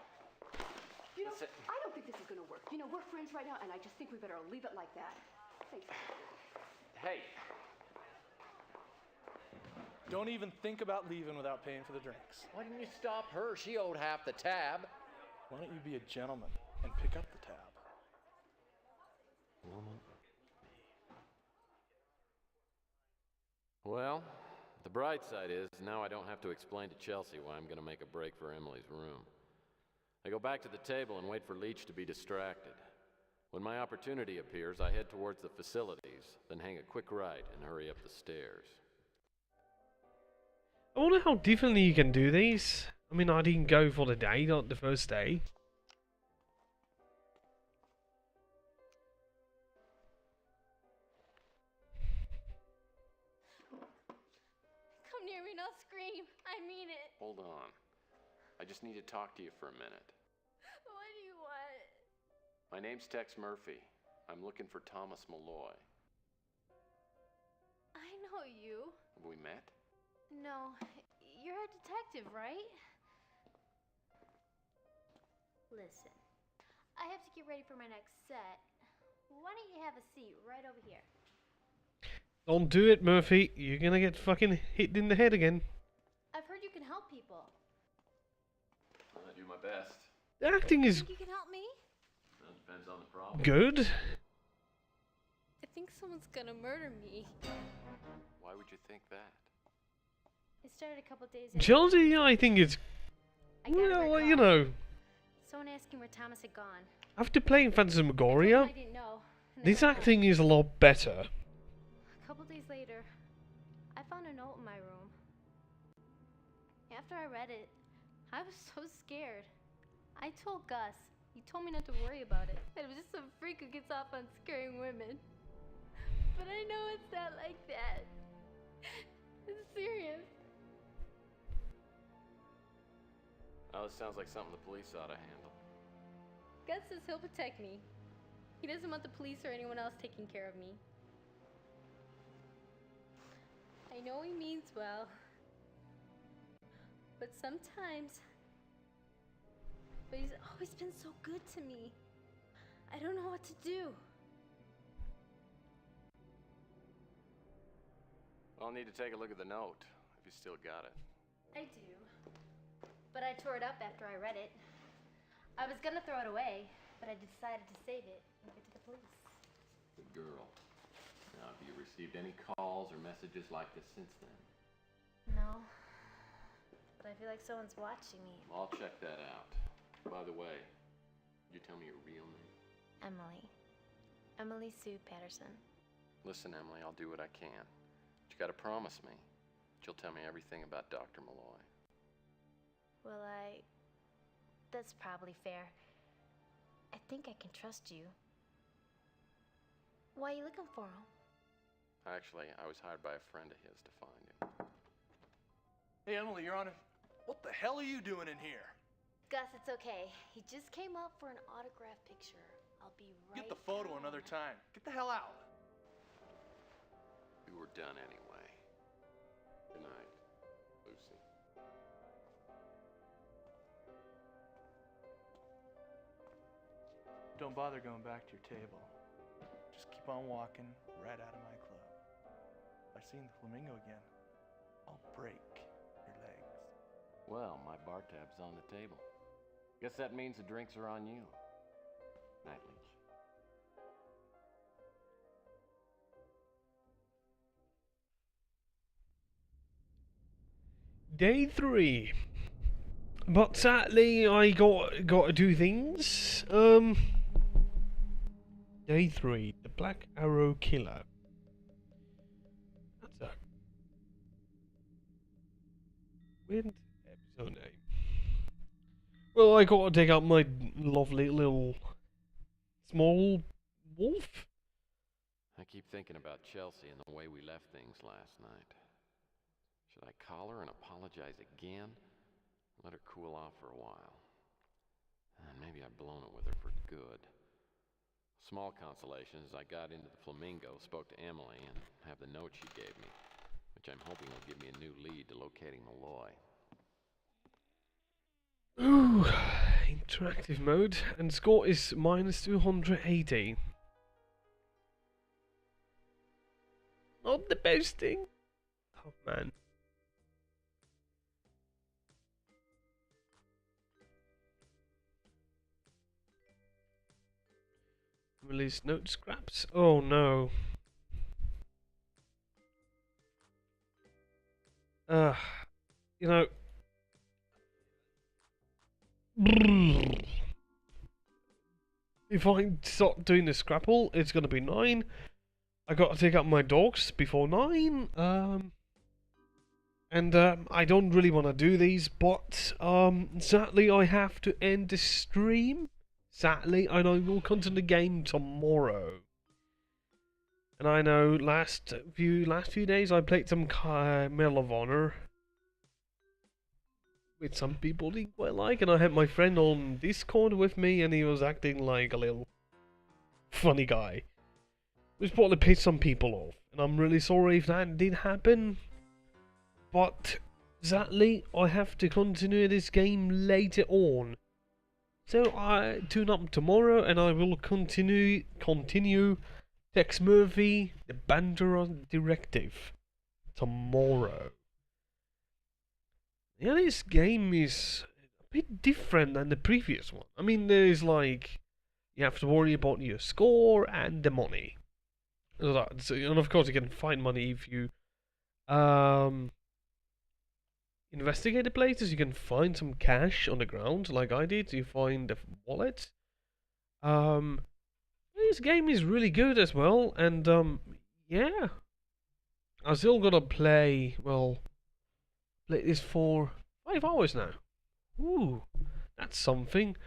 I don't think this is going to work. We're friends right now, and I just think we better leave it like that. Thanks. Hey. Don't even think about leaving without paying for the drinks. Why didn't you stop her? She owed half the tab. Why don't you be a gentleman and pick up the tab? Woman. Well, the bright side is now I don't have to explain to Chelsea why I'm going to make a break for Emily's room. I go back to the table and wait for Leach to be distracted. When my opportunity appears, I head towards the facilities, then hang a quick right and hurry up the stairs. I wonder how differently you can do these. I mean, I didn't go for the day, not the first day. Come near me, not scream. I mean it. Hold on. I just need to talk to you for a minute. What do you want? My name's Tex Murphy. I'm looking for Thomas Malloy. I know you. Have we met? No, you're a detective, right? Listen, I have to get ready for my next set. Why don't you have a seat right over here? Don't do it, Murphy. You're gonna get fucking hit in the head again. I've heard you can help people. I do my best. The acting is Think you can help me? Well, depends on the problem. good. I think someone's gonna murder me. Why would you think that? It started a couple days ago. Chelsea, I think it's... Well, you know, Someone asking where Thomas had gone. after playing I Phantasmagoria, didn't know. And they this went acting is a lot better. A couple days later, I found a note in my room. After I read it, I was so scared. I told Gus. He told me not to worry about it. That it was just some freak who gets off on scaring women. But I know it's not like that. It's serious. Oh, this sounds like something the police ought to handle. Gus says he'll protect me. He doesn't want the police or anyone else taking care of me. I know he means well. But sometimes... But he's always been so good to me. I don't know what to do. I'll need to take a look at the note, if you still got it. I do. But I tore it up after I read it. I was gonna throw it away, but I decided to save it and give it to the police. Good girl. Now, have you received any calls or messages like this since then? No. But I feel like someone's watching me. I'll check that out. By the way, could you tell me your real name? Emily. Emily Sue Patterson. Listen, Emily, I'll do what I can. But you gotta promise me that you'll tell me everything about Dr. Malloy. Well, that's probably fair. I think I can trust you. Why are you looking for him? Actually, I was hired by a friend of his to find him. Hey, Emily, you're on it. What the hell are you doing in here? Gus, it's okay. He just came up for an autograph picture. I'll be right Get the photo another time. Get the hell out. We were done anyway. Good night, Lucy. Don't bother going back to your table. Just keep on walking right out of my club. If I see the flamingo again, I'll break your legs. Well, my bar tab's on the table. Guess that means the drinks are on you. Night, Leech. Day 3. But sadly, I got to do things. Day 3. The Black Arrow Killer. That's a weird episode name. Well, I got to dig up my lovely little small wolf. I keep thinking about Chelsea and the way we left things last night. Should I call her and apologize again? Let her cool off for a while. And maybe I've blown it with her for good. Small consolation is I got into the Flamingo, spoke to Emily, and have the note she gave me, which I'm hoping will give me a new lead to locating Malloy. Ooh, interactive mode, and score is minus 280. Not the best thing. Oh man. Release note scraps. Oh no. You know. If I start doing the scrapple, it's gonna be 9. I got to take up my dogs before 9. And I don't really want to do these, but sadly I have to end the stream. Sadly, and I will continue the game tomorrow. And I know last few days I played some Medal of Honor with some people didn't quite like, and I had my friend on Discord with me, and he was acting like a little funny guy. Which probably pissed some people off. And I'm really sorry if that did happen. But sadly, I have to continue this game later on. So I tune up tomorrow and I will continue Tex Murphy, the Pandora Directive tomorrow. Yeah, this game is a bit different than the previous one. I mean, there's like, you have to worry about your score and the money. And of course you can find money if you investigate the places. You can find some cash on the ground, like I did. You find the wallet. This game is really good as well, and yeah, I still gotta play. Well, play this for 5 hours now. Ooh, that's something.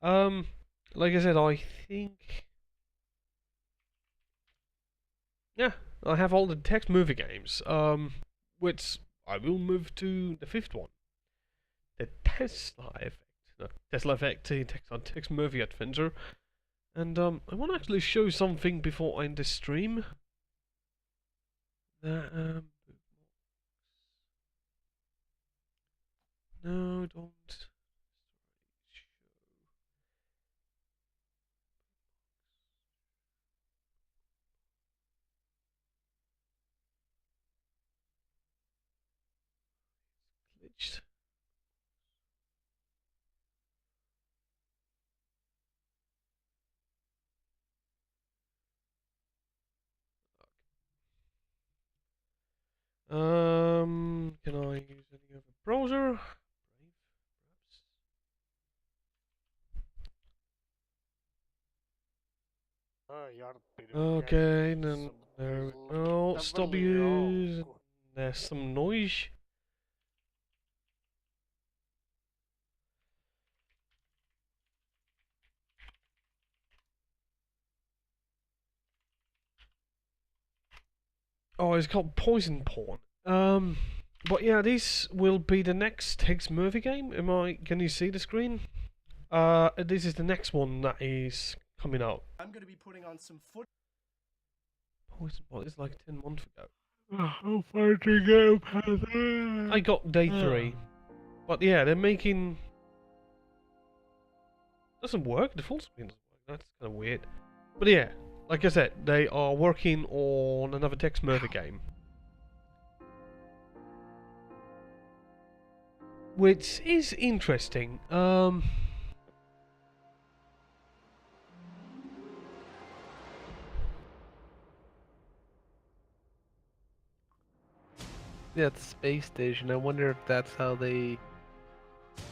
Like I said, I think, yeah, I have all the text movie games. Which I will move to the 5th one, the Tesla Effect. No, Tesla Effect text movie adventure. And I want to actually show something before I end the stream. That no, don't. Glitched. Can I use any other browser? Okay, then there we go. Stop using. There's some noise. Oh, it's called Poison Porn. But yeah, this will be the next Tex Murphy game. Can you see the screen? This is the next one that is coming out. I'm gonna be putting on some foot. Poison Porn is like 10 months ago. I'm fighting out. I got day 3. But yeah, they're making... Doesn't work, the full screen doesn't work. That's kind of weird. But yeah, like I said, they are working on another Tex Murphy game. Which is interesting. Yeah, it's Space Station. I wonder if that's how they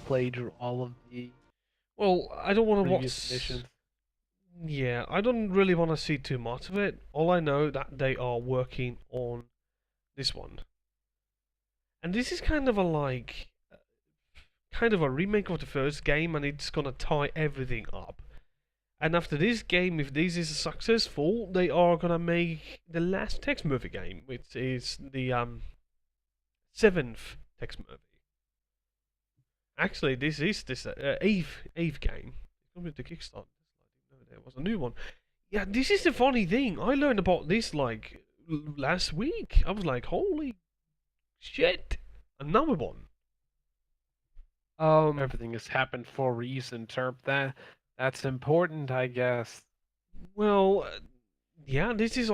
played all of the. Well, I don't want to watch. Missions. Yeah, I don't really want to see too much of it. All I know that they are working on this one, and this is kind of a remake of the first game, and it's gonna tie everything up. And after this game, if this is successful, they are gonna make the last Tex Murphy game, which is the 7th Tex Murphy. Actually, this is this 8th game. It's gonna be the Kickstarter. I didn't know there was a new one. Yeah, this is the funny thing. I learned about this like last week. I was like, holy shit, another one. Everything has happened for a reason, Terp. That's important, I guess. Well, yeah, this is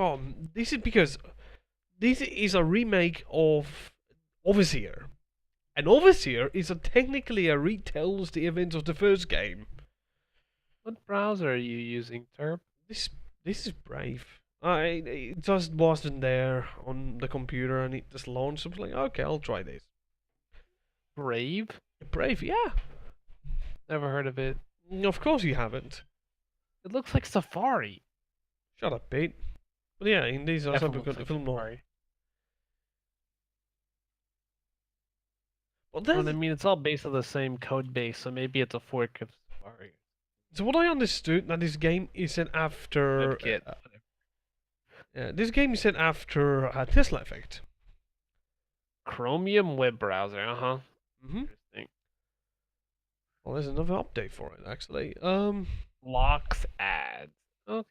because this is a remake of Overseer. And Overseer is technically retells the events of the first game. What browser are you using, Terp? This is Brave. It just wasn't there on the computer and it just launched. I was like, okay, I'll try this. Brave? Brave, yeah. Never heard of it. Of course you haven't. It looks like Safari. Shut up, Pete. But yeah, in these are some good film noir. Well, I mean, it's all based on the same code base, so maybe it's a fork of Safari. So what I understood that this game is set after. This game is set after Tesla Effect. Chromium web browser, Interesting. Well, there's another update for it, actually. Locks ads. Okay.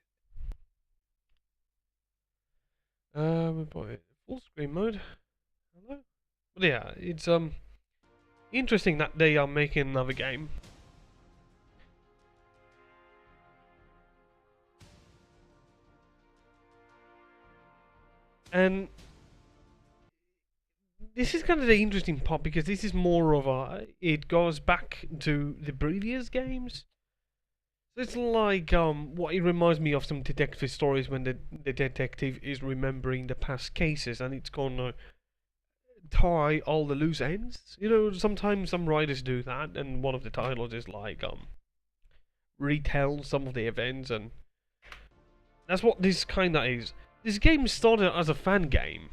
Full screen mode. Hello? But yeah, it's interesting that they are making another game. And this is kind of the interesting part because this is more of a. It goes back to the previous games. So it's like what it reminds me of some detective stories when the detective is remembering the past cases and it's gonna tie all the loose ends. You know, sometimes some writers do that, and one of the titles is like retell some of the events, and that's what this kind of is. This game started as a fan game,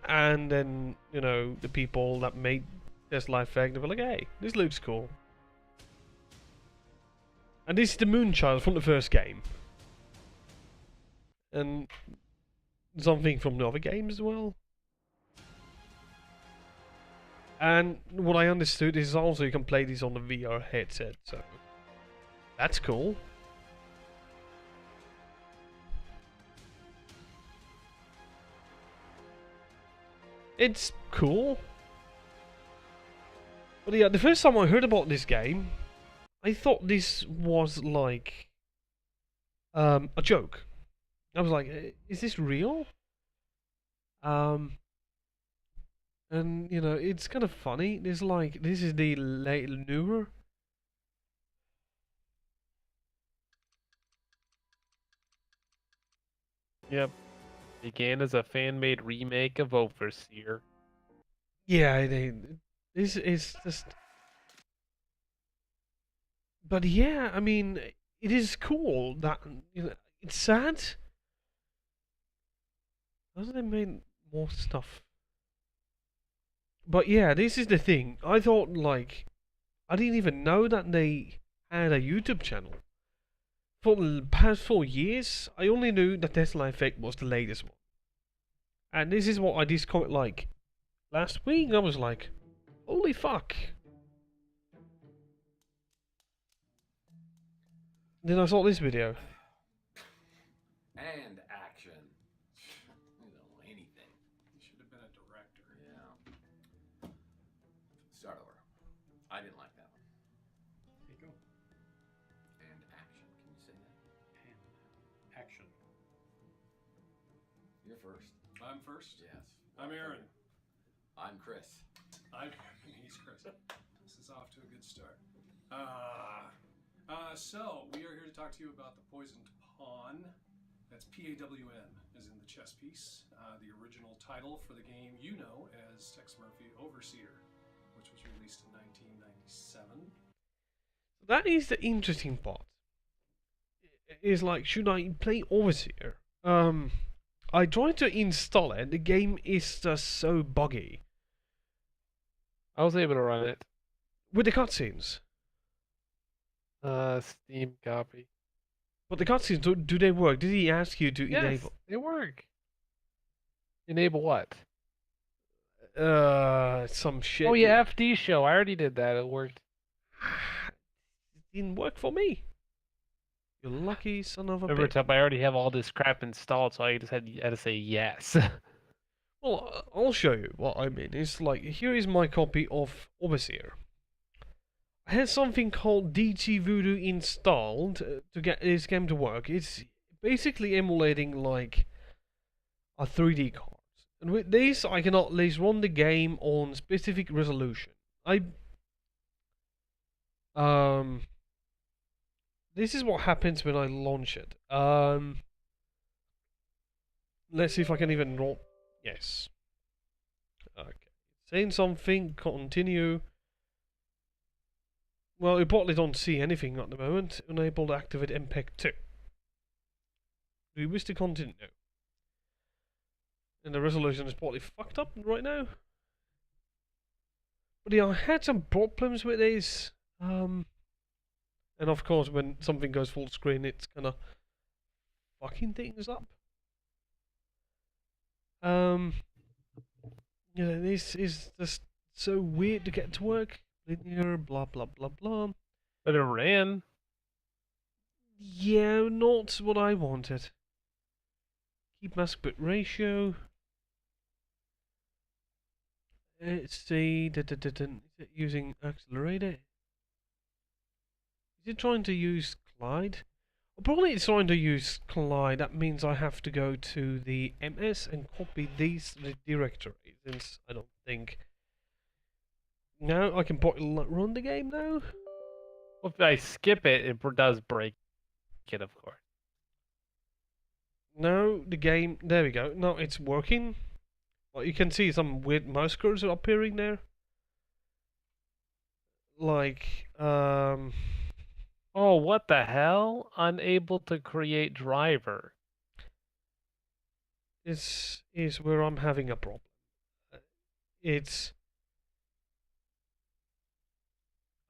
and then you know the people that made this life effect, they were like, "Hey, this looks cool." And this is the Moonchild from the first game, and something from the other games as well. And what I understood is also you can play this on the VR headset, so that's cool. It's cool. But yeah, the first time I heard about this game, I thought this was like a joke. I was like, is this real? And you know, it's kind of funny. This is the newer. Yep. Began as a fan-made remake of Overseer. Yeah, this is just. But yeah, I mean, it is cool that you know, it's sad. Doesn't it mean more stuff? But yeah, this is the thing. I thought like I didn't even know that they had a YouTube channel. For the past 4 years, I only knew that Tesla Effect was the latest one. And this is what I discovered like last week. I was like, holy fuck. Then I saw this video. And action. You know, anything. You should have been a director. Yeah. Start over. I didn't like that one. There you go. And action. Can you say that? And action. You're first. I'm first? Yes. I'm Aaron. I'm Chris. He's Chris. This is off to a good start. So, we are here to talk to you about The Poisoned Pawn. That's P-A-W-N, as in the chess piece. The original title for the game you know as Tex Murphy Overseer, which was released in 1997. That is the interesting part. Is like, should I play Overseer? I tried to install it. The game is just so buggy. I was able to run it. With the cutscenes. Steam copy. But the cutscenes, do they work? Did he ask you to enable? They work. Enable what? Some shit. Oh yeah, FD show. I already did that. It worked. It didn't work for me. You lucky son of a Remember, bitch. I already have all this crap installed, so I just had to say yes. Well, I'll show you what I mean. It's like, here is my copy of Overseer. I had something called DT Voodoo installed to get this game to work. It's basically emulating like a 3D card. And with this, I can at least run the game on specific resolution. This is what happens when I launch it. Let's see if I can even roll. Yes. Okay. Saying something, continue. Well, we probably don't see anything at the moment. Unable to activate MPEG 2. Do you wish to continue? And the resolution is probably fucked up right now. But yeah, I had some problems with this. And of course, when something goes full screen, it's kinda fucking things up. You know, this is just so weird to get to work. Linear, blah blah blah blah. But it ran. Yeah, not what I wanted. keep mask bit ratio. Let's see. Is it using accelerator? Is it trying to use Clyde? Well, probably it's trying to use Clyde. That means I have to go to the MS and copy these directories. Since I don't think. Now I can run the game now. Well, if I skip it, it does break it, of course. No, the game. There we go. Now it's working. Well, you can see some weird mouse cursor appearing there. Like, Oh, what the hell? Unable to create driver. This is where I'm having a problem.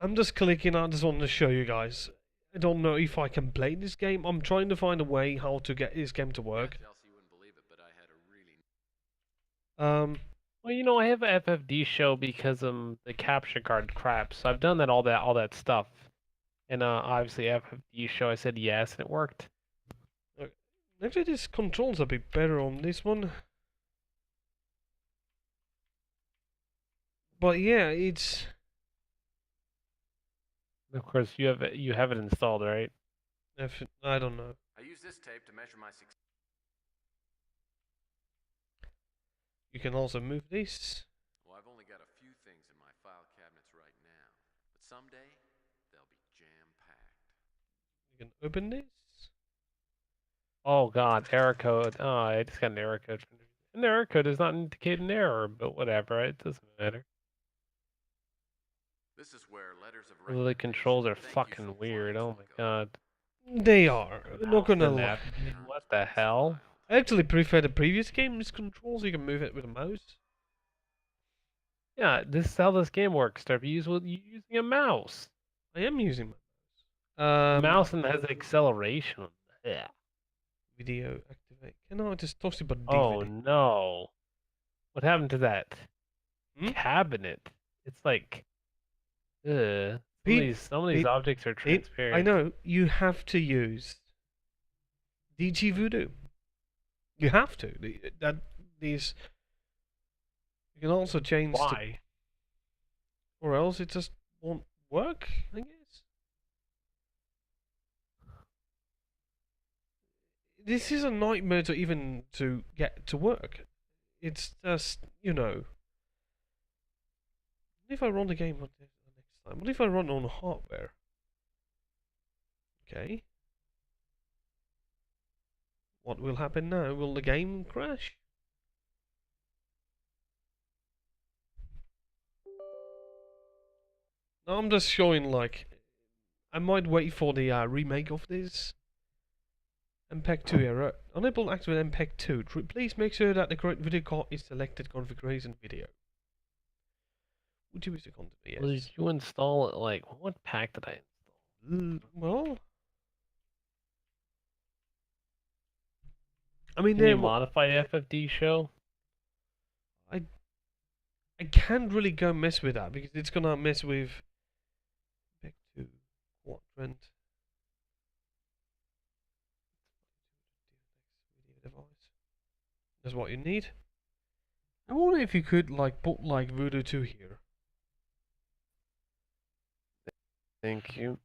I'm just clicking. I just want to show you guys. I don't know if I can play this game. I'm trying to find a way how to get this game to work. Well, you know, I have a FFD show because the capture card crap. So I've done all that stuff, and obviously FFD show. I said yes, and it worked. Actually, this controls a bit better on this one. But yeah, it's. Of course, you have it installed, right? I don't know. I use this tape to measure my success. You can also move this. Well, I've only got a few things in my file cabinets right now, but someday they'll be jam-packed. You can open this. Oh God, error code. Oh, I just got an error code. An error code does not indicate an error, but whatever. It doesn't matter. This is where letters of The controls are fucking weird. Oh my God. They are. Not gonna lie. What the hell? I actually prefer the previous game's controls. You can move it with a mouse. Yeah, this is how this game works. Start using a mouse. I am using my mouse. Mouse and has acceleration. Yeah. Video activate. Can I just toss it? But Oh no! What happened to that cabinet? It's like, some of these objects are transparent. I know. You have to use DG Voodoo. You have to. These. You can also change. Why? Or else it just won't work, I guess. This is a nightmare to even to get to work. It's just, you know. What if I run the game next time? What if I run on hardware? Okay. What will happen now? Will the game crash? No, I'm just showing, like, I might wait for the remake of this. MPEG 2 error. Unable to activate MPEG 2. Please make sure that the correct video card is selected configuration video. Would you wish to contact me? Yes. Well, did you install it? Like, what pack did I install? Well, I mean, can you modify FFD show? I can't really go mess with that because it's gonna mess with back to quadrant device. That's what you need. I wonder if you could like put like Voodoo 2 here. Thank you.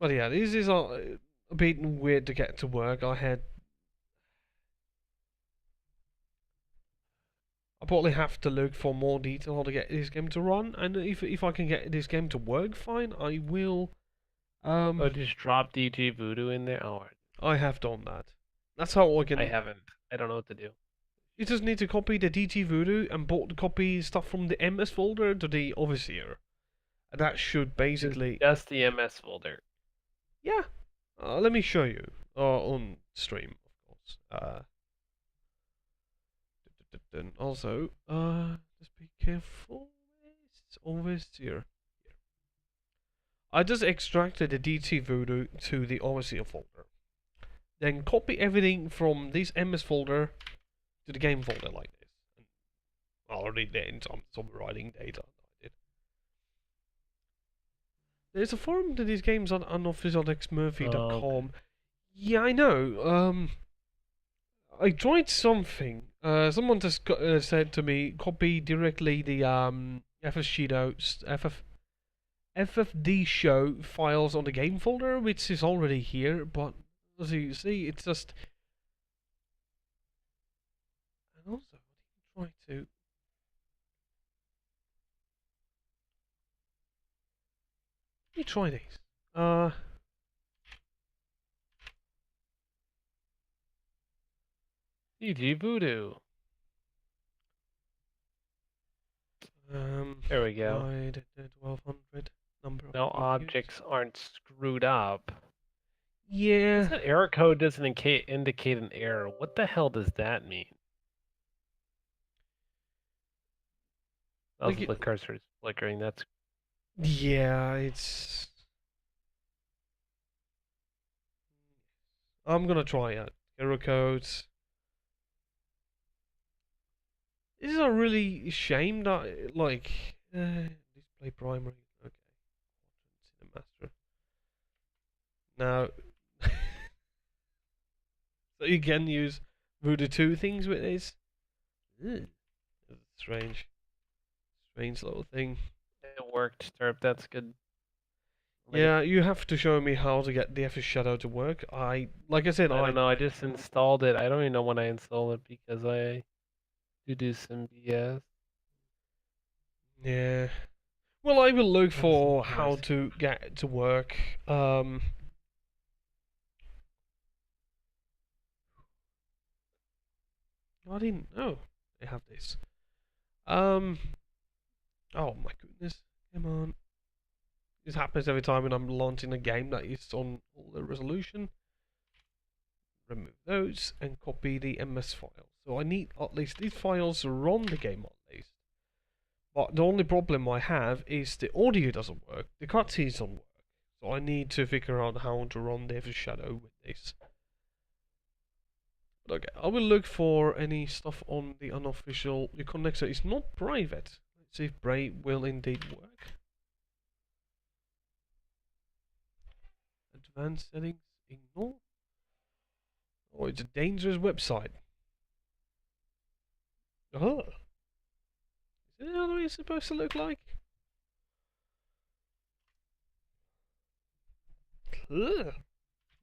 But yeah, this is a bit weird to get to work. I probably have to look for more detail how to get this game to run, and if I can get this game to work fine, I will. Oh, just drop DG Voodoo in there. Oh, I have done that. That's how I can. I haven't. I don't know what to do. You just need to copy the DG Voodoo and copy stuff from the MS folder to the Overseer. And that should basically. Just the MS folder. Yeah. Let me show you on stream, of course. And also, just be careful. It's Overseer. I just extracted the DG Voodoo to the Overseer folder. Then copy everything from this MS folder to the game folder like this. I already did some writing data. There's a forum to these games on unofficialtexmurphy.com. Yeah, I know. I tried something. Someone just said to me, copy directly the FFD show files on the game folder, which is already here. But as you see, it's just. And also, try to. Let me try these. CG Voodoo. There we go. 1200 number of No views. objects aren't screwed up. Yeah. That error code doesn't indicate an error. What the hell does that mean? Also, the cursor is flickering. That's. Yeah, it's. I'm gonna try it. Error codes. This is a really shame that, like, display primary. Okay. Master. Now, so you can use Voodoo 2 things with this. Ugh. Strange. Strange little thing. It worked, Terp. That's good. Yeah, you have to show me how to get the FS Shadow to work. Like I said, I don't know. I just installed it. I don't even know when I installed it because I do some BS. Yeah. Well, I will look That is for how nice. to get it to work. I didn't know they have this. Oh my goodness. Come on. This happens every time when I'm launching a game that is on all the resolution. Remove those and copy the MS file. So I need at least these files to run the game at least. But the only problem I have is the audio doesn't work, the cutscenes don't work. So I need to figure out how to run the Shadow with this. But okay, I will look for any stuff on the unofficial. Your connector is not private. Let's see if Brave will indeed work. Advanced settings, ignore. Oh, it's a dangerous website. Oh. Is that what it's supposed to look like? Ugh.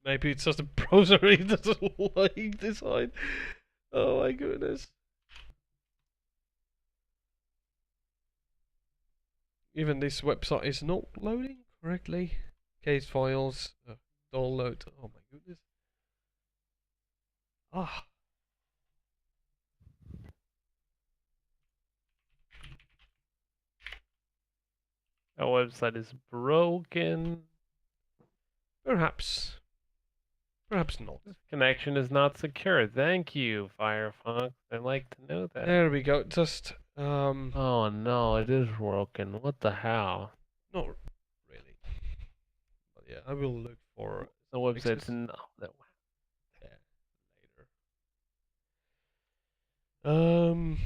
Maybe it's just a browser he doesn't like design. Oh my goodness. Even this website is not loading correctly. Case files, download. Oh my goodness. Ah. Our website is broken. Perhaps. Perhaps not. This connection is not secure. Thank you, Firefox. I'd like to know that. There we go. Just Oh no, it is working. What the hell? not really. But yeah, I will look for the website's fixes. no. That later.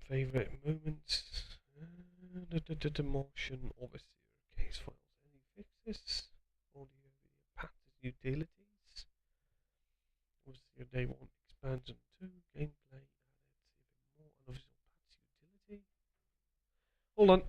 Favorite moments. The motion overseer case files. Any fixes? Audio, video, patches, utilities. Overseer day 1 expansion 2 gameplay. Added even more unofficial patch utility. Hold on.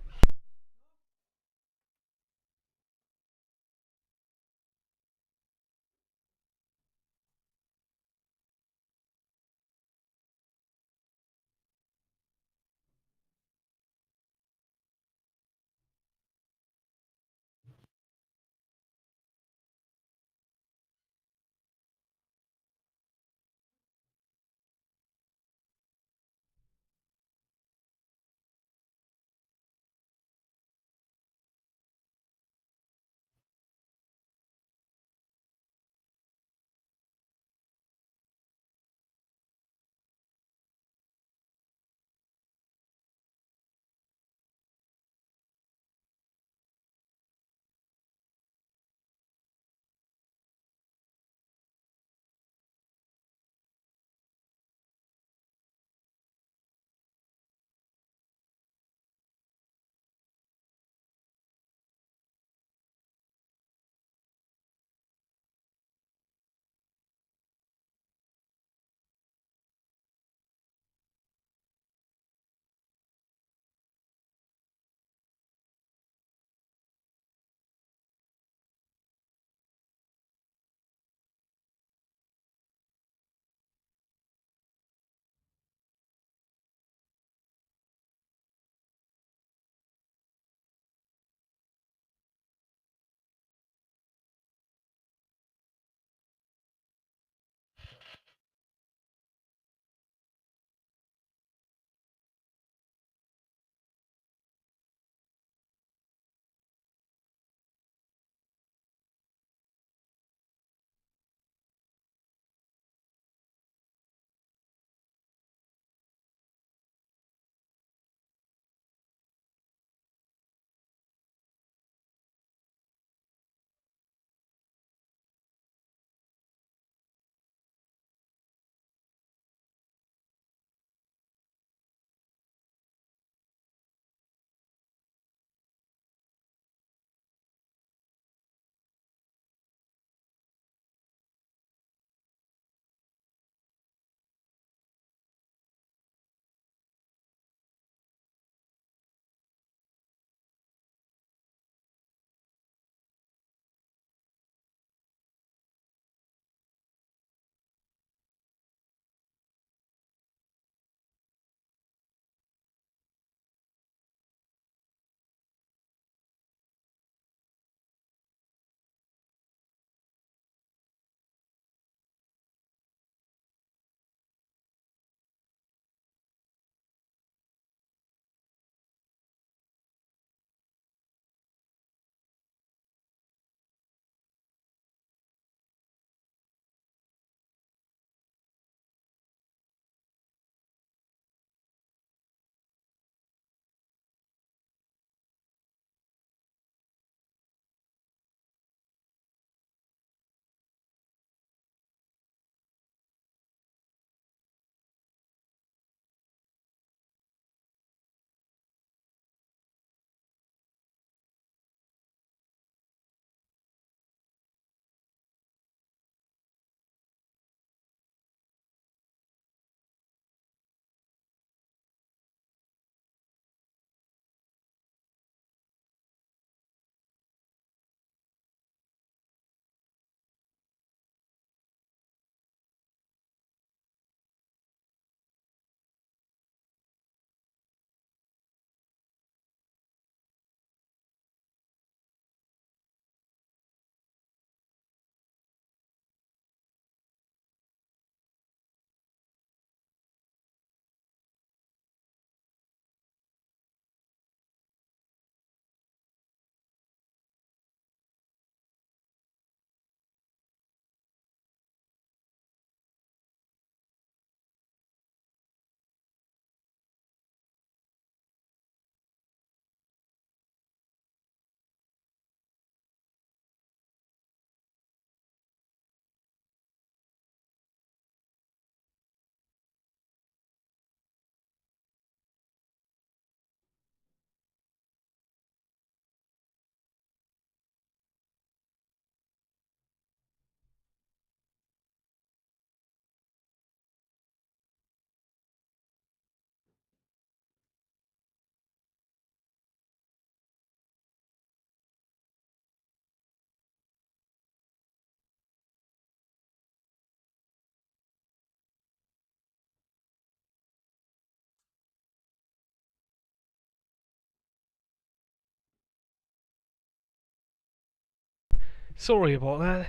Sorry about that.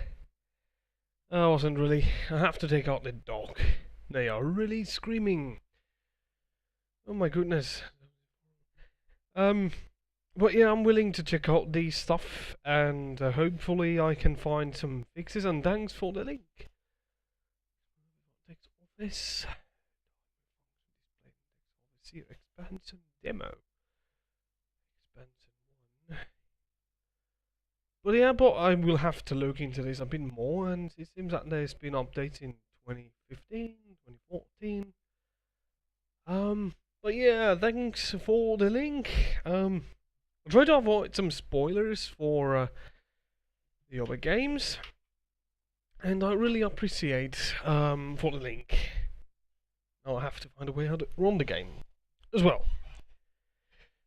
I wasn't really. I have to take out the dog. They are really screaming. Oh my goodness. But yeah, I'm willing to check out these stuff, and hopefully I can find some fixes. And thanks for the link. Text office. Expansion demo. Expansion 1. But yeah, but I will have to look into this a bit more, and it seems that there's been updates in 2015, 2014. But yeah, thanks for the link. I'll try to avoid some spoilers for the other games, and I really appreciate for the link. I'll have to find a way how to run the game as well.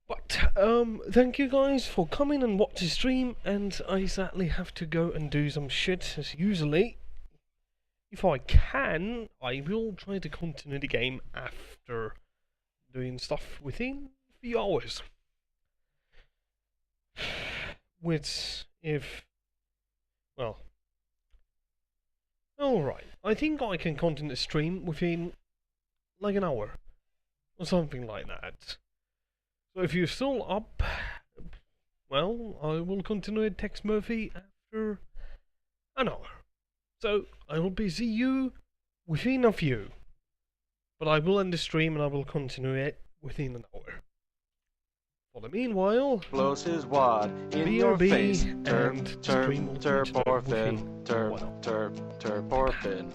But thank you guys for coming and watching the stream, and I sadly have to go and do some shit as usually. If I can, I will try to continue the game after doing stuff within a few hours. Which, well, alright, I think I can continue the stream within like an hour or something like that. So if you're still up, well, I will continue Tex Murphy after an hour. So I will be see you within a few. But I will end the stream and I will continue it within an hour. For the meanwhile, blows his wad in your face. Terp, terp, terp, orphan. Terp, terp, terp, orphan.